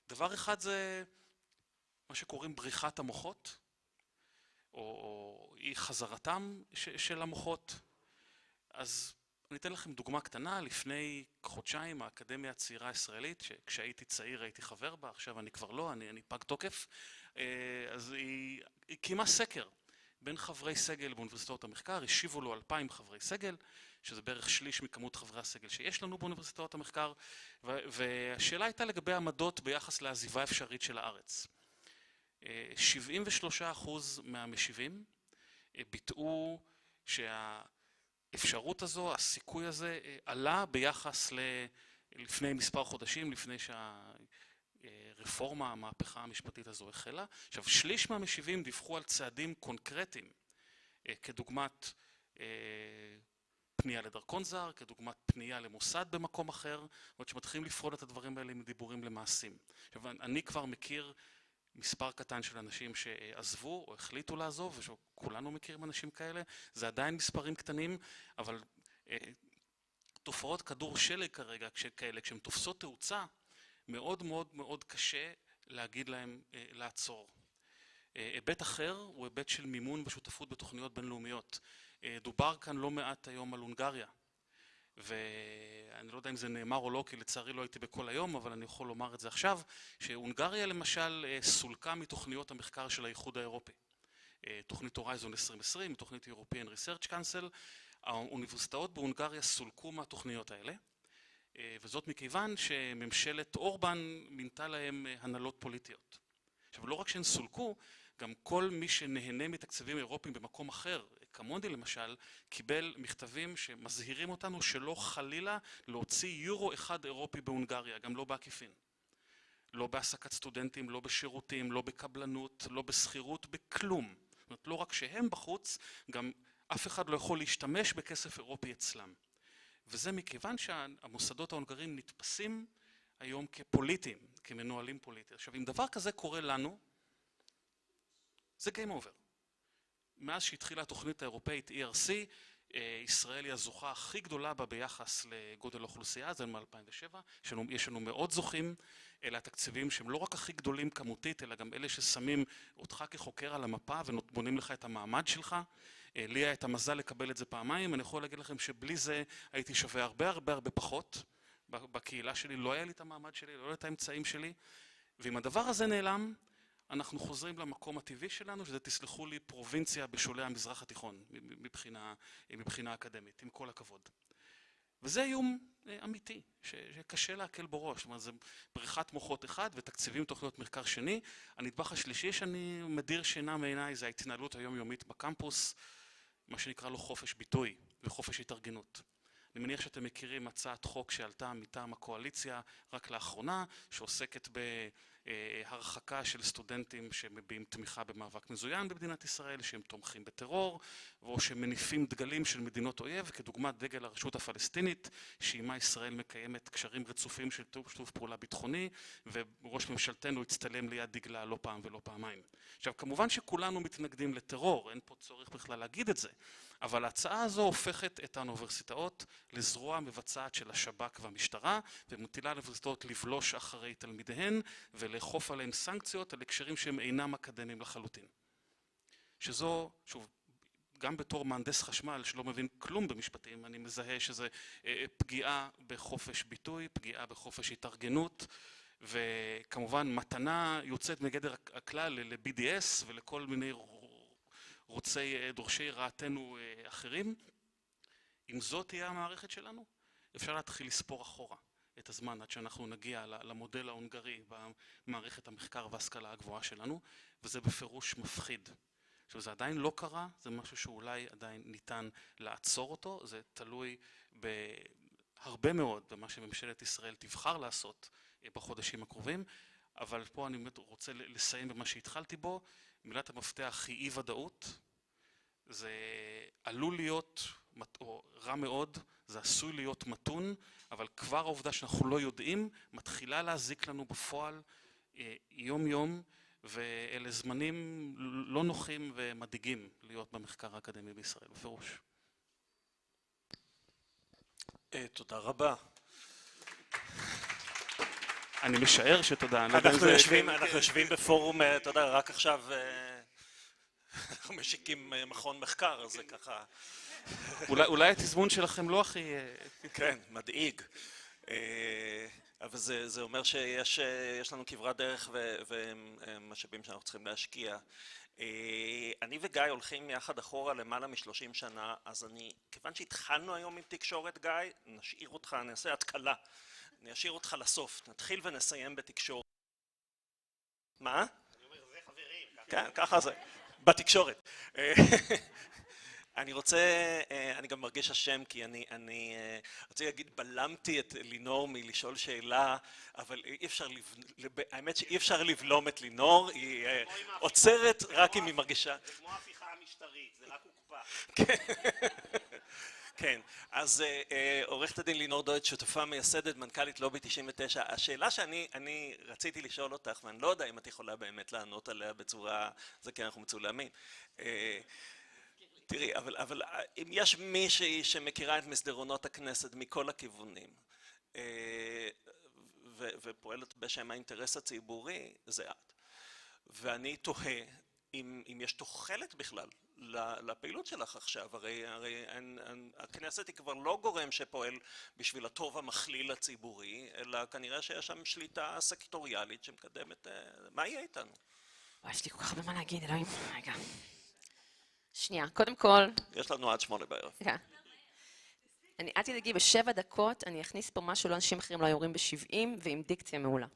דבר אחד זה מה שקוראים בריחת המוחות, או אי חזרתם של המוחות. אז אני אתן לכם דוגמה קטנה. לפני חודשיים האקדמיה הצעירה הישראלית, כשהייתי צעיר הייתי חבר בה, עכשיו אני כבר לא, אני פג תוקף, אז היא קיימה סקר בין חברי סגל באוניברסיטאות המחקר, השיבו לו 2,000 חברי סגל, שזה בערך שליש מכמות חברי הסגל שיש לנו באוניברסיטאות המחקר, והשאלה הייתה לגבי עמדות ביחס לעזיבה אפשרית של הארץ. 73% מהמשיבים ביטאו שהאפשרות הזו, הסיכוי הזה, עלה ביחס לפני מספר חודשים, לפני שהרפורמה, המהפכה המשפטית הזו החלה. עכשיו, שליש מהמשיבים דיווחו על צעדים קונקרטיים, כדוגמת פנייה לדרכון זר, כדוגמת פנייה למוסד במקום אחר, עוד שמתחילים לפרוד את הדברים האלה עם דיבורים למעשים. עכשיו, אני כבר מכיר מספר קטן של אנשים שעזבו או החליטו לעזוב, וכולנו מכירים אנשים כאלה, זה עדיין מספרים קטנים, אבל תופעות כדור שלג כרגע, כשהן תופסות תאוצה, מאוד מאוד מאוד קשה להגיד להם לעצור. היבט אחר הוא היבט של מימון ושותפות בתוכניות בינלאומיות. דובר כאן לא מעט היום על הונגריה, ואני לא יודע אם זה נאמר או לא, כי לצערי לא הייתי בכל היום, אבל אני יכול לומר את זה עכשיו, שהונגריה למשל סולקה מתוכניות המחקר של האיחוד האירופי. תוכנית הורייזון 2020, תוכנית European Research Council, האוניברסיטאות בהונגריה סולקו מהתוכניות האלה, וזאת מכיוון שממשלת אורבן מינתה להם הנהלות פוליטיות. עכשיו, לא רק שהן סולקו, גם כל מי שנהנה מתקציבים אירופיים במקום אחר, כמוני למשל, קיבל מכתבים שמזהירים אותנו שלא חלילה להוציא יורו אחד אירופי בהונגריה, גם לא בעקיפין. לא בהעסקת סטודנטים, לא בשירותים, לא בקבלנות, לא בסחירות, בכלום. זאת אומרת, לא רק שהם בחוץ, גם אף אחד לא יכול להשתמש בכסף אירופי אצלם. וזה מכיוון שהמוסדות ההונגריים נתפסים היום כפוליטיים, כמנוהלים פוליטיים. עכשיו, אם דבר כזה קורה לנו, זה game over. מאז שהתחילה התוכנית האירופאית ERC, ישראל היא הזוכה הכי גדולה בה ביחס לגודל האוכלוסייה, זה מ-2007, יש לנו מאוד זוכים, אלה התקציבים שהם לא רק הכי גדולים כמותית, אלא גם אלה ששמים אותך כחוקר על המפה ובונים לך את המעמד שלך. לי היה את המזל לקבל את זה פעמיים, אני יכול להגיד לכם שבלי זה הייתי שווה הרבה הרבה הרבה פחות בקהילה שלי, לא היה לי את המעמד שלי, לא היה את האמצעים שלי, ואם הדבר הזה נעלם, אנחנו חוזרים למקום הטבעי שלנו, שזה תסלחו לי פרובינציה בשולי המזרח התיכון, מבחינה אקדמית, עם כל הכבוד. וזה איום אמיתי, שקשה להקל בו ראש. זאת אומרת, זה בריחת מוחות אחד ותקציבים תוכניות מחקר שני. הנדבך השלישי שאני מדיר שינה מעיניי זה ההתנהלות היומיומית בקמפוס, מה שנקרא לו חופש ביטוי וחופש התארגנות. אני מניח שאתם מכירים הצעת חוק שעלתה מטעם הקואליציה רק לאחרונה, שעוסקת בהרחקה של סטודנטים שמביעים תמיכה במאבק מזוין במדינת ישראל, שהם תומכים בטרור, או שמניפים דגלים של מדינות אויב, כדוגמת דגל הרשות הפלסטינית, שעימה ישראל מקיימת קשרים רצופים של שיתוף פעולה ביטחוני, וראש ממשלתנו הצטלם ליד דגלה לא פעם ולא פעמיים. עכשיו, כמובן שכולנו מתנגדים לטרור, אין פה צורך בכלל להגיד את זה, אבל ההצעה הזו הופכת את האוניברסיטאות לזרוע מבצעת של השב"כ והמשטרה, ומטילה לאוניברסיטאות לבלוש אחרי תלמידיהן, ולאכוף עליהם סנקציות על הקשרים שהם אינם אקדמיים לחלוטין. שזו, שוב, גם בתור מהנדס חשמל שלא מבין כלום במשפטים, אני מזהה שזה פגיעה בחופש ביטוי, פגיעה בחופש התארגנות, וכמובן מתנה יוצאת מגדר הכלל ל-BDS ולכל מיני דורשי רעתנו אחרים. אם זאת תהיה המערכת שלנו, אפשר להתחיל לספור אחורה את הזמן עד שאנחנו נגיע למודל ההונגרי במערכת המחקר וההשכלה הגבוהה שלנו, וזה בפירוש מפחיד. עכשיו, זה עדיין לא קרה, זה משהו שאולי עדיין ניתן לעצור אותו, זה תלוי בהרבה מאוד במה שממשלת ישראל תבחר לעשות בחודשים הקרובים, אבל פה אני באמת רוצה לסיים במה שהתחלתי בו. מילת המפתח היא אי ודאות, זה עלול להיות, או רע מאוד, זה עשוי להיות מתון, אבל כבר העובדה שאנחנו לא יודעים מתחילה להזיק לנו בפועל יום יום, ואלה זמנים לא נוחים ומדאיגים להיות במחקר האקדמי בישראל, בפירוש. תודה רבה. אני משער שתודה. אנחנו יושבים בפורום, אתה יודע, רק עכשיו אנחנו משיקים מכון מחקר, אז זה ככה... אולי התזמון שלכם לא הכי... כן, מדאיג. אבל זה אומר שיש לנו כברת דרך ומשאבים שאנחנו צריכים להשקיע. אני וגיא הולכים יחד אחורה למעלה מ-30 שנה, אז כיוון שהתחלנו היום עם תקשורת, גיא, נשאיר אותך, אני אעשה התקלה. אני אשאיר אותך לסוף, נתחיל ונסיים בתקשורת. מה? אני אומר, זה חברים. כן, ככה זה, בתקשורת. אני גם מרגיש אשם, כי אני רוצה להגיד, בלמתי את לינור מלשאול שאלה, אבל האמת שאי אפשר לבלום את לינור, היא עוצרת רק אם היא מרגישה. זה כמו ההפיכה המשטרית, זה רק הוקפא. כן, אז עורכת הדין לינור דויט, שותפה מייסדת, מנכ"לית לובי 99, השאלה שאני רציתי לשאול אותך, ואני לא יודע אם את יכולה באמת לענות עליה בצורה, זה כי אנחנו מצולמים. תראי, אבל אם יש מישהי שמכירה את מסדרונות הכנסת מכל הכיוונים, ופועלת בשם האינטרס הציבורי, זה את. ואני תוהה אם יש תוחלת בכלל לפעילות שלך עכשיו, הרי הכנסת היא כבר לא גורם שפועל בשביל הטוב המכליל הציבורי, אלא כנראה שיש שם שליטה סקטוריאלית שמקדמת, מה יהיה איתנו? יש לי כל כך הרבה מה להגיד, אלוהים, רגע. שנייה, קודם כל... יש לנו עד 8 בערב. כן. אני עד תדאגי ב7 דקות, אני אכניס פה משהו לאנשים אחרים לא יורים ב70 ועם דיקציה מעולה.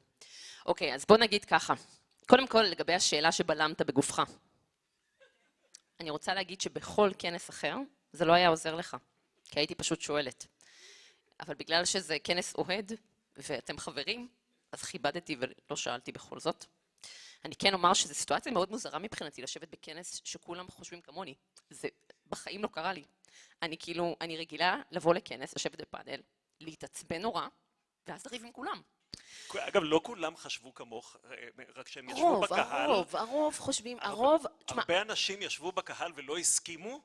אוקיי, אז בוא נגיד ככה. קודם כל, לגבי השאלה שבלמת בגופך. אני רוצה להגיד שבכל כנס אחר, זה לא היה עוזר לך, כי הייתי פשוט שואלת. אבל בגלל שזה כנס אוהד, ואתם חברים, אז כיבדתי ולא שאלתי בכל זאת. אני כן אומר שזו סיטואציה מאוד מוזרה מבחינתי, לשבת בכנס שכולם חושבים כמוני. זה בחיים לא קרה לי. אני רגילה לבוא לכנס, לשבת בפאנל, להתעצבן נורא, ואז לריב עם כולם. אגב, לא כולם חשבו כמוך, רק שהם ישבו בקהל. הרוב חושבים, הרבה אנשים ישבו בקהל ולא הסכימו,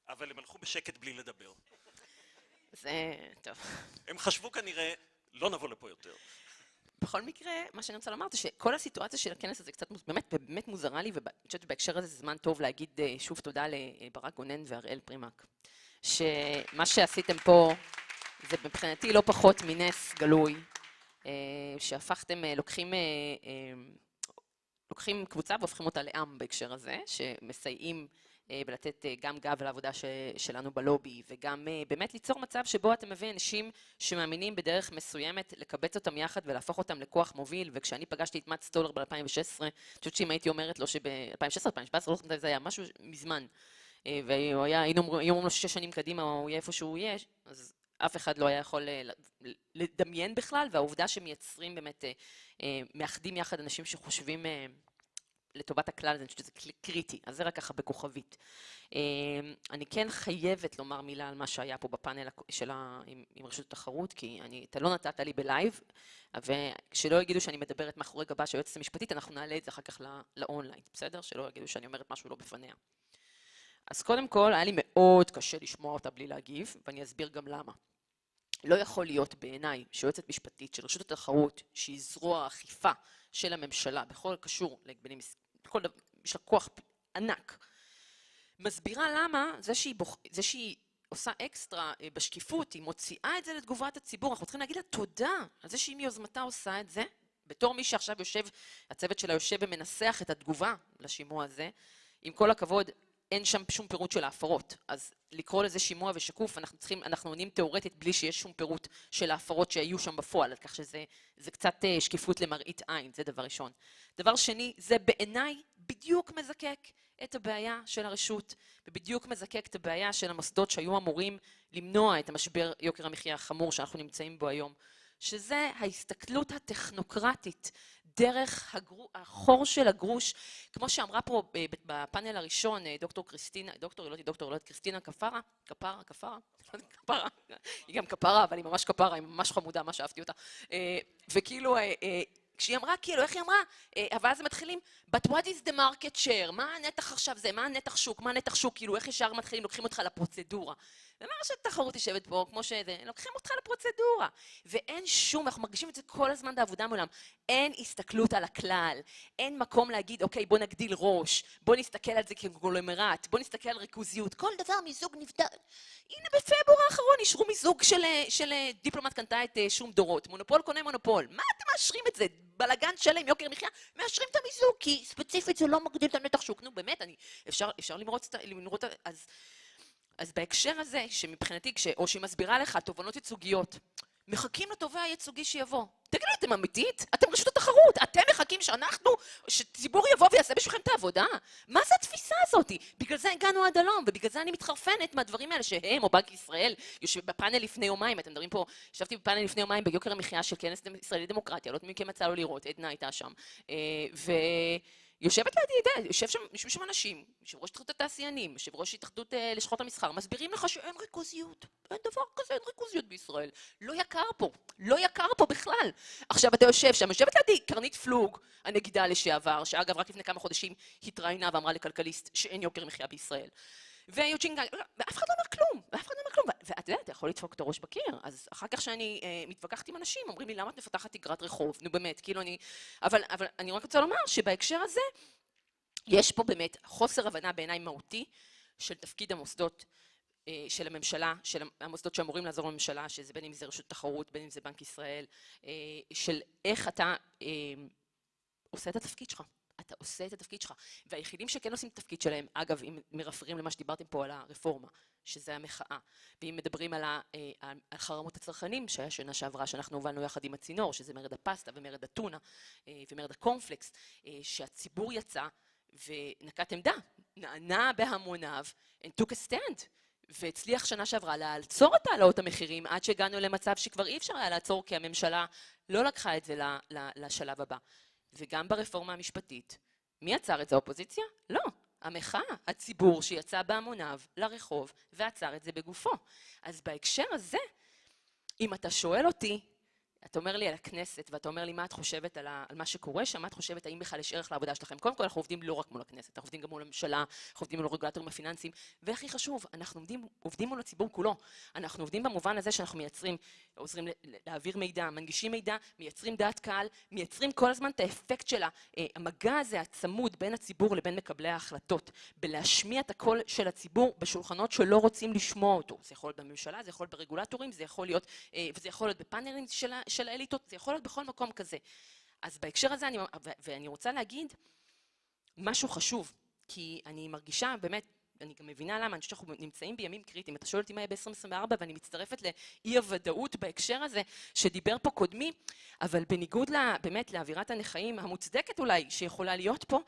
אבל הם הלכו בשקט בלי לדבר. זה טוב. הם חשבו כנראה, לא נבוא לפה יותר. בכל מקרה, מה שאני רוצה לומר זה שכל הסיטואציה של הכנס הזה קצת באמת מוזרה לי, ואני חושבת שבהקשר הזה זה זמן טוב להגיד שוב תודה לברק גונן והראל פרימק. שמה שעשיתם פה זה מבחינתי לא פחות מנס גלוי, שהפכתם, לוקחים קבוצה והופכים אותה לעם בהקשר הזה, שמסייעים ולתת גם גב לעבודה שלנו בלובי, וגם באמת ליצור מצב שבו אתה מביא אנשים שמאמינים בדרך מסוימת, לקבץ אותם יחד ולהפוך אותם לכוח מוביל. וכשאני פגשתי את מאט סטולר ב-2016, אני חושבת שאם הייתי אומרת לו שב-2016, 2017, לא יודעת מתי זה היה, משהו מזמן, היינו אומרים לו 6 שנים קדימה, הוא יהיה איפה שהוא יהיה, אז אף אחד לא היה יכול לדמיין בכלל, והעובדה שמייצרים באמת, מאחדים יחד אנשים שחושבים לטובת הכלל, אני חושבת שזה קריטי, אז זה רק ככה בכוכבית. אני כן חייבת לומר מילה על מה שהיה פה בפאנל עם רשות התחרות, כי אתה לא נתת לי בלייב, וכשלא יגידו שאני מדברת מאחורי גבה של היועצת המשפטית, אנחנו נעלה את זה אחר כך לאונליין, בסדר? שלא יגידו שאני אומרת משהו לא בפניה. אז קודם כל, היה לי מאוד קשה לשמוע אותה בלי להגיב, ואני אסביר גם למה. לא יכול להיות בעיניי שיועצת משפטית של רשות התחרות, שהיא זרוע אכיפה של הממשלה, בכל קשור להגבלים, יש לה כוח ענק, מסבירה למה זה שהיא עושה אקסטרה בשקיפות, היא מוציאה את זה לתגובת הציבור, אנחנו צריכים להגיד לה תודה על זה שהיא מיוזמתה עושה את זה, בתור מי שעכשיו יושב, הצוות שלה יושב ומנסח את התגובה לשימוע הזה, עם כל הכבוד, אין שם שום פירוט של ההפרות, אז לקרוא לזה שימוע ושקוף, אנחנו עונים תיאורטית בלי שיש שום פירוט של ההפרות שהיו שם בפועל, כך שזה קצת שקיפות למראית עין, זה דבר ראשון. דבר שני, זה בעיניי בדיוק מזקק את הבעיה של הרשות, ובדיוק מזקק את הבעיה של המוסדות שהיו אמורים למנוע את המשבר יוקר המחיה החמור שאנחנו נמצאים בו היום, שזה ההסתכלות הטכנוקרטית דרך החור של הגרוש, כמו שאמרה פה בפאנל הראשון דוקטור קריסטינה כפרה, היא גם כפרה, אבל היא ממש כפרה, היא ממש חמודה, מה שאהבתי אותה, וכאילו כשהיא אמרה, כאילו, איך היא אמרה? אבל אז הם מתחילים, but what is the market share? מה הנתח עכשיו זה? מה הנתח שוק? מה הנתח שוק? כאילו, איך ישר מתחילים? לוקחים אותך לפרוצדורה. ומה שתחרות יושבת פה, כמו שזה, לוקחים אותך לפרוצדורה. ואין שום, אנחנו מרגישים את זה כל הזמן בעבודה מולם, אין הסתכלות על הכלל, אין מקום להגיד, אוקיי, בוא נגדיל ראש, בוא נסתכל על זה כגלומרט, בוא נסתכל על ריכוזיות, כל דבר מיזוג נבדל. הנה בפברואר האחרון אישרו מיזוג של דיפלומט קנתה את שום דורות, מונופול קונה מונופול. מה אתם מאשרים את זה? בלגן שלם, יוקר מחיה, מאשרים את המיזוג, כי ספציפית זה לא מגדיל את הנתח שוק. נו באמת, אפשר למרות, אז בהקשר הזה, שמבחינתי, או שהיא מסבירה לך תובנות ייצוגיות, מחכים לתובע הייצוגי שיבוא. תגידו, אתם אמיתית? אתם רשות התחרות, אתם מחכים שציבור יבוא ויעשה בשבילכם את העבודה? מה זה התפיסה הזאת? בגלל זה הגענו עד הלום, ובגלל זה אני מתחרפנת מהדברים האלה שהם, או בנק ישראל, יושב בפאנל לפני יומיים, אתם מדברים פה, ישבתי בפאנל לפני יומיים ביוקר המחייה של כנס ישראלי דמוקרטיה, לא מכם מצא לו לראות, עדנה הייתה שם, יושבת לידי, יושבים שם אנשים, יושב ראש התאחדות התעשיינים, יושב ראש התאחדות לשכות המסחר, מסבירים לך שאין ריכוזיות, אין דבר כזה, אין ריכוזיות בישראל, לא יקר פה בכלל. עכשיו אתה יושב שם, יושבת לידי קרנית פלוג, הנגידה לשעבר, שאגב רק לפני כמה חודשים התראיינה ואמרה לכלכליסט שאין יוקר מחיה בישראל. ויוג'ין, ואף אחד לא אומר כלום, ואתה יודע, אתה יכול לדפוק את הראש בקיר, אז אחר כך שאני מתווכחת עם אנשים, אומרים לי, למה את מפתחת תגרת רחוב? נו באמת, כאילו אבל אני רק רוצה לומר שבהקשר הזה, יש פה באמת חוסר הבנה בעיניי מהותי של תפקיד המוסדות של הממשלה, של המוסדות שאמורים לעזור לממשלה, שזה בין אם זה רשות תחרות, בין אם זה בנק ישראל, של איך אתה עושה את התפקיד שלך. אתה עושה את התפקיד שלך, והיחידים שכן עושים את התפקיד שלהם, אגב, אם מרפרים למה שדיברתם פה על הרפורמה, שזה המחאה, ואם מדברים על חרמות הצרכנים, שהיה שנה שעברה שאנחנו הובלנו יחד עם הצינור, שזה מרד הפסטה ומרד הטונה ומרד הקורנפלקס, שהציבור יצא ונקט עמדה, נענה בהמוניו, and took a stand, והצליח שנה שעברה לעצור את העלאות המחירים, עד שהגענו למצב שכבר אי אפשר היה לעצור, כי הממשלה לא לקחה את זה לשלב הבא. וגם ברפורמה המשפטית. מי עצר את זה? האופוזיציה? לא. המחאה, הציבור שיצא בהמוניו לרחוב ועצר את זה בגופו. אז בהקשר הזה, אם אתה שואל אותי, אתה אומר לי על הכנסת, ואתה אומר לי מה את חושבת על מה שקורה שם, מה את חושבת האם בכלל יש ערך לעבודה שלכם. קודם כל אנחנו עובדים לא רק מול הכנסת, אנחנו עובדים גם מול הממשלה, אנחנו עובדים מול הרגולטורים הפיננסיים, והכי חשוב, אנחנו עובדים מול הציבור כולו. אנחנו עובדים במובן הזה שאנחנו עוזרים להעביר מידע, מנגישים מידע, מייצרים דעת קהל, מייצרים כל הזמן את האפקט של המגע הזה הצמוד בין הציבור לבין מקבלי ההחלטות, בלהשמיע את הקול של הציבור בשולחנות שלא רוצים לשמוע אותו. זה יכול להיות בממשלה, זה יכול להיות ברגולטורים, זה יכול להיות, וזה יכול להיות בפאנלים של האליטות, זה יכול להיות בכל מקום כזה. אז בהקשר הזה, ואני רוצה להגיד משהו חשוב, כי אני מרגישה באמת, אני גם מבינה למה, אני חושבת שאנחנו נמצאים בימים קריטיים, אתה שואל אותי מה יהיה ב-2024, ואני מצטרפת לאי הוודאות בהקשר הזה, שדיבר פה קודמי, אבל בניגוד באמת לאווירת הנכאים המוצדקת אולי, שיכולה להיות פה,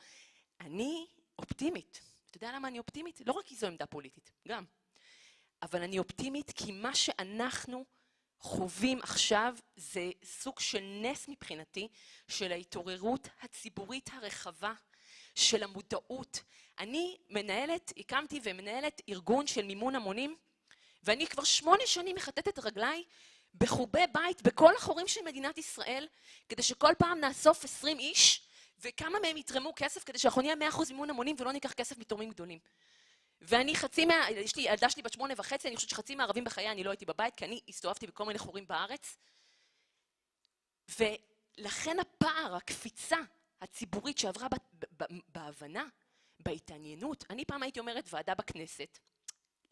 אני אופטימית. אתה יודע למה אני אופטימית? לא רק כי זו עמדה פוליטית, גם. אבל אני אופטימית כי מה שאנחנו חווים עכשיו זה סוג של נס מבחינתי של ההתעוררות הציבורית הרחבה, של המודעות. אני הקמתי ומנהלת ארגון של מימון המונים, ואני כבר 8 שנים מחטטת רגליי בחובי בית בכל החורים של מדינת ישראל, כדי שכל פעם נאסוף 20 איש, וכמה מהם יתרמו כסף כדי שאנחנו נהיה 100% מימון המונים ולא ניקח כסף מתורמים גדולים. ואני יש לי ילדה שלי בת 8.5, אני חושבת שחצי מהערבים בחיי אני לא הייתי בבית, כי אני הסתובבתי בכל מיני חורים בארץ. ולכן הפער, הקפיצה הציבורית שעברה בהבנה, בהתעניינות. אני פעם הייתי אומרת ועדה בכנסת,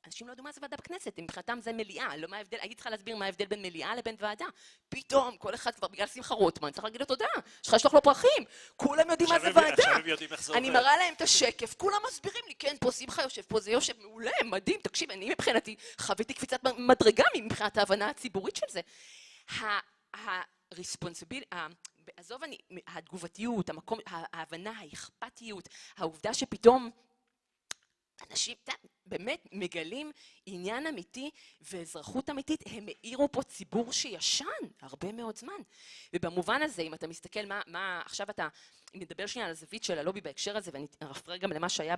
אנשים לא יודעים מה זה ועדה בכנסת, מבחינתם זה מליאה, לא מה ההבדל, הייתי צריכה להסביר מה ההבדל בין מליאה לבין ועדה. פתאום, כל אחד כבר בגלל שמחה רוטמן, צריך להגיד לו תודה, יש לך לשלוח לו פרחים, כולם יודעים מה זה ועדה. אני מראה להם את השקף, כולם מסבירים לי, כן, פה שמחה יושב, פה זה יושב, מעולה, מדהים, תקשיב, אני מבחינתי חוויתי קפיצת מדרגה מבחינת ההבנה הציבורית של זה. עזוב, התגובתיות, המקום, ההבנה, האכפתיות, העובדה שפתאום אנשים באמת מגלים עניין אמיתי ואזרחות אמיתית, הם מאירו פה ציבור שישן הרבה מאוד זמן. ובמובן הזה, אם אתה מסתכל עכשיו אתה מדבר שנייה על הזווית של הלובי בהקשר הזה, ואני אפרר גם למה שהיה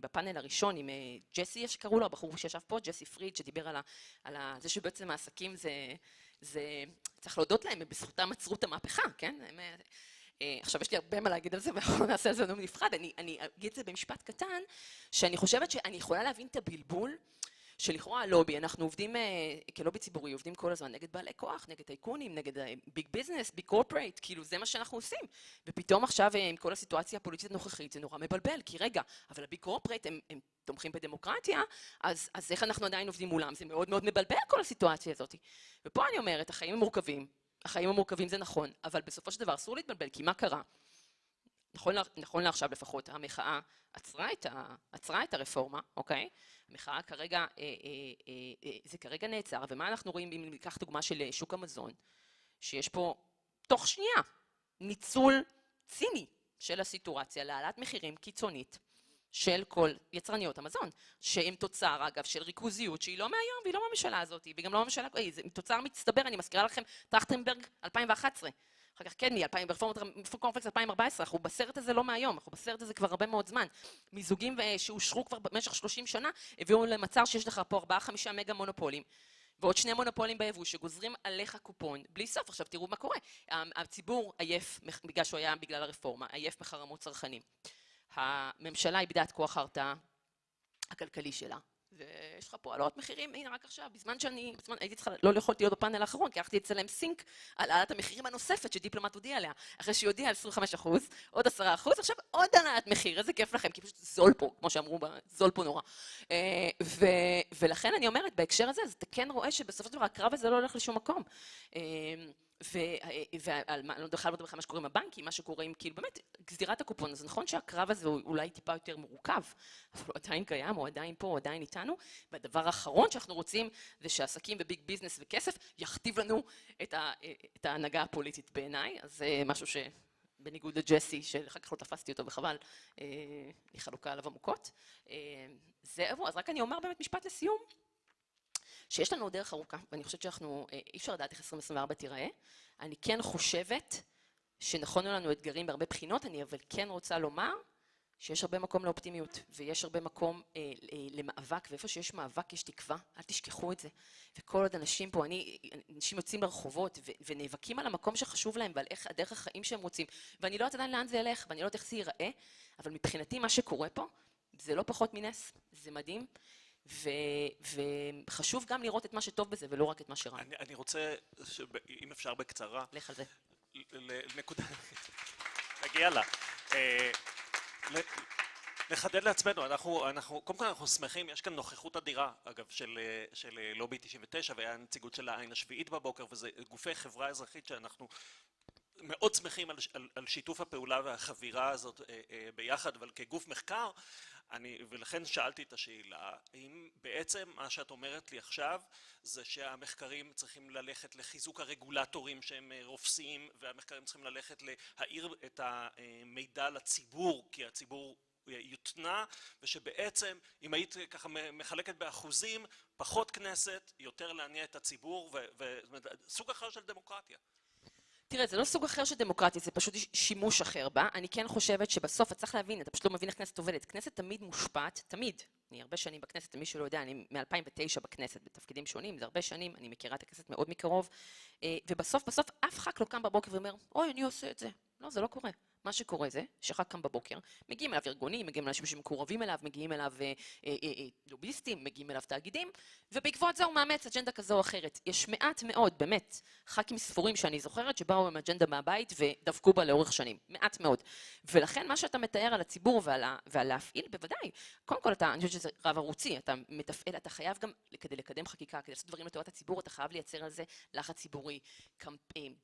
בפאנל הראשון עם ג'סי, שקראו לו, הבחור שישב פה, ג'סי פריד, שדיבר על זה שבעצם העסקים זה, צריך להודות להם, בזכותם עצרו את המהפכה, כן? עכשיו יש לי הרבה מה להגיד על זה, ואנחנו נעשה על זה נאום נפרד. אני אגיד את זה במשפט קטן, שאני חושבת שאני יכולה להבין את הבלבול שלכאורה הלובי, אנחנו עובדים כלובי ציבורי, עובדים כל הזמן נגד בעלי כוח, נגד טייקונים, נגד ביג ביזנס, ביג קורפרייט, כאילו זה מה שאנחנו עושים. ופתאום עכשיו עם כל הסיטואציה הפוליטית הנוכחית זה נורא מבלבל, כי רגע, אבל הביג קורפרייט הם תומכים בדמוקרטיה, אז איך אנחנו עדיין עובדים מולם? זה מאוד מאוד מבלבל כל הסיטואציה הזאת. ופה אני אומרת, החיים המורכבים זה נכון, אבל בסופו של דבר אסור להתבלבל, כי מה קרה? נכון לעכשיו לפחות, המחאה עצרה את הרפורמה, אוקיי? המחאה כרגע, זה כרגע נעצר, ומה אנחנו רואים אם ניקח דוגמה של שוק המזון, שיש פה תוך שנייה ניצול ציני של הסיטואציה, להעלאת מחירים קיצונית של כל יצרניות המזון, שהם תוצר אגב של ריכוזיות שהיא לא מהיום והיא לא מהממשלה הזאת, וגם לא מהממשלה, זה תוצר מצטבר, אני מזכירה לכם, טרכטנברג 2011, אחר כך כן, ברפורמת קורנפלקס 2014, אנחנו בסרט הזה לא מהיום, אנחנו בסרט הזה כבר הרבה מאוד זמן. מיזוגים שאושרו כבר במשך 30 שנה, הביאו למצב שיש לך פה 4-5 מגה מונופולים, ועוד 2 מונופולים ביבוא שגוזרים עליך קופון, בלי סוף. עכשיו תראו מה קורה. הציבור עייף, בגלל שהוא היה בגלל הרפורמה, עייף מחרמות צרכנים. הממשלה איבדה את כוח ההרתעה הכלכלי שלה. ויש לך פה העלאות מחירים, הנה רק עכשיו, בזמן הייתי צריכה, לא יכולתי להיות בפאנל האחרון, כי הלכתי לצלם סינק על העלאת המחירים הנוספת שדיפלומט הודיע עליה. אחרי שהודיע על 25%, עוד 10%, עכשיו עוד העלאת מחיר, איזה כיף לכם, כי פשוט זול פה, כמו שאמרו, זול פה נורא. ולכן אני אומרת, בהקשר הזה, אז אתה כן רואה שבסופו של דבר הקרב הזה לא הולך לשום מקום. ואני לא בכלל מדבר מה שקורה עם הבנקים, מה שקורה עם כאילו באמת גזירת הקופון, אז נכון שהקרב הזה הוא אולי טיפה יותר מורכב, אבל הוא עדיין קיים, הוא עדיין פה, הוא עדיין איתנו, והדבר האחרון שאנחנו רוצים זה שעסקים וביג ביזנס וכסף יכתיב לנו את ההנהגה הפוליטית בעיניי, אז זה משהו שבניגוד לג'סי, שאחר כך לא תפסתי אותו וחבל, היא חלוקה עליו עמוקות. זהו, אז רק אני אומר באמת משפט לסיום, שיש לנו דרך ארוכה, ואני חושבת שאנחנו, אי אפשר לדעת איך 2024 תיראה. אני כן חושבת שנכונו לנו אתגרים בהרבה בחינות, אני אבל כן רוצה לומר שיש הרבה מקום לאופטימיות, ויש הרבה מקום למאבק, ואיפה שיש מאבק יש תקווה, אל תשכחו את זה. וכל עוד אנשים פה, אנשים יוצאים לרחובות ונאבקים על המקום שחשוב להם, ועל איך הדרך החיים שהם רוצים, ואני לא יודעת עדיין לאן זה ילך, ואני לא יודעת איך זה ייראה, אבל מבחינתי מה שקורה פה, זה לא פחות מנס, זה מדהים. וחשוב גם לראות את מה שטוב בזה ולא רק את מה שרע. אני רוצה, אם אפשר בקצרה, לך על זה. לנקודה, נגיע לה. לחדד לעצמנו, קודם כל אנחנו שמחים, יש כאן נוכחות אדירה, אגב, של לובי 99, והיה נציגות של העין השביעית בבוקר, וזה גופי חברה אזרחית שאנחנו מאוד שמחים על שיתוף הפעולה והחבירה הזאת ביחד, אבל כגוף מחקר, ולכן שאלתי את השאלה, האם בעצם מה שאת אומרת לי עכשיו זה שהמחקרים צריכים ללכת לחיזוק הרגולטורים שהם רופסים, והמחקרים צריכים ללכת להעיר את המידע לציבור, כי הציבור יותנה, ושבעצם אם היית ככה מחלקת באחוזים, פחות כנסת, יותר להניע את הציבור, וסוג אחר של דמוקרטיה. תראה, זה לא סוג אחר של דמוקרטיה, זה פשוט שימוש אחר בה. אני כן חושבת שבסוף אתה צריך להבין, אתה פשוט לא מבין איך כנסת עובדת. כנסת תמיד מושפעת, תמיד. אני הרבה שנים בכנסת, מי שלא יודע, אני מ-2009 בכנסת, בתפקידים שונים, זה הרבה שנים, אני מכירה את הכנסת מאוד מקרוב, ובסוף אף אחד לא קם בבוקר ואומר, אוי, אני עושה את זה. לא, זה לא קורה. מה שקורה זה שאחר קם בבוקר, מגיעים אליו ארגונים, מגיעים אנשים שמקורבים אליו, מגיעים אליו לוביסטים, מגיעים אליו תאגידים, ובעקבות זה הוא מאמץ אג'נדה כזו או אחרת. יש מעט מאוד, באמת, ח"כים ספורים שאני זוכרת שבאו עם אג'נדה מהבית ודפקו בה לאורך שנים. מעט מאוד. ולכן מה שאתה מתאר על הציבור ועל להפעיל, בוודאי, קודם כל אני חושבת שזה רב ערוצי, אתה מתפעל, אתה חייב גם כדי לקדם חקיקה, כדי לעשות דברים לטובת הציבור, אתה חייב לייצר על זה לחץ ציבורי,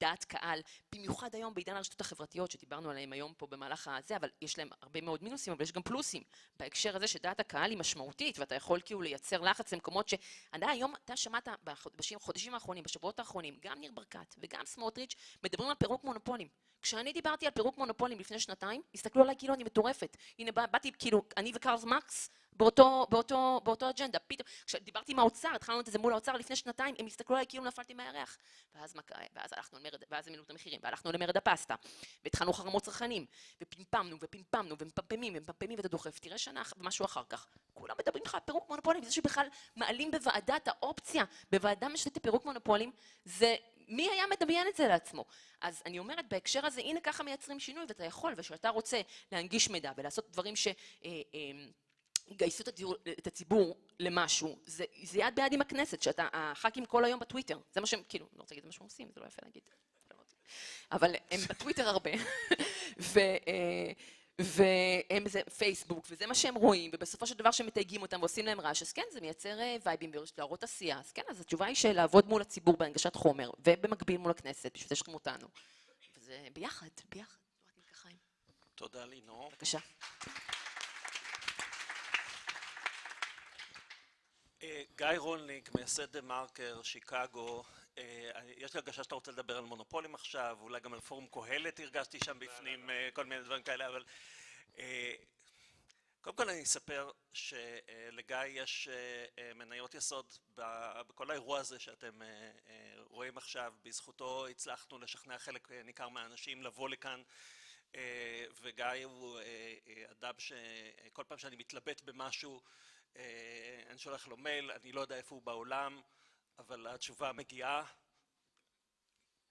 דעת קהל, במיוחד היום בעידן הרשתות החברתיות שדיברנו עליהם היום פה במהלך הזה, אבל יש להם הרבה מאוד מינוסים, אבל יש גם פלוסים. בהקשר הזה שדעת הקהל היא משמעותית, ואתה יכול כאילו לייצר לחץ למקומות היום אתה שמעת בחודשים האחרונים, בשבועות האחרונים, גם ניר ברקת וגם סמוטריץ' מדברים על פירוק מונופולים. כשאני דיברתי על פירוק מונופולים לפני שנתיים, הסתכלו עליי כאילו אני מטורפת. הנה באתי כאילו, אני וקרל מרקס באותו אג'נדה. פתאום, כשדיברתי עם האוצר, התחלנו את זה מול האוצר לפני שנתיים, הם הסתכלו עליי כאילו נפלתי מהירח. ואז הלכנו למרד, ואז הם העלו את המחירים, והלכנו למרד הפסטה, והתחלנו חרמות צרכנים, ופימפמנו ומפמפמים, ואתה דוחף, תראה שנה ומשהו אחר כך. כולם מדברים לך על פירוק מונופולים, וזה שבכלל מעלים בוועדת האופציה, בוועדה משתתת פירוק מונופולים, זה מי היה מדמיין את זה לעצמו? אז אני אומרת, בהקשר הזה, הנה ככה מייצרים שינוי, ואתה יכול, ושאתה רוצה להנגיש מידע ולעשות דברים גייסו את הציבור למשהו, זה יד ביד עם הכנסת, שאתה, הח"כים כל היום בטוויטר, זה מה שהם, כאילו, אני לא רוצה להגיד מה שהם עושים, זה לא יפה להגיד, אבל הם בטוויטר הרבה, והם זה פייסבוק, וזה מה שהם רואים, ובסופו של דבר שהם מתייגים אותם ועושים להם רעש, אז כן, זה מייצר וייבים להראות עשייה, אז כן, אז התשובה היא שלעבוד מול הציבור בהנגשת חומר, ובמקביל מול הכנסת, בשביל זה שכם אותנו, וזה ביחד. תודה לינור. בבקשה. גיא רולניק, מייסד דה מרקר, שיקגו, יש לי הרגשה שאתה רוצה לדבר על מונופולים עכשיו, אולי גם על פורום קהלת הרגשתי שם בפנים, כל מיני דברים כאלה, אבל קודם כל אני אספר שלגיא יש מניות יסוד בכל האירוע הזה שאתם רואים עכשיו, בזכותו הצלחנו לשכנע חלק ניכר מהאנשים לבוא לכאן, וגיא הוא אדם שכל פעם שאני מתלבט במשהו, אני שולח לו מייל, אני לא יודע איפה הוא בעולם, אבל התשובה מגיעה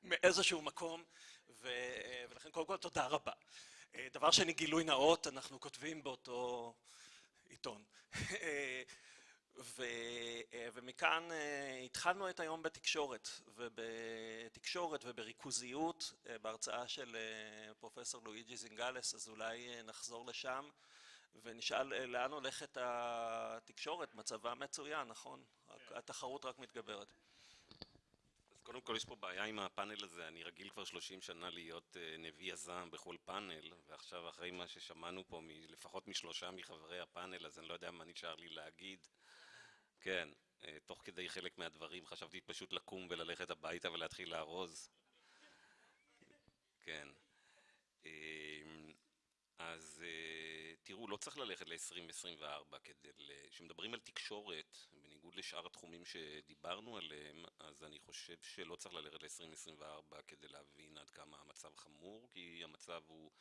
מאיזשהו מקום, ולכן קודם כל תודה רבה. דבר שני, גילוי נאות, אנחנו כותבים באותו עיתון. ומכאן התחלנו את היום בתקשורת ובריכוזיות, בהרצאה של פרופסור לואיג'י זינגלס, אז אולי נחזור לשם. ונשאל לאן הולכת התקשורת, מצבה מצוין, נכון? התחרות רק מתגברת. אז קודם כל יש פה בעיה עם הפאנל הזה, אני רגיל כבר 30 שנה להיות נביא יזם בכל פאנל, ועכשיו אחרי מה ששמענו פה לפחות משלושה מחברי הפאנל, אז אני לא יודע מה נשאר לי להגיד. כן, תוך כדי חלק מהדברים חשבתי פשוט לקום וללכת הביתה ולהתחיל לארוז. כן. אז תראו, לא צריך ללכת ל-2024 כשמדברים על תקשורת, בניגוד לשאר התחומים שדיברנו עליהם, אז אני חושב שלא צריך ללכת ל-2024 כדי להבין עד כמה המצב חמור, כי המצב הוא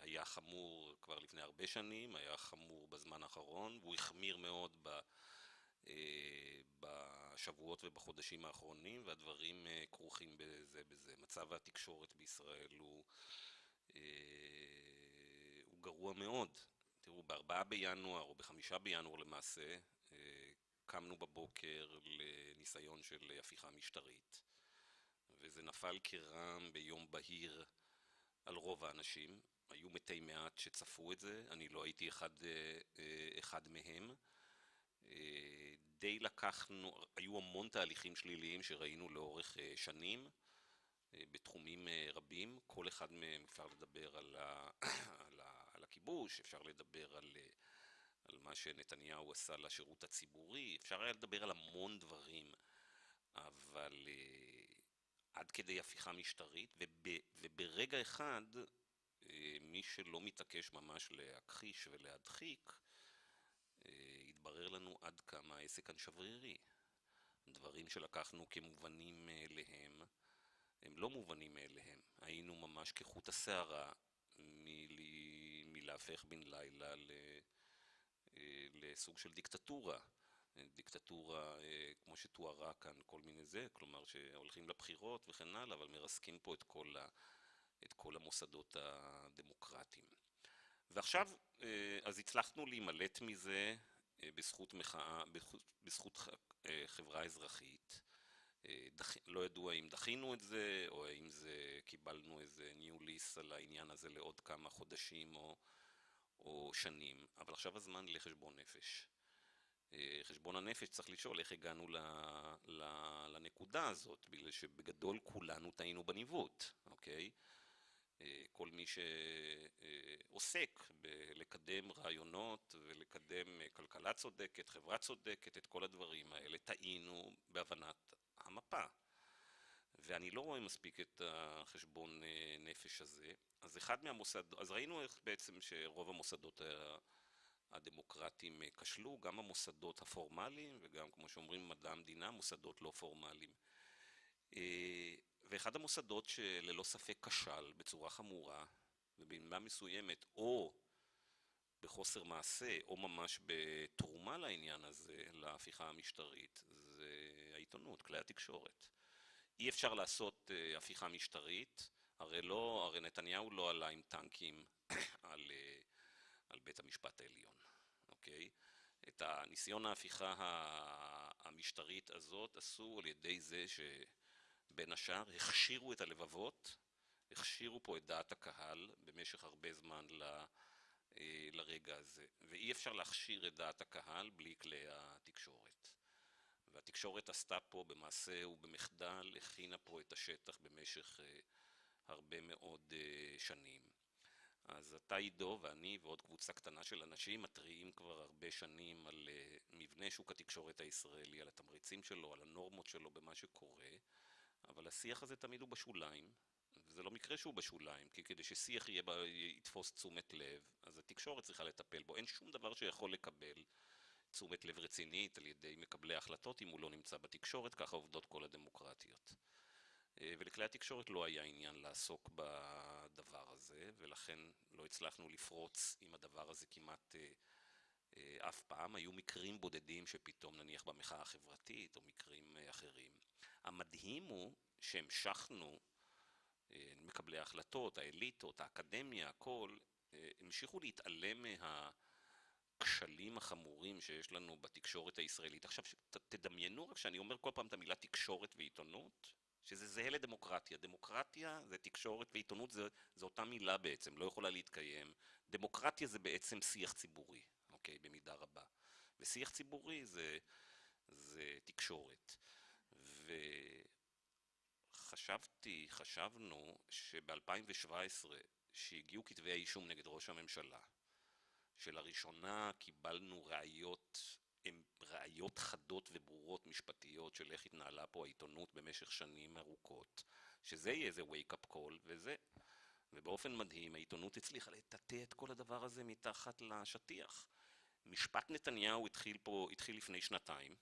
היה חמור כבר לפני הרבה שנים, היה חמור בזמן האחרון, והוא החמיר מאוד בשבועות ובחודשים האחרונים, והדברים כרוכים בזה. מצב התקשורת בישראל הוא גרוע מאוד. תראו, ב4 בינואר או ב5 בינואר למעשה, קמנו בבוקר לניסיון של הפיכה משטרית, וזה נפל כרעם ביום בהיר על רוב האנשים. היו מתי מעט שצפו את זה, אני לא הייתי אחד מהם. די לקחנו, היו המון תהליכים שליליים שראינו לאורך שנים, בתחומים רבים, כל אחד מהם אפשר לדבר על הכיבוש, אפשר לדבר על מה שנתניהו עשה לשירות הציבורי, אפשר היה לדבר על המון דברים, אבל עד כדי הפיכה משטרית, וברגע אחד, מי שלא מתעקש ממש להכחיש ולהדחיק, התברר לנו עד כמה העסק כאן שברירי. דברים שלקחנו כמובנים מאליהם, הם לא מובנים מאליהם. היינו ממש כחוט השערה מלהפך בן לילה לסוג של דיקטטורה. דיקטטורה כמו שתוארה כאן כל מיני זה, כלומר שהולכים לבחירות וכן הלאה, אבל מרסקים פה את כל את כל המוסדות הדמוקרטיים. ועכשיו, אז הצלחנו להימלט מזה בזכות מחאה, בזכות חברה אזרחית. לא ידוע אם דחינו את זה, או אם זה קיבלנו איזה ניו ליס על העניין הזה לעוד כמה חודשים או שנים, אבל עכשיו הזמן לחשבון נפש. חשבון הנפש צריך לשאול איך הגענו לנקודה הזאת, בגלל שבגדול כולנו טעינו בניווט, אוקיי? כל מי שעוסק בלקדם רעיונות ולקדם כלכלה צודקת, חברה צודקת, את כל הדברים האלה, טעינו בהבנת המפה. ואני לא רואה מספיק את החשבון נפש הזה. אז ראינו איך בעצם שרוב המוסדות הדמוקרטיים כשלו, גם המוסדות הפורמליים וגם, כמו שאומרים מדע המדינה, מוסדות לא פורמליים. ואחד המוסדות שללא ספק כשל בצורה חמורה ובמידה מסוימת או בחוסר מעשה או ממש בתרומה לעניין הזה, להפיכה המשטרית, זה העיתונות, כלי התקשורת. אי אפשר לעשות הפיכה משטרית, הרי נתניהו לא עלה עם טנקים על בית המשפט העליון, אוקיי? את הניסיון ההפיכה המשטרית הזאת עשו על ידי זה שבין השאר הכשירו את הלבבות, הכשירו פה את דעת הקהל במשך הרבה זמן לרגע הזה, ואי אפשר להכשיר את דעת הקהל בלי כלי התקשורת. והתקשורת עשתה פה במעשה ובמחדל, הכינה פה את השטח במשך הרבה מאוד שנים. אז אתה עידו ואני ועוד קבוצה קטנה של אנשים מתריעים כבר הרבה שנים על מבנה שוק התקשורת הישראלי, על התמריצים שלו, על הנורמות שלו במה שקורה, אבל השיח הזה תמיד הוא בשוליים, וזה לא מקרה שהוא בשוליים, כי כדי ששיח יתפוס תשומת לב, אז התקשורת צריכה לטפל בו. אין שום דבר שיכול לקבל תשומת לב רצינית על ידי מקבלי ההחלטות אם הוא לא נמצא בתקשורת, ככה עובדות כל הדמוקרטיות. ולכלי התקשורת לא היה עניין לעסוק בדבר הזה, ולכן לא הצלחנו לפרוץ עם הדבר הזה כמעט אף פעם. היו מקרים בודדים שפתאום נניח במחאה החברתית או מקרים אחרים. המדהים הוא שהמשכנו, מקבלי ההחלטות, האליטות, האקדמיה, הכל, המשיכו להתעלם כשלים החמורים שיש לנו בתקשורת הישראלית. עכשיו תדמיינו רק שאני אומר כל פעם את המילה תקשורת ועיתונות, שזה זהה לדמוקרטיה. דמוקרטיה זה תקשורת ועיתונות זה אותה מילה בעצם, לא יכולה להתקיים. דמוקרטיה זה בעצם שיח ציבורי, אוקיי, במידה רבה. ושיח ציבורי זה תקשורת. חשבנו שב-2017 שהגיעו כתבי האישום נגד ראש הממשלה, שלראשונה קיבלנו ראיות חדות וברורות משפטיות של איך התנהלה פה העיתונות במשך שנים ארוכות, שזה יהיה איזה wake-up call ובאופן מדהים העיתונות הצליחה לטאטא את כל הדבר הזה מתחת לשטיח. משפט נתניהו התחיל לפני שנתיים,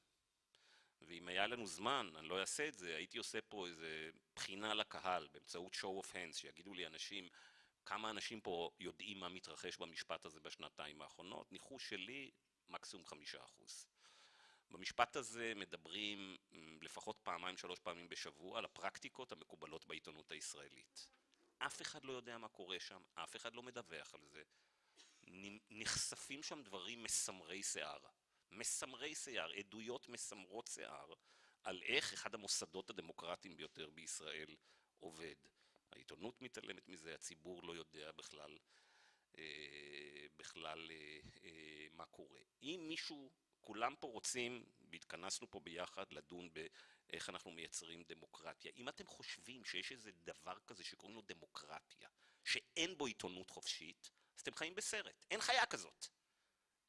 ואם היה לנו זמן, אני לא אעשה את זה, הייתי עושה פה איזה בחינה לקהל באמצעות show of hands, שיגידו לי אנשים, כמה אנשים פה יודעים מה מתרחש במשפט הזה בשנתיים האחרונות? ניחוש שלי, מקסימום 5%. במשפט הזה מדברים לפחות פעמיים, 3 פעמים בשבוע על הפרקטיקות המקובלות בעיתונות הישראלית. אף אחד לא יודע מה קורה שם, אף אחד לא מדווח על זה. נחשפים שם דברים מסמרי שיער. מסמרי שיער, עדויות מסמרות שיער, על איך אחד המוסדות הדמוקרטיים ביותר בישראל עובד. העיתונות מתעלמת מזה, הציבור לא יודע בכלל מה קורה. אם מישהו, כולם פה רוצים, והתכנסנו פה ביחד לדון באיך אנחנו מייצרים דמוקרטיה. אם אתם חושבים שיש איזה דבר כזה שקוראים לו דמוקרטיה, שאין בו עיתונות חופשית, אז אתם חיים בסרט. אין חיה כזאת.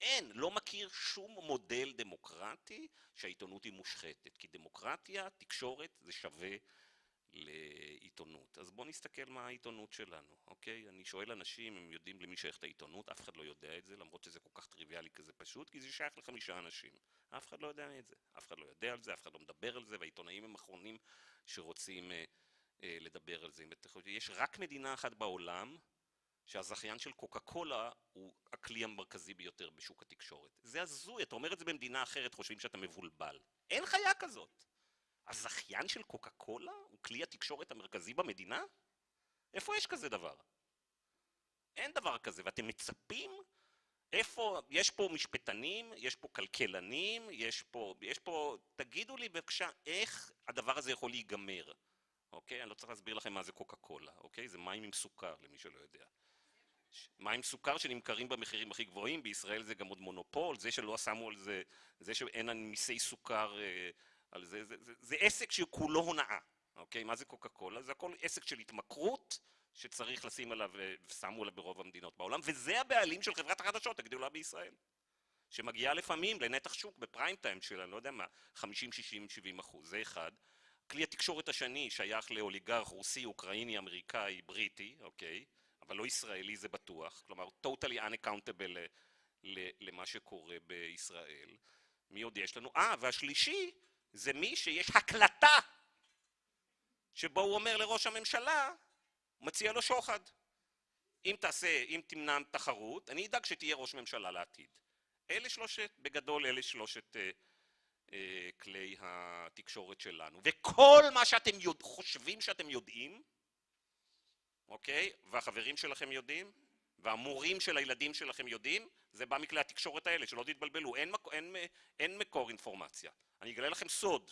אין, לא מכיר שום מודל דמוקרטי שהעיתונות היא מושחתת. כי דמוקרטיה, תקשורת, זה שווה לעיתונות. אז בואו נסתכל מה העיתונות שלנו, אוקיי? אני שואל אנשים, הם יודעים למי שייך את העיתונות, אף אחד לא יודע את זה, למרות שזה כל כך טריוויאלי כזה פשוט, כי זה שייך ל5 אנשים. אף אחד לא יודע את זה, אף אחד לא יודע על זה, אף אחד לא מדבר על זה, והעיתונאים הם אחרונים שרוצים לדבר על זה. יש רק מדינה אחת בעולם, שהזכיין של קוקה קולה הוא הכלי המרכזי ביותר בשוק התקשורת. זה הזוי, אתה אומר את זה במדינה אחרת, חושבים שאתה מבולבל. אין חיה כזאת. הזכיין של קוקה קולה הוא כלי התקשורת המרכזי במדינה? איפה יש כזה דבר? אין דבר כזה, ואתם מצפים? איפה, יש פה משפטנים, יש פה כלכלנים, יש פה, תגידו לי בבקשה איך הדבר הזה יכול להיגמר, אוקיי? אני לא צריך להסביר לכם מה זה קוקה קולה, אוקיי? זה מים עם סוכר, למי שלא יודע. מים סוכר שנמכרים במחירים הכי גבוהים, בישראל זה גם עוד מונופול, זה שלא שמו על זה, זה שאין מיסי סוכר על זה, זה עסק שכולו הונאה, אוקיי? מה זה קוקה קולה? זה הכל עסק של התמכרות, שצריך לשים עליו, ושמו עליו ברוב המדינות בעולם, וזה הבעלים של חברת החדשות הגדולה בישראל, שמגיעה לפעמים לנתח שוק בפריים טיים של, אני לא יודע מה, 50, 60, 70%, זה אחד. כלי התקשורת השני שייך לאוליגרך רוסי, אוקראיני, אמריקאי, בריטי, אוקיי? אבל לא ישראלי, זה בטוח, כלומר, totally unaccountable למה שקורה בישראל. מי עוד יש לנו? והשלישי, זה מי שיש הקלטה, שבו הוא אומר לראש הממשלה, מציע לו שוחד. אם תמנע תחרות, אני אדאג שתהיה ראש ממשלה לעתיד. בגדול אלה שלושת כלי התקשורת שלנו. וכל מה שאתם חושבים שאתם יודעים, אוקיי? והחברים שלכם יודעים, והמורים של הילדים שלכם יודעים, זה בא מכלי התקשורת האלה, שלא תתבלבלו. אין מקור אינפורמציה. אני אגלה לכם סוד,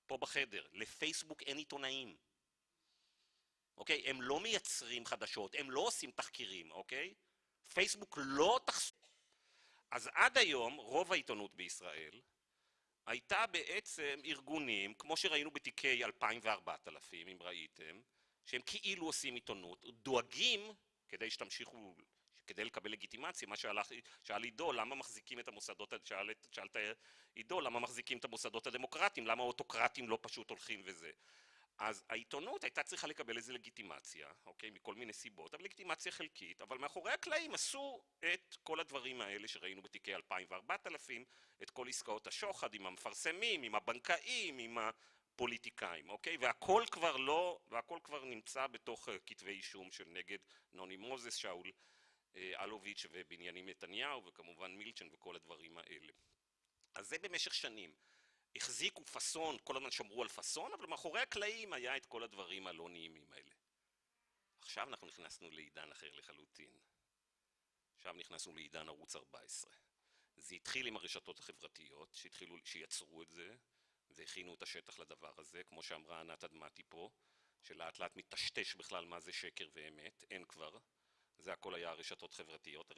פה בחדר, לפייסבוק אין עיתונאים. אוקיי? הם לא מייצרים חדשות, הם לא עושים תחקירים, אוקיי? פייסבוק לא אז עד היום, רוב העיתונות בישראל הייתה בעצם ארגונים, כמו שראינו בתיקי 2000 ו-4000, אם ראיתם, שהם כאילו עושים עיתונות, דואגים, כדי שתמשיכו, כדי לקבל לגיטימציה, מה שאל עידו, למה מחזיקים את המוסדות, שאלת עידו, למה מחזיקים את המוסדות הדמוקרטיים, למה האוטוקרטים לא פשוט הולכים וזה. אז העיתונות הייתה צריכה לקבל איזו לגיטימציה, אוקיי, מכל מיני סיבות, אבל לגיטימציה חלקית, אבל מאחורי הקלעים עשו את כל הדברים האלה שראינו בתיקי 2000 ו-4000, את כל עסקאות השוחד עם המפרסמים, עם הבנקאים, עם הפוליטיקאים, אוקיי, והכל כבר נמצא בתוך כתבי אישום של נגד נוני מוזס, שאול אלוביץ' ובנימין נתניהו, וכמובן מילצ'ן וכל הדברים האלה. אז זה במשך שנים. החזיקו פסון, כל הזמן שמרו על פסון, אבל מאחורי הקלעים היה את כל הדברים הלא נעימים האלה. עכשיו אנחנו נכנסנו לעידן אחר לחלוטין. עכשיו נכנסנו לעידן ערוץ 14. זה התחיל עם הרשתות החברתיות, שיצרו את זה, והכינו את השטח לדבר הזה, כמו שאמרה ענת אדמתי פה, שלאט לאט מטשטש בכלל מה זה שקר ואמת, אין כבר. זה הכל היה הרשתות חברתיות.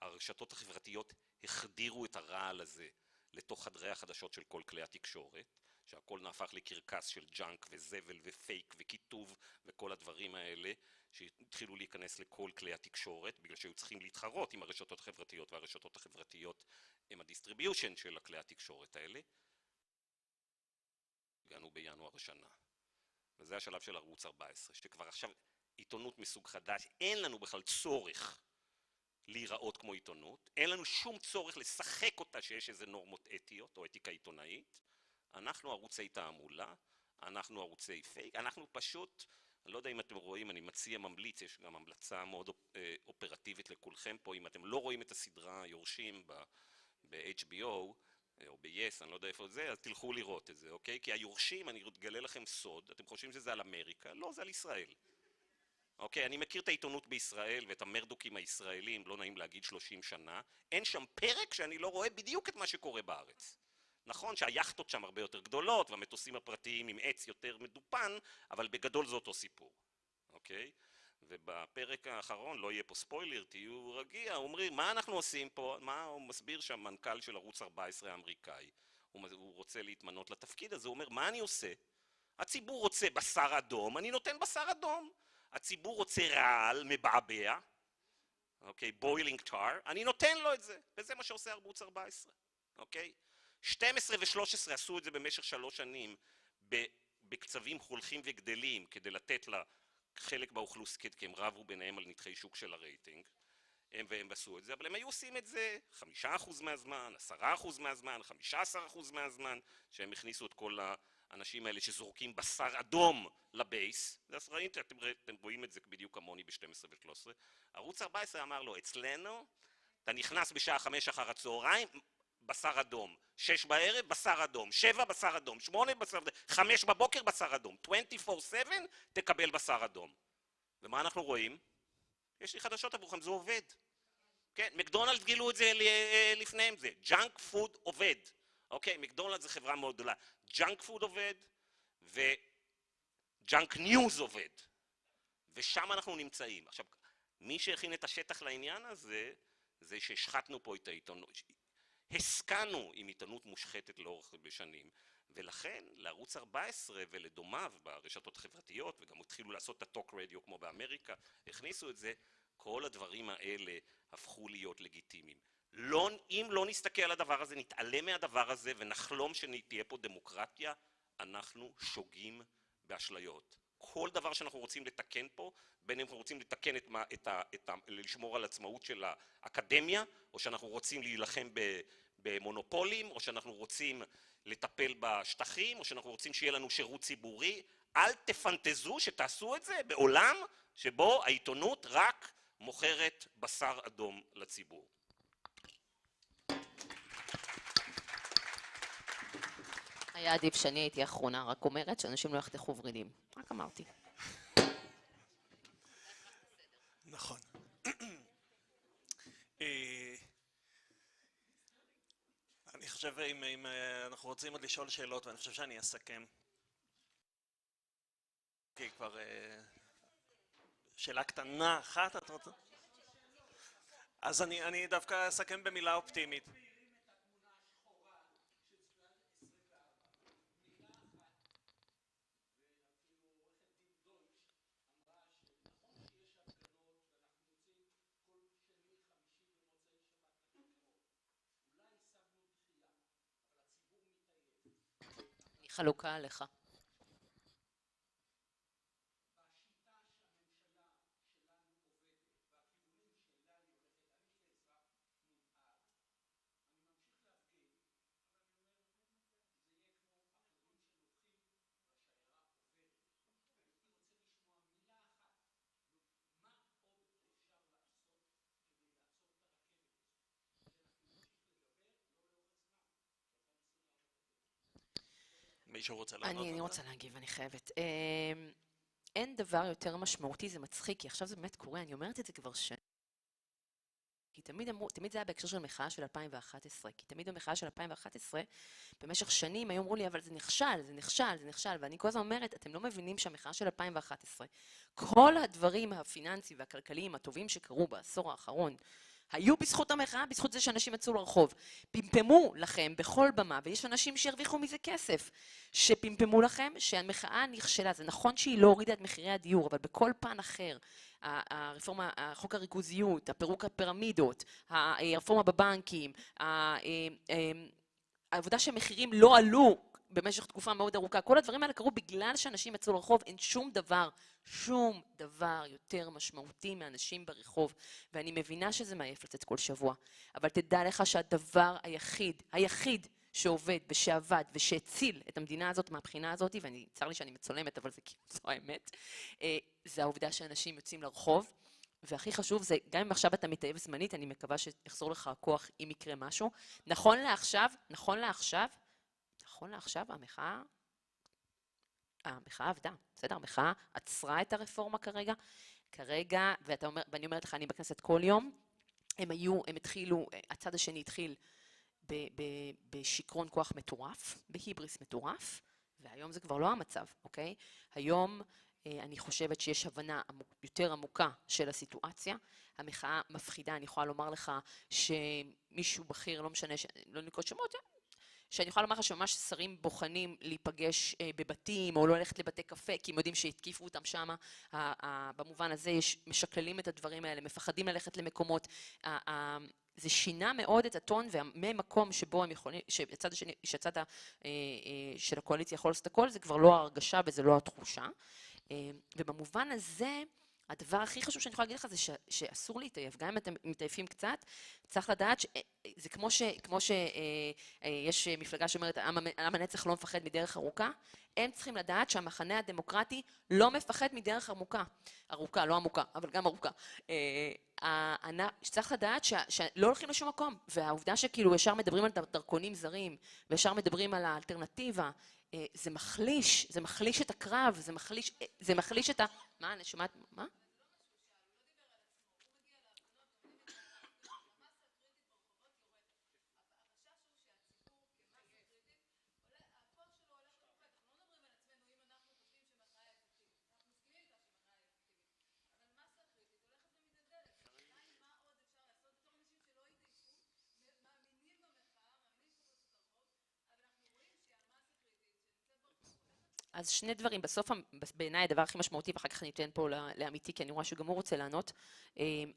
הרשתות החברתיות החדירו את הרעל הזה לתוך חדרי החדשות של כל כלי התקשורת, שהכל נהפך לקרקס של ג'אנק וזבל ופייק וכיתוב וכל הדברים האלה, שהתחילו להיכנס לכל כלי התקשורת, בגלל שהיו צריכים להתחרות עם הרשתות החברתיות, והרשתות החברתיות הם הדיסטריביושן של הכלי התקשורת האלה. הגענו בינואר השנה, וזה השלב של ערוץ 14, שכבר עכשיו עיתונות מסוג חדש, אין לנו בכלל צורך להיראות כמו עיתונות, אין לנו שום צורך לשחק אותה שיש איזה נורמות אתיות או אתיקה עיתונאית, אנחנו ערוצי תעמולה, אנחנו ערוצי פייק, אנחנו פשוט, אני לא יודע אם אתם רואים, אני מציע ממליץ, יש גם המלצה מאוד אופרטיבית לכולכם פה, אם אתם לא רואים את הסדרה יורשים ב-HBO או ב-Yes, אני לא יודע איפה זה, אז תלכו לראות את זה, אוקיי? כי היורשים, אני אגלה לכם סוד, אתם חושבים שזה על אמריקה? לא, זה על ישראל. אוקיי, אני מכיר את העיתונות בישראל ואת המרדוקים הישראלים, לא נעים להגיד 30 שנה, אין שם פרק שאני לא רואה בדיוק את מה שקורה בארץ. נכון שהיחטות שם הרבה יותר גדולות, והמטוסים הפרטיים עם עץ יותר מדופן, אבל בגדול זה אותו סיפור, אוקיי? ובפרק האחרון, לא יהיה פה ספוילר, תהיו רגיע, אומרים, מה אנחנו עושים פה? מה הוא מסביר שם מנכ"ל של ערוץ 14 האמריקאי? הוא רוצה להתמנות לתפקיד, אז הוא אומר, מה אני עושה? הציבור רוצה בשר אדום, אני נותן בשר אדום. הציבור רוצה רעל, מבעבע, אוקיי, בוילינג טאר, אני נותן לו את זה, וזה מה שעושה ערוץ 14, אוקיי? 12 ו-13 עשו את זה במשך 3 שנים, בקצבים הולכים וגדלים, כדי לתת לה חלק באוכלוסייה, כי הם רבו ביניהם על נתחי שוק של הרייטינג, והם עשו את זה, אבל הם היו עושים את זה 5% מהזמן, 10% מהזמן, 15% מהזמן, שהם הכניסו את כל האנשים האלה שזורקים בשר אדום לבייס, אז ראיתם, אתם רואים את זה בדיוק כמוני ב-12 ו-13, ערוץ 14 אמר לו, אצלנו, אתה נכנס בשעה 5 אחר הצהריים, בשר אדום, 6 בערב בשר אדום, 7 בשר אדום, 8 בשר אדום, 5 בבוקר בשר אדום, 24/7 תקבל בשר אדום. ומה אנחנו רואים? יש לי חדשות עבורכם, זה עובד. כן, מקדונלדס גילו את זה לפניהם, זה ג'אנק פוד עובד. אוקיי, מקדונלדס זה חברה מאוד גדולה. ג'אנק פוד עובד וג'אנק ניוז עובד. ושם אנחנו נמצאים. עכשיו, מי שהכין את השטח לעניין הזה, זה שהשחטנו פה את העיתונות. הסקנו עם עיתונות מושחתת לאורך בשנים, ולכן לערוץ 14 ולדומיו ברשתות החברתיות, וגם התחילו לעשות את הטוק רדיו כמו באמריקה, הכניסו את זה, כל הדברים האלה הפכו להיות לגיטימיים. אם לא נסתכל על הדבר הזה, נתעלם מהדבר הזה ונחלום שתהיה פה דמוקרטיה, אנחנו שוגים באשליות. כל דבר שאנחנו רוצים לתקן פה, בין אם אנחנו רוצים לתקן לשמור על עצמאות של האקדמיה, או שאנחנו רוצים להילחם במונופולים, או שאנחנו רוצים לטפל בשטחים, או שאנחנו רוצים שיהיה לנו שירות ציבורי, אל תפנטזו שתעשו את זה בעולם שבו העיתונות רק מוכרת בשר אדום לציבור. היה עדיף שאני הייתי האחרונה, רק אומרת שאנשים לא יחתכו ורידים. רק אמרתי. נכון. אני חושב אם אנחנו רוצים עוד לשאול שאלות, ואני חושב שאני אסכם. כי כבר שאלה קטנה אחת, את רוצה? אז אני דווקא אסכם במילה אופטימית. חלוקה עליך. מישהו רוצה לענות? אני רוצה להגיב, אני חייבת. אין דבר יותר משמעותי, זה מצחיק, כי עכשיו זה באמת קורה, אני אומרת את זה כבר שנים. כי תמיד זה היה בהקשר של מחאה של 2011, כי תמיד במחאה של 2011, במשך שנים היו אמרו לי, אבל זה נכשל, זה נכשל, זה נכשל, ואני כל הזמן אומרת, אתם לא מבינים שהמחאה של 2011, כל הדברים הפיננסיים והכלכליים הטובים שקרו בעשור האחרון, היו בזכות המחאה, בזכות זה שאנשים יצאו לרחוב. פמפמו לכם בכל במה, ויש אנשים שהרוויחו מזה כסף, שפמפמו לכם שהמחאה נכשלה. זה נכון שהיא לא הורידה את מחירי הדיור, אבל בכל פן אחר, הרפורמה, חוק הריכוזיות, הפירוק הפירמידות, הרפורמה בבנקים, העבודה שהמחירים לא עלו במשך תקופה מאוד ארוכה, כל הדברים האלה קרו בגלל שאנשים יצאו לרחוב. אין שום דבר יותר משמעותי מאנשים ברחוב, ואני מבינה שזה מעייף לצאת כל שבוע, אבל תדע לך שהדבר היחיד שעובד ושעבד ושהציל את המדינה הזאת מהבחינה הזאת, ואני צר לי שאני מצולמת, אבל זה כאילו זו האמת, זה העובדה שאנשים יוצאים לרחוב, והכי חשוב זה, גם אם עכשיו אתה מתאהב זמנית, אני מקווה שיחזור לך הכוח אם יקרה משהו. נכון לעכשיו, המחאה עבדה, בסדר? המחאה עצרה את הרפורמה כרגע, ואני אומרת לך, אני בכנסת כל יום, הם התחילו, הצד השני התחיל בשקרון כוח מטורף, בהיבריס מטורף, והיום זה כבר לא המצב, אוקיי? היום אני חושבת שיש הבנה יותר עמוקה של הסיטואציה, המחאה מפחידה, אני יכולה לומר לך שמישהו בכיר, לא משנה, לא נקרא שמות, שאני יכולה לומר לך שממש שרים בוחנים להיפגש בבתים או לא ללכת לבתי קפה, כי הם יודעים שהתקיפו אותם שם. במובן הזה משקללים את הדברים האלה, מפחדים ללכת למקומות. זה שינה מאוד את הטון, וממקום שבו הם יכולים, שהצד של הקואליציה יכול לעשות הכל, זה כבר לא ההרגשה וזה לא התחושה. ובמובן הזה הדבר הכי חשוב שאני יכולה להגיד לך זה שאסור להתעייף, גם אם אתם מתעייפים קצת, צריך לדעת שזה כמו שיש מפלגה שאומרת, עם הנצח לא מפחד מדרך ארוכה, הם צריכים לדעת שהמחנה הדמוקרטי לא מפחד מדרך ארוכה, לא עמוקה, אבל גם ארוכה. צריך לדעת שלא הולכים לשום מקום, והעובדה שכאילו ישר מדברים על דרכונים זרים, וישר מדברים על האלטרנטיבה, זה מחליש את הקרב, זה מחליש את ה... מה, אני שומעת, מה? אז שני דברים, בסוף בעיניי הדבר הכי משמעותי, ואחר כך אני אתן פה לאמיתי, כי אני רואה שגם הוא רוצה לענות.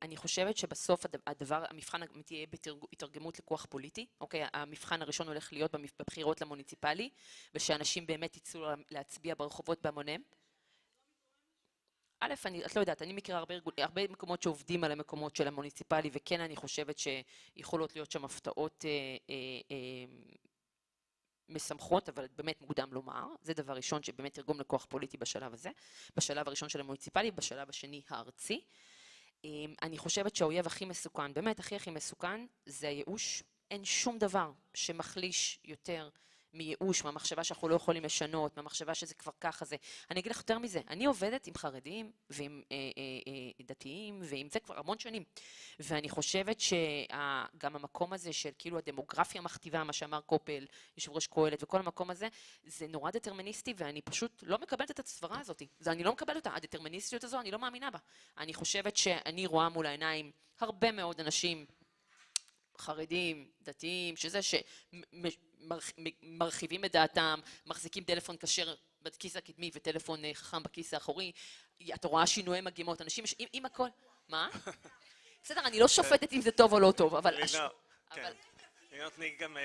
אני חושבת שבסוף המבחן תהיה בהתארגמות לכוח פוליטי, אוקיי? המבחן הראשון הולך להיות בבחירות למוניציפלי, ושאנשים באמת יצאו להצביע ברחובות בהמוניהם. א', את לא יודעת, אני מכירה הרבה מקומות שעובדים על המקומות של המוניציפלי, וכן אני חושבת שיכולות להיות שם הפתעות משמחות, אבל באמת מוקדם לומר. זה דבר ראשון שבאמת תרגום לכוח פוליטי בשלב הזה. בשלב הראשון של המוניציפלי, בשלב השני הארצי. אני חושבת שהאויב הכי מסוכן, באמת הכי מסוכן, זה הייאוש. אין שום דבר שמחליש יותר מייאוש, מהמחשבה שאנחנו לא יכולים לשנות, מהמחשבה שזה כבר ככה זה. אני אגיד לך יותר מזה, אני עובדת עם חרדים ועם דתיים ועם זה כבר המון שנים. ואני חושבת שגם המקום הזה של כאילו הדמוגרפיה מכתיבה, מה שאמר קופל, יושב ראש קהלת, וכל המקום הזה, זה נורא דטרמיניסטי, ואני פשוט לא מקבלת את הסברה הזאת. אני לא מקבלת אותה, הדטרמיניסטיות הזו, אני לא מאמינה בה. אני חושבת שאני רואה מול העיניים הרבה מאוד אנשים חרדים, דתיים, שזה שמרחיבים את דעתם, מחזיקים טלפון כשר בכיס הקדמי וטלפון חכם בכיס האחורי, אתה רואה שינויי מגמות, אנשים עם הכל, מה? בסדר, אני לא שופטת אם זה טוב או לא טוב, אבל... כן, אני נותני גם...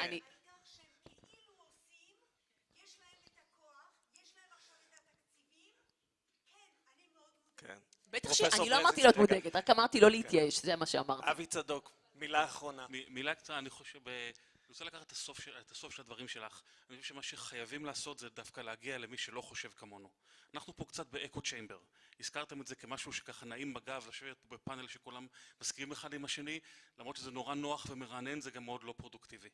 בטח שאני לא אמרתי להיות מודאגת, רק אמרתי לא להתייאש, זה מה שאמרתי. אבי צדוק, מילה אחרונה. מילה קצרה, אני חושב, אני רוצה לקחת את הסוף של הדברים שלך. אני חושב שמה שחייבים לעשות זה דווקא להגיע למי שלא חושב כמונו. אנחנו פה קצת באקו צ'יימבר. הזכרתם את זה כמשהו שככה נעים בגב, לשבת פה בפאנל שכולם מסכימים אחד עם השני, למרות שזה נורא נוח ומרענן, זה גם מאוד לא פרודוקטיבי.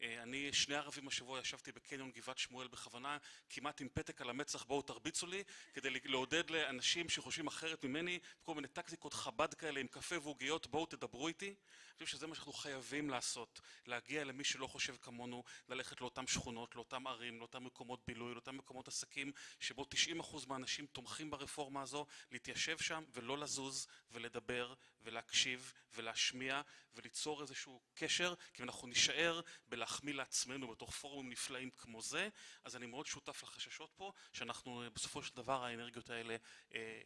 אני 2 ערבים השבוע ישבתי בקניון גבעת שמואל בכוונה, כמעט עם פתק על המצח, בואו תרביצו לי, כדי לעודד לאנשים שחושבים אחרת ממני, כל מיני טקטיקות חב"ד כאלה עם קפה ועוגיות, בואו תדברו איתי. אני חושב שזה מה שאנחנו חייבים לעשות, להגיע למי שלא חושב כמונו, ללכת לאותם שכונות, לאותם ערים, לאותם מקומות בילוי, לאותם מקומות עסקים, שבו 90% מהאנשים תומכים ברפורמה הזו, להתיישב שם ולא לזוז ולדבר ולהקשיב ולהשמיע וליצור איזשהו קשר, כי אנחנו נשאר בלהחמיא לעצמנו בתוך פורומים נפלאים כמו זה, אז אני מאוד שותף לחששות פה, שאנחנו בסופו של דבר האנרגיות האלה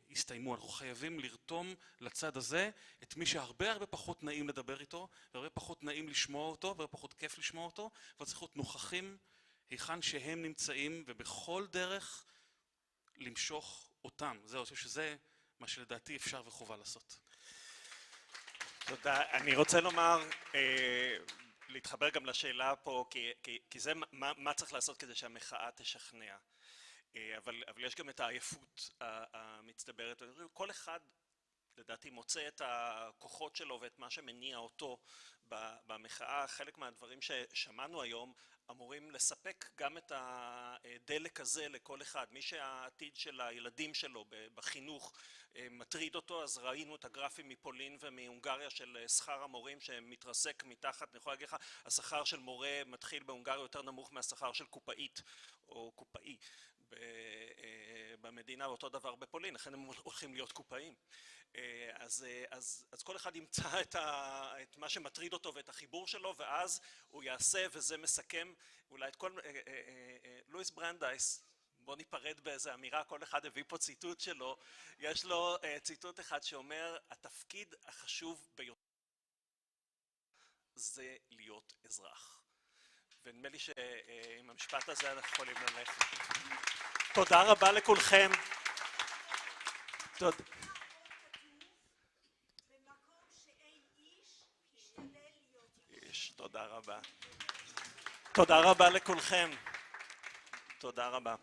יסתיימו. אנחנו חייבים לרתום לצד הזה את מי שהרבה פחות נעים לדבר איתו, והרבה פחות נעים לשמוע אותו, והרבה פחות כיף לשמוע אותו, וצריך להיות נוכחים היכן שהם נמצאים, ובכל דרך למשוך אותם. זהו, אני חושב שזה מה שלדעתי אפשר וחובה לעשות. תודה. אני רוצה לומר, להתחבר גם לשאלה פה, כי זה מה צריך לעשות כדי שהמחאה תשכנע. אבל יש גם את העייפות המצטברת. כל אחד, לדעתי, מוצא את הכוחות שלו ואת מה שמניע אותו במחאה. חלק מהדברים ששמענו היום אמורים לספק גם את הדלק הזה לכל אחד. מי שהעתיד של הילדים שלו בחינוך מטריד אותו, אז ראינו את הגרפים מפולין ומהונגריה של שכר המורים שמתרסק מתחת. אני יכול להגיד לך, השכר של מורה מתחיל בהונגריה יותר נמוך מהשכר של קופאית או קופאי במדינה, ואותו דבר בפולין, לכן הם הולכים להיות קופאים. אז כל אחד ימצא את מה שמטריד אותו ואת החיבור שלו, ואז הוא יעשה, וזה מסכם אולי את כל... לואיס ברנדייס, בוא ניפרד באיזו אמירה, כל אחד הביא פה ציטוט שלו, יש לו ציטוט אחד שאומר, התפקיד החשוב ביותר זה להיות אזרח. ונדמה לי שעם המשפט הזה אנחנו יכולים ללכת. תודה רבה לכולכם. תודה. רבה. תודה רבה לכולכם. תודה רבה.